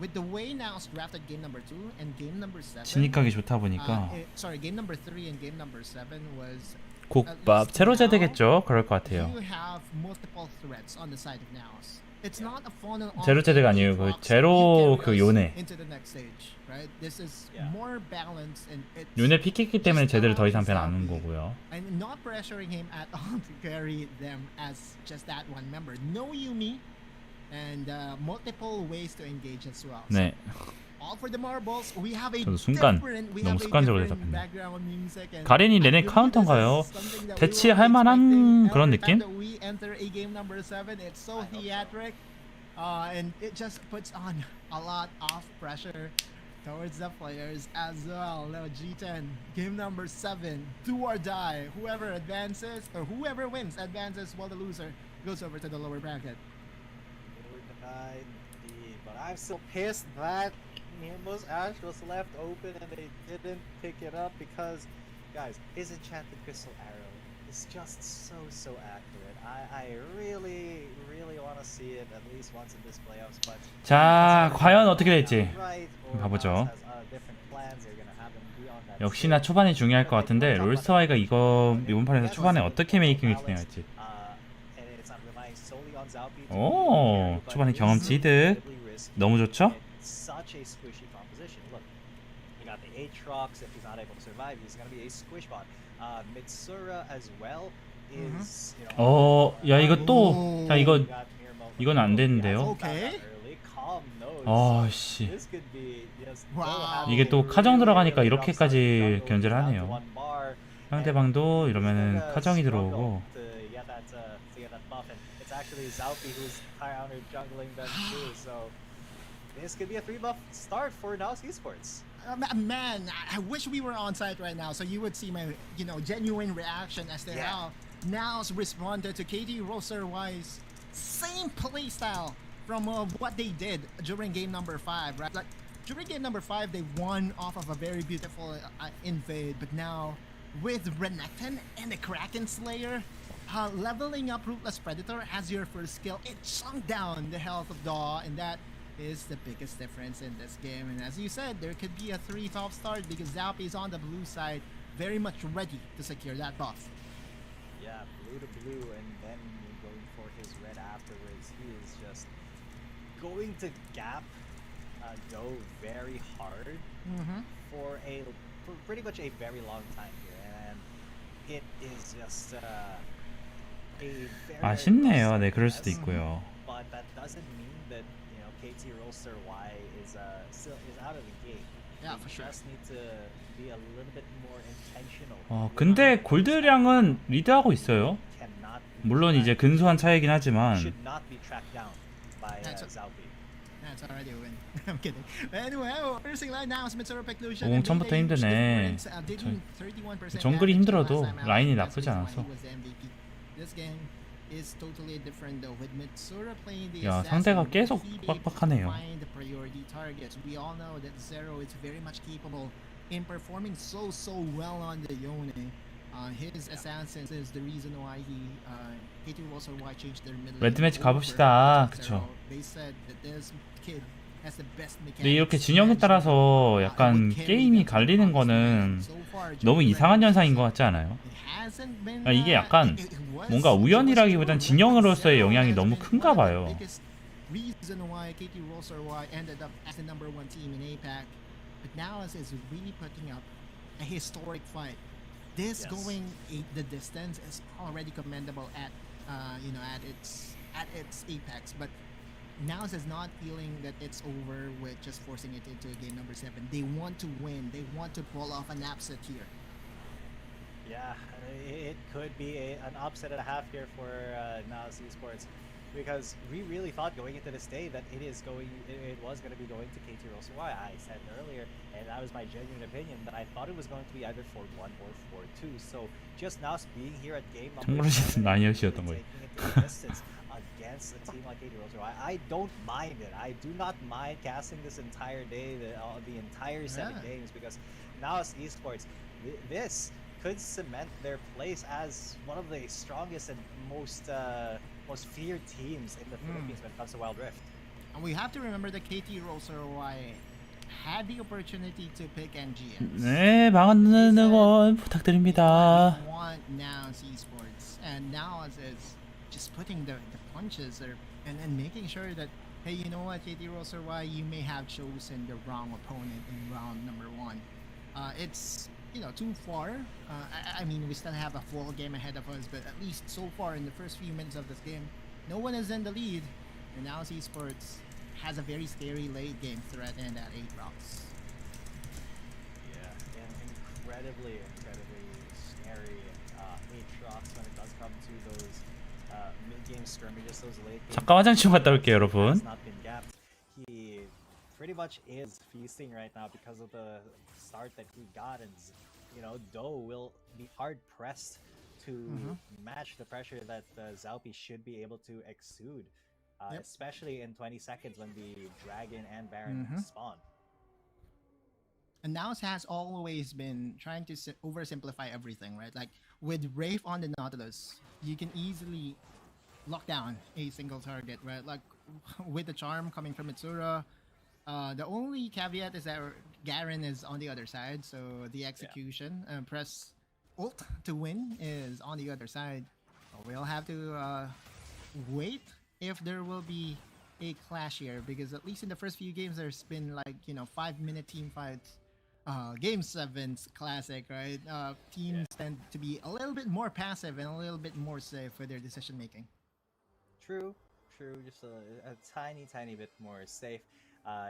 with the way Nao's drafted game number 2 and game number 7. 진입각이 좋다 보니까 Sorry, game number 3 and game number 7 was 국밥 제로제 되겠죠. 그럴 것 같아요. You have multiple threats on the side of Naos. It's not a funnel off 제로제드가 아니에요. 그 제로 그 요네. into the next stage, right? This is more balanced and it's 요네 픽했기 때문에 제대로 더 이상 편 안 온 거고요. I'm not pressuring him at all to carry them as just that one member. No Yumi and multiple ways to engage as well. 네. All for the marbles. We have a 저도 순간 different, we 너무 have a 습관적으로 different 대답했네. background music and 가렌이 내내 I believe 카운터인가요? this is something that we 대치할 were 만한 expecting 그런 every time 느낌? that we enter a game number 7. It's so theatric, and it just puts on a lot of pressure towards the players as well. Now G10, game number 7, do or die. Whoever advances or whoever wins advances, while the loser goes over to the lower bracket. They were denied indeed, but I'm still pissed that Nemo's Ashe was left open and they didn't pick it up because, guys, his Enchanted Crystal Arrow is just so accurate. I really want to see it at least once in this playoffs, but 자, 과연 어떻게 될지 right, or 가보죠. has, different plans they're gonna have them beyond that. 역시나 초반이 중요할 것 같은데 롤스와이가 이거 이번 판에서 초반에 어떻게 메이킹을 진행할지. And it's not relying solely on Zalpi to 오, 초반에 경험치 이득. 너무 좋죠? Such a squishy composition. Look, you got the Aatrox. If he's not able to survive, he's gonna be a squish bot. Mitsura as well is. You know, 야 이거 또, 자 이거 you got Mirmo. 이건 안 되는데요. Okay. Early, calm nose. 씨. This could be just Wow. 이게 또 카정 들어가니까 이렇게까지 견제를 하네요. 상대방도 이러면은 카정이 들어오고. It's actually Zalpi who's counter jungling them too. So this could be a 3-buff start for Naos Esports. Man, I wish we were on site right now so you would see my, genuine reaction as to how Naos responded to Kt.Ry's same playstyle from what they did during game number 5, right? Like during game number 5, they won off of a very beautiful invade, but now with Renekton and the Kraken Slayer, leveling up Ruthless Predator as your first skill, it sunk down the health of Daw, and that is the biggest difference in this game. And as you said, there could be a 3-top start because Zalpi is on the blue side, very much ready to secure that buff. Yeah, blue to blue, and then going for his red afterwards. He is just going to gap go very hard for pretty much a very long time here, and it is just a very 아쉽네요. 네, 그럴 수도 있고요. But that doesn't mean that Kt.Ry is still out of the game. Yeah, for sure. Just need to be a little bit more intentional. 근데 골드량은 리드하고 있어요. Cannot be 물론 이제 근소한 차이긴 하지만 should not be tracked down by Zalpi. That's already a win. I'm kidding. Anyway, first line now is Mitsuru Preclusion. 오, 처음부터 힘드네. 정글이 힘들어도 라인이 나쁘지 않아서. This game is totally different though with Mitsuru playing the 야, assassin. 상대가 계속 Keep 빡빡하네요. find the priority targets. We all know that Zero is very much capable in performing so well on the Yone. His assassin is the reason why Kt.Ry changed their middle. 레드매치 가봅시다. 그쵸. They said that this kid has the best mechanics. 근데 이렇게 진영에 따라서 약간 게임이 갈리는 거는 너무 이상한 현상인 것 같지 않아요? 이게 약간 뭔가 우연이라기보단 진영으로서의 영향이 너무 큰가 봐요. Reason why Kt.Ry ended up as the number 1 team in APAC, but now is really putting up a historic fight. This going the distance is already commendable at its apex, but now is not feeling that it's over with just forcing it into game number 7. They want to win. They want to pull off an upset here. Yeah, it could be an upset and a half here for Naos Esports, because we really thought going into this day that it was going to be going to Kt.Ry. I said earlier, and that was my genuine opinion, that I thought it was going to be either 4-1 or 4-2. So just now being here at game number 7 and taking it to the distance, against a team like Kt.Ry. I don't mind it. I do not mind casting this entire day, the entire 7 games, because now as esports, this could cement their place as one of the strongest and most feared teams in the Philippines when it comes to Wild Rift. And we have to remember that Kt.Ry had the opportunity to pick NGS. 네, 망하는 응원 부탁드립니다. We want Now's esports, and Now's is just putting the punches there and making sure that, hey, you know what, Kt.Ry, you may have chosen the wrong opponent in round number 1. It's too far. I mean, we still have a full game ahead of us, but at least so far in the first few minutes of this game, no one is in the lead, and Now's esports has a very scary late game threat in that 8 rocks. Yeah, and incredibly scary 8 rocks when it does come to those mid-game skirmishes, those late game. 잠깐 화장 좀 갔다 올게요, 여러분. Not been gapped. He pretty much is feasting right now because of the start that he got, and Doe will be hard pressed to match the pressure that Zaupi should be able to exude. Especially in 20 seconds when the Dragon and Baron spawn. And Naus has always been trying to oversimplify everything, right? Like with Wraith on the Nautilus, you can easily lock down a single target, right? Like with the charm coming from Mitsura, the only caveat is that Garen is on the other side, so the execution press ult to win is on the other side. We'll have to wait if there will be a clash here, because at least in the first few games there's been like 5-minute team fights. Game 7's classic, right? Teams tend to be a little bit more passive and a little bit more safe for their decision making. True, just a tiny bit more safe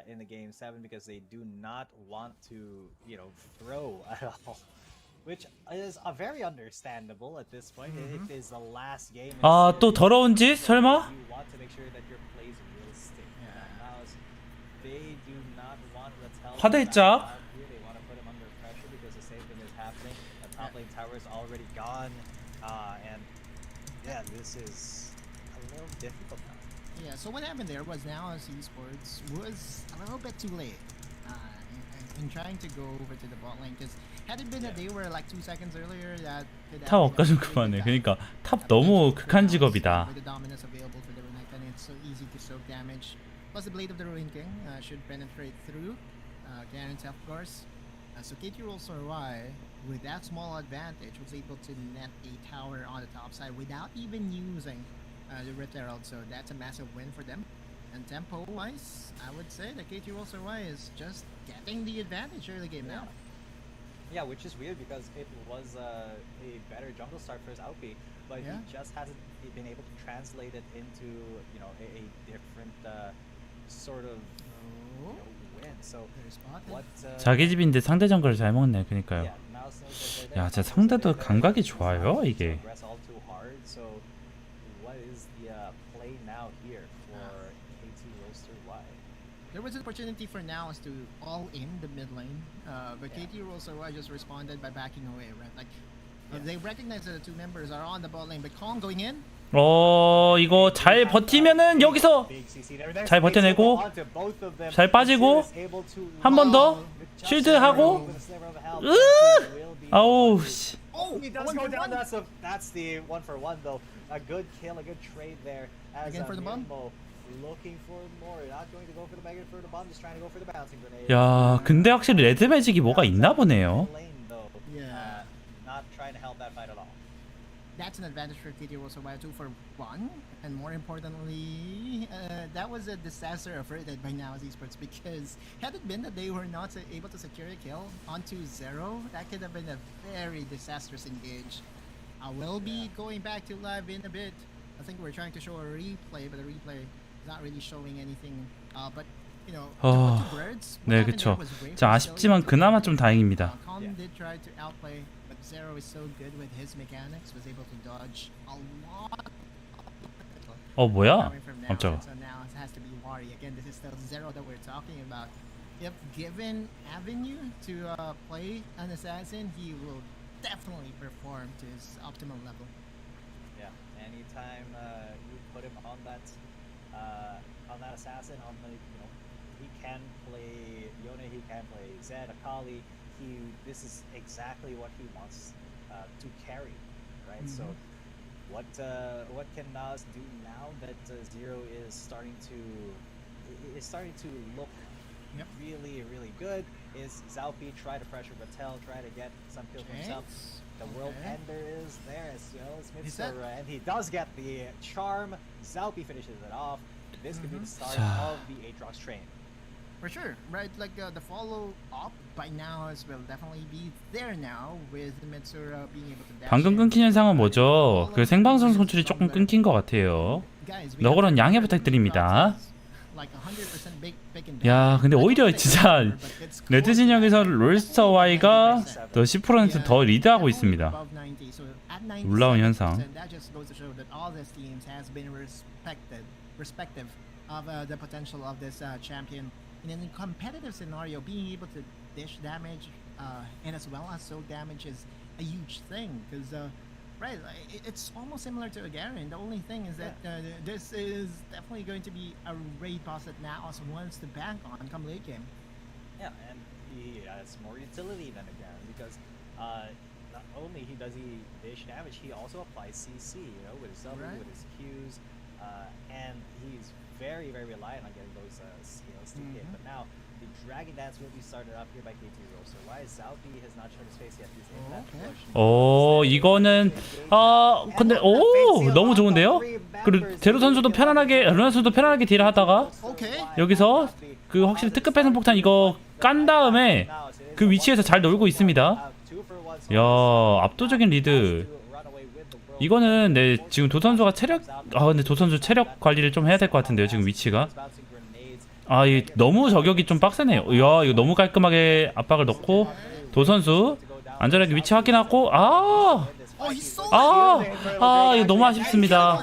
in the game 7, because they do not want to throw at all, which is very understandable at this point. It is the last game. 아, 또 더러운 짓? 설마? You want to make sure that your plays will stick. Now, they do not want to tell 화들짝. They want to put him under pressure because the same thing is happening. The top lane tower is already gone, and this is a little difficult now. Yeah, so what happened there was Now's esports was a little bit too late in trying to go over to the bot lane, because had it been that they were like 2 seconds earlier, that could have 탑 억까 좀 그만해. 그러니까 탑 너무 극한 직업이다. With the dominance available for the Renekton, it's so easy to soak damage. Plus the Blade of the Ruin King should penetrate through Garen's health course. So Kt.Ry, with that small advantage, was able to net a tower on the top side without even using the Rift Herald, so that's a massive win for them. And tempo-wise, I would say that Kt.Ry is just getting the advantage early game now. Yeah, which is weird because it was a better jungle start for his Alpi, but he just hasn't been able to translate it into a different sort of win. So what? 자기 집인데 상대 정글을 잘 먹네. 그러니까요. 야, 진짜 상대도 감각이 좋아요, 이게. So what is the play now here for Kt.Ry? There was an opportunity for Naus to all in the mid lane, but Kt.Ry just responded by backing away, right? Like they recognize that the two members are on the bot lane, but Kong going in. 이거 잘 버티면은 여기서 잘 버텨내고 잘 빠지고 한 번 더 쉴드 하고 아우 씨. He does go down. That's the 1-for-1 though. A good kill, a good trade there. As again for the bomb. Looking for more. Not going to go for the mega for the bomb. Just trying to go for the bouncing grenade. 야, 근데 확실히 레드 매직이 뭐가 있나 보네요. Yeah. Not trying to help that fight at all. That's an advantage for Kt.Ry 2-for-1, and more importantly, that was a disaster averted by Now's esports, because had it been that they were not able to secure a kill onto 0, that could have been a very disastrous engage. I will be going back to live in a bit. I think we're trying to show a replay, but the replay is not really showing anything. But two birds. 네, 그쵸. 자, 아쉽지만 그나마 좀 다행입니다. Kong did try to outplay, but Zero is so good with his mechanics, was able to dodge a lot. 뭐야? 깜짝아. So now it has to be Wari. Again, this is still Zero that we're talking about. If given avenue to play an assassin, he will definitely perform to his optimal level. Yeah, anytime you put him on that assassin, on the he can play Yone, he can play Zed, Akali. This is exactly what he wants to carry, right? So what can Nas do now that Zero is starting to look really good? Is Zalpi try to pressure Batel, try to get some kills for himself? The World Ender is there as well as Mr. And he does get the charm. Zalpi finishes it off. This could be the start of the Aatrox train. For sure, right? Like the follow up by now will definitely be there now with Mitsura being able to dash 방금 in. 끊긴 현상은 뭐죠? 그 생방송 송출이 조금 끊긴 것 같아요. 너그런 양해 부탁드립니다. 야, 근데 오히려 진짜 레드 진영에서 롤스터 Y가 더 10% 더 리드하고 있습니다. 놀라운 현상. Respective of the potential of this champion in a competitive scenario, being able to dish damage and as well as soul damage is a huge thing because right, it's almost similar to a Garen. The only thing is that this is definitely going to be a raid boss that Naos wants to bank on come late game. Yeah, and he has more utility than a Garen because not only does he dish damage, he also applies CC, with his W, with his Qs. And he's very reliant on getting those skills to hit. But now the Dragon Dance will be started up here by Kt.Ry. So why Zalpi has not shown his face yet? He's in that push. 이거는 근데 너무 좋은데요? 그리고 제로 선수도 편안하게 루나 선수도 편안하게 딜을 하다가 여기서 그 확실히 특급 배선 폭탄 이거 깐 다음에 그 위치에서 잘 놀고 있습니다. 야, 압도적인 리드. 이거는 지금 도 선수가 근데 도 선수 체력 관리를 좀 해야 될 것 같은데요. 지금 위치가 너무 저격이 좀 빡세네요. 이야, 이거 너무 깔끔하게 압박을 넣고 도 선수 안전하게 위치 확인하고 이거 너무 아쉽습니다.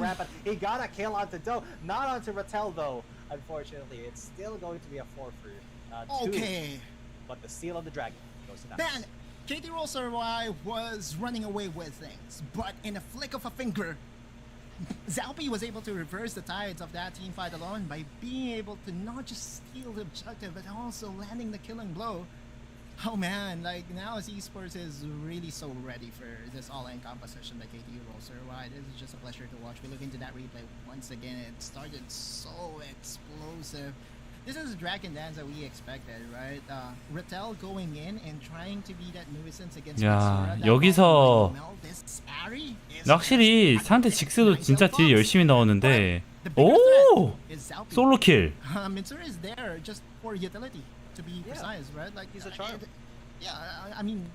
Kt.Ry was running away with things, but in a flick of a finger, Zalpi was able to reverse the tides of that team fight alone by being able to not just steal the objective, but also landing the killing blow. Oh man, like now esports is really so ready for this all-in composition that Kt.Ry. This is just a pleasure to watch. We look into that replay once again. It started so explosive. This is the Dragon Dance that we expected, right? Rattel going in and trying to be that nuisance against 야, 여기서 확실히 상대 직스도 진짜 딜 열심히 넣었는데 솔로킬. Mitsura is there just for utility, to be precise, right? Like he's a charm. Yeah, I mean,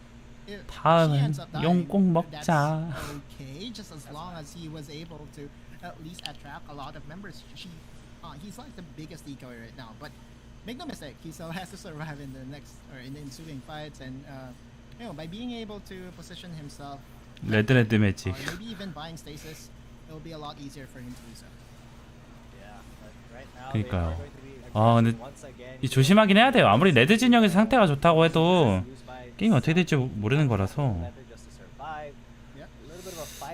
다음은 용꼭 먹자. Okay, just as long as he was able to at least attract a lot of members. He's like the biggest decoy right now, but make no mistake, he still has to survive in the next or in the ensuing fights, and by being able to position himself, 레드 매직. maybe even buying stasis, it'll be a lot easier for him to do so. 그러니까요. 근데 이 조심하긴 해야 돼요. 아무리 레드 진영에서 상태가 좋다고 해도 게임이 어떻게 될지 모르는 거라서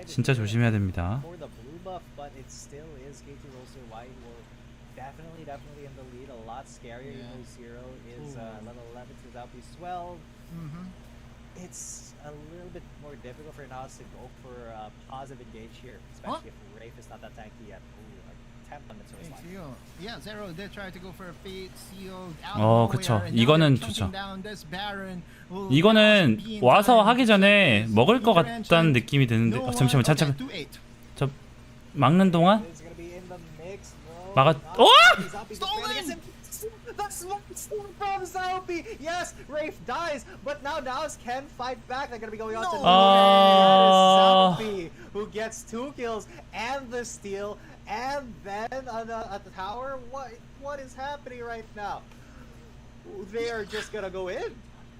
진짜 조심해야 됩니다. Definitely in the lead, a lot scarier. Zero is level 11 to Zalpi 12. It's a little bit more difficult for Nas to go for a positive engage here, especially if Rafe is not that tanky yet. Attempt on Mitsura's life. Yeah, Zero did try to go for a fate seal. 그쵸. 이거는 좋죠. 이거는 와서 하기 전에 먹을 것 같다는 느낌이 드는데 잠시만 저 막는 동안 Stolen! The smoke from Zalpi! Yes, Rafe dies, but now Naos can fight back. They're gonna be going on to Zalpi, who gets 2 kills and the steal, and then at the tower. What is happening right now? They are just gonna go in.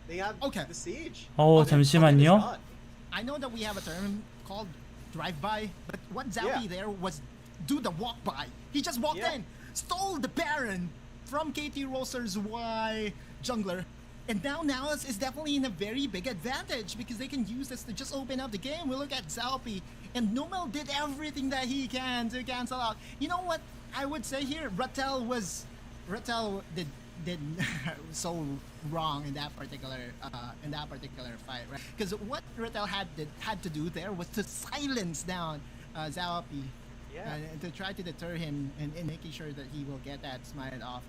They have the siege. 잠시만요. I know that we have a term called drive-by, but what Zalpi there was do the walk-by. He just walked in, stole the Baron from Kt.Ry Y jungler, And now Naus is definitely in a very big advantage because they can use this to just open up the game. We look at Zalpi, and Numel did everything that he can to cancel out. You know what I would say here? Rattel did so wrong in that particular fight, right? Because what Rattel had to do there was to silence down Zalpi, to try to deter him and making sure that he will get that smite off.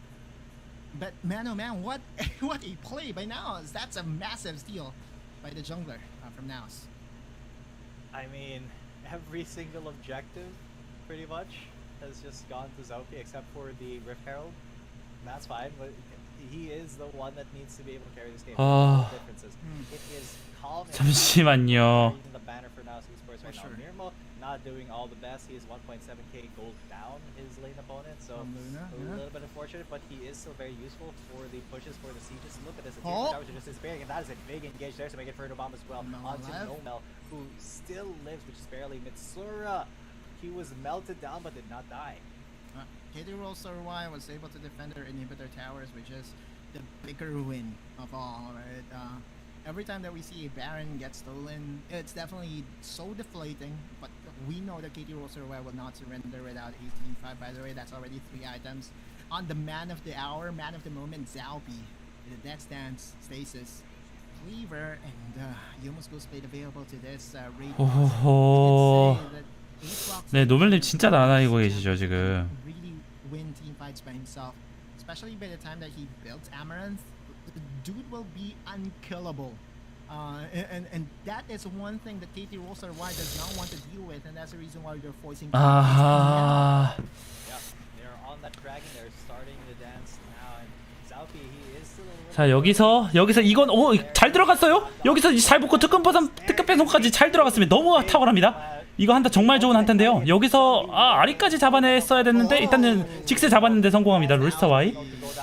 But man, oh man, what a play by Naus! That's a massive steal by the jungler from Naus. I mean, every single objective, pretty much, has just gone to Zalpi except for the Rift Herald. That's fine, but he is the one that needs to be able to carry this game. Oh. Differences. It is calm. 잠시만요. The banner for Naus Esports right now. Mirmo not doing all the best. He is 1.7k gold down his lane opponent, so a little bit unfortunate, but he is still very useful for the pushes, for the sieges. Look at this, the team are just disappearing, and that is a big engage there to make it for the bomb as well. Onto Nomel, who still lives, which is barely. Mitsura, he was melted down but did not die. Kt.Ry was able to defend their inhibitor towers, which is the bigger win of all, right? Every time that we see a Baron get stolen, it's definitely so deflating, but we know that Kt.Ry will not surrender without 18-5. By the way, that's already 3 items. On the man of the hour, man of the moment, Zalpi. The Death Stance, Stasis, Cleaver, and Yumos Ghost Blade available to this raid. 호호호. 네, 노벨님 진짜 날아다니고 계시죠 지금. Really win team fights by himself, especially by the time that he built Amaranth. The dude will be unkillable, and that is one thing that Kt.Ry does not want to deal with, and that's the reason why they're forcing. 아하. Yeah, they're on that dragon. They're starting the dance now, and Zalpi, he is still a little. 자 여기서 이건 잘 들어갔어요. 여기서 잘 붙고 특급 배송까지 잘 들어갔습니다. 너무 탁월합니다. 이거 한타 정말 좋은 한타인데요. 여기서 아리까지 잡아냈어야 됐는데 일단은 직스 잡았는데 성공합니다. 롤스터 Y.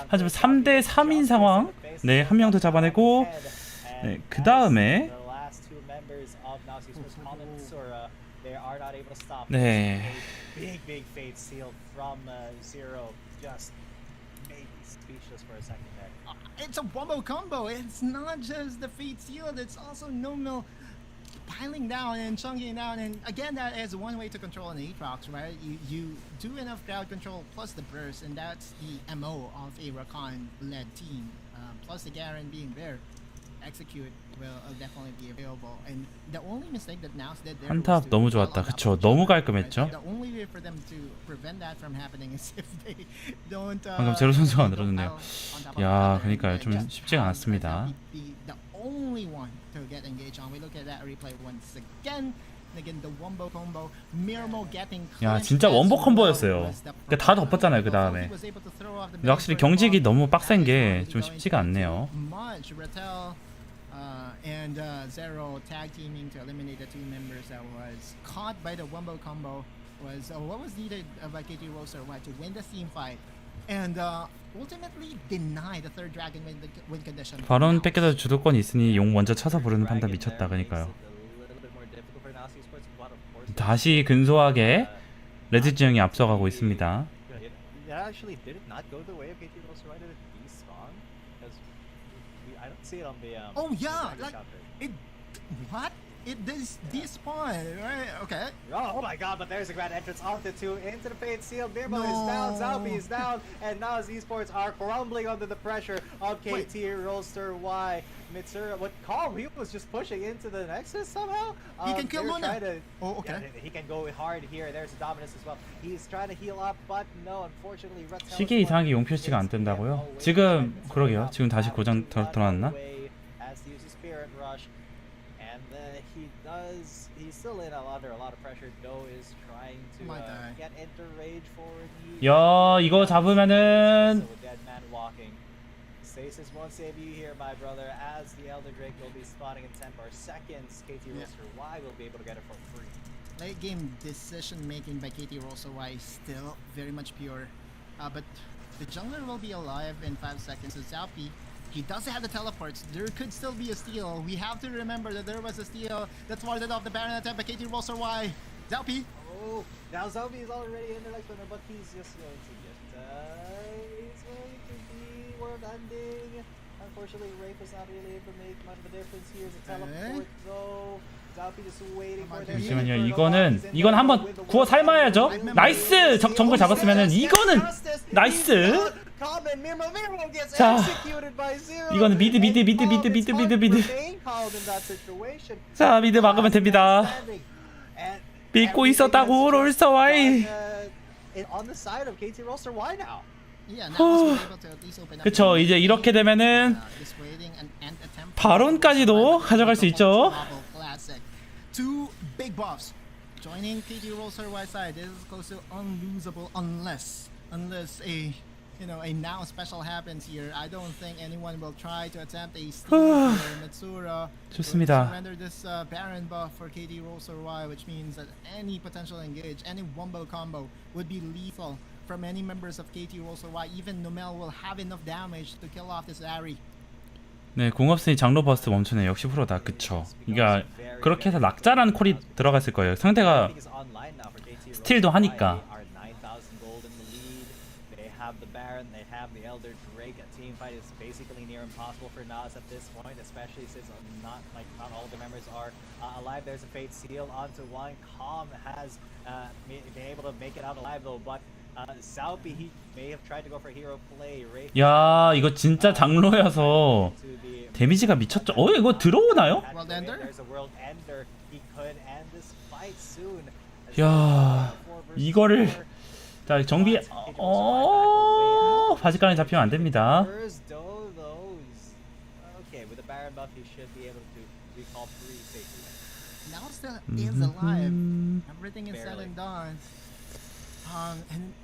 하지만 3대 3인 상황. 네, 한 명 더 잡아내고 네, 그 다음에 네. Big fate seal from Zero. Just made me speechless for a second there. It's a wombo combo. It's not just the fate sealed. It's also Nomel piling down and chunking down, and again, that is one way to control an Aatrox, right? You do enough crowd control plus the burst, and that's the MO of a Rakan-led team. Plus the Garen being there, execute will definitely be available. And the only mistake that Naus did there 한타 너무 좋았다. 그쵸? 너무 깔끔했죠? The only way for them to prevent that from happening is if they don't. 방금 제로 선수가 늘어졌네요. 야, 그러니까요. 좀 쉽지가 않았습니다. The only one to get engaged on. We look at that replay once again. Again, the wombo combo. Mirmo getting. 야, 진짜 원보 콤보였어요. 그러니까 다 덮었잖아요 그 다음에. 근데 확실히 경직이 너무 빡센 게 좀 쉽지가 않네요. And Zero tag teaming to eliminate the 2 members that was caught by the wombo combo was what was needed by Kt.Ry to win the team fight. And ultimately deny the 3rd dragon win condition. 바론 뺏겨도 주도권이 있으니 용 먼저 쳐서 부르는 판단 미쳤다. 그러니까요. 다시 근소하게 레드 지형이 앞서가고 있습니다. Oh yeah, like it. What? It does despawn, right? Okay. Oh my god, but there's a grand entrance onto 2 into the Fate Seal. Mirmo is down, Zalpi is down, and now Esports are crumbling under the pressure of Kt.Ry. Mitsura, what Calm, he was just pushing into the Nexus somehow. He can kill Luna. Oh, okay. Yeah, he can go hard here. There's Dominus as well. He's trying to heal up, but no, unfortunately. 시계 이상하게 용 표시가 안 뜬다고요? 지금 그러게요. 지금 다시 고장 들어왔나? He's still in under a lot of pressure. Do is trying to get into rage forward. 야, 이거 잡으면은 Dead man walking. Stasis won't save you here, my brother, as the Elder Drake will be spawning in 10 more seconds. Kt.Ry will be able to get it for free. Late game decision making by Kt.Ry is still very much pure, but the jungler will be alive in 5 seconds. So Zalpi, he doesn't have the teleports. There could still be a steal. We have to remember that there was a steal that warded off the Baron attack by Kt.Ry. Zalpi. Oh, now Zalpi is already in the next one, but he's just going to get. He's going to be world ending. Unfortunately, Rafe was not really able to make much of a difference here. It's a teleport though. Zalpi just waiting for their 잠시만요. 이건 한번 구워 삶아야죠. 나이스. 정글 잡았으면은 이거는 나이스. 자, 이거는 미드. 자, 미드 막으면 됩니다. 믿고 있었다고 롤스터와이. 그쵸, 이제 이렇게 되면은 바론까지도 가져갈 수 있죠. Two big buffs joining Kt.Ry side. This is close to unlosable unless a now special happens here. I don't think anyone will try to attempt a steal for Mitsura. 좋습니다. Surrender this Baron buff for Kt.Ry, which means that any potential engage, any wombo combo would be lethal from any members of Kt.Ry. Even Numel will have enough damage to kill off this Ari. 네, 공 없으니 장로 버스트 멈추네. 역시 프로다. 그쵸. 그러니까 그렇게 해서 낙자라는 콜이 들어갔을 거예요. 상대가 스틸도 하니까. 야, 이거 진짜 장로여서 데미지가 미쳤죠. 이거 들어오나요? 야, 이거를 자 정비. 바지가랑이 잡히면 안 됩니다. Now still is alive. Everything is said and done. And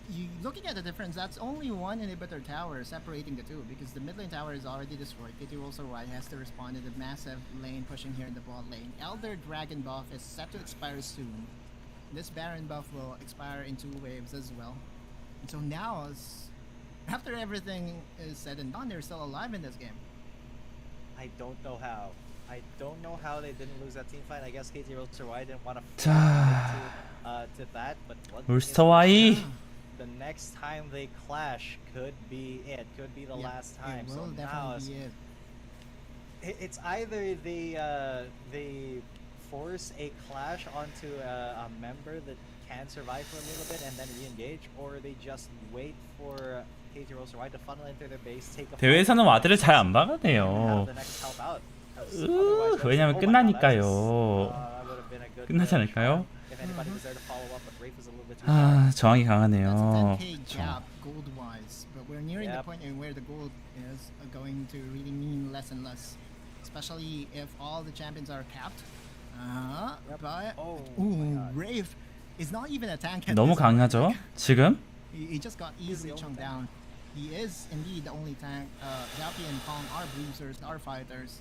you looking at the difference, that's only one inhibitor tower separating the two because the mid lane tower is already destroyed. Kt.Ry has to respond to the massive lane pushing here in the bot lane. Elder Dragon buff is set to expire soon. This Baron buff will expire in 2 waves as well. And so now, after everything is said and done, they're still alive in this game. I don't know how. I don't know how they didn't lose that team fight. I guess Kt.Ry didn't want to to that, but 롤스터와이. the next time they clash could be it. Could be the last time. It will So now definitely be it. it's either they force a clash onto a member that can survive for a little bit and then re-engage, or they just wait for Kt.Ry to funnel into their base, take a 대회에서는 와드를 잘 안 have 박아내요. the next help out. 왜냐면 끝나니까요. 끝나지 않을까요? If anybody was there to follow up, but Rafe was a little bit too 아, 저항이 That's a 강하네요. 10k gap gold-wise, but we're nearing the point in where the gold is going to really mean less and less, especially if all the champions are capped. But Rafe is not even a tank. At 너무 this point. 강하죠? 지금? He just got easily chunked down. He is indeed the only tank. Zappy and Kong are bruisers, are fighters.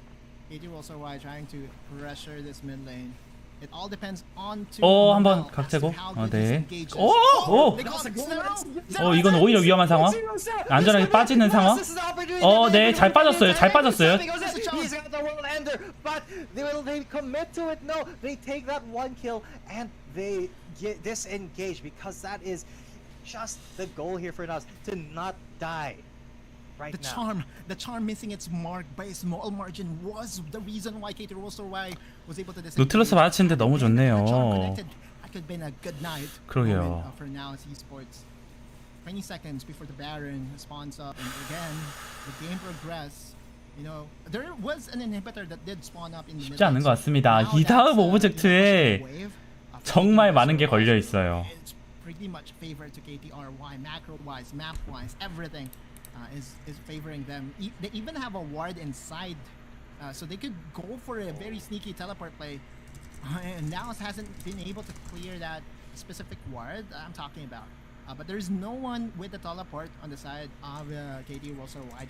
Kt.Ry trying to pressure this mid lane. It all depends on 한번 각재고. 네. 이건 오히려 위험한 상황. 안전하게 빠지는 상황. 네, 잘 빠졌어요. 잘 빠졌어요. He's got the world ender, but will they commit to it? No, they take that 1 kill and they get disengaged because that is just the goal here for us, to not die. Right now. The charm missing its mark by a small margin was the reason why Kt.Ry was able to disengage. 노틀러스 마치는데 너무 좋네요. That could have been a good night. 그러게요. For now, esports. 20 seconds before the Baron spawns up, and again, the game progress. There was an inhibitor that did spawn up in the 쉽지 않은 것 같습니다. 이 다음 오브젝트에 정말 많은 게 걸려 있어요. It's pretty much favored to Kt.Ry, macro-wise, map-wise, everything. Is favoring them. They even have a ward inside, so they could go for a very sneaky teleport play. And Naos hasn't been able to clear that specific ward I'm talking about. But there's no one with the teleport on the side of Kt.Ry.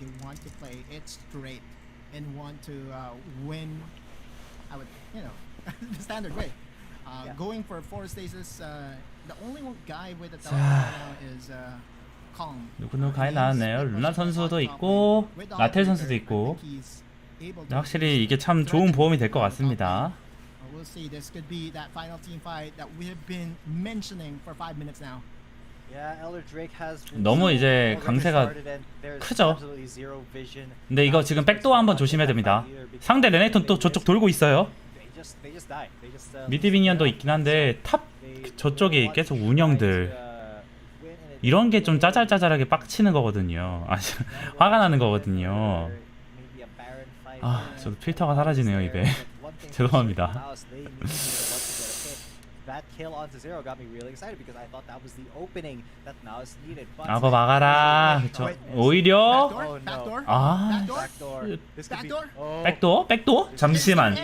They want to play it straight and want to win. I would, the standard way. Going for 4 stasis. The only one guy with the teleport right now is. 누구누구 가에 나왔네요. 루나 선수도 있고 라텔 선수도 있고. 확실히 이게 참 좋은 보험이 될 것 같습니다. We'll see. This could be that final team fight that we have been mentioning for 5 minutes now. Yeah, Elder Drake has been 너무 이제 already 강세가 started and there's 크죠. absolutely zero vision. 근데 이거 지금 백도어 한번 조심해야 됩니다. 상대 레네톤 또 저쪽 돌고 있어요. They just die. They just 미드비니언도 있긴 한데 탑 저쪽이 계속 운영들 이런 게 좀 짜잘짜잘하게 빡치는 거거든요. 아, 화가 나는 거거든요. 아, 저도 필터가 사라지네요 입에. 죄송합니다. That kill onto zero got me really excited because I thought that was the opening that Naus needed. But 악어 막아라. 저 오히려 Backdoor? Backdoor? 아, backdoor. This could be Backdoor? 백도어? 백도어? 잠시만.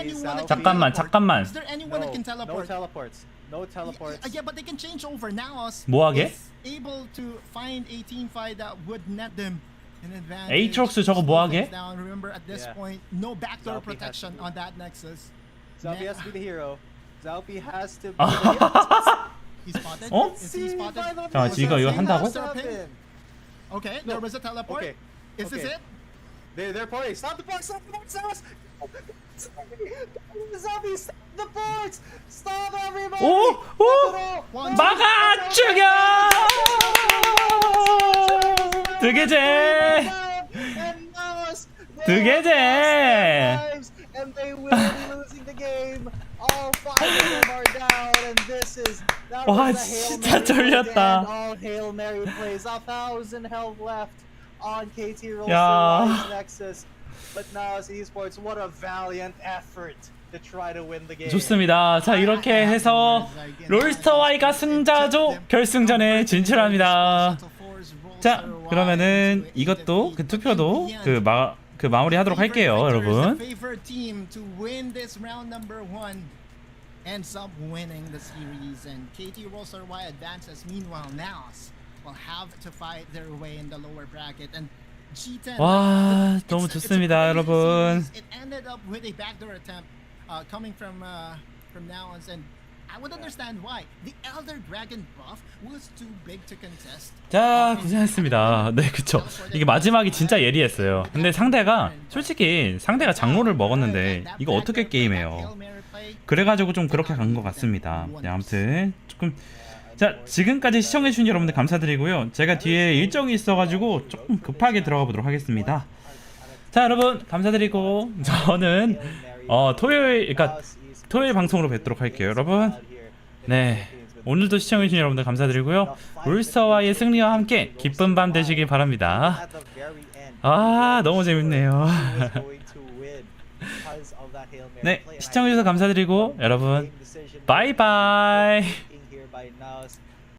잠깐만. Is there anyone that can no teleport? teleports. No teleports. Yeah, but they can change over. Naos 뭐하게? is able to find a team fight that would net them an advantage. 에이트록스 저거 뭐하게? Down. Remember, at this Yeah. point, no backdoor Zalpi has protection to- on that Nexus. Zalpi has to be the hero. Zalpi has to be He spotted. Oh? Is he spotted? 자, 지금 이거 한다고? Okay, there was a teleport. Okay. Is this Okay. it? They're partying. Stop the box! Stop the box! Zalpi, stop the box! Stop everybody! 오! 오! One, 막아 죽여! 드게제! And Naus, 드게제! and they will be losing the game. All 5 of them are down, and this is that 와, was a Hail 진짜 Mary 쫄렸다. again. All Hail Mary plays. 1,000 health left on Kt.Ry 야. Nexus. But Naus Esports, what a valiant effort to try to win the game. 좋습니다. 자, 이렇게 해서 롤스터와이가 승자조 결승전에 진출합니다. 자, 그러면은 이것도 그 투표도 그 마무리하도록 할게요, 여러분. Favorite team to win this round number 1 ends up winning the series, and Kt.Ry advances. Meanwhile, Naos will have to fight their way in the lower bracket, and G10. 와, it's 너무 a 좋습니다, crazy 여러분. series. It ended up with a backdoor attempt coming from Naos, and I would understand why. The Elder Dragon buff was too big to contest. 자, 고생했습니다. 네, 그쵸. 이게 마지막이 진짜 예리했어요. 근데 상대가 장로를 먹었는데 이거 어떻게 게임해요? 그래가지고 좀 그렇게 간 것 같습니다. 네, 아무튼 조금 자, 지금까지 시청해주신 여러분들 감사드리고요. 제가 뒤에 일정이 있어가지고 조금 급하게 들어가 보도록 하겠습니다. 자, 여러분 감사드리고 저는 토요일 방송으로 뵙도록 할게요, 여러분. 네, 오늘도 시청해주신 여러분들 감사드리고요. 롤스터와의 승리와 함께 기쁜 밤 되시길 바랍니다. 아, 너무 재밌네요. 네, 시청해주셔서 감사드리고 여러분 바이바이. By Naus.